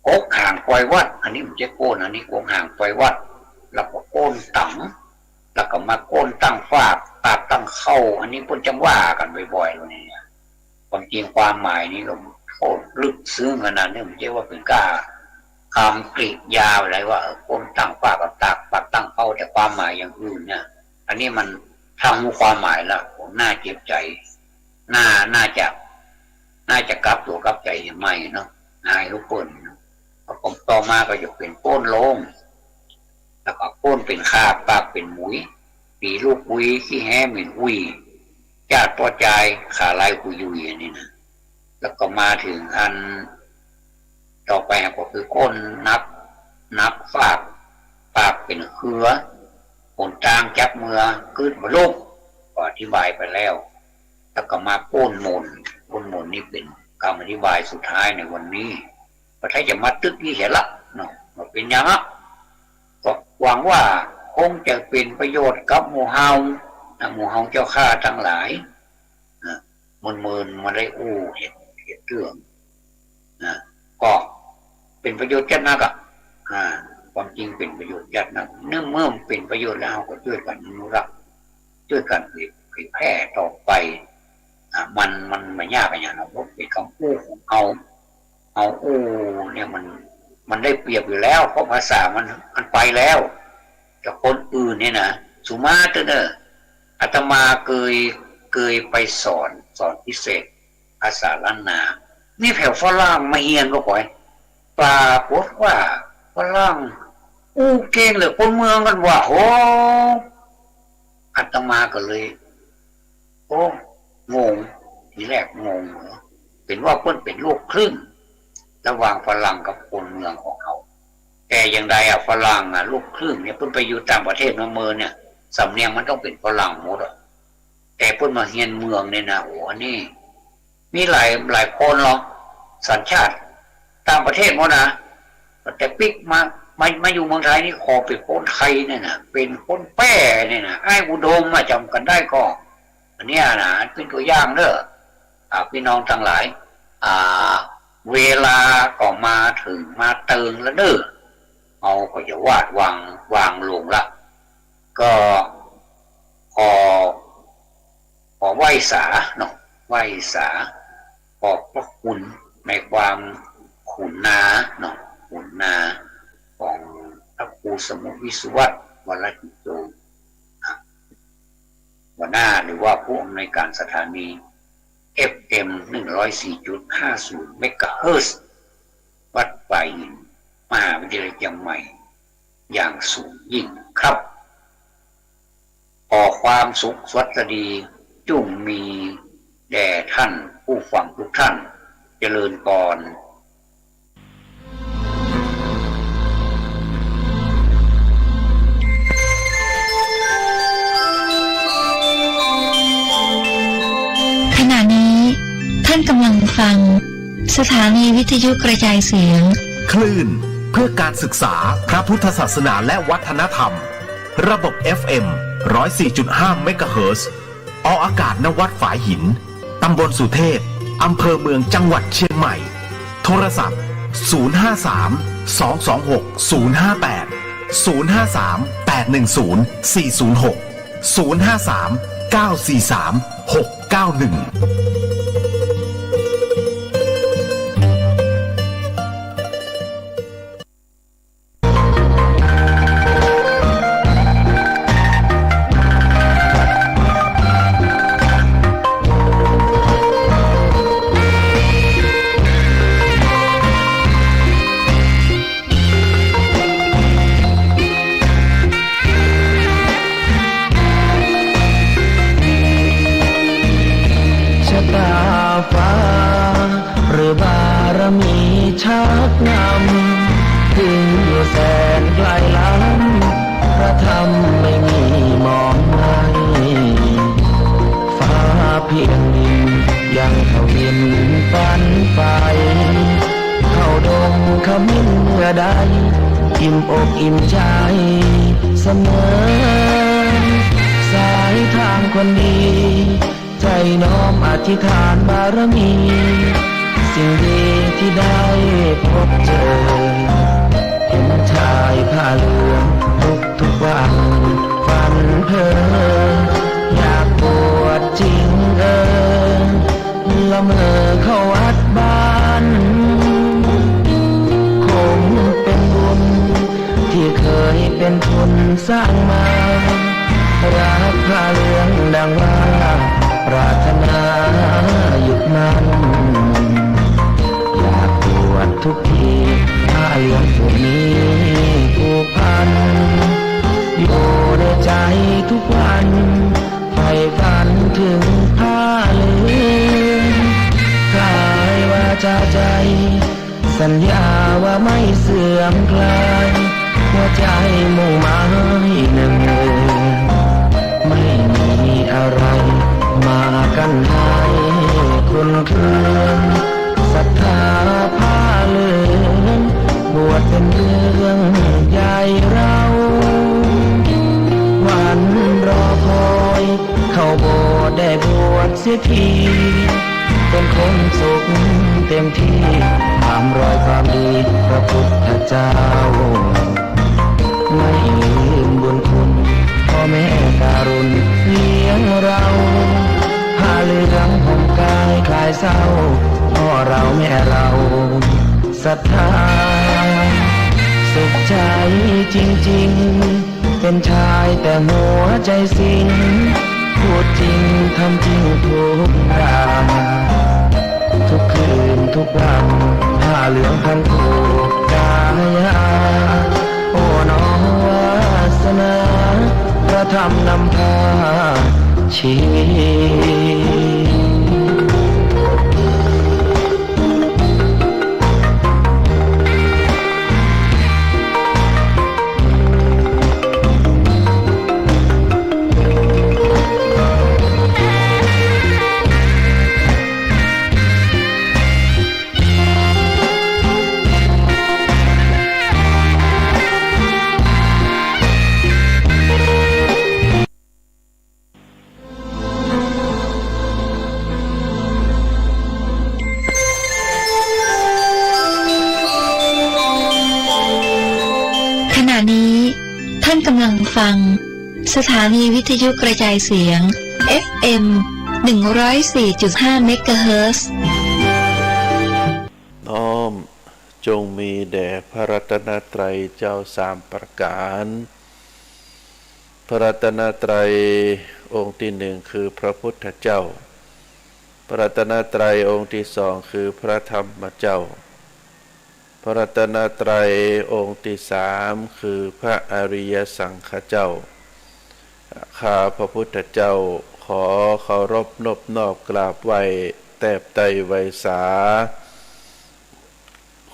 [SPEAKER 22] กกห่างปล่อยวัดอันนี้มันจะโกนอันนี้โกกห่างปล่อยวัด แล้วก็โก้นตังแล้วก็มาโก้นตั้งฝากปากตั้งเข้าอันนี้คนจังว่ากันบ่อยๆเลยเนี่ยความจริงความหมายนี้เราโคตรลึกซึ้งขนาดนี้มันเรียกว่าเป็นกล้าคำกรีดยาวอะไรว่าโก้นตั้งฝากกับตากปากตั้งเข้าแต่ความหมายอย่างอื่นเนี่ยอันนี้มันทำความหมายแล้วผมน่าเจ็บใจน่าจะกลับตัวกลับใจใหม่เนาะนายลูกปืนผมต่อมาก็จะเป็นโป้นโลงแล้วก็โป้นเป็นคาบปากเป็นหมุยปีลูกหุยขี้แห้เหม็นหุยจาดปอใจขาลายหุยยุยนี่นะแล้วก็มาถึงอันต่อไปก็คือก้นนับฝากปากเป็นเครือผลจางจับเมือขึ้นบนโลกก็อธิบายไปแล้วแล้วก็มาโป้นมนนี่เป็นคำอธิบายสุดท้ายในวันนี้ประเทศจะมาตึกนี่เสียละเนาะเป็นอย่างนั้นก็หวังว่าคงจะเป็นประโยชน์กับหมู่เฮาเจ้าข้าทั้งหลายมืนมาได้เห็นเรื่องก็เป็นประโยชน์จัดนักความจริงเป็นประโยชน์จัดนักเมื่อเป็นประโยชน์แล้วก็ช่วยกันอนุรักษ์ช่วยกันเผยแพร่ต่อไปมันไม่ยากอย่างนั้นเพราะเป็นคำพูดของเอาเนี่ยมันได้เปรียบอยู่แล้วเพราะภาษามันไปแล้วแต่คนอื่นเนี่ยนะสุมาเตอร์อาตมาเคยไปสอนพิเศษภาษาล้านนานี่แถวฝรั่งมาเฮียนก็ปล่อยปรากฏว่าฝรั่งเก่งเลยคนเมืองกันว่าโอ้อาตมาก็เลยงงทีแรกงงเหรอเป็นว่าเพิ่นเป็นลูกครึ่งระหว่างฝรั่งกับคนเมืองของเขาแต่อย่างใดฝรั่งลูกครึ่งเนี่ยเพิ่นไปอยู่ต่างประเทศมาเมืองเนี่ยสำเนียงมันต้องเป็นฝรั่งหมดแต่เพิ่นมาเฮียนเมืองเนี่ยนะโอ้นี่มีหลายคนหรอกสัญชาติต่างประเทศหมดนะแต่ปิ๊กมาอยู่เมืองไทยนี่ขอเป็นคนไทยเนี่ยนะเป็นคนแป้เนี่ยนะไอ้อุดมมาจำกันได้ก็อันนี้นะเป็นตัวอย่างเด้อพี่น้องทั้งหลายเวลาก็มาถึงมาเติงแล้วเด้อเอาก็จะวาดวางลงละก็ขอไหว้สาเนาะไหว้สาขอบพระคุณในความขุนนาเนาะขุนนาของพระครูสมุทรวิสุวัตรวรจิโตหัวหน้าหรือว่าผู้อำนวยการสถานี FM 104.50 เมกะเฮิรตซ์วัดป่าหินมหาวิทยาลัยเชียงใหม่อย่างสูงยิ่งครับขอความสุขสวัสดีจงมีแด่ท่านผู้ฟังทุกท่านเจริญพร
[SPEAKER 11] ขณะนี้ท่านกำลังฟังสถานีวิทยุกระจายเสียง
[SPEAKER 12] คลื่นเพื่อการศึกษาพระพุทธศาสนาและวัฒนธรรมระบบ FM 104.5 เมกะเฮิรตซ์ออกอากาศณวัดฝายหินตำบลสุเทพอำเภอเมืองจังหวัดเชียงใหม่โทรศัพท์053-226-058-053-810-406-053-943-691
[SPEAKER 21] ชักนำถึงอยู่แสนไกลล้ำพระธรรมไม่มีมองไม่ฟ้าเพียงดินยังเขาเห็นฝันไปเข้าดงขมิ้นเมื่อใดอิ่มอกอิ่มใจเสมอสายทางคนดีใจน้อมอธิษฐานบารมีสิ่งดีที่ได้พบเจอเห็นชายผ้าเหลืองทุก สร้างมารักผ้าเหลืองดังว่าปรารถนาหยุดมันอยากบวชทุกทีผ้าเหลืองตัวนี้ผูกพันอยู่ในใจทุกวันใฝ่ฝันถึงผ้าเหลืองกลายวาจาใจสัญญาว่าไม่เสื่อมคลายหัวใจมุ่งหมายหนึ่งไม่มีอะไรมากันให้คุณคืนศรัทธาผ้าเหลืองบวชเป็นเรื่องใหญ่เราวันรอคอยเข้าโบสถ์ได้บวชเสียทีเป็นคนสุขเต็มที่ตามรอยความดีพระพุทธเจ้าไม่ลืมบุญคุณพ่อแม่การุณเลี้ยงเราผ้าเหลืองห่มกายคลายเศร้าพ่อเราแม่เราศรัทธาสุขใจจริงๆเป็นชายแต่หัวใจสิงพูดจริงทำจริงทุกอย่างทุกคืนทุกวันผ้าเหลืองพันผูกกายาโอ้น้องวาสนาพระธรรมนำพาชี
[SPEAKER 11] กำลังฟังสถานีวิทยุกระจายเสียง FM 104.5 เมกะเฮิรตซ์
[SPEAKER 1] น้อมจงมีแด่พระรัตนตรัยเจ้าสามประการพระรัตนตรัยองค์ที่หนึ่งคือพระพุทธเจ้าพระรัตนตรัยองค์ที่สองคือพระธรรมเจ้าพระรัตนตรัยองค์ที่สามคือพระอริยสังฆเจ้าข้าพระพุทธเจ้าขอเคารพนบนอบกราบไหว้แทบไตรไวสา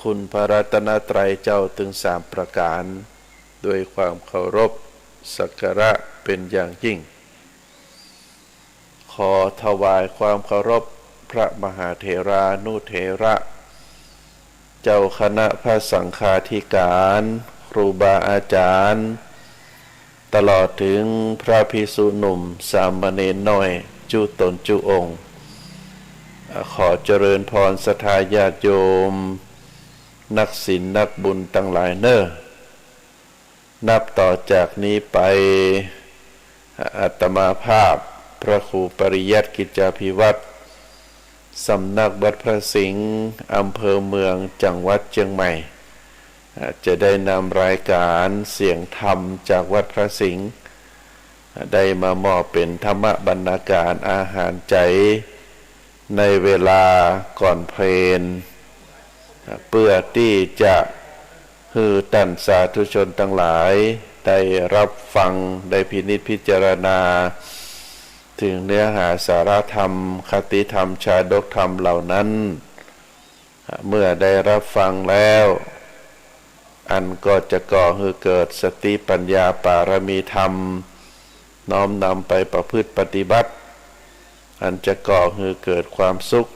[SPEAKER 1] คุณพระรัตนตรัยเจ้าถึงสามประการด้วยความเคารพสักการะเป็นอย่างยิ่งขอถวายความเคารพพระมหาเถรานุเถระเจ้าคณะพระสังฆาธิการครูบาอาจารย์ตลอดถึงพระภิกษุหนุ่มสามเณรน้อยจุตนจุองค์ขอเจริญพรศรัทธาญาติโยมนักศีลนักบุญทั้งหลายเน้อนับต่อจากนี้ไปอาตมาภาพพระครูปริยัติกิจจาภิวัตรสำนักวัดพระสิงห์อำเภอเมืองจังหวัดเชียงใหม่จะได้นำรายการเสียงธรรมจากวัดพระสิงห์ได้มามอบเป็นธรรมบรรณาการอาหารใจในเวลาก่อนเพลนเพื่อที่จะให้ท่านสาธุชนทั้งหลายได้รับฟังได้พินิจพิจารณาถึงเนื้อหาสาระธรรมคติธรรมชาดกธรรมเหล่านั้นเมื่อได้รับฟังแล้วอันก็จะก่อให้เกิดสติปัญญาปารมีธรรมน้อมนำไปประพฤติปฏิบัติอันจะก่อให้เกิดความสุข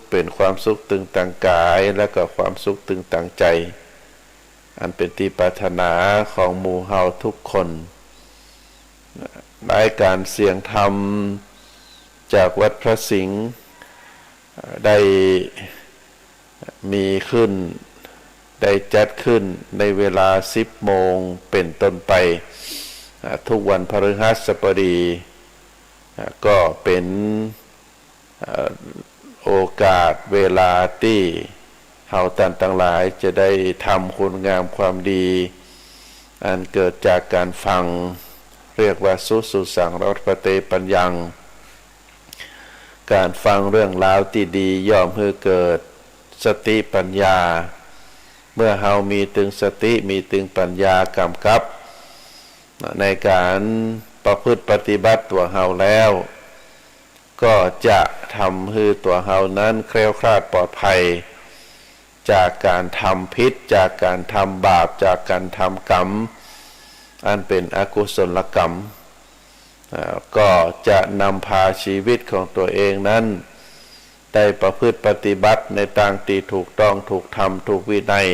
[SPEAKER 1] เป็นความสุขตึงต่างกายและก็ความสุขตึงต่างใจอันเป็นที่ปรารถนาของหมู่เฮาทุกคนรายการเสียงธรรมจากวัดพระสิงห์ได้มีขึ้นได้จัดขึ้นในเวลา 10 โมงเป็นต้นไปทุกวันพฤหัสบดีก็เป็นโอกาสเวลาที่เฮาท่านทั้งหลายจะได้ทำคุณงามความดี อันเกิดจากการฟังเรียกว่าสุสังรัตปเตปัญญังการฟังเรื่องราวที่ดีย่อมให้เกิดสติปัญญาเมื่อเฮามีตึงสติมีตึงปัญญากำกับในการประพฤติปฏิบัติตัวเฮาแล้วก็จะทำให้ตัวเฮานั้นแคล้วคลาดปลอดภัยจากการทำผิดจากการทำบาปจากการทำกรรมอันเป็นอกุศลกรรมก็จะนำพาชีวิตของตัวเองนั้นได้ประพฤติปฏิบัติในทางที่ถูกต้องถูกธรรมถูกวินัย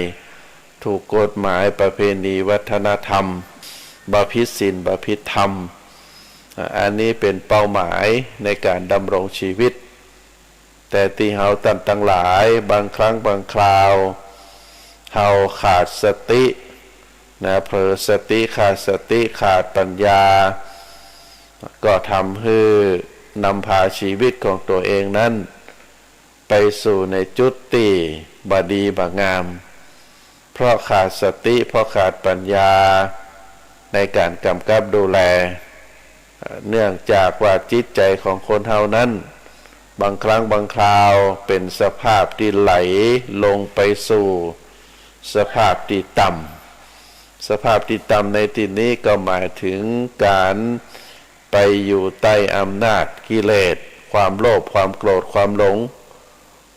[SPEAKER 1] ถูกกฎหมายประเพณีวัฒนธรรมบาพิศีลบาพิธรรมอันนี้เป็นเป้าหมายในการดำรงชีวิตแต่ที่เฮาตั้งหลายบางครั้งบางคราวเฮาขาดสติเผลอสติขาดสติขาดปัญญาก็ทำให้นำพาชีวิตของตัวเองนั้นไปสู่ในจุดที่บดีบงามเพราะขาดสติเพราะขาดปัญญาในการกำกับดูแลเนื่องจากว่าจิตใจของคนเฮานั้นบางครั้งบางคราวเป็นสภาพที่ไหลลงไปสู่สภาพที่ต่ำสภาพที่ต่ำในที่นี้ก็หมายถึงการไปอยู่ใต้อำนาจกิเลสความโลภความโกรธความหลง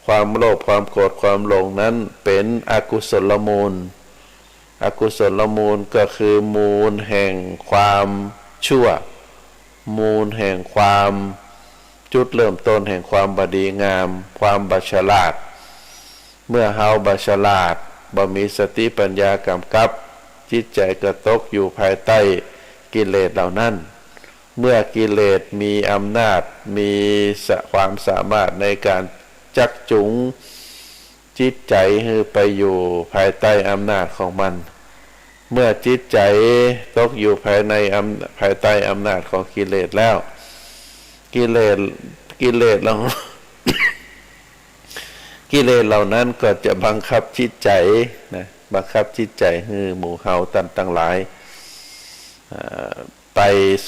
[SPEAKER 1] ความโลภความโกรธความหลงนั้นเป็นอกุศลมูลอกุศลมูลก็คือมูลแห่งความชั่วมูลแห่งความจุดเริ่มต้นแห่งความบดีงามความบัฉลาดเมื่อเฮาบัฉลาดบ่มีสติปัญญากำกับจิตใจก็ตกอยู่ภายใต้กิเลสเหล่านั้นเมื่อกิเลสมีอำนาจมีความสามารถในการจักจุงจิตใจให้ไปอยู่ภายใต้อำนาจของมันเมื่อจิตใจตกอยู่ภายใต้อำนาจของกิเลสแล้วกิเลสเรา กิเลสเหล่านั้นก็จะบังคับจิตใจนะบังคับจิตใจให้หมู่เฮาตั้งหลายไป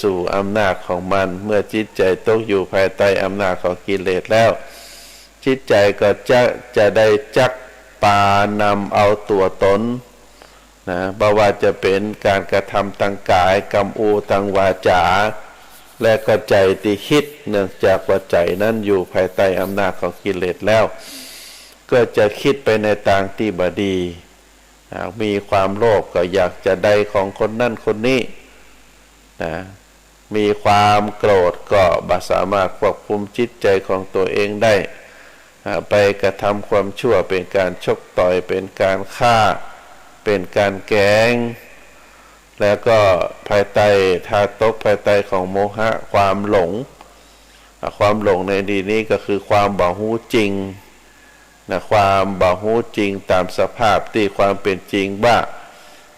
[SPEAKER 1] สู่อำนาจของมันเมื่อจิตใจตกอยู่ภายใต้อำนาจของกิเลสแล้วจิตใจก็จะได้จักปานำเอาตัวตนนะบ่ว่าจะเป็นการกระทำทางกายกรรมอูทางวาจาและก็ใจที่คิดเนื่องจากว่าใจนั้นอยู่ภายใต้อำนาจของกิเลสแล้วก็จะคิดไปในทางที่บดีมีความโลภก็อยากจะได้ของคนนั่นคนนี้นะมีความโกรธก็บ่สามารถควบคุมจิตใจของตัวเองได้ไปกระทำความชั่วเป็นการชกต่อยเป็นการฆ่าเป็นการแกล้งแล้วก็ภายใต้ตกภายใต้ของโมหะความหลงในดีนี้ก็คือความบ่รู้จริงนะความบ่รู้จริงตามสภาพที่ความเป็นจริงว่า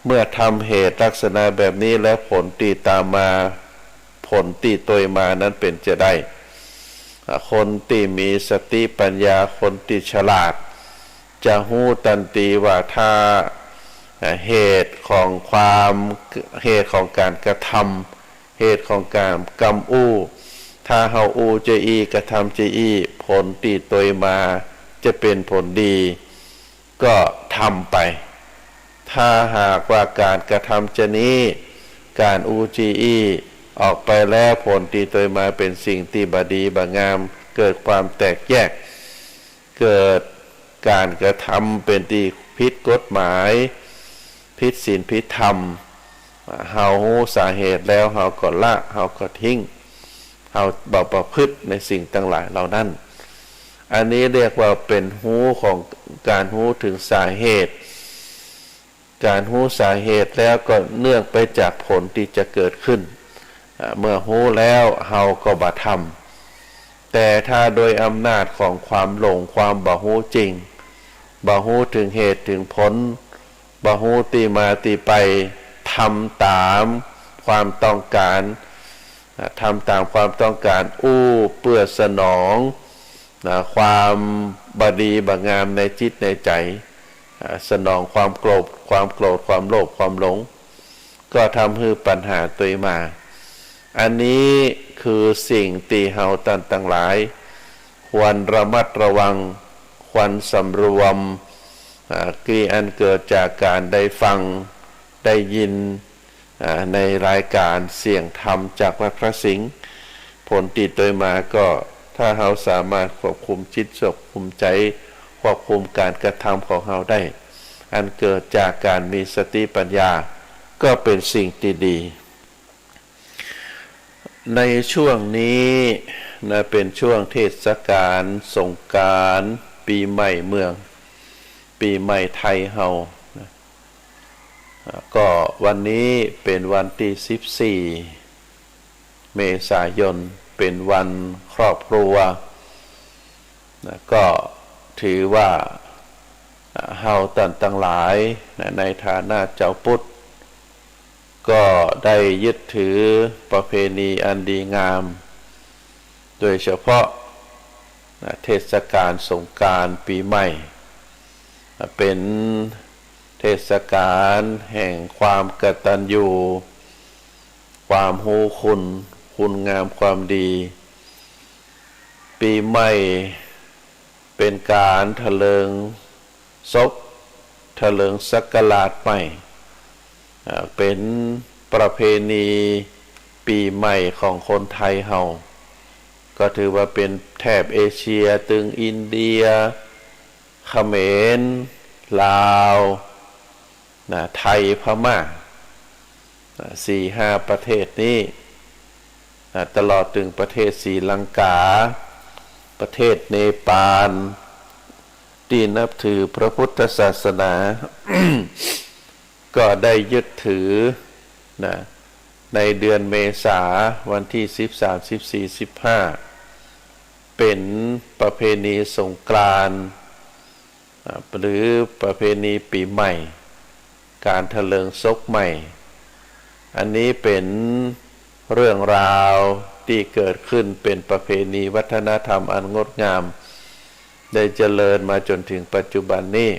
[SPEAKER 1] เมื่อทำเหตุลักษณะแบบนี้และผลที่ตามมาผลที่ตัวมานั้นเป็นจะได้คนที่มีสติปัญญาคนที่ฉลาดจะหู้ทันทีว่าถ้าเหตุของการกระทำเหตุของการกรรมอู้ถ้าเฮาอูจะอีกระทำจะอีผลที่ตัวมาจะเป็นผลดีก็ทำไปถ้าหากว่าการกระทำจะนี้การอูจีอีออกไปแล้วผลที่ตัวมาเป็นสิ่งที่บดีบงามเกิดความแตกแยกเกิดการกระทำเป็นที่ผิดกฎหมายผิดศีลผิดธรรมเฮารู้สาเหตุแล้วเฮาก็ละเฮาก็ทิ้งเฮาบ่ประพฤติในสิ่งต่างหลายเหล่านั้นอันนี้เรียกว่าเป็นหูของการหูถึงสาเหตุการหูสาเหตุแล้วก็เนื่องไปจากผลที่จะเกิดขึ้นเมื่อหูแล้วเฮาก็บ่ทำแต่ถ้าโดยอำนาจของความหลงความบ่หูจริงบ่หูถึงเหตุถึงผลบ่หูที่มาที่ไปทำตามความต้องการทำตามความต้องการเพื่อสนองความบดีบงามในจิตในใจสนองความโกรธความโลภความหลง ก็ทำให้ปัญหาตัวมา อันนี้คือสิ่งที่เฮาตั้งหลายควรระมัดระวังควรสำรวมที่อันเกิดจากการได้ฟังได้ยินในรายการเสียงธรรมจากวัดพระสิงห์ผลติดโดยมาก็ถ้าเฮาสามารถควบคุมจิตควบคุมใจควบคุมการกระทำของเฮาได้อันเกิดจากการมีสติปัญญาก็เป็นสิ่งที่ดีในช่วงนี้นะเป็นช่วงเทศกาลสงกรานต์ปีใหม่เมืองปีใหม่ไทยเฮานะก็วันนี้เป็นวันที่14เมษายนเป็นวันครอบครัวนะก็ถือว่าเฮาตั้งหลายนะในฐานะเจ้าพุทธก็ได้ยึดถือประเพณีอันดีงามโดยเฉพาะเทศกาลสงกรานต์ปีใหม่เป็นเทศกาลแห่งความกตัญญูความรู้คุณงามความดีปีใหม่เป็นการเถลิงศพเถลิงศักราชใหม่เป็นประเพณีปีใหม่ของคนไทยเฮาก็ถือว่าเป็นแถบเอเชียตึงอินเดียเขมรลาวไทยพม่า4-5 ประเทศนี้ตลอดถึงประเทศศรีลังกาประเทศเนปาลที่นับถือพระพุทธศาสนา ก็ได้ยึดถือในเดือนเมษาวันที่13 14 15เป็นประเพณีสงกรานต์หรือประเพณีปีใหม่การเถลิงศพใหม่อันนี้เป็นเรื่องราวที่เกิดขึ้นเป็นประเพณีวัฒนธรรมอันงดงามได้เจริญมาจนถึงปัจจุบันนี้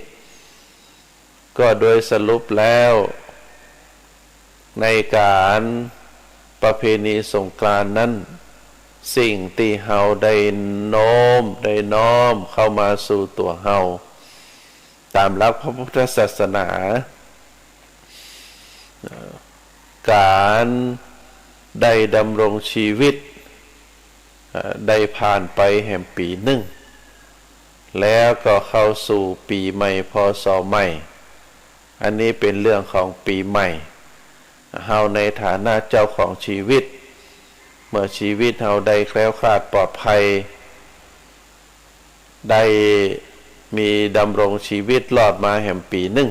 [SPEAKER 1] ก็โดยสรุปแล้วในการประเพณีสงกรานต์นั้นสิ่งที่เฮาได้น้อมเข้ามาสู่ตัวเฮาตามหลักพระพุทธศาสนาการได้ดำรงชีวิตได้ผ่านไปแห่งปีหนึ่งแล้วก็เข้าสู่ปีใหม่พ.ศ.ใหม่อันนี้เป็นเรื่องของปีใหม่เฮาในฐานะเจ้าของชีวิตเมื่อชีวิตเฮาได้แคล้วคลาดปลอดภัยได้มีดำรงชีวิตรอดมาแห่งปีหนึ่ง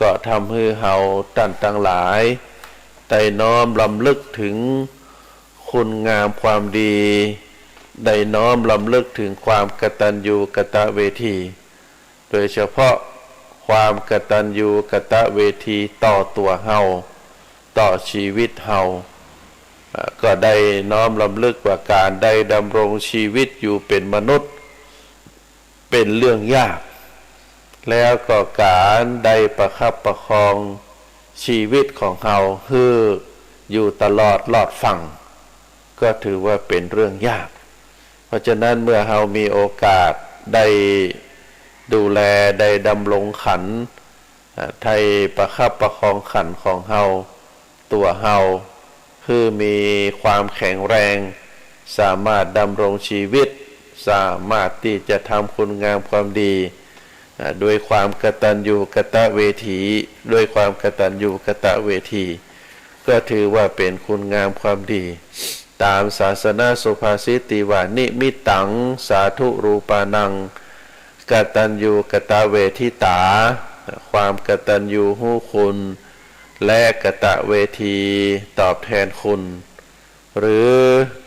[SPEAKER 1] ก็ทำให้เฮาตั้งหลายได้น้อมรำลึกถึงคุณงามความดีได้น้อมรำลึกถึงความกตัญญูกตเวทีโดยเฉพาะความกตัญญูกตเวทีต่อตัวเฮาต่อชีวิตเฮาก็ได้น้อมรำลึกว่าการได้ดำรงชีวิตอยู่เป็นมนุษย์เป็นเรื่องยากแล้วก็การได้ประคับประคองชีวิตของเฮาให้อยู่ตลอดรอดฝั่งก็ถือว่าเป็นเรื่องยากเพราะฉะนั้นเมื่อเฮามีโอกาสได้ดูแลได้ดำรงขันไทยประคับประคองขันของเฮาตัวเฮาคือมีความแข็งแรงสามารถดำรงชีวิตสามารถที่จะทำคุณงามความดีด้วยความกตัญญูกตเวทีด้วยความกตัญญูกตเวทีก็ถือว่าเป็นคุณงามความดีตามศาสนาสุภาษิตที่ว่านิมิตตังสาธุรูปานังกตัญญูกตเวทิตาความกตัญญูรู้คุณและกตเวทีตอบแทนคุณหรือ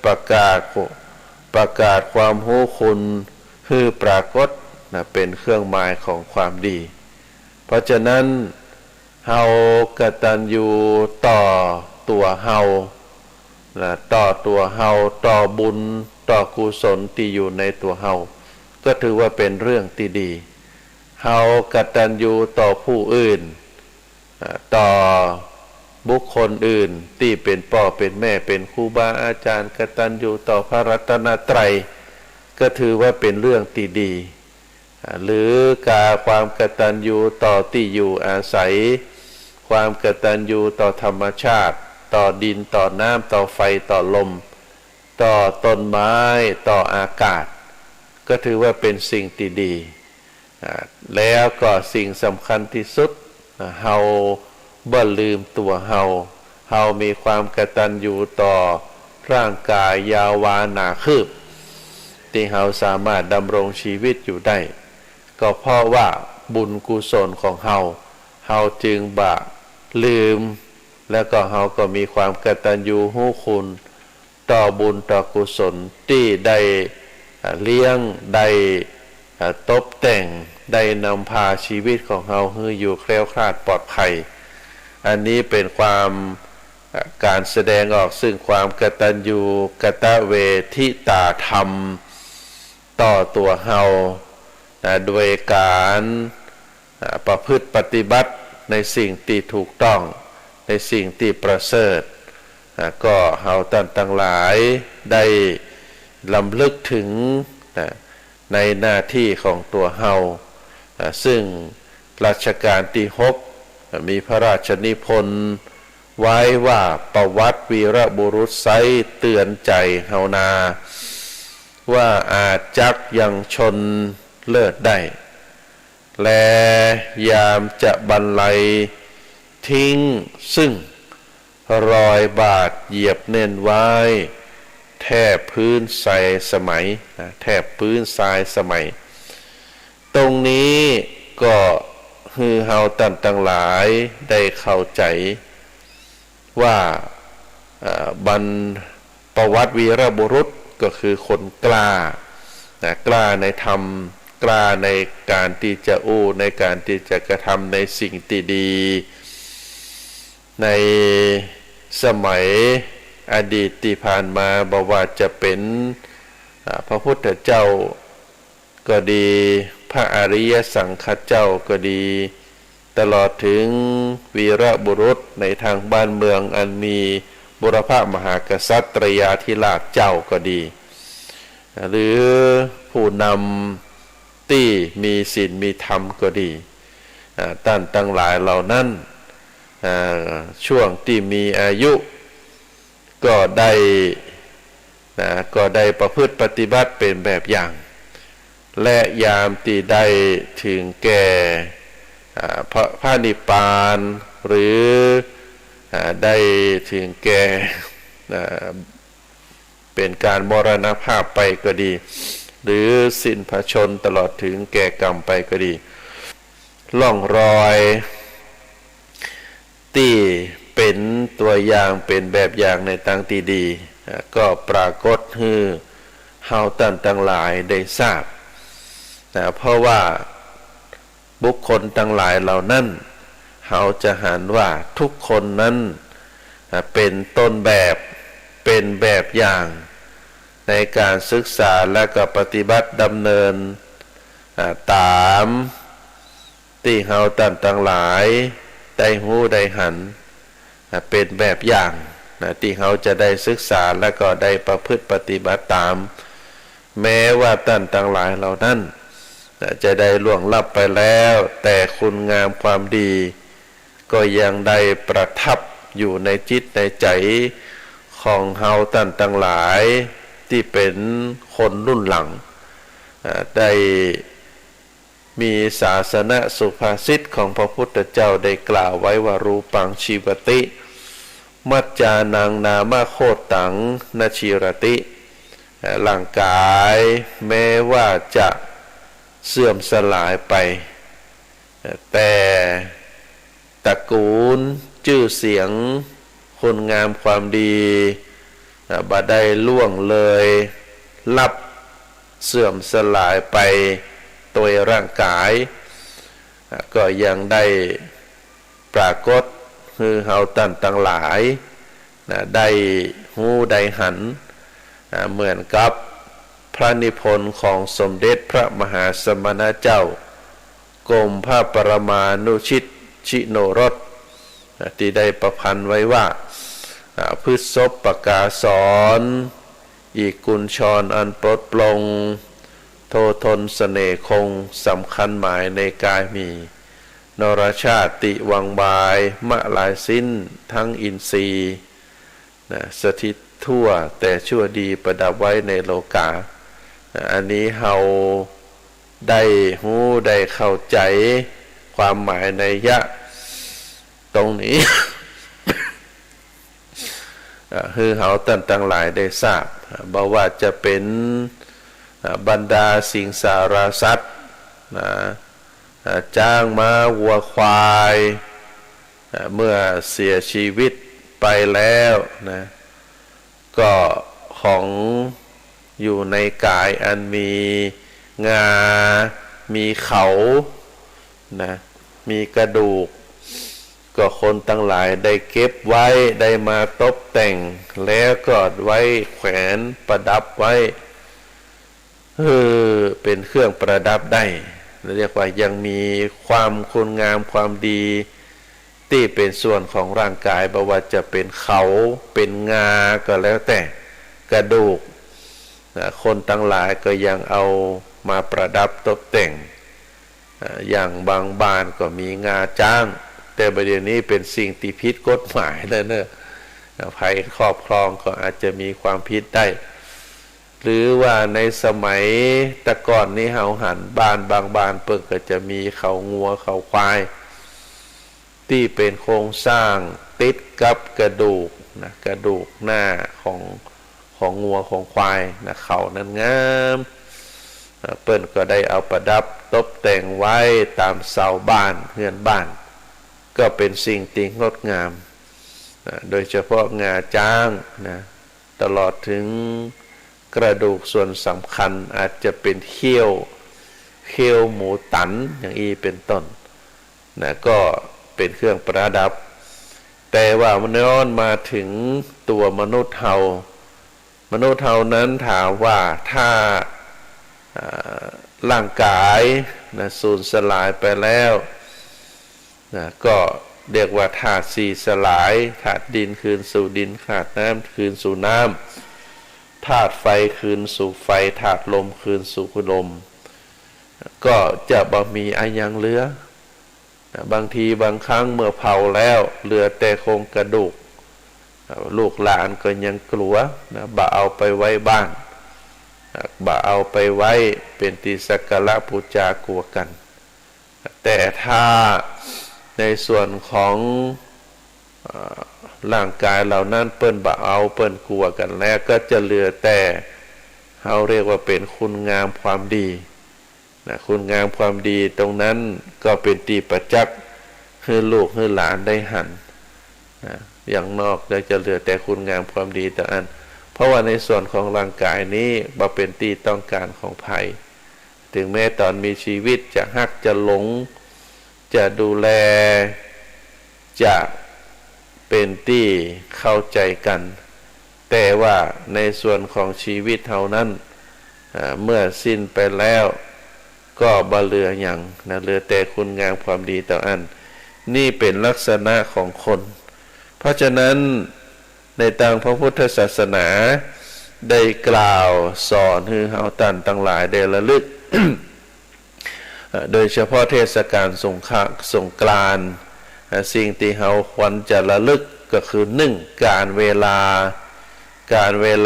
[SPEAKER 1] ประกาศความรู้คุณคือปรากฏเป็นเครื่องหมายของความดีเพราะฉะนั้นเฮากตัญญูต่อตัวเฮาต่อตัวเฮาต่อบุญต่อกุศลที่อยู่ในตัวเฮาก็ถือว่าเป็นเรื่องที่ดีเฮากตัญญูต่อผู้อื่นต่อ บุคคลอื่นที่เป็นพ่อเป็นแม่เป็นครูบาอาจารย์กตัญญูต่อพระรัตนตรัยก็ถือว่าเป็นเรื่องที่ดีหรือการความกตัญญูต่อที่อยู่อาศัยความกตัญญูต่อธรรมชาติต่อดินต่อน้ำต่อไฟต่อลมต่อต้นไม้ต่ออากาศก็ถือว่าเป็นสิ่งที่ดีแล้วก็สิ่งสำคัญที่สุดเฮาบ่ลืมตัวเฮามีความกตัญญูต่อร่างกายยาววานาคืบที่เฮาสามารถดำรงชีวิตอยู่ได้ก็เพราะว่าบุญกุศลของเฮาจึงบ่ลืมแล้วก็เฮาก็มีความกตัญญูรู้คุณต่อบุญต่อกุศลที่ได้เลี้ยงได้ตบแต่งได้นำพาชีวิตของเฮาให้อยู่แคล้วคลาดปลอดภัยอันนี้เป็นความการแสดงออกซึ่งความกตัญญูกตเวทิตาธรรมต่อตัวเฮาโดยการประพฤติปฏิบัติในสิ่งที่ถูกต้องในสิ่งที่ประเสริฐก็เฮาท่านทั้งหลายได้ลำลึกถึงในหน้าที่ของตัวเฮาซึ่งรัชกาลที่6มีพระราชนิพนธ์ไว้ว่าประวัติวีรบุรุษไซเตือนใจเฮานาว่าอาจจักยังชนเลิศได้และยามจะบรรลัยทิ้งซึ่งรอยบาดเหยียบเน้นไว้แทบพื้นทรายสมัยแทบพื้นทรายสมัยตรงนี้ก็คือเฮาท่านทั้งหลายได้เข้าใจว่าประวัติวีรบุรุษก็คือคนกล้ากล้าในธรรมกล้าในการที่จะอู้ในการที่จะกระทำในสิ่งที่ดีในสมัยอดีตที่ผ่านมาบอกว่าจะเป็นพระพุทธเจ้าก็ดีพระอริยสังฆเจ้าก็ดีตลอดถึงวีรบุรุษในทางบ้านเมืองอันมีบุรพมหากษัตริยาธิราชเจ้าก็ดีหรือผู้นำที่มีศีลมีธรรมก็ดีท่านทั้งหลายเหล่านั้นช่วงที่มีอายุก็ได้ประพฤติปฏิบัติเป็นแบบอย่างและยามที่ได้ถึงแก่พระนิพพานหรือได้ถึงแก่เป็นการมรณภาพไปก็ดีหรือสิ้นพระชนตลอดถึงแก่กรรมไปก็ดีล่องรอยที่เป็นตัวอย่างเป็นแบบอย่างในทางที่ดีก็ปรากฏให้เฮาท่านทั้งหลายได้ทราบเพราะว่าบุคคลทั้งหลายเหล่านั้นเฮาจะหันว่าทุกคนนั้นเป็นต้นแบบเป็นแบบอย่างในการศึกษาและก็ปฏิบัติดำเนินตามที่เฮาท่านทั้งหลายได้หูได้หันเป็นแบบอย่างที่เฮาจะได้ศึกษาและก็ได้ประพฤติปฏิบัติตามแม้ว่าท่านทั้งหลายเหล่านั้นจะได้ล่วงลับไปแล้วแต่คุณงามความดีก็ยังได้ประทับอยู่ในจิตในใจของเฮาท่านทั้งหลายที่เป็นคนรุ่นหลังได้มีศาสนสุภาษิตของพระพุทธเจ้าได้กล่าวไว้ว่ารูปังชีวติมัจจานังนามโคตังนชีรติร่างกายแม้ว่าจะเสื่อมสลายไปแต่ตระกูลชื่อเสียงคุณงามความดีบ่ได้ล่วงเลยลับเสื่อมสลายไปโดยร่างกายก็ยังได้ปรากฏคือเฮาท่านทั้งหลายได้หูได้หันเหมือนกับพระนิพนธ์ของสมเด็จพระมหาสมณเจ้ากรมพระปรมานุชิตชิโนรส ที่ได้ประพันธ์ไว้ว่าพฤษภประกาศรอีกกุญชรอันปลดปลงโททนเสน่ห์คงสำคัญหมายในกายมีนรชาติวังบายมะหลายสิ้นทั้งอินทรีย์สถิตทั่วแต่ชั่วดีประดับไว้ในโลกาอันนี้เฮาได้หูได้เข้าใจความหมายในยะตรงนี้ คือเฮาตั้งหลายได้ทราบบอกว่าจะเป็นบรรดาสิงสารสัตว์จ้างม้าวัวควายเมื่อเสียชีวิตไปแล้วนะก็ของอยู่ในกายอันมีงามีเขานะมีกระดูกก็คนตั้งหลายได้เก็บไว้ได้มาตกแต่งแล้วก็ไว้แขวนประดับไว้เป็นเครื่องประดับได้เรียกว่ายังมีความคุณงามความดีที่เป็นส่วนของร่างกายบ่ว่าจะเป็นเขาเป็นงาก็แล้วแต่กระดูกคนทั้งหลายก็ยังเอามาประดับตกแต่งอย่างบางบ้านก็มีงาจ้างแต่ประเดี๋ยวนี้เป็นสิ่งที่ผิดกฎหมายแล้วเนอะใครครอบครองก็อาจจะมีความผิดได้หรือว่าในสมัยแต่ก่อนนี้เฮาหันบ้านบางบ้านเปิ่งก็จะมีเขางัวเขาควายที่เป็นโครงสร้างติดกับกระดูกนะกระดูกหน้าของงัวของควายนะเขานั้นงามเปิ้นก็ได้เอาประดับตกแต่งไว้ตามเสาบ้านเรือนบ้านก็เป็นสิ่งที่งดงามโดยเฉพาะงาจ้างนะตลอดถึงกระดูกส่วนสำคัญอาจจะเป็นเขี้ยวหมูตันอย่างนี้เป็นต้นนะก็เป็นเครื่องประดับแต่ว่ามันย้อนมาถึงตัวมนุษย์เฮนั้นถามว่าถ้าร่างกายนะสูญสลายไปแล้วนะก็เรียกว่าธาตุสี่สลายธาตุดินคืนสู่ดินธาตุน้ำคืนสู่น้ำธาตุไฟคืนสู่ไฟธาตุลมคืนสู่ลมก็จะบ่มีอะไรยังเหลือบางทีบางครั้งเมื่อเผาแล้วเหลือแต่โครงกระดูกลูกหลานก็ยังกลัวนะบ่เอาไปไว้บ้านบ่เอาไปไว้เป็นที่สักการะบูชากลัวกันแต่ถ้าในส่วนของร่างกายเหล่านั้นเปิ้นบ่เอาเปิ้นกลัวกันแล้วก็จะเหลือแต่เขาเรียกว่าเป็นคุณงามความดีนะคุณงามความดีตรงนั้นก็เป็นตีประจักษ์ให้ลูกให้หลานได้หันนะอย่างนอกจะเหลือแต่คุณงามความดีแต่อันเพราะว่าในส่วนของร่างกายนี้บ่เป็นที่ต้องการของภัยถึงแม้ตอนมีชีวิตจะฮักจะหลงจะดูแลจะเป็นที่เข้าใจกันแต่ว่าในส่วนของชีวิตเท่านั้นเมื่อสิ้นไปแล้วก็บ่เหลืออย่างนะเหลือแต่คุณงามความดีต่ออันนี่เป็นลักษณะของคนเพราะฉะนั้นในทางพระพุทธศาสนาได้กล่าวสอนให้เฮาท่านทั้งหลายได้ระลึก โดยเฉพาะเทศกาลสงกรานต์สิ่งที่เฮาควรจะระลึกก็คือ1การเว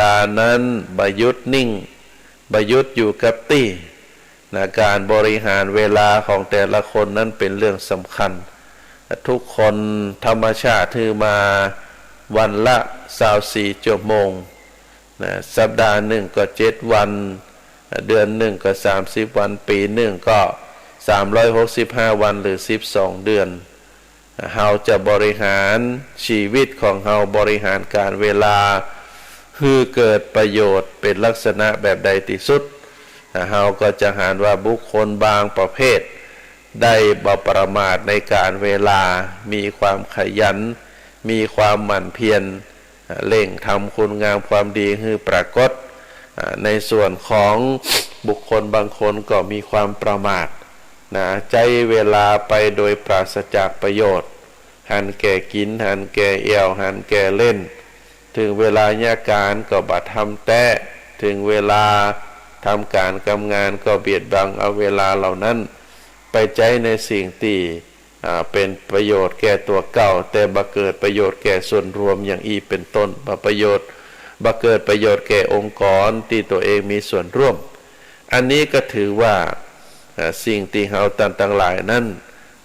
[SPEAKER 1] ลานั้นบ่หยุดนิ่งบ่หยุดอยู่กับที่นะการบริหารเวลาของแต่ละคนนั้นเป็นเรื่องสำคัญทุกคนธรรมชาติถือมาวันละ24ชั่วโมงนะสัปดาห์หนึ่งก็7วันเดือนหนึ่งก็30วันปีหนึ่งก็365วันหรือ12เดือนเฮาจะบริหารชีวิตของเฮาบริหารการเวลาคือเกิดประโยชน์เป็นลักษณะแบบใดที่สุดเฮาก็จะหาว่าบุคคลบางประเภทได้บ่ประมาทในการเวลามีความขยันมีความหมั่นเพียรเร่งทำคุณงามความดีให้ปรากฏในส่วนของบุคคลบางคนก็มีความประมาทนะใจเวลาไปโดยปราศจากประโยชน์ หันแก่กินหันแก่เอี่ยวหันแก่เล่นถึงเวลาญาการก็บัดทำแต้ถึงเวลาทำการกำงานก็เบียดบังเอาเวลาเหล่านั้นไปใจในสิ่งที่เป็นประโยชน์แก่ตัวเก่าแต่บ่เกิดประโยชน์แก่ส่วนรวมอย่างอีเป็นต้นบ่เกิดประโยชน์แก่องค์กรที่ตัวเองมีส่วนร่วมอันนี้ก็ถือว่าสิ่งที่เฮาต่างๆหลายนั้น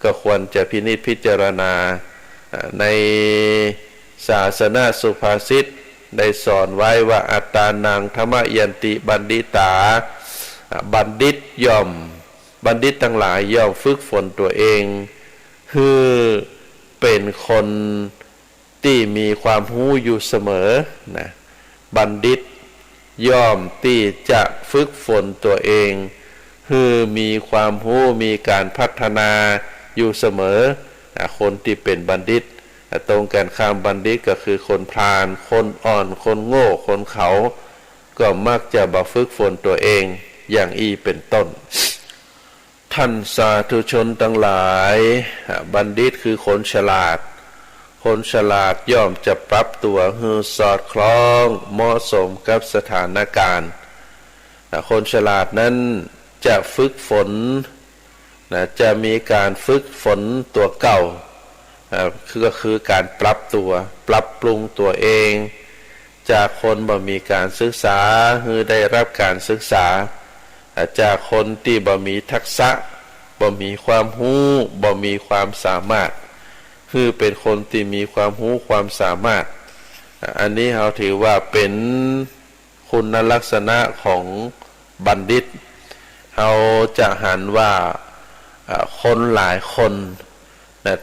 [SPEAKER 1] ก็ควรจะพินิจพิจารณาในศาสนาสุภาษิตได้สอนไว้ว่าอัตตานังธรรมยันติบัณฑิตาบัณฑิตย่อมบัณฑิตทั้งหลายย่อมฝึกฝนตัวเองคือเป็นคนที่มีความรู้อยู่เสมอนะบัณฑิตย่อมที่จะฝึกฝนตัวเองคือมีความรู้มีการพัฒนาอยู่เสมอคนที่เป็นบัณฑิตตรงกันข้ามบัณฑิตก็คือคนพาลคนอ่อนคนโง่คนเขาก็มักจะบ่ฝึกฝนตัวเองอย่างอีเป็นต้นท่านสาธุชนทั้งหลายบัณฑิตคือคนฉลาดคนฉลาดย่อมจะปรับตัวให้สอดคล้องเหมาะสมกับสถานการณ์คนฉลาดนั้นจะฝึกฝนจะมีการฝึกฝนตัวเก่าก็คือการปรับตัวปรับปรุงตัวเองจากคนบ่มีการศึกษาคือได้รับการศึกษาจากคนที่บ่มีทักษะบ่มีความรู้บ่มีความสามารถคือเป็นคนที่มีความรู้ความสามารถอันนี้เราถือว่าเป็นคุณลักษณะของบัณฑิตเราจะหันว่าคนหลายคน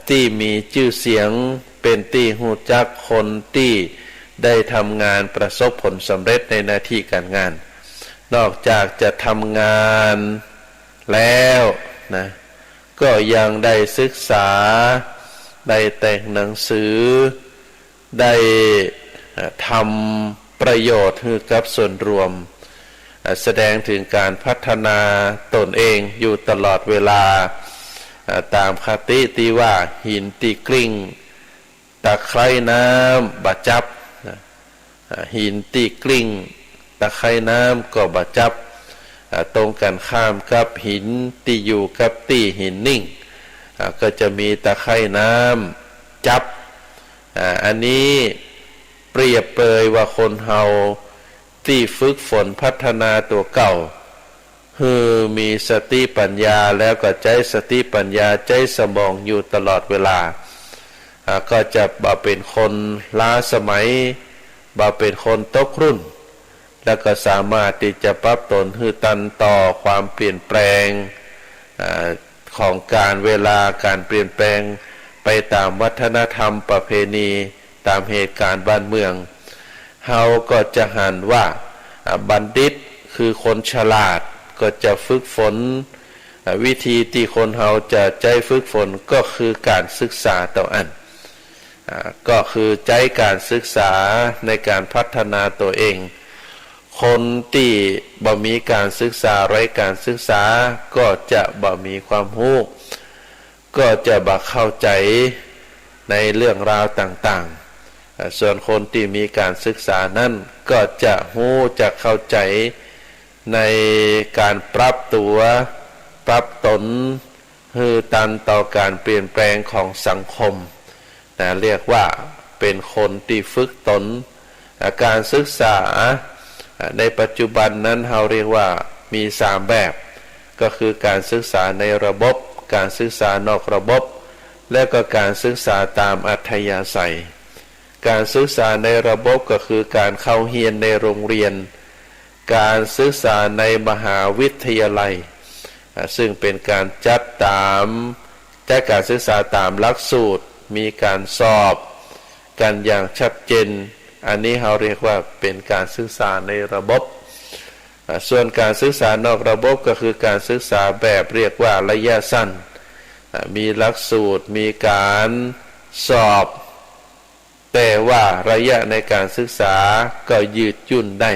[SPEAKER 1] ที่มีชื่อเสียงเป็นที่รู้จักคนที่ได้ทำงานประสบผลสำเร็จในหน้าที่การงานนอกจากจะทำงานแล้วนะก็ยังได้ศึกษาได้แต่งหนังสือได้ทำประโยชน์ให้กับส่วนรวมแสดงถึงการพัฒนาตนเองอยู่ตลอดเวลาตามคติที่ว่าหินตีกลิ้งตะไคร่น้ำบาจับหินตีกลิ้งตะไคร่น้ำก็บาจับตรงกันข้ามกับหินที่อยู่กับที่หินนิ่งก็จะมีตะไคร่น้ำจับอันนี้เปรียบเปรยว่าคนเฮาที่ฝึกฝนพัฒนาตัวเก่าคือมีสติปัญญาแล้วก็ใจสติปัญญาใจสมองอยู่ตลอดเวลาก็จะบ่เป็นคนล้าสมัยบ่เป็นคนตกรุ่นแล้วก็สามารถที่จะปรับตนให้ทันต่อความเปลี่ยนแปลงของการเวลาการเปลี่ยนแปลงไปตามวัฒนธรรมประเพณีตามเหตุการณ์บ้านเมืองเฮาก็จะหันว่าบัณฑิตคือคนฉลาดก็จะฝึกฝนวิธีที่คนเฮาจะใจฝึกฝนก็คือการศึกษาต่ออันก็คือใจการศึกษาในการพัฒนาตัวเองคนที่บ่มีการศึกษาไร้การศึกษาก็จะบ่มีความรู้ก็จะบ่เข้าใจในเรื่องราวต่างๆส่วนคนที่มีการศึกษานั้นก็จะรู้จะเข้าใจในการปรับตัวปรับตนให้ทันต่อการเปลี่ยนแปลงของสังคมเรียกว่าเป็นคนที่ฝึกตนการศึกษาในปัจจุบันนั้นเราเรียกว่ามี3แบบก็คือการศึกษาในระบบการศึกษานอกระบบและก็การศึกษาตามอัธยาศัยการศึกษาในระบบก็คือการเข้าเรียนในโรงเรียนการศึกษาในมหาวิทยาลัยซึ่งเป็นการจัดการศึกษาตามหลักสูตรมีการสอบกันอย่างชัดเจนอันนี้เราเรียกว่าเป็นการศึกษาในระบบส่วนการศึกษานอกระบบก็คือการศึกษาแบบเรียกว่าระยะสั้นมีหลักสูตรมีการสอบแต่ว่าระยะในการศึกษาก็ยืดหยุ่นได้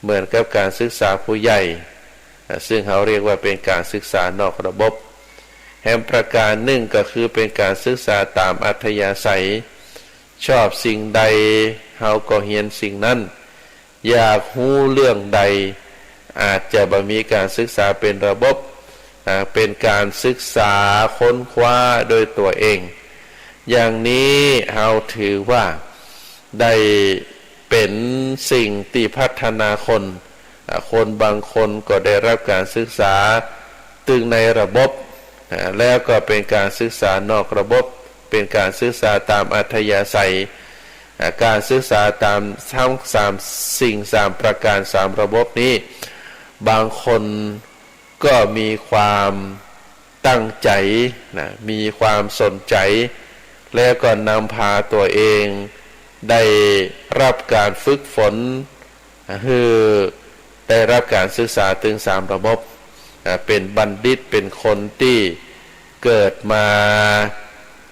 [SPEAKER 1] เหมือนกับการศึกษาผู้ใหญ่ซึ่งเขาเรียกว่าเป็นการศึกษานอกระบบ แห่งประการหนึ่งก็คือเป็นการศึกษาตามอัธยาศัยชอบสิ่งใดเฮาก็เรียนสิ่งนั้นอยากรู้เรื่องใดอาจจะบ่มีการศึกษาเป็นระบบเป็นการศึกษาค้นคว้าโดยตัวเองอย่างนี้เฮาถือว่าได้เป็นสิ่งที่พัฒนาคนบางคนก็ได้รับการศึกษาตึงในระบบแล้วก็เป็นการศึกษานอกระบบเป็นการศึกษาตามอัธยาศัยการศึกษาตามทั้ง3สิ่ง3ประการ3ระบบนี้บางคนก็มีความตั้งใจนะมีความสนใจแล้วก็นำพาตัวเองได้รับการฝึกฝนคือได้รับการศึกษาถึง3ระบบเป็นบัณฑิตเป็นคนที่เกิดมา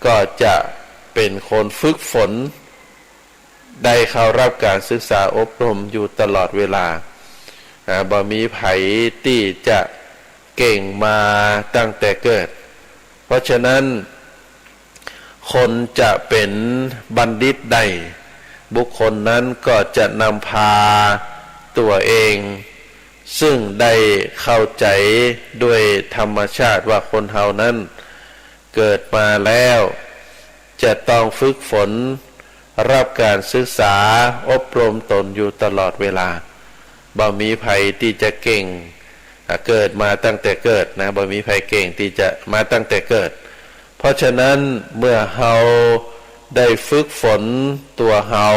[SPEAKER 1] ก็จะเป็นคนฝึกฝนได้เข้ารับการศึกษาอบรมอยู่ตลอดเวลาบ่มีไผที่จะเก่งมาตั้งแต่เกิดเพราะฉะนั้นคนจะเป็นบัณฑิตได้บุคคลนั้นก็จะนำพาตัวเองซึ่งได้เข้าใจด้วยธรรมชาติว่าคนเฮานั้นเกิดมาแล้วจะต้องฝึกฝนรับการศึกษาอบรมตนอยู่ตลอดเวลาบ่มีไผที่จะเก่งเกิดมาตั้งแต่เกิดนะบ่มีไผเก่งที่จะมาตั้งแต่เกิดเพราะฉะนั้นเมื่อเฮาได้ฝึกฝนตัวเฮา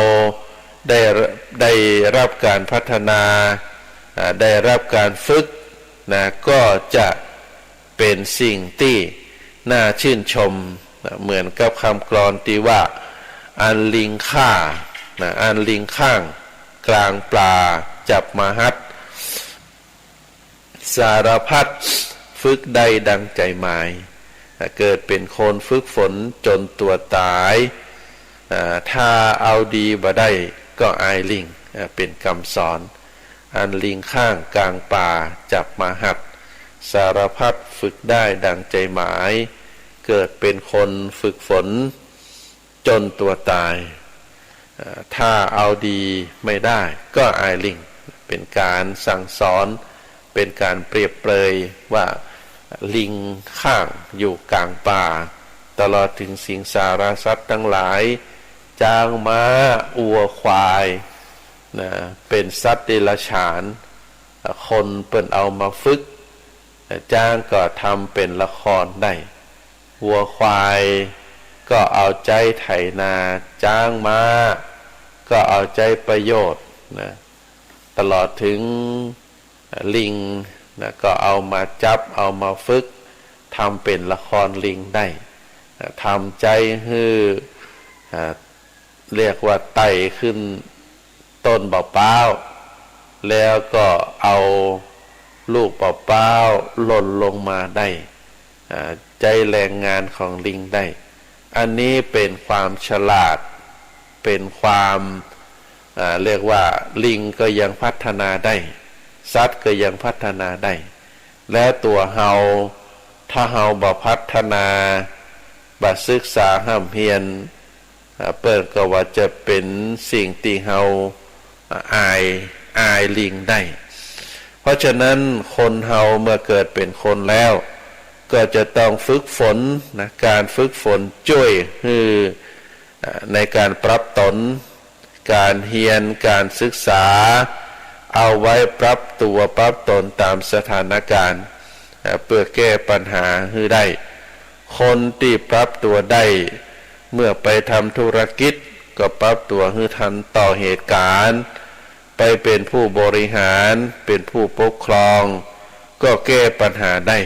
[SPEAKER 1] ได้รับการพัฒนาได้รับการฝึกนะก็จะเป็นสิ่งที่น่าชื่นชมเหมือนกับคำกลอนที่ว่าอันลิงฆ่าอันลิงข้างกลางปลาจับมาฮัดสารพัดฝึกได้ดังใจหมายเกิดเป็นคนฝึกฝนจนตัวตายถ้าเอาดีบ่ได้ก็อายลิงเป็นคำสอนอันลิงข้างกลางป่าจับมาหัดสารพัดฝึกได้ดังใจหมายเกิดเป็นคนฝึกฝนจนตัวตายถ้าเอาดีไม่ได้ก็อายลิงเป็นการสั่งสอนเป็นการเปรียบเปรยว่าลิงข้างอยู่กลางป่าตลอดถึงสิงสารสัตว์ทั้งหลายจางม้าอัวควายนะเป็นสัตว์เดรัจฉานคนเปิ้นเอามาฝึกจ้างก็ทำเป็นละครได้วัวควายก็เอาใจไถนาจ้างม้าก็เอาใจประโยชน์นะตลอดถึงลิงนะก็เอามาจับเอามาฝึกทำเป็นละครลิงได้ทำใจให้เรียกว่าไต่ขึ้นต้นเปล่าๆแล้วก็เอาลูกเปล่าๆหล่นลงมาได้ใจแรงงานของลิงได้อันนี้เป็นความฉลาดเป็นความเรียกว่าลิงก็ยังพัฒนาได้สัตว์ก็ยังพัฒนาได้และตัวเฮาถ้าเฮาบ่พัฒนาบ่ศึกษาห้ำเฮียนเปิ้นก็ว่าจะเป็นสิ่งที่เฮาอายลิงได้เพราะฉะนั้นคนเฮาเมื่อเกิดเป็นคนแล้วก็จะต้องฝึกฝนนะการฝึกฝนช่วยในการปรับตนการเรียนการศึกษาเอาไว้ปรับตัวปรับตนตามสถานการณ์เพื่อแก้ปัญหาให้ได้คนที่ปรับตัวได้เมื่อไปทำธุรกิจก็ปรับตัวให้ทันต่อเหตุการณ์ไปเป็นผู้บริหารเป็นผู้ปกครองก็แก้ปัญหาได้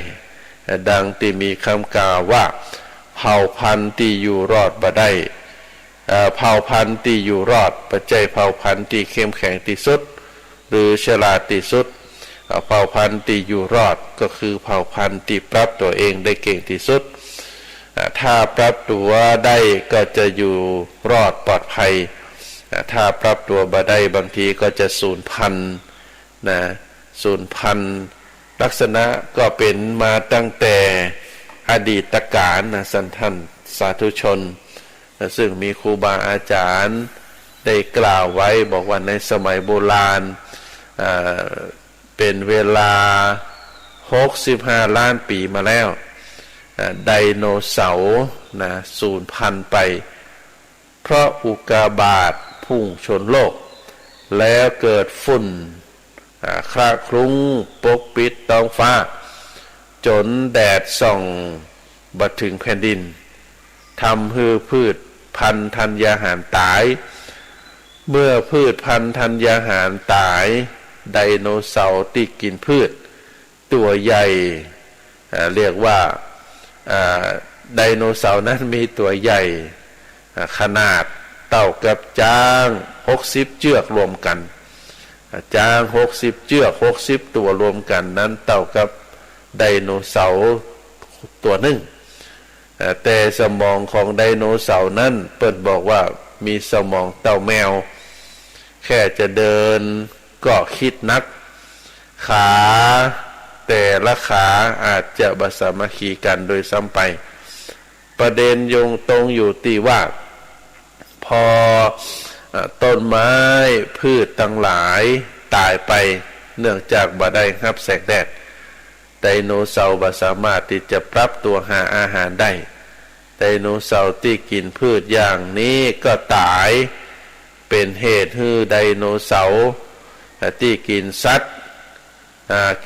[SPEAKER 1] ดังที่มีคำกล่าวว่าเผ่าพันธุ์ที่อยู่รอดบ่ได้เผ่าพันธุ์ที่อยู่รอดปัจจัยเผ่าพันธุ์ที่เข้มแข็งที่สุดหรือฉลาดที่สุดเผ่าพันธุ์ที่อยู่รอดก็คือเผ่าพันธุ์ที่ปรับตัวเองได้เก่งที่สุดถ้าปรับตัวได้ก็จะอยู่รอดปลอดภัยถ้าปรับตัวบ่ได้บางทีก็จะสูญพันธุ์สูญพันธุ์ลักษณะก็เป็นมาตั้งแต่ อดีตการนะสันทันสาธุชนซึ่งมีครูบาอาจารย์ได้กล่าวไว้บอกว่าในสมัยโบราณเป็นเวลา65ล้านปีมาแล้วไดโนเสาร์นะสูญพันธุ์ไปเพราะอุกกาบาตพุ่งชนโลกแล้วเกิดฝุ่นคละคลุ้งปกปิดท้องฟ้าจนแดดส่องบัดถึงแผ่นดินทำให้พืชพันธุ์ธัญญาหารตายเมื่อพืชพันธุ์ธัญญาหารตายไดโนเสาร์ที่กินพืชตัวใหญ่เรียกว่าไดโนเสาร์นั้นมีตัวใหญ่ขนาดเท่ากับช้าง60เชือกรวมกันช้าง60เชือก60ตัวรวมกันนั้นเท่ากับไดโนเสาร์ตัวหนึ่งแต่สมองของไดโนเสาร์นั้นเปิดบอกว่ามีสมองเต่าแมวแค่จะเดินก็คิดนักขาแต่ละขาอาจจะบสามัคคีกันโดยซ้ำไปประเด็นโยงตรงอยู่ที่ว่าพอต้นไม้พืชทั้งหลายตายไปเนื่องจากบ่ได้รับแสงแดดไดโนเสาร์บ่สามารถที่จะปรับตัวหาอาหารได้ไดโนเสาร์ที่กินพืชอย่างนี้ก็ตายเป็นเหตุให้ไดโนเสาร์ที่กินสัตว์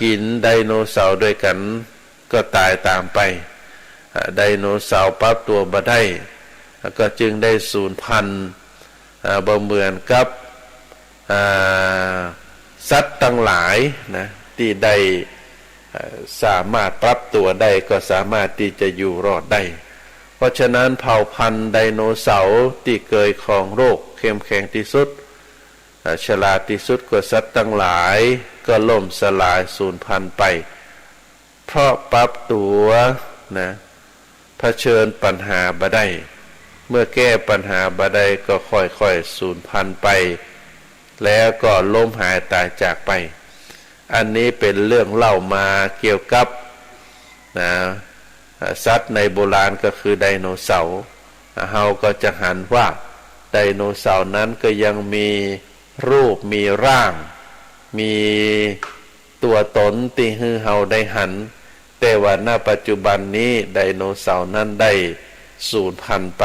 [SPEAKER 1] กินไดโนเสาร์ด้วยกันก็ตายตามไปไดโนเสาร์ปรับตัวบ่ได้ก็จึงได้สูญพันธุ์บ่เหมือนกับสัตว์ทั้งหลายนะที่ได้สามารถปรับตัวได้ก็สามารถที่จะอยู่รอดได้เพราะฉะนั้นเผ่าพันธุ์ไดโนเสาร์ที่เคยครองโลกเข้มแข็งที่สุดฉลาดที่สุดกว่าสัตว์ทั้งหลายก็ล่มสลายสูญพันธุ์ไปเพราะปรับตัวนะเผชิญปัญหาบ่ได้เมื่อแก้ปัญหาบ่ได้ก็ค่อยๆสูญพันธุ์ไปแล้วก็ล้มหายตายจากไปอันนี้เป็นเรื่องเล่ามาเกี่ยวกับนะสัตว์ในโบราณก็คือไดโนเสาร์เฮาก็จะหันว่าไดโนเสาร์นั้นก็ยังมีรูปมีร่างมีตัวตนที่ให้เฮาได้หันแต่ว่าณปัจจุบันนี้ไดโนเสาร์นั้นได้สูญพันธุ์ไป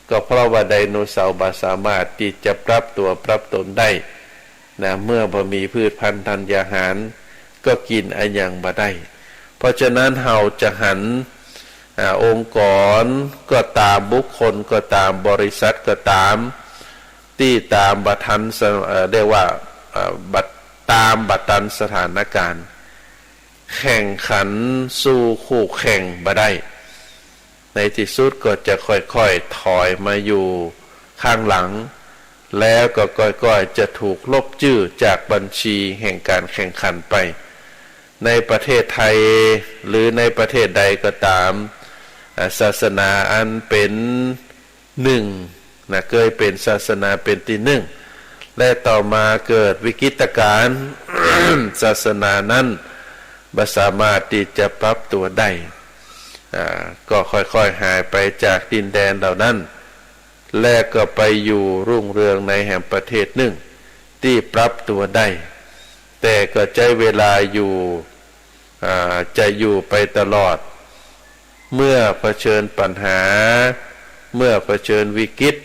[SPEAKER 1] ก็เพราะว่าไดโนเสาร์บ่สามารถที่จะปรับตัวปรับตนได้นะเมื่อบ่มีพืชพันธุ์ธัญญาหารก็กินอันยังบ่ได้เพราะฉะนั้นเฮาจะหันองค์กรก็ตามบุคคลก็ตามบริษัทก็ตามที่ตามบัทันเรียกว่าตามบัตันสถานการณ์แข่งขันสู้คู่แข่งบ่ได้ในที่สุดก็จะค่อยๆถอยมาอยู่ข้างหลังแล้วก็ค่อยๆจะถูกลบชื่อจากบัญชีแห่งการแข่งขันไปในประเทศไทยหรือในประเทศใดก็ตามศาสนาอันเป็นหนึ่งนะเคยเป็นศาสนาเป็นที่หนึ่งและต่อมาเกิดวิกฤตการณ์ ศาสนานั้นบ่สามารถที่จะปรับตัวได้ก็ค่อยๆหายไปจากดินแดนเหล่านั้นและก็ไปอยู่รุ่งเรืองในแห่งประเทศหนึ่งที่ปรับตัวได้แต่ก็ใช้เวลาอยู่จะอยู่ไปตลอดเมื่อเผชิญปัญหาเมื่อเผชิญวิกฤต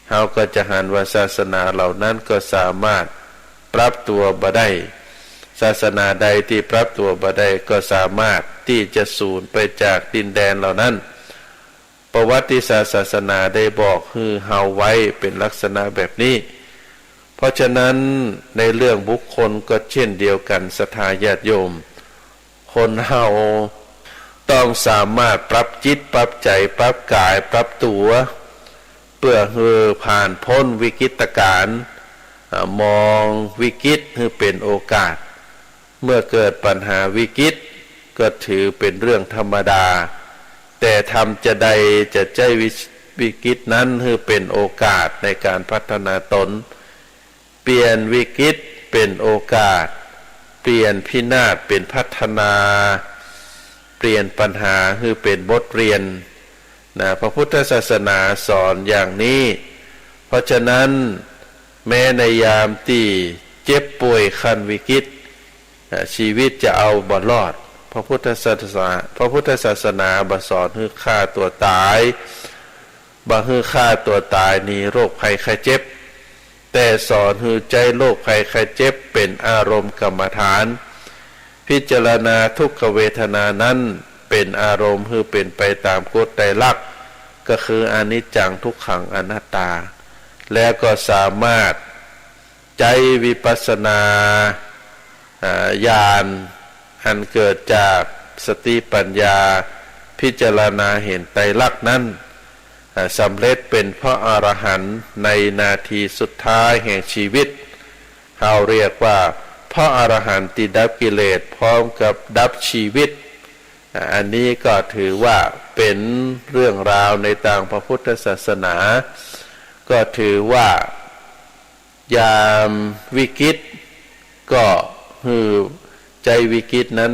[SPEAKER 1] เฮาก็จะหันว่าศาสนาเหล่านั้นก็สามารถปรับตัวบ่ได้ศาสนาใดที่ปรับตัวบ่ได้ก็สามารถที่จะสูญไปจากดินแดนเหล่านั้นประวัติศาสตร์ศาสนาได้บอกให้เฮาไว้เป็นลักษณะแบบนี้เพราะฉะนั้นในเรื่องบุคคลก็เช่นเดียวกันศรัทธาญาติโยมคนเฮาต้องสามารถปรับจิตปรับใจปรับกายปรับตัวเพื่อให้ผ่านพ้นวิกฤตการณ์มองวิกฤตให้เป็นโอกาสเมื่อเกิดปัญหาวิกฤตก็ถือเป็นเรื่องธรรมดาแต่ทำจะใดจะใจวิกฤตนั้นให้เป็นโอกาสในการพัฒนาตนเปลี่ยนวิกฤตเป็นโอกาสเปลี่ยนพินาศเป็นพัฒนา เปลี่ยนปัญหาคือเป็นบทเรียนนะพระพุทธศาสนาสอนอย่างนี้เพราะฉะนั้นแม้ในยามที่เจ็บป่วยขั้นวิกฤตชีวิตจะเอาบ่รอดพระพุทธศาสนาบ่สอนให้ฆ่าตัวตายบ่ให้ฆ่าตัวตายนี่โรคภัยไข้เจ็บแต่สอนให้ใจโรคภัยไข้เจ็บเป็นอารมณ์กรรมฐานพิจารณาทุกขเวทนานั้นเป็นอารมณ์คือเป็นไปตามกฎไตรลักษณ์ก็คืออนิจจังทุกขังอนัตตาแล้วก็สามารถใจวิปัสสนาญาณอันเกิดจากสติปัญญาพิจารณาเห็นไตรลักษณ์นั้นสำเร็จเป็นพระอรหันต์ในนาทีสุดท้ายแห่งชีวิตเราเรียกว่าพระอรหันต์ที่ดับกิเลสพร้อมกับดับชีวิตอันนี้ก็ถือว่าเป็นเรื่องราวในทางพระพุทธศาสนาก็ถือว่ายามวิกฤตก็คือใจวิกฤตนั้น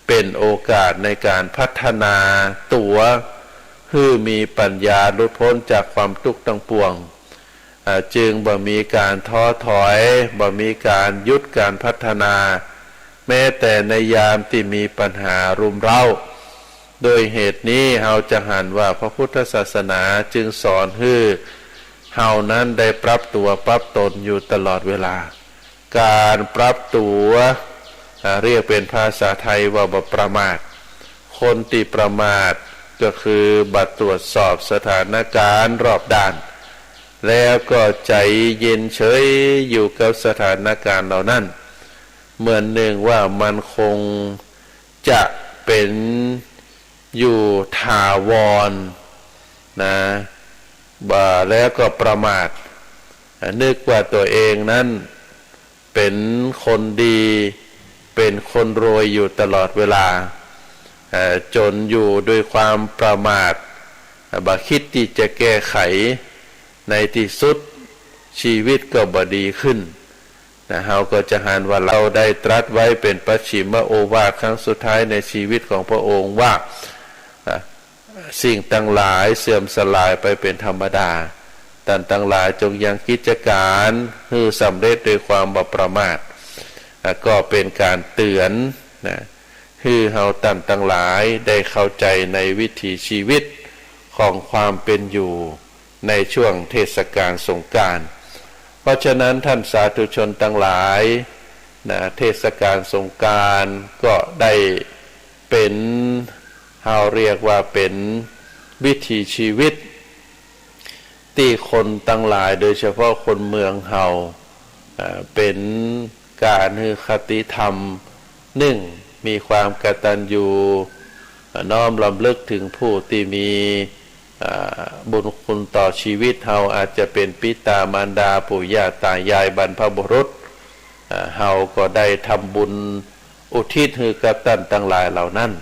[SPEAKER 1] เป็นโอกาสในการพัฒนาตัวคือมีปัญญาหลุดพ้นจากความทุกข์ทั้งปวงจึงบ่มีการท้อถอยบ่มีการหยุดการพัฒนาแม้แต่ในยามที่มีปัญหารุมเร้าโดยเหตุนี้เราจะหันว่าพระพุทธศาสนาจึงสอนให้เฮานั้นได้ปรับตัวปรับตนอยู่ตลอดเวลาการปรับตัวเรียกเป็นภาษาไทยว่าบ่ประมาทคนที่ประมาทก็คือบัดตรวจสอบสถานการณ์รอบด้านแล้วก็ใจเย็นเฉยอยู่กับสถานการณ์เหล่านั้นเหมือนหนึ่งว่ามันคงจะเป็นอยู่ถาวรนะแล้วก็ประมาทนึกว่าตัวเองนั้นเป็นคนดีเป็นคนรวยอยู่ตลอดเวลาจนอยู่ด้วยความประมาทบ่คิดที่จะแก้ไขในที่สุดชีวิตก็บ่ดีขึ้นเราก็จะหันว่าเราได้ตรัสไว้เป็นปัจฉิมโอวาทครั้งสุดท้ายในชีวิตของพระองค์ว่าสิ่งต่างหลายเสื่อมสลายไปเป็นธรรมดาท่านทั้งหลายจงยังกิจการให้สำเร็จด้วยความบ่ประมาทก็เป็นการเตือนนะให้เฮาท่านทั้งหลายได้เข้าใจในวิถีชีวิตของความเป็นอยู่ในช่วงเทศกาลสงกรานต์เพราะฉะนั้นท่านสาธุชนทั้งหลายนะเทศกาลสงกรานต์ก็ได้เป็นเฮาเรียกว่าเป็นวิถีชีวิตที่คนทั้งหลายโดยเฉพาะคนเมืองเฮาเป็นการคือคติธรรมหนึ่งมีความกตัญญูน้อมรำลึกถึงผู้ที่มีบุญคุณต่อชีวิตเฮาอาจจะเป็นปิตามารดาปู่ย่าตายายบรรพบุรุษเฮาก็ได้ทำบุญอุทิศให้กับท่านทั้งหลายเหล่านั้น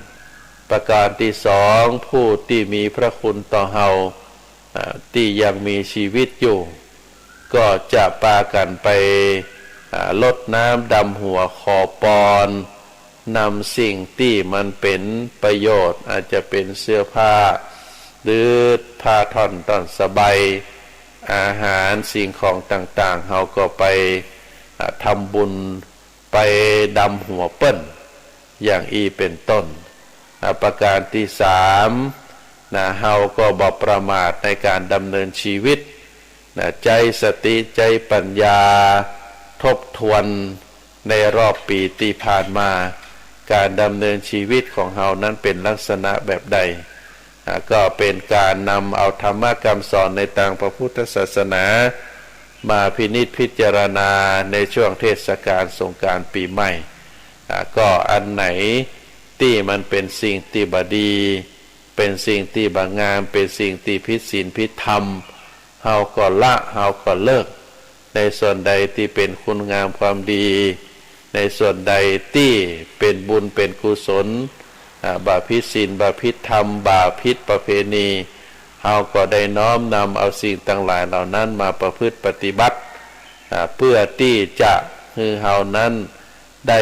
[SPEAKER 1] ประการที่สองผู้ที่มีพระคุณต่อเฮาที่ยังมีชีวิตอยู่ก็จะพากันไปลดน้ำดำหัวขอปอนนำสิ่งที่มันเป็นประโยชน์อาจจะเป็นเสื้อผ้าหรือผ้าท่อนต้นสบายอาหารสิ่งของต่างๆเฮาก็ไปทำบุญไปดำหัวเปิ้นอย่างอีเป็นต้นประการที่สามเฮาก็บ่ประมาทในการดำเนินชีวิตใจสติใจปัญญาทบทวนในรอบปีที่ผ่านมาการดำเนินชีวิตของเฮานั้นเป็นลักษณะแบบใดก็เป็นการนำเอาธรรมคำสอนในทางพระพุทธศาสนามาพินิจพิจารณาในช่วงเทศกาลสงกรานต์ปีใหม่ก็อันไหนที่มันเป็นสิ่งที่บดีเป็นสิ่งที่บางามเป็นสิ่งที่ผิดศีลผิดธรรมเฮาก็ละเฮาก็เลิกในส่วนใดที่เป็นคุณงามความดีในส่วนใดที่เป็นบุญเป็นกุศลบาปผิดศีลบาปผิดธรรมบาปผิดประเพณีเฮาก็ได้น้อมนำเอาสิ่งต่างหลายเหล่านั้นมาประพฤติปฏิบัติเพื่อที่จะให้เฮานั้นได้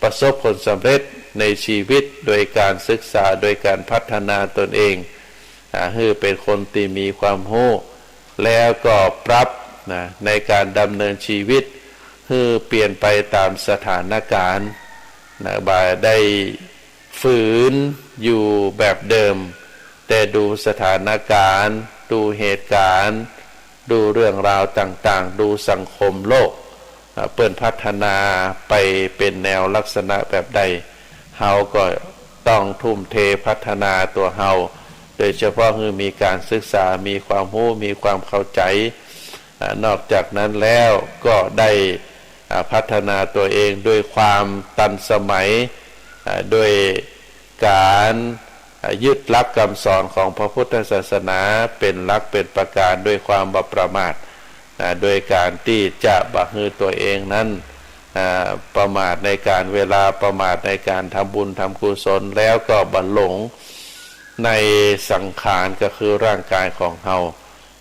[SPEAKER 1] ประสบผลสำเร็จ ในชีวิตโดยการศึกษาโดยการพัฒนาตนเองให้เป็นคนที่มีความรู้แล้วก็ปรับในการดำเนินชีวิตให้เปลี่ยนไปตามสถานการณ์บ่ได้ฝืนอยู่แบบเดิมแต่ดูสถานการณ์ดูเหตุการณ์ดูเรื่องราวต่างๆดูสังคมโลกเปิ่นพัฒนาไปเป็นแนวลักษณะแบบใดเฮาก็ต้องทุ่มเทพัฒนาตัวเฮาโดยเฉพาะคือมีการศึกษามีความรู้มีความเข้าใจนอกจากนั้นแล้วก็ได้พัฒนาตัวเองด้วยความทันสมัยด้วยการยึดหลักคำสอนของพระพุทธศาสนาเป็นหลักเป็นประการด้วยความบ่ประมาทโดยการที่จะบ่ให้ตัวเองนั้นประมาทในการเวลาประมาทในการทำบุญทำกุศลแล้วก็บั่นหลงในสังขารก็คือร่างกายของเ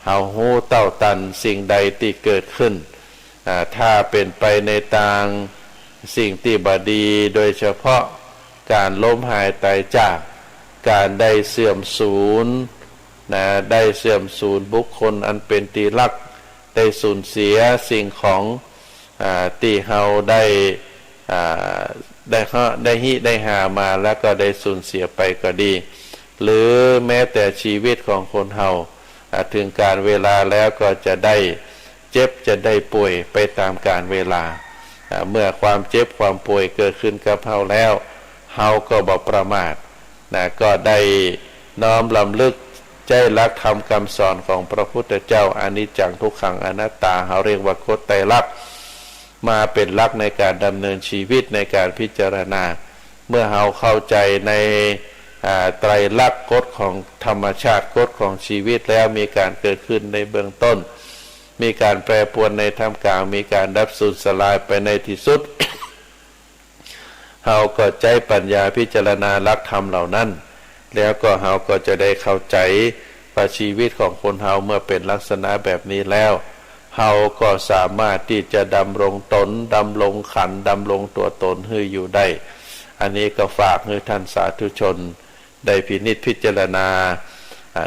[SPEAKER 1] ฮาฮู้เต้าตันสิ่งใดที่เกิดขึ้นถ้าเป็นไปในทางสิ่งที่บดีโดยเฉพาะการล้มหายตายจากการได้เสื่อมสูญได้เสื่อมสูญบุคคลอันเป็นที่รักได้สูญเสียสิ่งของที่เฮาได้หามาแล้วก็ได้สูญเสียไปก็ดีหรือแม้แต่ชีวิตของคนเฮาถึงการเวลาแล้วก็จะได้เจ็บจะได้ป่วยไปตามการเวลาเมื่อความเจ็บความป่วยเกิดขึ้นกับเฮาแล้วเฮาก็บ่ประมาทก็ได้น้อมรำลึกใจรักธรรมคำสอนของพระพุทธเจ้าอนิจจังทุกขังอนัตตาเฮาเรียกว่ากฎไตรลักษณ์มาเป็นหลักในการดำเนินชีวิตในการพิจารณาเมื่อเฮาเข้าใจในไตรลักษณ์กฎของธรรมชาติกฎของชีวิตแล้วมีการเกิดขึ้นในเบื้องต้นมีการแปรปรวนในท่ามกลางมีการดับสูญสลายไปในที่สุด เฮาก็ใจปัญญาพิจารณาหลักธรรมเหล่านั้นแล้วก็เฮาก็จะได้เข้าใจว่าชีวิตของคนเฮาเมื่อเป็นลักษณะแบบนี้แล้วเฮาก็สามารถที่จะดำรงตนดำรงขันธ์ดำรงตัวตนให้อยู่ได้อันนี้ก็ฝากให้ท่านสาธุชนได้พินิจพิจารณา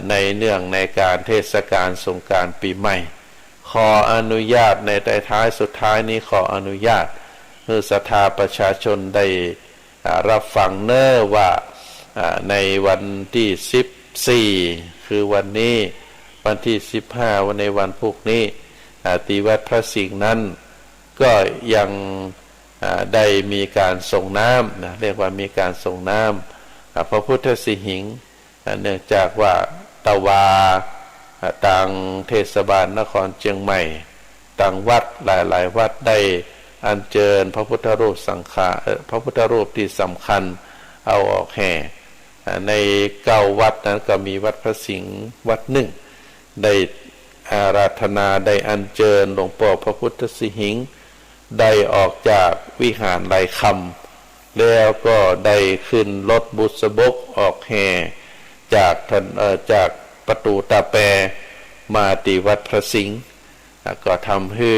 [SPEAKER 1] ในเนื่องในการเทศกาลสงกรานต์ปีใหม่ขออนุญาตในท้ายสุดท้ายนี้ขออนุญาตให้ศรัทธาประชาชนได้รับฟังเน้อว่าในวันที่14คือวันนี้วันที่15วันในวันพรุ่งนี้ที่วัดพระสิงห์นั้นก็ยังได้มีการส่งน้ำเรียกว่ามีการส่งน้ำพระพุทธสิหิงค์เนื่องจากว่าตะวาต่างเทศบาลนครเชียงใหม่ต่างวัดหลายๆวัดได้อัญเชิญพระพุทธรูปสังฆาพระพุทธรูปที่สำคัญเอาออกแห่ใน9วัดนั้นก็มีวัดพระสิงห์วัดหนึ่งได้อาราธนาได้อัญเชิญหลวงพ่อพระพุทธสิหิงค์ได้ออกจากวิหารหลายคำแล้วก็ได้ขึ้นรถบุษบกออกแห่จากประตูตาแปมาที่วัดพระสิงห์ก็ทำให้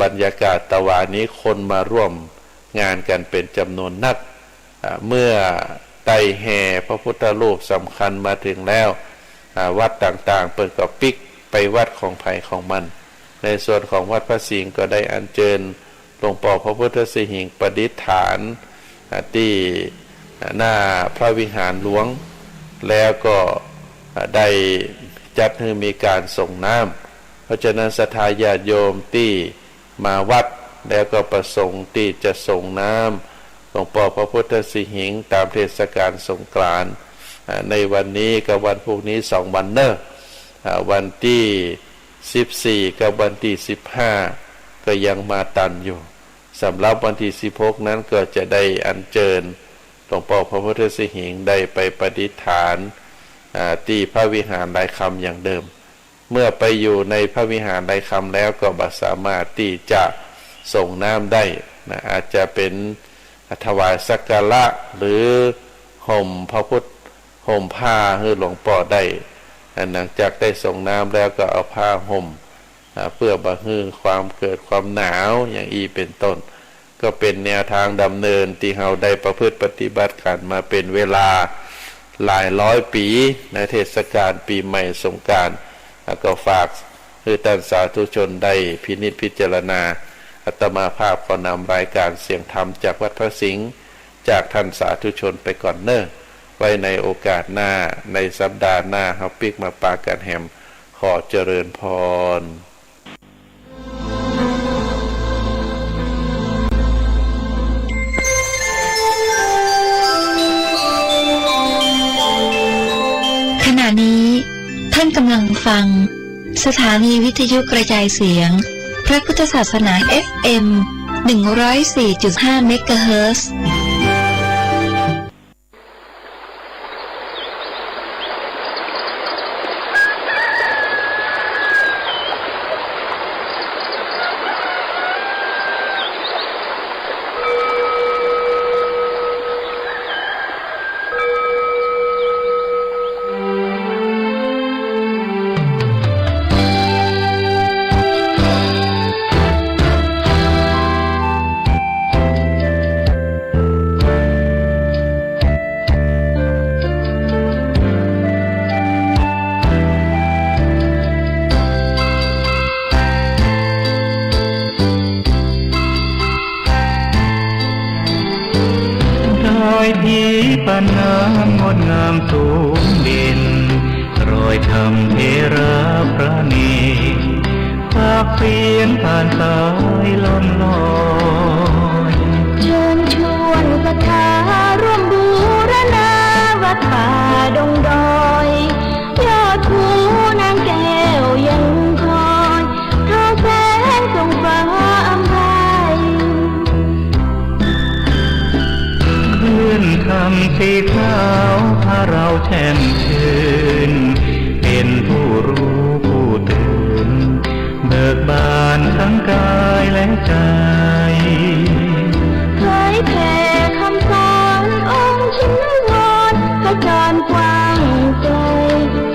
[SPEAKER 1] บรรยากาศตะวันนี้คนมาร่วมงานกันเป็นจำนวนนักเมื่อไต่แห่พระพุทธรูปสำคัญมาถึงแล้ววัดต่างๆเปิดก็ปิกไปวัดของไผ่ของมันในส่วนของวัดพระสิงห์ก็ได้อัญเชิญหลวงพ่อพระพุทธสิหิงค์ประดิษฐานที่หน้าพระวิหารหลวงแล้วก็ได้จัดให้มีการส่งน้ำเพราะฉะนั้นศรัทธาญาติโยมที่มาวัดแล้วก็ประสงค์ที่จะส่งน้ำหลวงพ่อพระพุทธสิหิงค์ตามเทศกาลสงกรานต์ในวันนี้กับวันพรุ่งนี้2วันเนอะวันที่14กับวันที่15ก็ยังมาตันอยู่สำหรับวันที่16นั้นก็จะได้อัญเชิญหลวงพ่อพระพุทธสิหิงค์ได้ไปประดิษฐานที่พระวิหารหลายคำอย่างเดิมเมื่อไปอยู่ในพระวิหารหลายคำแล้วก็บ่สามารถที่จะส่งน้ำได้อาจจะเป็นถวายสักการะหรือห่มพระพุทธห่มผ้าให้หลวงพ่อได้หลังจากได้ส่งน้ำแล้วก็เอาผ้าห่มเพื่อบ่ให้ความเกิดความหนาวอย่างอีเป็นต้น ก็เป็นแนวทางดำเนินที่เราได้ประพฤติปฏิบัติกันมาเป็นเวลาหลายร้อยปีในเทศกาลปีใหม่สงกรานต์ก็ฝากให้ท่านสาธุชนได้พินิจพิจารณาอาตมาภาพขอนำรายการเสียงธรรมจากวัดพระสิงห์จากท่านสาธุชนไปก่อนเน้อไว้ในโอกาสหน้าในสัปดาห์หน้าเฮาปิกมาปากันแฮมขอเจริญพร
[SPEAKER 11] ขณะนี้ท่านกำลังฟังสถานีวิทยุกระจายเสียงพระพุทธศาสนา FM 104.5 เมกะเฮิรตซ์
[SPEAKER 21] ปานน้ำงดงามสูงเด่นรอยธรรมเทระพระเนตรภาคเพียนผ่านสายล่อนลอย
[SPEAKER 14] เชิญชวนศรัทธาร่วมบูรณาวัดป่าดงดอยยอดภูนางแก้วยังคอยเท้าแสงส่องฟ้าอำไพ
[SPEAKER 21] ขึ้นคำสีขาวพาเราแช่มชื่นเป็นผู้รู้ผู้ตื่นเบิกบานทั้งกายและใจ
[SPEAKER 14] เผยแผ่คำสอนองค์ชินวรกระจรกว้างไกล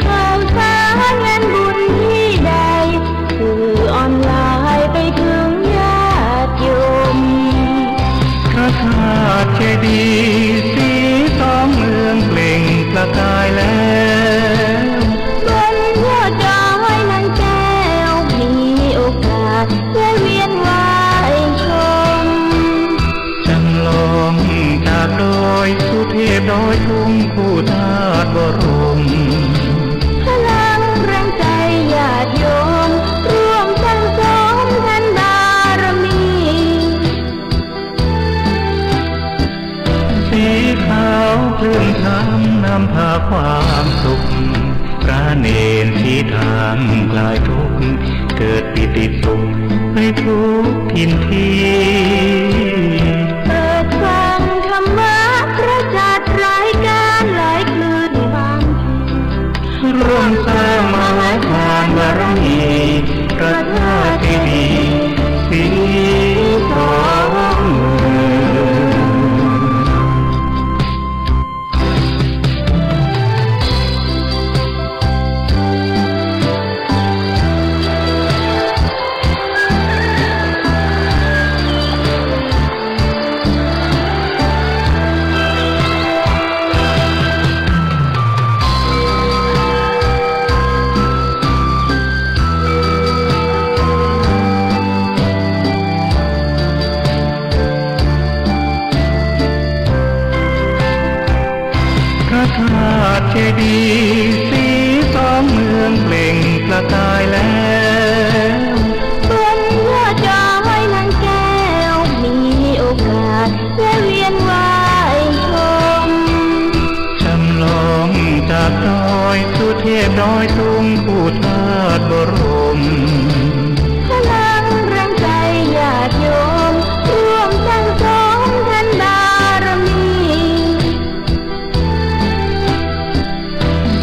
[SPEAKER 14] ข่าวสารงานบุญที่ใดสื่อออนไลน์ไปถึงญาติโยม
[SPEAKER 21] พระธาตุเจดีย์สีทองเมืองเปล่งประกายแล้ว
[SPEAKER 14] บนยอดดอยนางแก้วมีโอกาสได้เวียนไหวชม
[SPEAKER 21] จำลองจากดอยสุเทพดอยทุ่งคู่ธาตุบรม
[SPEAKER 14] พลังแรงใจญาติโยมร่วมสร้างสมแผ่นบารมี
[SPEAKER 21] สีขาวคลื่นธรรมนำพาความสุขพระเนรที่ทางคลายทุกข์เกิดปิติสุขไปทุกถิ่นที่
[SPEAKER 14] เปิดฟังธรรมะพระจัดรายการหลายคลื่นฟัง
[SPEAKER 21] ร่วมสร้างมหาทานบารมีพระธาตุเจดีย์สีทองเมืองเจดีย์สีสองเมืองเปล่งประกายแล้ว
[SPEAKER 14] บนยอดดอยนางแก้วมีโอกาสได้เวียนไหวชม
[SPEAKER 21] จำลองจากดอยสุเทพดอยทุ่งคู่ธาตุบรม
[SPEAKER 14] พลังแรงใจญาติโยมร่วมสร้างสมแผ่นบารมี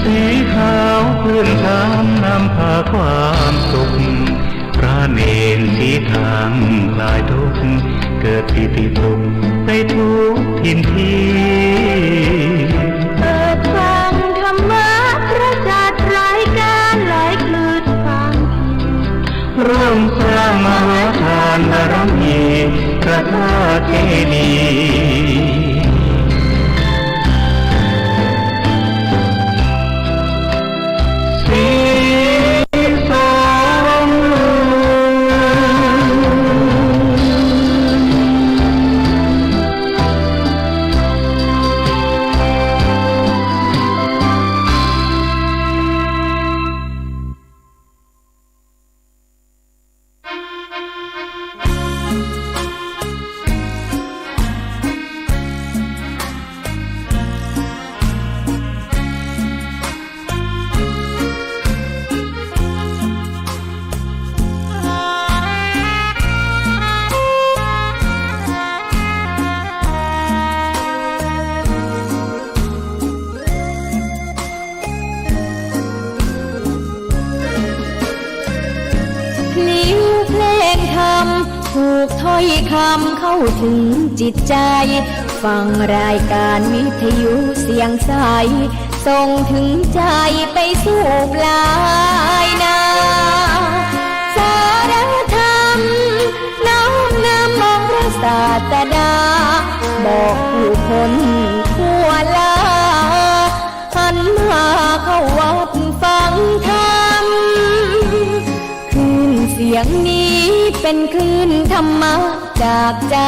[SPEAKER 21] สีขาวคลื่นธรรมนำพาความสุขพระเนรที่ทางคลายทุกข์เกิดปิติสุขไปทุกถิ่นที่
[SPEAKER 14] เปิดฟังธรรมะพระจัดรายการหลายคลื่นฟัง
[SPEAKER 21] ร่วมสร้างมหาทานบารมีพ พระธาตุเจดีย์สีสอง
[SPEAKER 14] ถูกถ้อยคำเข้าถึงจิตใจฟังรายการวิทยุเสียงใสส่งถึงใจไปสู่ปลายนาสารธรรมน้อมนำมองพระศาสดาบอกผู้คนทั่วลาหันมาเข้าวัดฟังธรรมคลื่นเสียงนี้เป็นคลื่นธรรมะจากใจ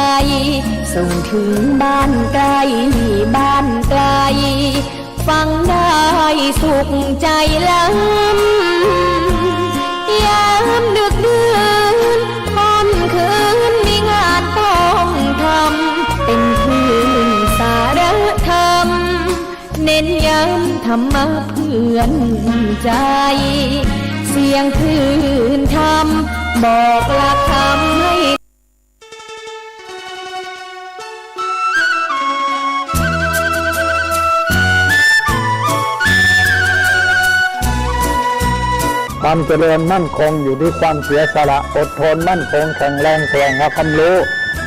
[SPEAKER 14] ส่งถึงบ้านไกลบ้านไกลฟังได้สุขใจล้ำยามดึกดื่นค่ำคืนมีงานต้องทำเป็นคลื่นสารธรรมเน้นย้ำธรรมะเพื่อนใจเสียงคลื่นธรรมบอกหลักธรรมให้
[SPEAKER 5] ความเจริญมั่นคงอยู่ที่ความเสียสละอดทนมั่นคงแข็งแรงแกร่งเอาความรู้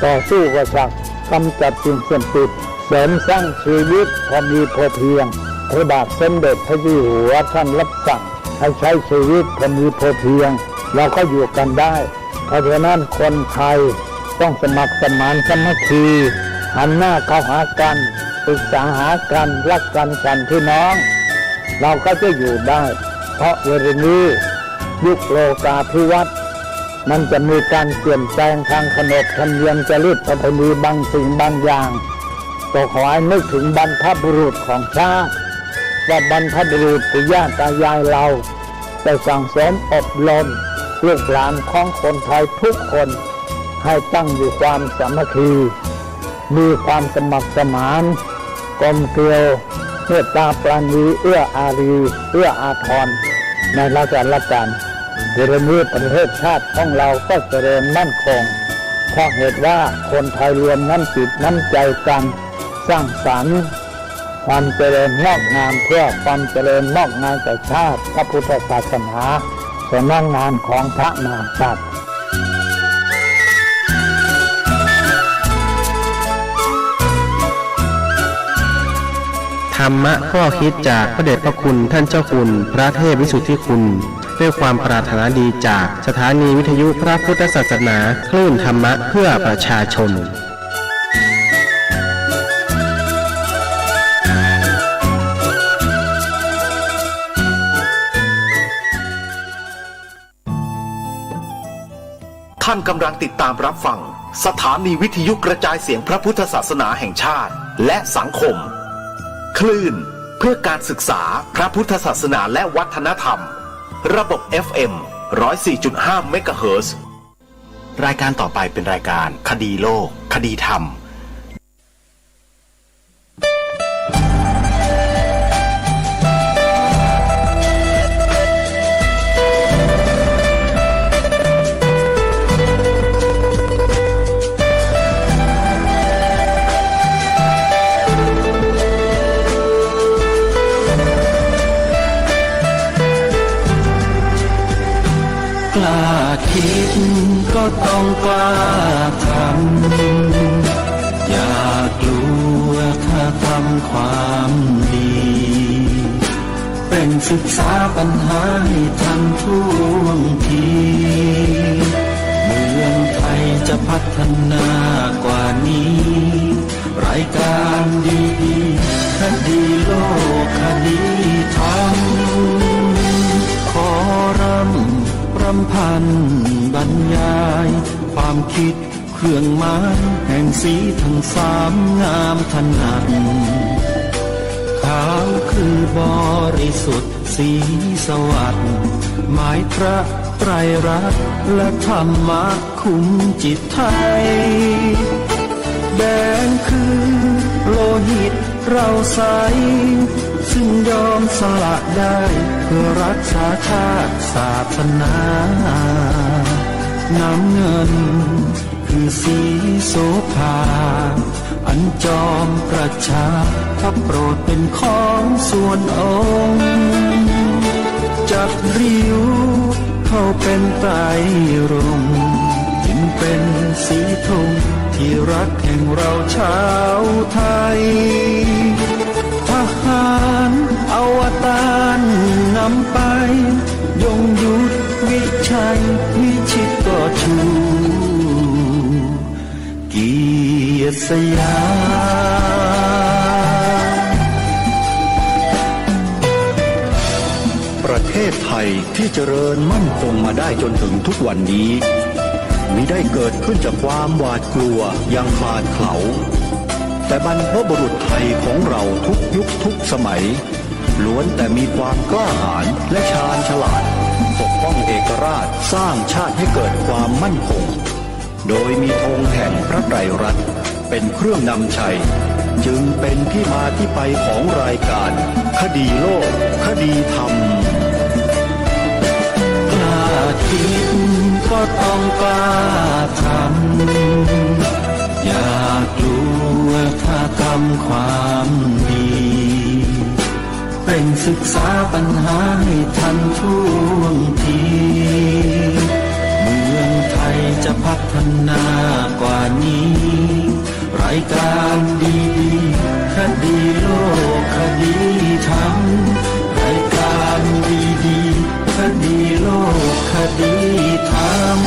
[SPEAKER 5] ต่อสู้กับศักดิ์กำจัดสิ่งเสื่อมติดเสริมสร้างชีวิตพอมีพอเพียงพระบาทสมเด็จพระเจ้าอยู่หัวท่านรับสั่งให้ใช้ชีวิตพอมีพอเพียงเราก็อยู่กันได้เพราะฉะนั้นคนไทยต้องสมัครสมานสามัคคีหันหน้าเข้าหากันปรึกษาหากันรักกันฉันพี่น้องเราก็จะอยู่ได้เพราะเวลานี้ยุคโลกาภิวัตน์มันจะมีการเปลี่ยนแปลงทางขนบธรรมเนียมจริยธรรมบางสิ่งบางอย่างก็ขอให้นึกถึงบรรพบุรุษของชาติว่าบรรพบุรุษปู่ย่าตายายเราได้สั่งสอนอบรมลูกหลานของคนไทยทุกคนให้ตั้งอยู่ความสามัคคีมีความสมัครสมานกลมเกลียวเมตตาปราณีเอื้ออารีเอื้ออาทรในราชการเดี๋ยวนี้ประเทศชาติของเราก็เจริญมั่นคงเพราะเหตุว่าคนไทยรวมน้ำจิตน้ำใจกันสร้างสรรค์ความเจริญงอกงามเพื่อความเจริญงอกงามแก่ชาติพระพุทธศาสนาสำนักงานของพระมหากษัตริย์
[SPEAKER 13] ธรรมะข้อคิดจากพระเดชพระคุณท่านเจ้าคุณพระเทพวิสุทธิคุณด้วยความปรารถนาดีจากสถานีวิทยุพระพุทธศาสนาคลื่นธรรมะเพื่อประชาชน
[SPEAKER 12] ท่านกำลังติดตามรับฟังสถานีวิทยุกระจายเสียงพระพุทธศาสนาแห่งชาติและสังคมคลื่นเพื่อการศึกษาพระพุทธศาสนาและวัฒนธรรมระบบ FM 104.5 เมกะเฮิรตซ์รายการต่อไปเป็นรายการคดีโลกคดีธรรม
[SPEAKER 21] คิดก็ต้องกล้าทำอย่ากลัวถ้าทำความดีเป็นศึกษาปัญหาให้ทันท่วงทีเมืองไทย
[SPEAKER 4] จะพัฒนากว่านี้รายการดีๆคดีโลกคดีธรรมขอรำพันบรรยายความคิดเครื่องหมายแห่งสีทั้งสามงามถนัดขาวคือบริสุทธิ์สีสวัสดิ์หมายพระไตรรัตน์และธรรมะคุมจิตไทยแดงคือโลหิตเราใสซึ่งยอมสละได้เพื่อรักษาชาติศาสนาน้ำเงินคือสีโสภาอันจอมประชาถ้าโปรดเป็นของส่วนองค์จับริ้วเข้าเป็นไตรรงค์จึงเป็นสีธงที่รักแห่งเราชาวไทยทหารอวตารนำไปยงยุทธวิชัยวิชิตก็ชูเกียรติสยาม
[SPEAKER 7] ประเทศไทยที่เจริญมั่นคงมาได้จนถึงทุกวันนี้มิได้เกิดขึ้นจากความหวาดกลัวยังคลาดเขลาแต่บรรพบุรุษไทยของเราทุกยุคทุกสมัยล้วนแต่มีความกล้าหาญและชาญฉลาดปกป้องเอกราชสร้างชาติให้เกิดความมั่นคงโดยมีธงแห่งพระไตรรัตน์เป็นเครื่องนำชัยจึงเป็นที่มาที่ไปของรายการคดีโลกคดีธรรม
[SPEAKER 4] กล้าคิดก็ต้องกล้าทำอย่ากลัวถ้าทำความดีเร่งศึกษาปัญหาให้ทันท่วงทีเมืองไทยจะพัฒนากว่านี้รายการดีๆคดีโลกคดีธรรมรายการดีๆคดีโลกคดีธรรม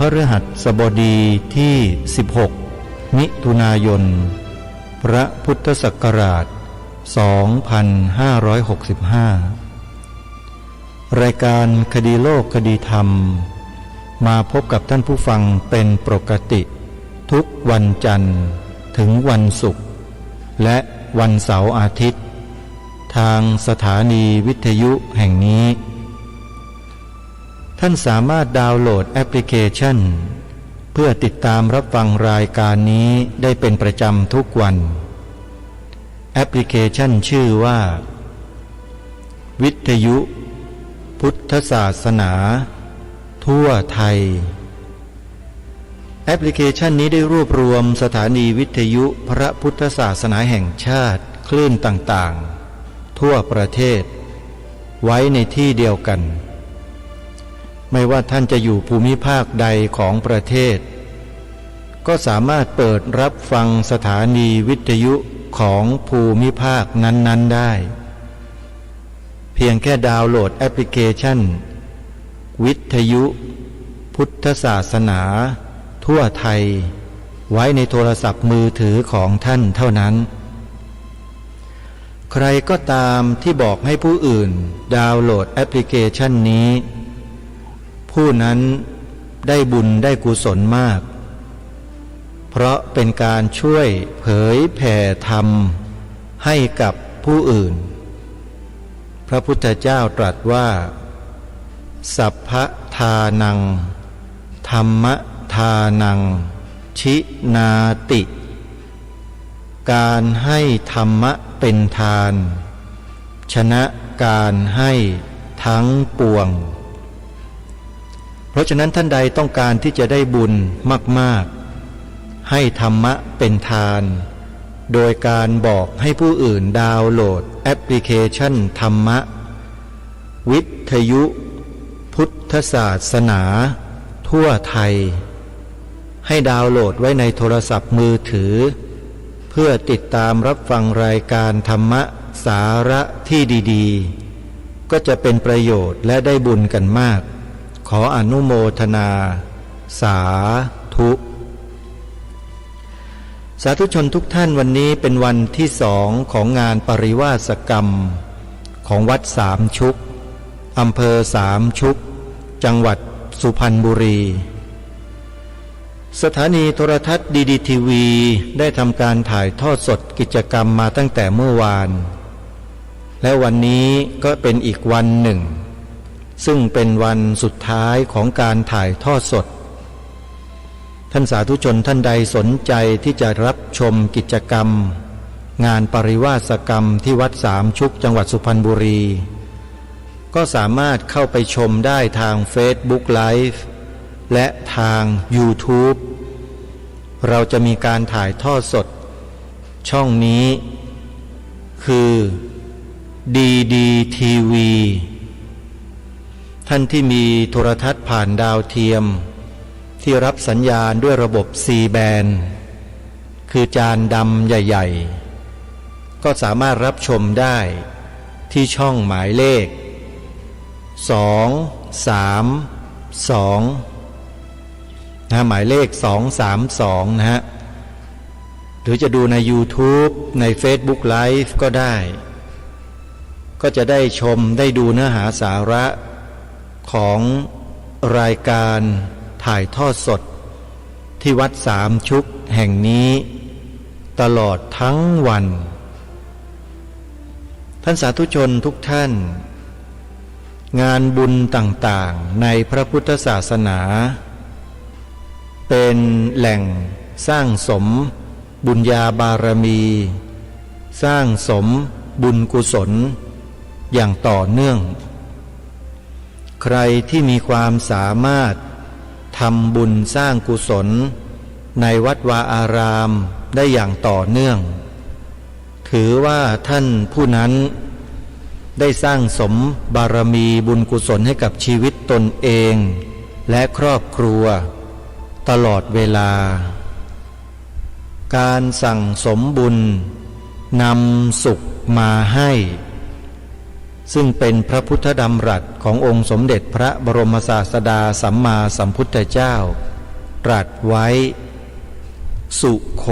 [SPEAKER 23] พฤหัสบดีที่ 16 มิถุนายน พระพุทธศักราช 2565 รายการคดีโลกคดีธรรมมาพบกับท่านผู้ฟังเป็นปกติทุกวันจันทร์ถึงวันศุกร์และวันเสาร์อาทิตย์ทางสถานีวิทยุแห่งนี้ท่านสามารถดาวน์โหลดแอปพลิเคชันเพื่อติดตามรับฟังรายการนี้ได้เป็นประจำทุกวันแอปพลิเคชันชื่อว่าวิทยุพุทธศาสนาทั่วไทยแอปพลิเคชันนี้ได้รวบรวมสถานีวิทยุพระพุทธศาสนาแห่งชาติคลื่นต่างๆทั่วประเทศไว้ในที่เดียวกันไม่ว่าท่านจะอยู่ภูมิภาคใดของประเทศก็สามารถเปิดรับฟังสถานีวิทยุของภูมิภาคนั้นๆได้เ พียงแค่ดาวน์โหลดแอปพลิเคชันวิทยุพุทธศาสนาทั่วไทยไว้ในโทรศัพท์มือถือของท่านเท่านั้นใครก็ตามที่บอกให้ผู้อื่นดาวน์โหลดแอปพลิเคชันนี้ผู้นั้นได้บุญได้กุศลมากเพราะเป็นการช่วยเผยแผ่ธรรมให้กับผู้อื่นพระพุทธเจ้าตรัสว่าสัพพทานังธรรมทานังชินาติการให้ธรรมะเป็นทานชนะการให้ทั้งปวงเพราะฉะนั้นท่านใดต้องการที่จะได้บุญมากๆให้ธรรมะเป็นทานโดยการบอกให้ผู้อื่นดาวน์โหลดแอปพลิเคชันธรรมะวิทยุพุทธศาสนาทั่วไทยให้ดาวน์โหลดไว้ในโทรศัพท์มือถือเพื่อติดตามรับฟังรายการธรรมะสาระที่ดีๆก็จะเป็นประโยชน์และได้บุญกันมากขออนุโมทนาสาธุสาธุชนทุกท่านวันนี้เป็นวันที่2ของงานปริวาสกรรมของวัดสามชุกอำเภอสามชุกจังหวัดสุพรรณบุรีสถานีโทรทัศน์ดีดีทีวีได้ทำการถ่ายทอดสดกิจกรรมมาตั้งแต่เมื่อวานและวันนี้ก็เป็นอีกวันหนึ่งซึ่งเป็นวันสุดท้ายของการถ่ายทอดสดท่านสาธุชนท่านใดสนใจที่จะรับชมกิจกรรมงานปริวาสกรรมที่วัดสามชุกจังหวัดสุพรรณบุรีก็สามารถเข้าไปชมได้ทาง Facebook Live และทาง YouTube เราจะมีการถ่ายทอดสดช่องนี้คือ DDTV ท่านที่มีโทรทัศน์ผ่านดาวเทียมที่รับสัญญาณด้วยระบบ C band คือจานดำใหญ่ๆก็สามารถรับชมได้ที่ช่องหมายเลข232นะหมายเลข232นะฮะหรือจะดูใน YouTube ใน Facebook Live ก็ได้ก็จะได้ชมได้ดูเนื้อหาสาระของรายการถ่ายทอดสดที่วัดสามชุกแห่งนี้ตลอดทั้งวันท่านสาธุชนทุกท่านงานบุญต่างๆในพระพุทธศาสนาเป็นแหล่งสร้างสมบุญญาบารมีสร้างสมบุญกุศลอย่างต่อเนื่องใครที่มีความสามารถทำบุญสร้างกุศลในวัดวาอารามได้อย่างต่อเนื่องถือว่าท่านผู้นั้นได้สร้างสมบารมีบุญกุศลให้กับชีวิตตนเองและครอบครัวตลอดเวลาการสั่งสมบุญนำสุขมาให้ซึ่งเป็นพระพุทธดำรัสขององค์สมเด็จพระบรมศาสดาสัมมาสัมพุทธเจ้าตรัสไว้สุโข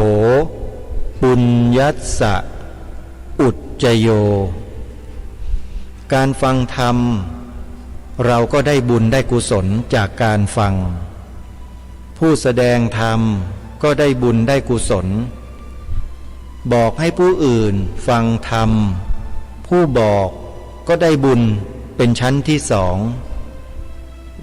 [SPEAKER 23] ปุญญัสสะอุจจโยการฟังธรรมเราก็ได้บุญได้กุศลจากการฟังผู้แสดงธรรมก็ได้บุญได้กุศลบอกให้ผู้อื่นฟังธรรมผู้บอกก็ได้บุญเป็นชั้นที่สอง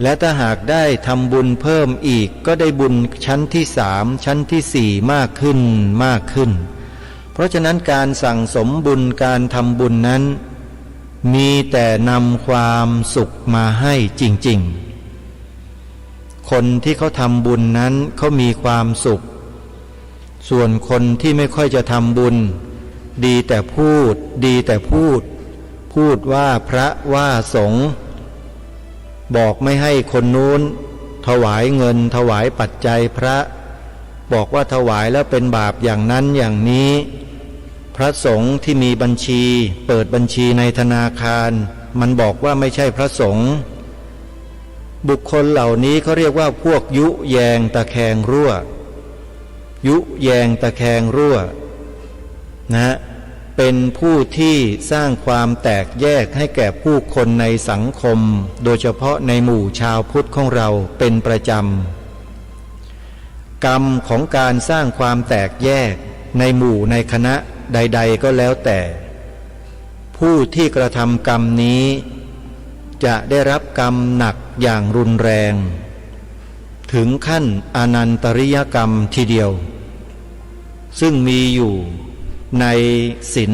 [SPEAKER 23] และถ้าหากได้ทำบุญเพิ่มอีกก็ได้บุญชั้นที่สามชั้นที่สี่มากขึ้นมากขึ้นเพราะฉะนั้นการสั่งสมบุญการทำบุญนั้นมีแต่นำความสุขมาให้จริงๆคนที่เขาทำบุญนั้นเขามีความสุขส่วนคนที่ไม่ค่อยจะทำบุญดีแต่พูดดีแต่พูดว่าพระว่าสงฆ์บอกไม่ให้คนนู้นถวายเงินถวายปัจจัยพระบอกว่าถวายแล้วเป็นบาปอย่างนั้นอย่างนี้พระสงฆ์ที่มีบัญชีเปิดบัญชีในธนาคาร มันบอกว่าไม่ใช่พระสงฆ์บุคคลเหล่านี้เขาเรียกว่าพวกยุแยงตะแคงรั่วยุแยงตะแคงรั่วนะเป็นผู้ที่สร้างความแตกแยกให้แก่ผู้คนในสังคมโดยเฉพาะในหมู่ชาวพุทธของเราเป็นประจำกรรมของการสร้างความแตกแยกในหมู่ในคณะใดๆก็แล้วแต่ผู้ที่กระทำกรรมนี้จะได้รับกรรมหนักอย่างรุนแรงถึงขั้นอนันตริยกรรมทีเดียวซึ่งมีอยู่ในศีล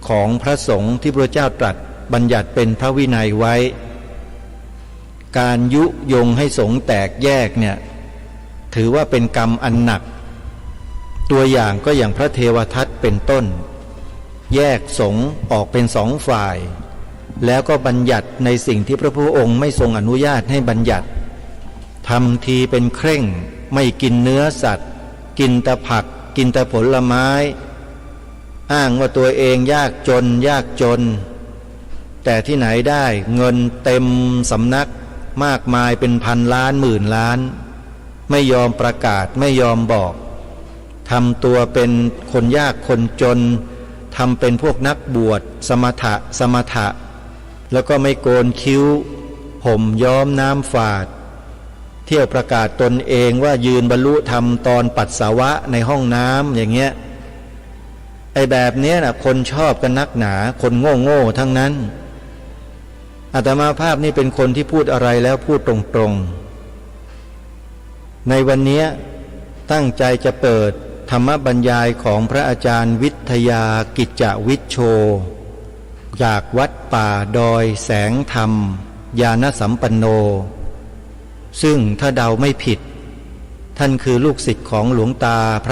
[SPEAKER 23] ของพระสงฆ์ที่พระเจ้าตรัสบัญญัติเป็นพระวินัยไว้การยุยงให้สงฆ์แตกแยกเนี่ยถือว่าเป็นกรรมอันหนักตัวอย่างก็อย่างพระเทวทัตเป็นต้นแยกสงฆ์ออกเป็นสองฝ่ายแล้วก็บัญญัติในสิ่งที่พระพุทธองค์ไม่ทรงอนุญาตให้บัญญัติทำทีเป็นเคร่งไม่กินเนื้อสัตว์กินแต่ผักกินแต่ผลไม้อ้างว่าตัวเองยากจนแต่ที่ไหนได้เงินเต็มสำนักมากมายเป็นพันล้านหมื่นล้านไม่ยอมประกาศไม่ยอมบอกทำตัวเป็นคนยากคนจนทำเป็นพวกนักบวชสมถะแล้วก็ไม่โกนคิ้วห่มย้อมน้ำฝาดเที่ยวประกาศตนเองว่ายืนบรรลุธรรมตอนปัสสาวะในห้องน้ำอย่างเงี้ยไอ้แบบเนี้ยนะคนชอบกันนักหนาคนโง่ทั้งนั้นอาตมาภาพนี่เป็นคนที่พูดอะไรแล้วพูดตรงๆในวันนี้ตั้งใจจะเปิดธรรมบรรยายของพระอาจารย์วิทยากิจจวิชโชจากวัดป่าดอยแสงธรรมญาณสัมปันโนซึ่งถ้าเดาไม่ผิดท่านคือลูกศิษย์ของหลวงตาพ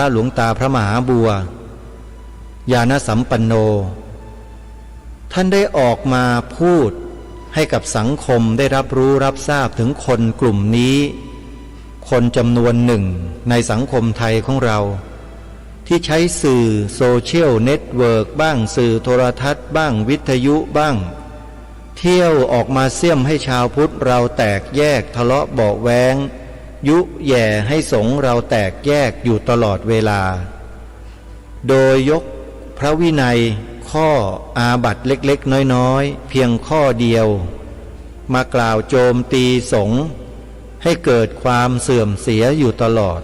[SPEAKER 23] ระมหาบัวญาณสัมปันโนท่านได้ออกมาพูดให้กับสังคมได้รับรู้รับทราบถึงคนกลุ่มนี้คนจำนวนหนึ่งในสังคมไทยของเราที่ใช้สื่อโซเชียลเน็ตเวิร์กบ้างสื่อโทรทัศน์บ้างวิทยุบ้างเที่ยวออกมาเสี่ยมให้ชาวพุทธเราแตกแยกทะเลาะเบาะแว้งยุแย่ให้สงฆ์เราแตกแยกอยู่ตลอดเวลาโดยยกพระวินัยข้ออาบัติเล็กๆน้อยๆเพียงข้อเดียวมากล่าวโจมตีสงฆ์ให้เกิดความเสื่อมเสียอยู่ตลอด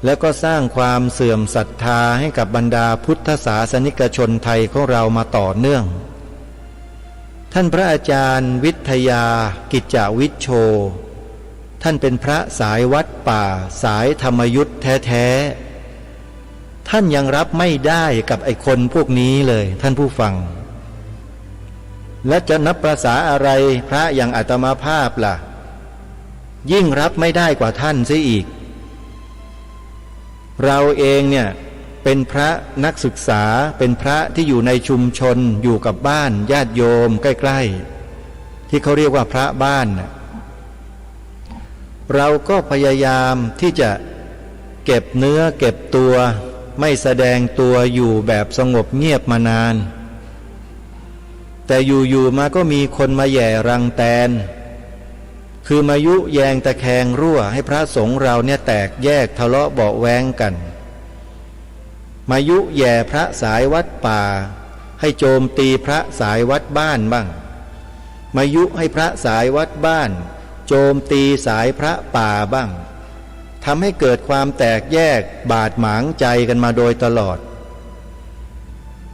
[SPEAKER 23] แล้วก็สร้างความเสื่อมศรัทธาให้กับบรรดาพุทธศาสนิกชนไทยของเรามาต่อเนื่องท่านพระอาจารย์วิทยากิจจวิชโชท่านเป็นพระสายวัดป่าสายธรรมยุทธ์แท้ๆท่านยังรับไม่ได้กับไอ้คนพวกนี้เลยท่านผู้ฟังและจะนับประสาอะไรพระอย่างอาตมาภาพล่ะยิ่งรับไม่ได้กว่าท่านเสียอีกเราเองเนี่ยเป็นพระนักศึกษาเป็นพระที่อยู่ในชุมชนอยู่กับบ้านญาติโยมใกล้ๆที่เขาเรียกว่าพระบ้านเราก็พยายามที่จะเก็บเนื้อเก็บตัวไม่แสดงตัวอยู่แบบสงบเงียบมานานแต่อยู่ๆมาก็มีคนมาแย่รังแตนคือมายุแยงตะแคงรั่วให้พระสงฆ์เราเนี่ยแตกแยกทะเลาะเบาะแว้งกันมายุแย่พระสายวัดป่าให้โจมตีพระสายวัดบ้านบ้างมายุให้พระสายวัดบ้านโจมตีสายพระป่าบ้างทำให้เกิดความแตกแยกบาดหมางใจกันมาโดยตลอด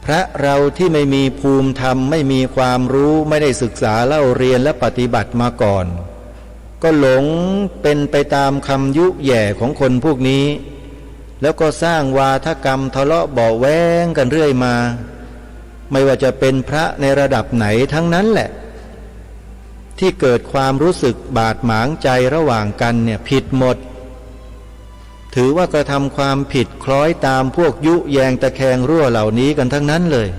[SPEAKER 23] พระเราที่ไม่มีภูมิธรรมไม่มีความรู้ไม่ได้ศึกษาเล่าเรียนและปฏิบัติมาก่อนก็หลงเป็นไปตามคำยุแย่ของคนพวกนี้แล้วก็สร้างวาทกรรมทะเลาะเบาะแว้งกันเรื่อยมาไม่ว่าจะเป็นพระในระดับไหนทั้งนั้นแหละที่เกิดความรู้สึกบาดหมางใจระหว่างกันเนี่ยผิดหมดถือว่ากระทำความผิดคล้อยตามพวกยุแยงตะแคงรั่วเหล่านี้กันทั้งนั้นเลย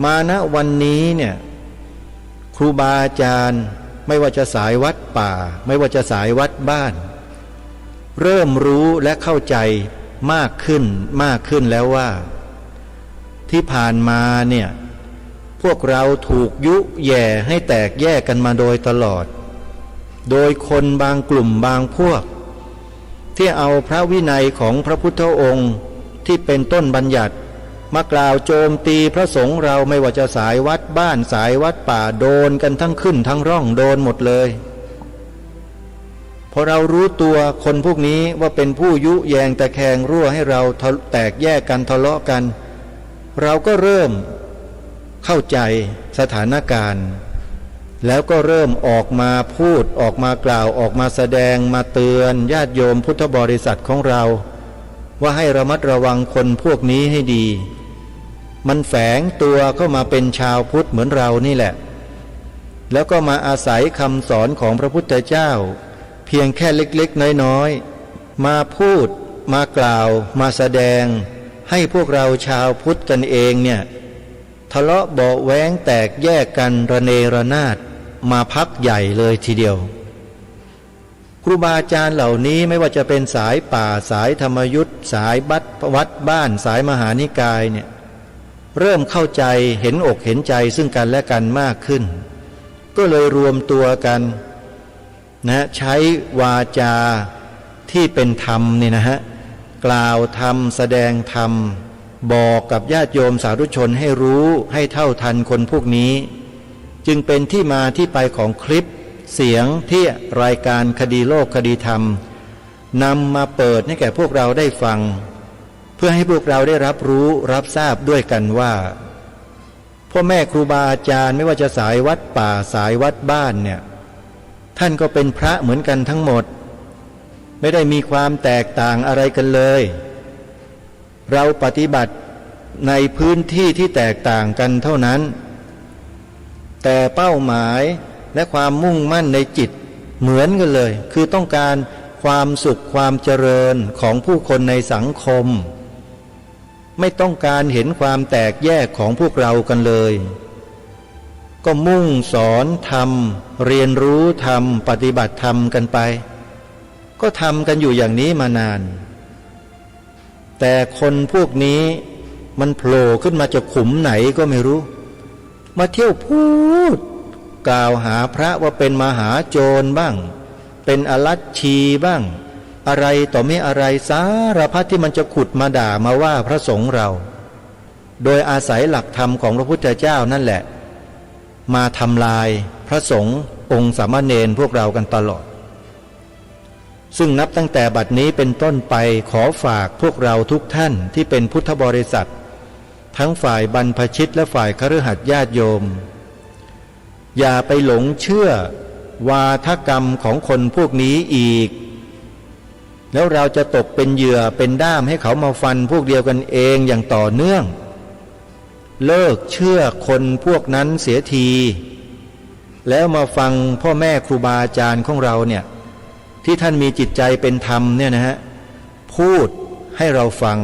[SPEAKER 23] มาณวันนี้เนี่ยครูบาอาจารย์ไม่ว่าจะสายวัดป่าไม่ว่าจะสายวัดบ้านเริ่มรู้และเข้าใจมากขึ้นแล้วว่าที่ผ่านมาเนี่ยพ วกเราถูกยุแย่ให้แตกแยกกันมาโดยตลอดโดยคนบางกลุ่มบางพวกที่เอาพระวินัยของพระพุทธองค์ที่เป็นต้นบัญญัติมากล่าวโจมตีพระสงฆ์เราไม่ว่าจะสายวัดบ้านสายวัดป่าโดนกันทั้งขึ้นทั้งร่องโดนหมดเลยพอเรารู้ตัวคนพวกนี้ว่าเป็นผู้ยุแยงตะแคงรั่วให้เราแตกแยกกันทะเลาะกันเราก็เริ่มเข้าใจสถานการณ์แล้วก็เริ่มออกมาพูดออกมากล่าวออกมาแสดงมาเตือนญาติโยมพุทธบริษัทของเราว่าให้ระมัดระวังคนพวกนี้ให้ดีมันแฝงตัวเข้ามาเป็นชาวพุทธเหมือนเรานี่แหละแล้วก็มาอาศัยคำสอนของพระพุทธเจ้าเพียงแค่เล็กๆน้อยๆมาพูดมากล่าวมาแสดงให้พวกเราชาวพุทธกันเองเนี่ยทะเลาะเบาะแว้งแตกแยกกันระเนระนาดมาพักใหญ่เลยทีเดียวครูบาอาจารย์เหล่านี้ไม่ว่าจะเป็นสายป่าสายธรรมยุทธสายวัดบ้านสายมหานิกายเนี่ยเริ่มเข้าใจเห็นอกเห็นใจซึ่งกันและกันมากขึ้นก็เลยรวมตัวกันนะใช้วาจาที่เป็นธรรมนี่นะฮะกล่าวธรรมแสดงธรรมบอกกับญาติโยมสาธุชนให้รู้ให้เท่าทันคนพวกนี้จึงเป็นที่มาที่ไปของคลิปเสียงที่รายการคดีโลกคดีธรรมนำมาเปิดให้แก่พวกเราได้ฟังเพื่อให้พวกเราได้รับรู้รับทราบด้วยกันว่าพ่อแม่ครูบาอาจารย์ไม่ว่าจะสายวัดป่าสายวัดบ้านเนี่ยท่านก็เป็นพระเหมือนกันทั้งหมดไม่ได้มีความแตกต่างอะไรกันเลยเราปฏิบัติในพื้นที่ที่แตกต่างกันเท่านั้นแต่เป้าหมายและความมุ่งมั่นในจิตเหมือนกันเลยคือต้องการความสุขความเจริญของผู้คนในสังคมไม่ต้องการเห็นความแตกแยกของพวกเรากันเลยก็มุ่งสอนธรรมเรียนรู้ธรรมปฏิบัติธรรมกันไปก็ทำกันอยู่อย่างนี้มานานแต่คนพวกนี้มันโผล่ขึ้นมาจากขุมไหนก็ไม่รู้มาเที่ยวพูดกล่าวหาพระว่าเป็นมหาโจรบ้างเป็นอลัชชีบ้างอะไรต่อไม่อะไรสารพัดที่มันจะขุดมาด่ามาว่าพระสงฆ์เราโดยอาศัยหลักธรรมของพระพุทธเจ้านั่นแหละมาทำลายพระสงฆ์องค์สามเณรพวกเรากันตลอดซึ่งนับตั้งแต่บัดนี้เป็นต้นไปขอฝากพวกเราทุกท่านที่เป็นพุทธบริษัททั้งฝ่ายบรรพชิตและฝ่ายคฤหัสถ์ญาติโยมอย่าไปหลงเชื่อวาทกรรมของคนพวกนี้อีกแล้วเราจะตกเป็นเหยื่อเป็นด้ามให้เขามาฟันพวกเดียวกันเองอย่างต่อเนื่องเลิกเชื่อคนพวกนั้นเสียทีแล้วมาฟังพ่อแม่ครูบาอาจารย์ของเราเนี่ยที่ท่านมีจิตใจเป็นธรรมเนี่ยนะฮะพูดให้เราฟัง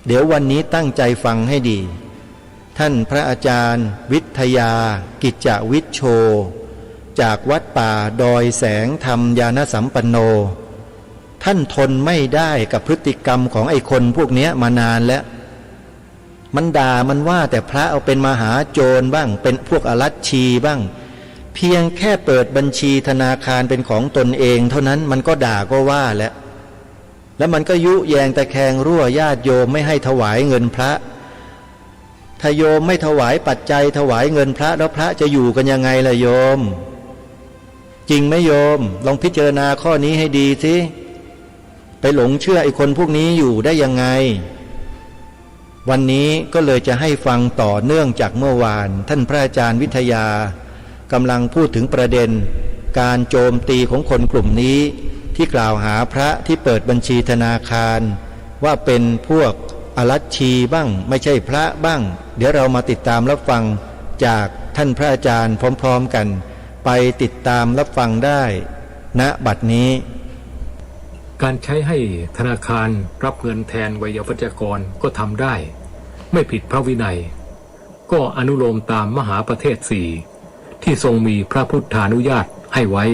[SPEAKER 23] เดี๋ยววันนี้ตั้งใจฟังให้ดีท่านพระอาจารย์วิทยากิจจวิชโชจากวัดป่าดอยแสงธรรมญาณสัมปันโนท่านทนไม่ได้กับพฤติกรรมของไอ้คนพวกนี้มานานแล้วมันด่ามันว่าแต่พระเอาเป็นมหาโจรบ้างเป็นพวกอลัชชีบ้างเพียงแค่เปิดบัญชีธนาคารเป็นของตนเองเท่านั้นมันก็ด่าก็ว่าแล้วมันก็ยุแยงตะแคงรั่วญาติโยมไม่ให้ถวายเงินพระถ้าโยมไม่ถวายปัจจัยถวายเงินพระแล้วพระจะอยู่กันยังไงล่ะโยมจริงไหมโยมลองพิจารณาข้อนี้ให้ดีสิไปหลงเชื่อไอ้คนพวกนี้อยู่ได้ยังไงวันนี้ก็เลยจะให้ฟังต่อเนื่องจากเมื่อวานท่านพระอาจารย์วิทยากำลังพูดถึงประเด็นการโจมตีของคนกลุ่มนี้ที่กล่าวหาพระที่เปิดบัญชีธนาคารว่าเป็นพวกอลัชชีบ้างไม่ใช่พระบ้างเดี๋ยวเรามาติดตามรับฟังจากท่านพระอาจารย์พร้อมๆกันไปติดตามรับฟังได้ณบัดนี้
[SPEAKER 8] การใช้ให้ธนาคารรับเงินแทนไวยาวัจกรก็ทำได้ไม่ผิดพระวินัยก็อนุโลมตามมหาประเทศ4ที่ทรงมีพระพุทธานุญาตให้ไว้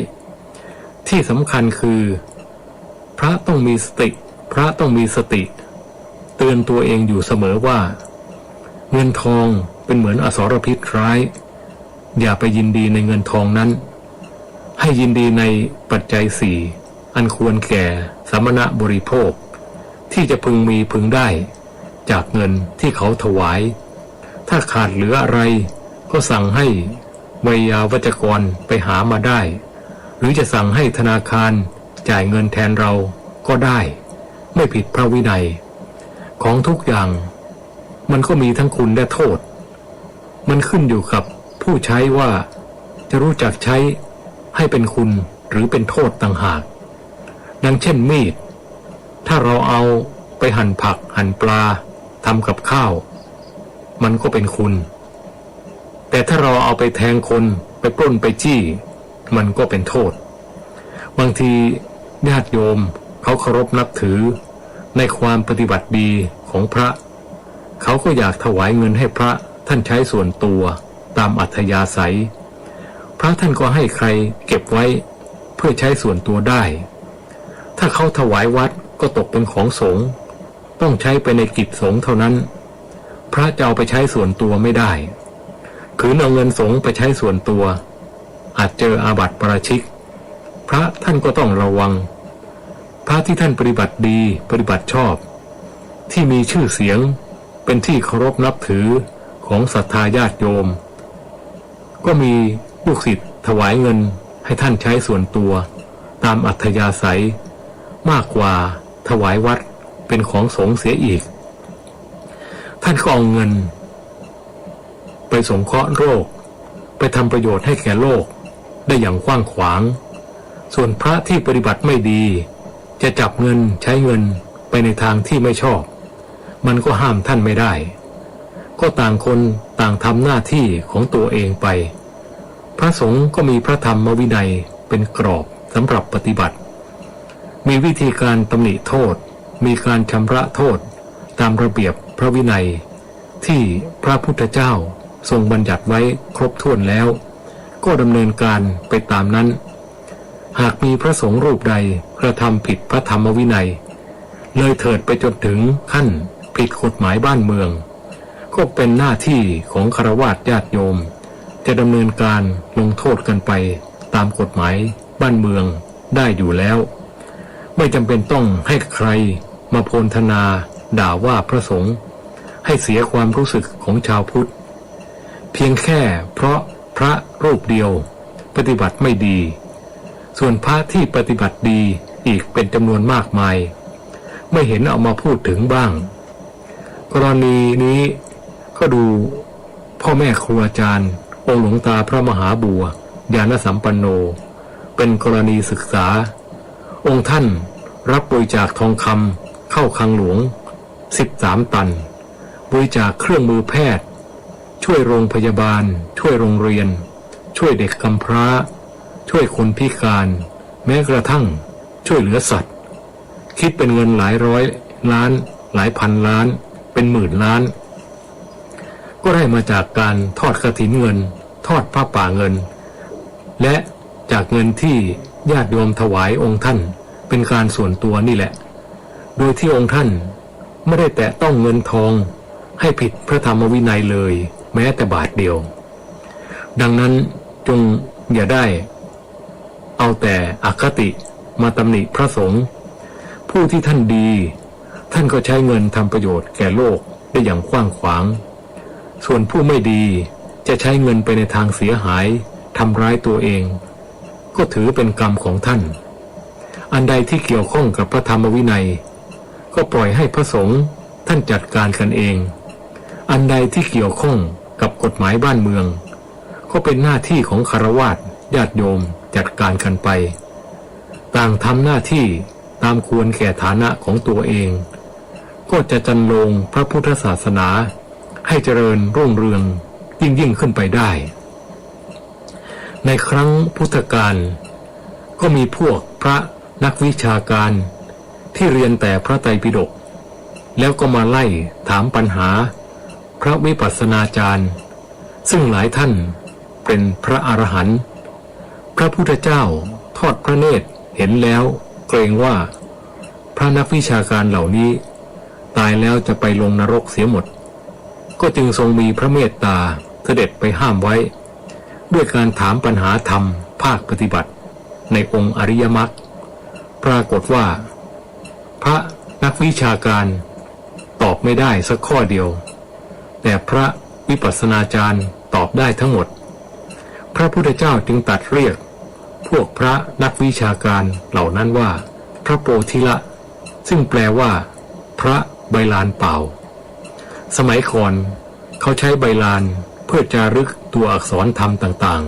[SPEAKER 8] ที่สำคัญคือพระต้องมีสติเตือนตัวเองอยู่เสมอว่าเงินทอง เป็นเหมือนอสรพิษร้ายอย่าไปยินดีในเงินทองนั้นให้ยินดีในปัจจัยสี่อันควรแก่สมณะบริโภคที่จะพึงมีพึงได้จากเงินที่เขาถวายถ้าขาดเหลืออะไรก็สั่งให้ไวยาวัจกรไปหามาได้หรือจะสั่งให้ธนาคารจ่ายเงินแทนเราก็ได้ไม่ผิดพระวินัยของทุกอย่างมันก็มีทั้งคุณและโทษมันขึ้นอยู่กับผู้ใช้ว่าจะรู้จักใช้ให้เป็นคุณหรือเป็นโทษต่างหากดังเช่นมีดถ้าเราเอาไปหั่นผักหั่นปลาทำกับข้าวมันก็เป็นคุณแต่ถ้าเราเอาไปแทงคนไปปล้นไปจี้มันก็เป็นโทษบางทีญาติโยมเขาเคารพนับถือในความปฏิบัติดีของพระเขาก็อยากถวายเงินให้พระท่านใช้ส่วนตัวตามอัธยาศัยพระท่านก็ให้ใครเก็บไว้เพื่อใช้ส่วนตัวได้ถ้าเขาถวายวัดก็ตกเป็นของสงฆ์ต้องใช้ไปในกิจสงฆ์เท่านั้นพระจะเอาไปใช้ส่วนตัวไม่ได้คือเอาเงินสงฆ์ไปใช้ส่วนตัวอาจเจออาบัติปาราชิกพระท่านก็ต้องระวังพระที่ท่านปฏิบัติดีปฏิบัติชอบที่มีชื่อเสียงเป็นที่เคารพนับถือของศรัทธาญาติโยมก็มีลูกศิษย์ถวายเงินให้ท่านใช้ส่วนตัวตามอัธยาศัยมากกว่าถวายวัดเป็นของสงฆ์เสียอีกท่านก็เอาเงินไปสงเคราะห์โรคไปทำประโยชน์ให้แก่โลกได้อย่างกว้างขวางส่วนพระที่ปฏิบัติไม่ดีจะจับเงินใช้เงินไปในทางที่ไม่ชอบมันก็ห้ามท่านไม่ได้ก็ต่างคนต่างทำหน้าที่ของตัวเองไปพระสงฆ์ก็มีพระธรรมวินัยเป็นกรอบสำหรับปฏิบัติมีวิธีการตำหนิโทษมีการชำระโทษตามระเบียบพระวินัยที่พระพุทธเจ้าทรงบัญญัติไว้ครบถ้วนแล้วก็ดำเนินการไปตามนั้นหากมีพระสงฆ์รูปใดกระทำผิดพระธรรมวินัยเลยเถิดไปจนถึงขั้นผิดกฎหมายบ้านเมืองก็เป็นหน้าที่ของฆราวาสญาติโยมจะดำเนินการลงโทษกันไปตามกฎหมายบ้านเมืองได้อยู่แล้วไม่จำเป็นต้องให้ใครมาโพลธนาด่าว่าพระสงฆ์ให้เสียความรู้สึกของชาวพุทธเพียงแค่เพราะพระรูปเดียวปฏิบัติไม่ดีส่วนพระที่ปฏิบัติดีอีกเป็นจำนวนมากมายไม่เห็นเอามาพูดถึงบ้างกรณีนี้ก็ดูพ่อแม่ครูอาจารย์องค์หลวงตาพระมหาบัวญาณสัมปันโนเป็นกรณีศึกษาองค์ท่านรับบริจาคทองคำเข้าคลังหลวง13 ตันบริจาคเครื่องมือแพทย์ช่วยโรงพยาบาลช่วยโรงเรียนช่วยเด็กกำพร้าช่วยคนพิการแม้กระทั่งช่วยเหลือสัตว์คิดเป็นเงินหลายร้อยล้านหลายพันล้านเป็นหมื่นล้านก็ได้มาจากการทอดกฐินเงินทอดผ้าป่าเงินและจากเงินที่ญาติโยมถวายองค์ท่านเป็นการส่วนตัวนี่แหละโดยที่องค์ท่านไม่ได้แตะต้องเงินทองให้ผิดพระธรรมวินัยเลยแม้แต่บาทเดียวดังนั้นจงอย่าได้เอาแต่อคติมาตำหนิพระสงฆ์ผู้ที่ท่านดีท่านก็ใช้เงินทำประโยชน์แก่โลกได้อย่างกว้างขวางส่วนผู้ไม่ดีจะใช้เงินไปในทางเสียหายทำร้ายตัวเองก็ถือเป็นกรรมของท่านอันใดที่เกี่ยวข้องกับพระธรรมวินัยก็ปล่อยให้พระสงฆ์ท่านจัดการกันเองอันใดที่เกี่ยวข้องกับกฎหมายบ้านเมืองก็เป็นหน้าที่ของฆราวาสญาติโยมจัดการกันไปต่างทำหน้าที่ตามควรแก่ฐานะของตัวเองก็จะจันโลงพระพุทธศาสนาให้เจริญรุ่งเรืองยิ่งขึ้นไปได้ในครั้งพุทธกาลก็มีพวกพระนักวิชาการที่เรียนแต่พระไตรปิฎกแล้วก็มาไล่ถามปัญหาพระวิปัสสนาจารย์ซึ่งหลายท่านเป็นพระอรหันต์พระพุทธเจ้าทอดพระเนตรเห็นแล้วเกรงว่าพระนักวิชาการเหล่านี้ตายแล้วจะไปลงนรกเสียหมด ก็จึงทรงมีพระเมตตาเสด็จไปห้ามไว้ ด้วยการถามปัญหาธรรมภาคปฏิบัติในองค์อริยมรรคปรากฏว่าพระนักวิชาการตอบไม่ได้สักข้อเดียวแต่พระวิปัสสนาจารย์ตอบได้ทั้งหมดพระพุทธเจ้าจึงตรัสเรียกพวกพระนักวิชาการเหล่านั้นว่าพระโพธิละซึ่งแปลว่าพระใบลานเปล่าสมัยก่อนเขาใช้ใบลานเพื่อจารึกตัวอักษรธรรมต่าง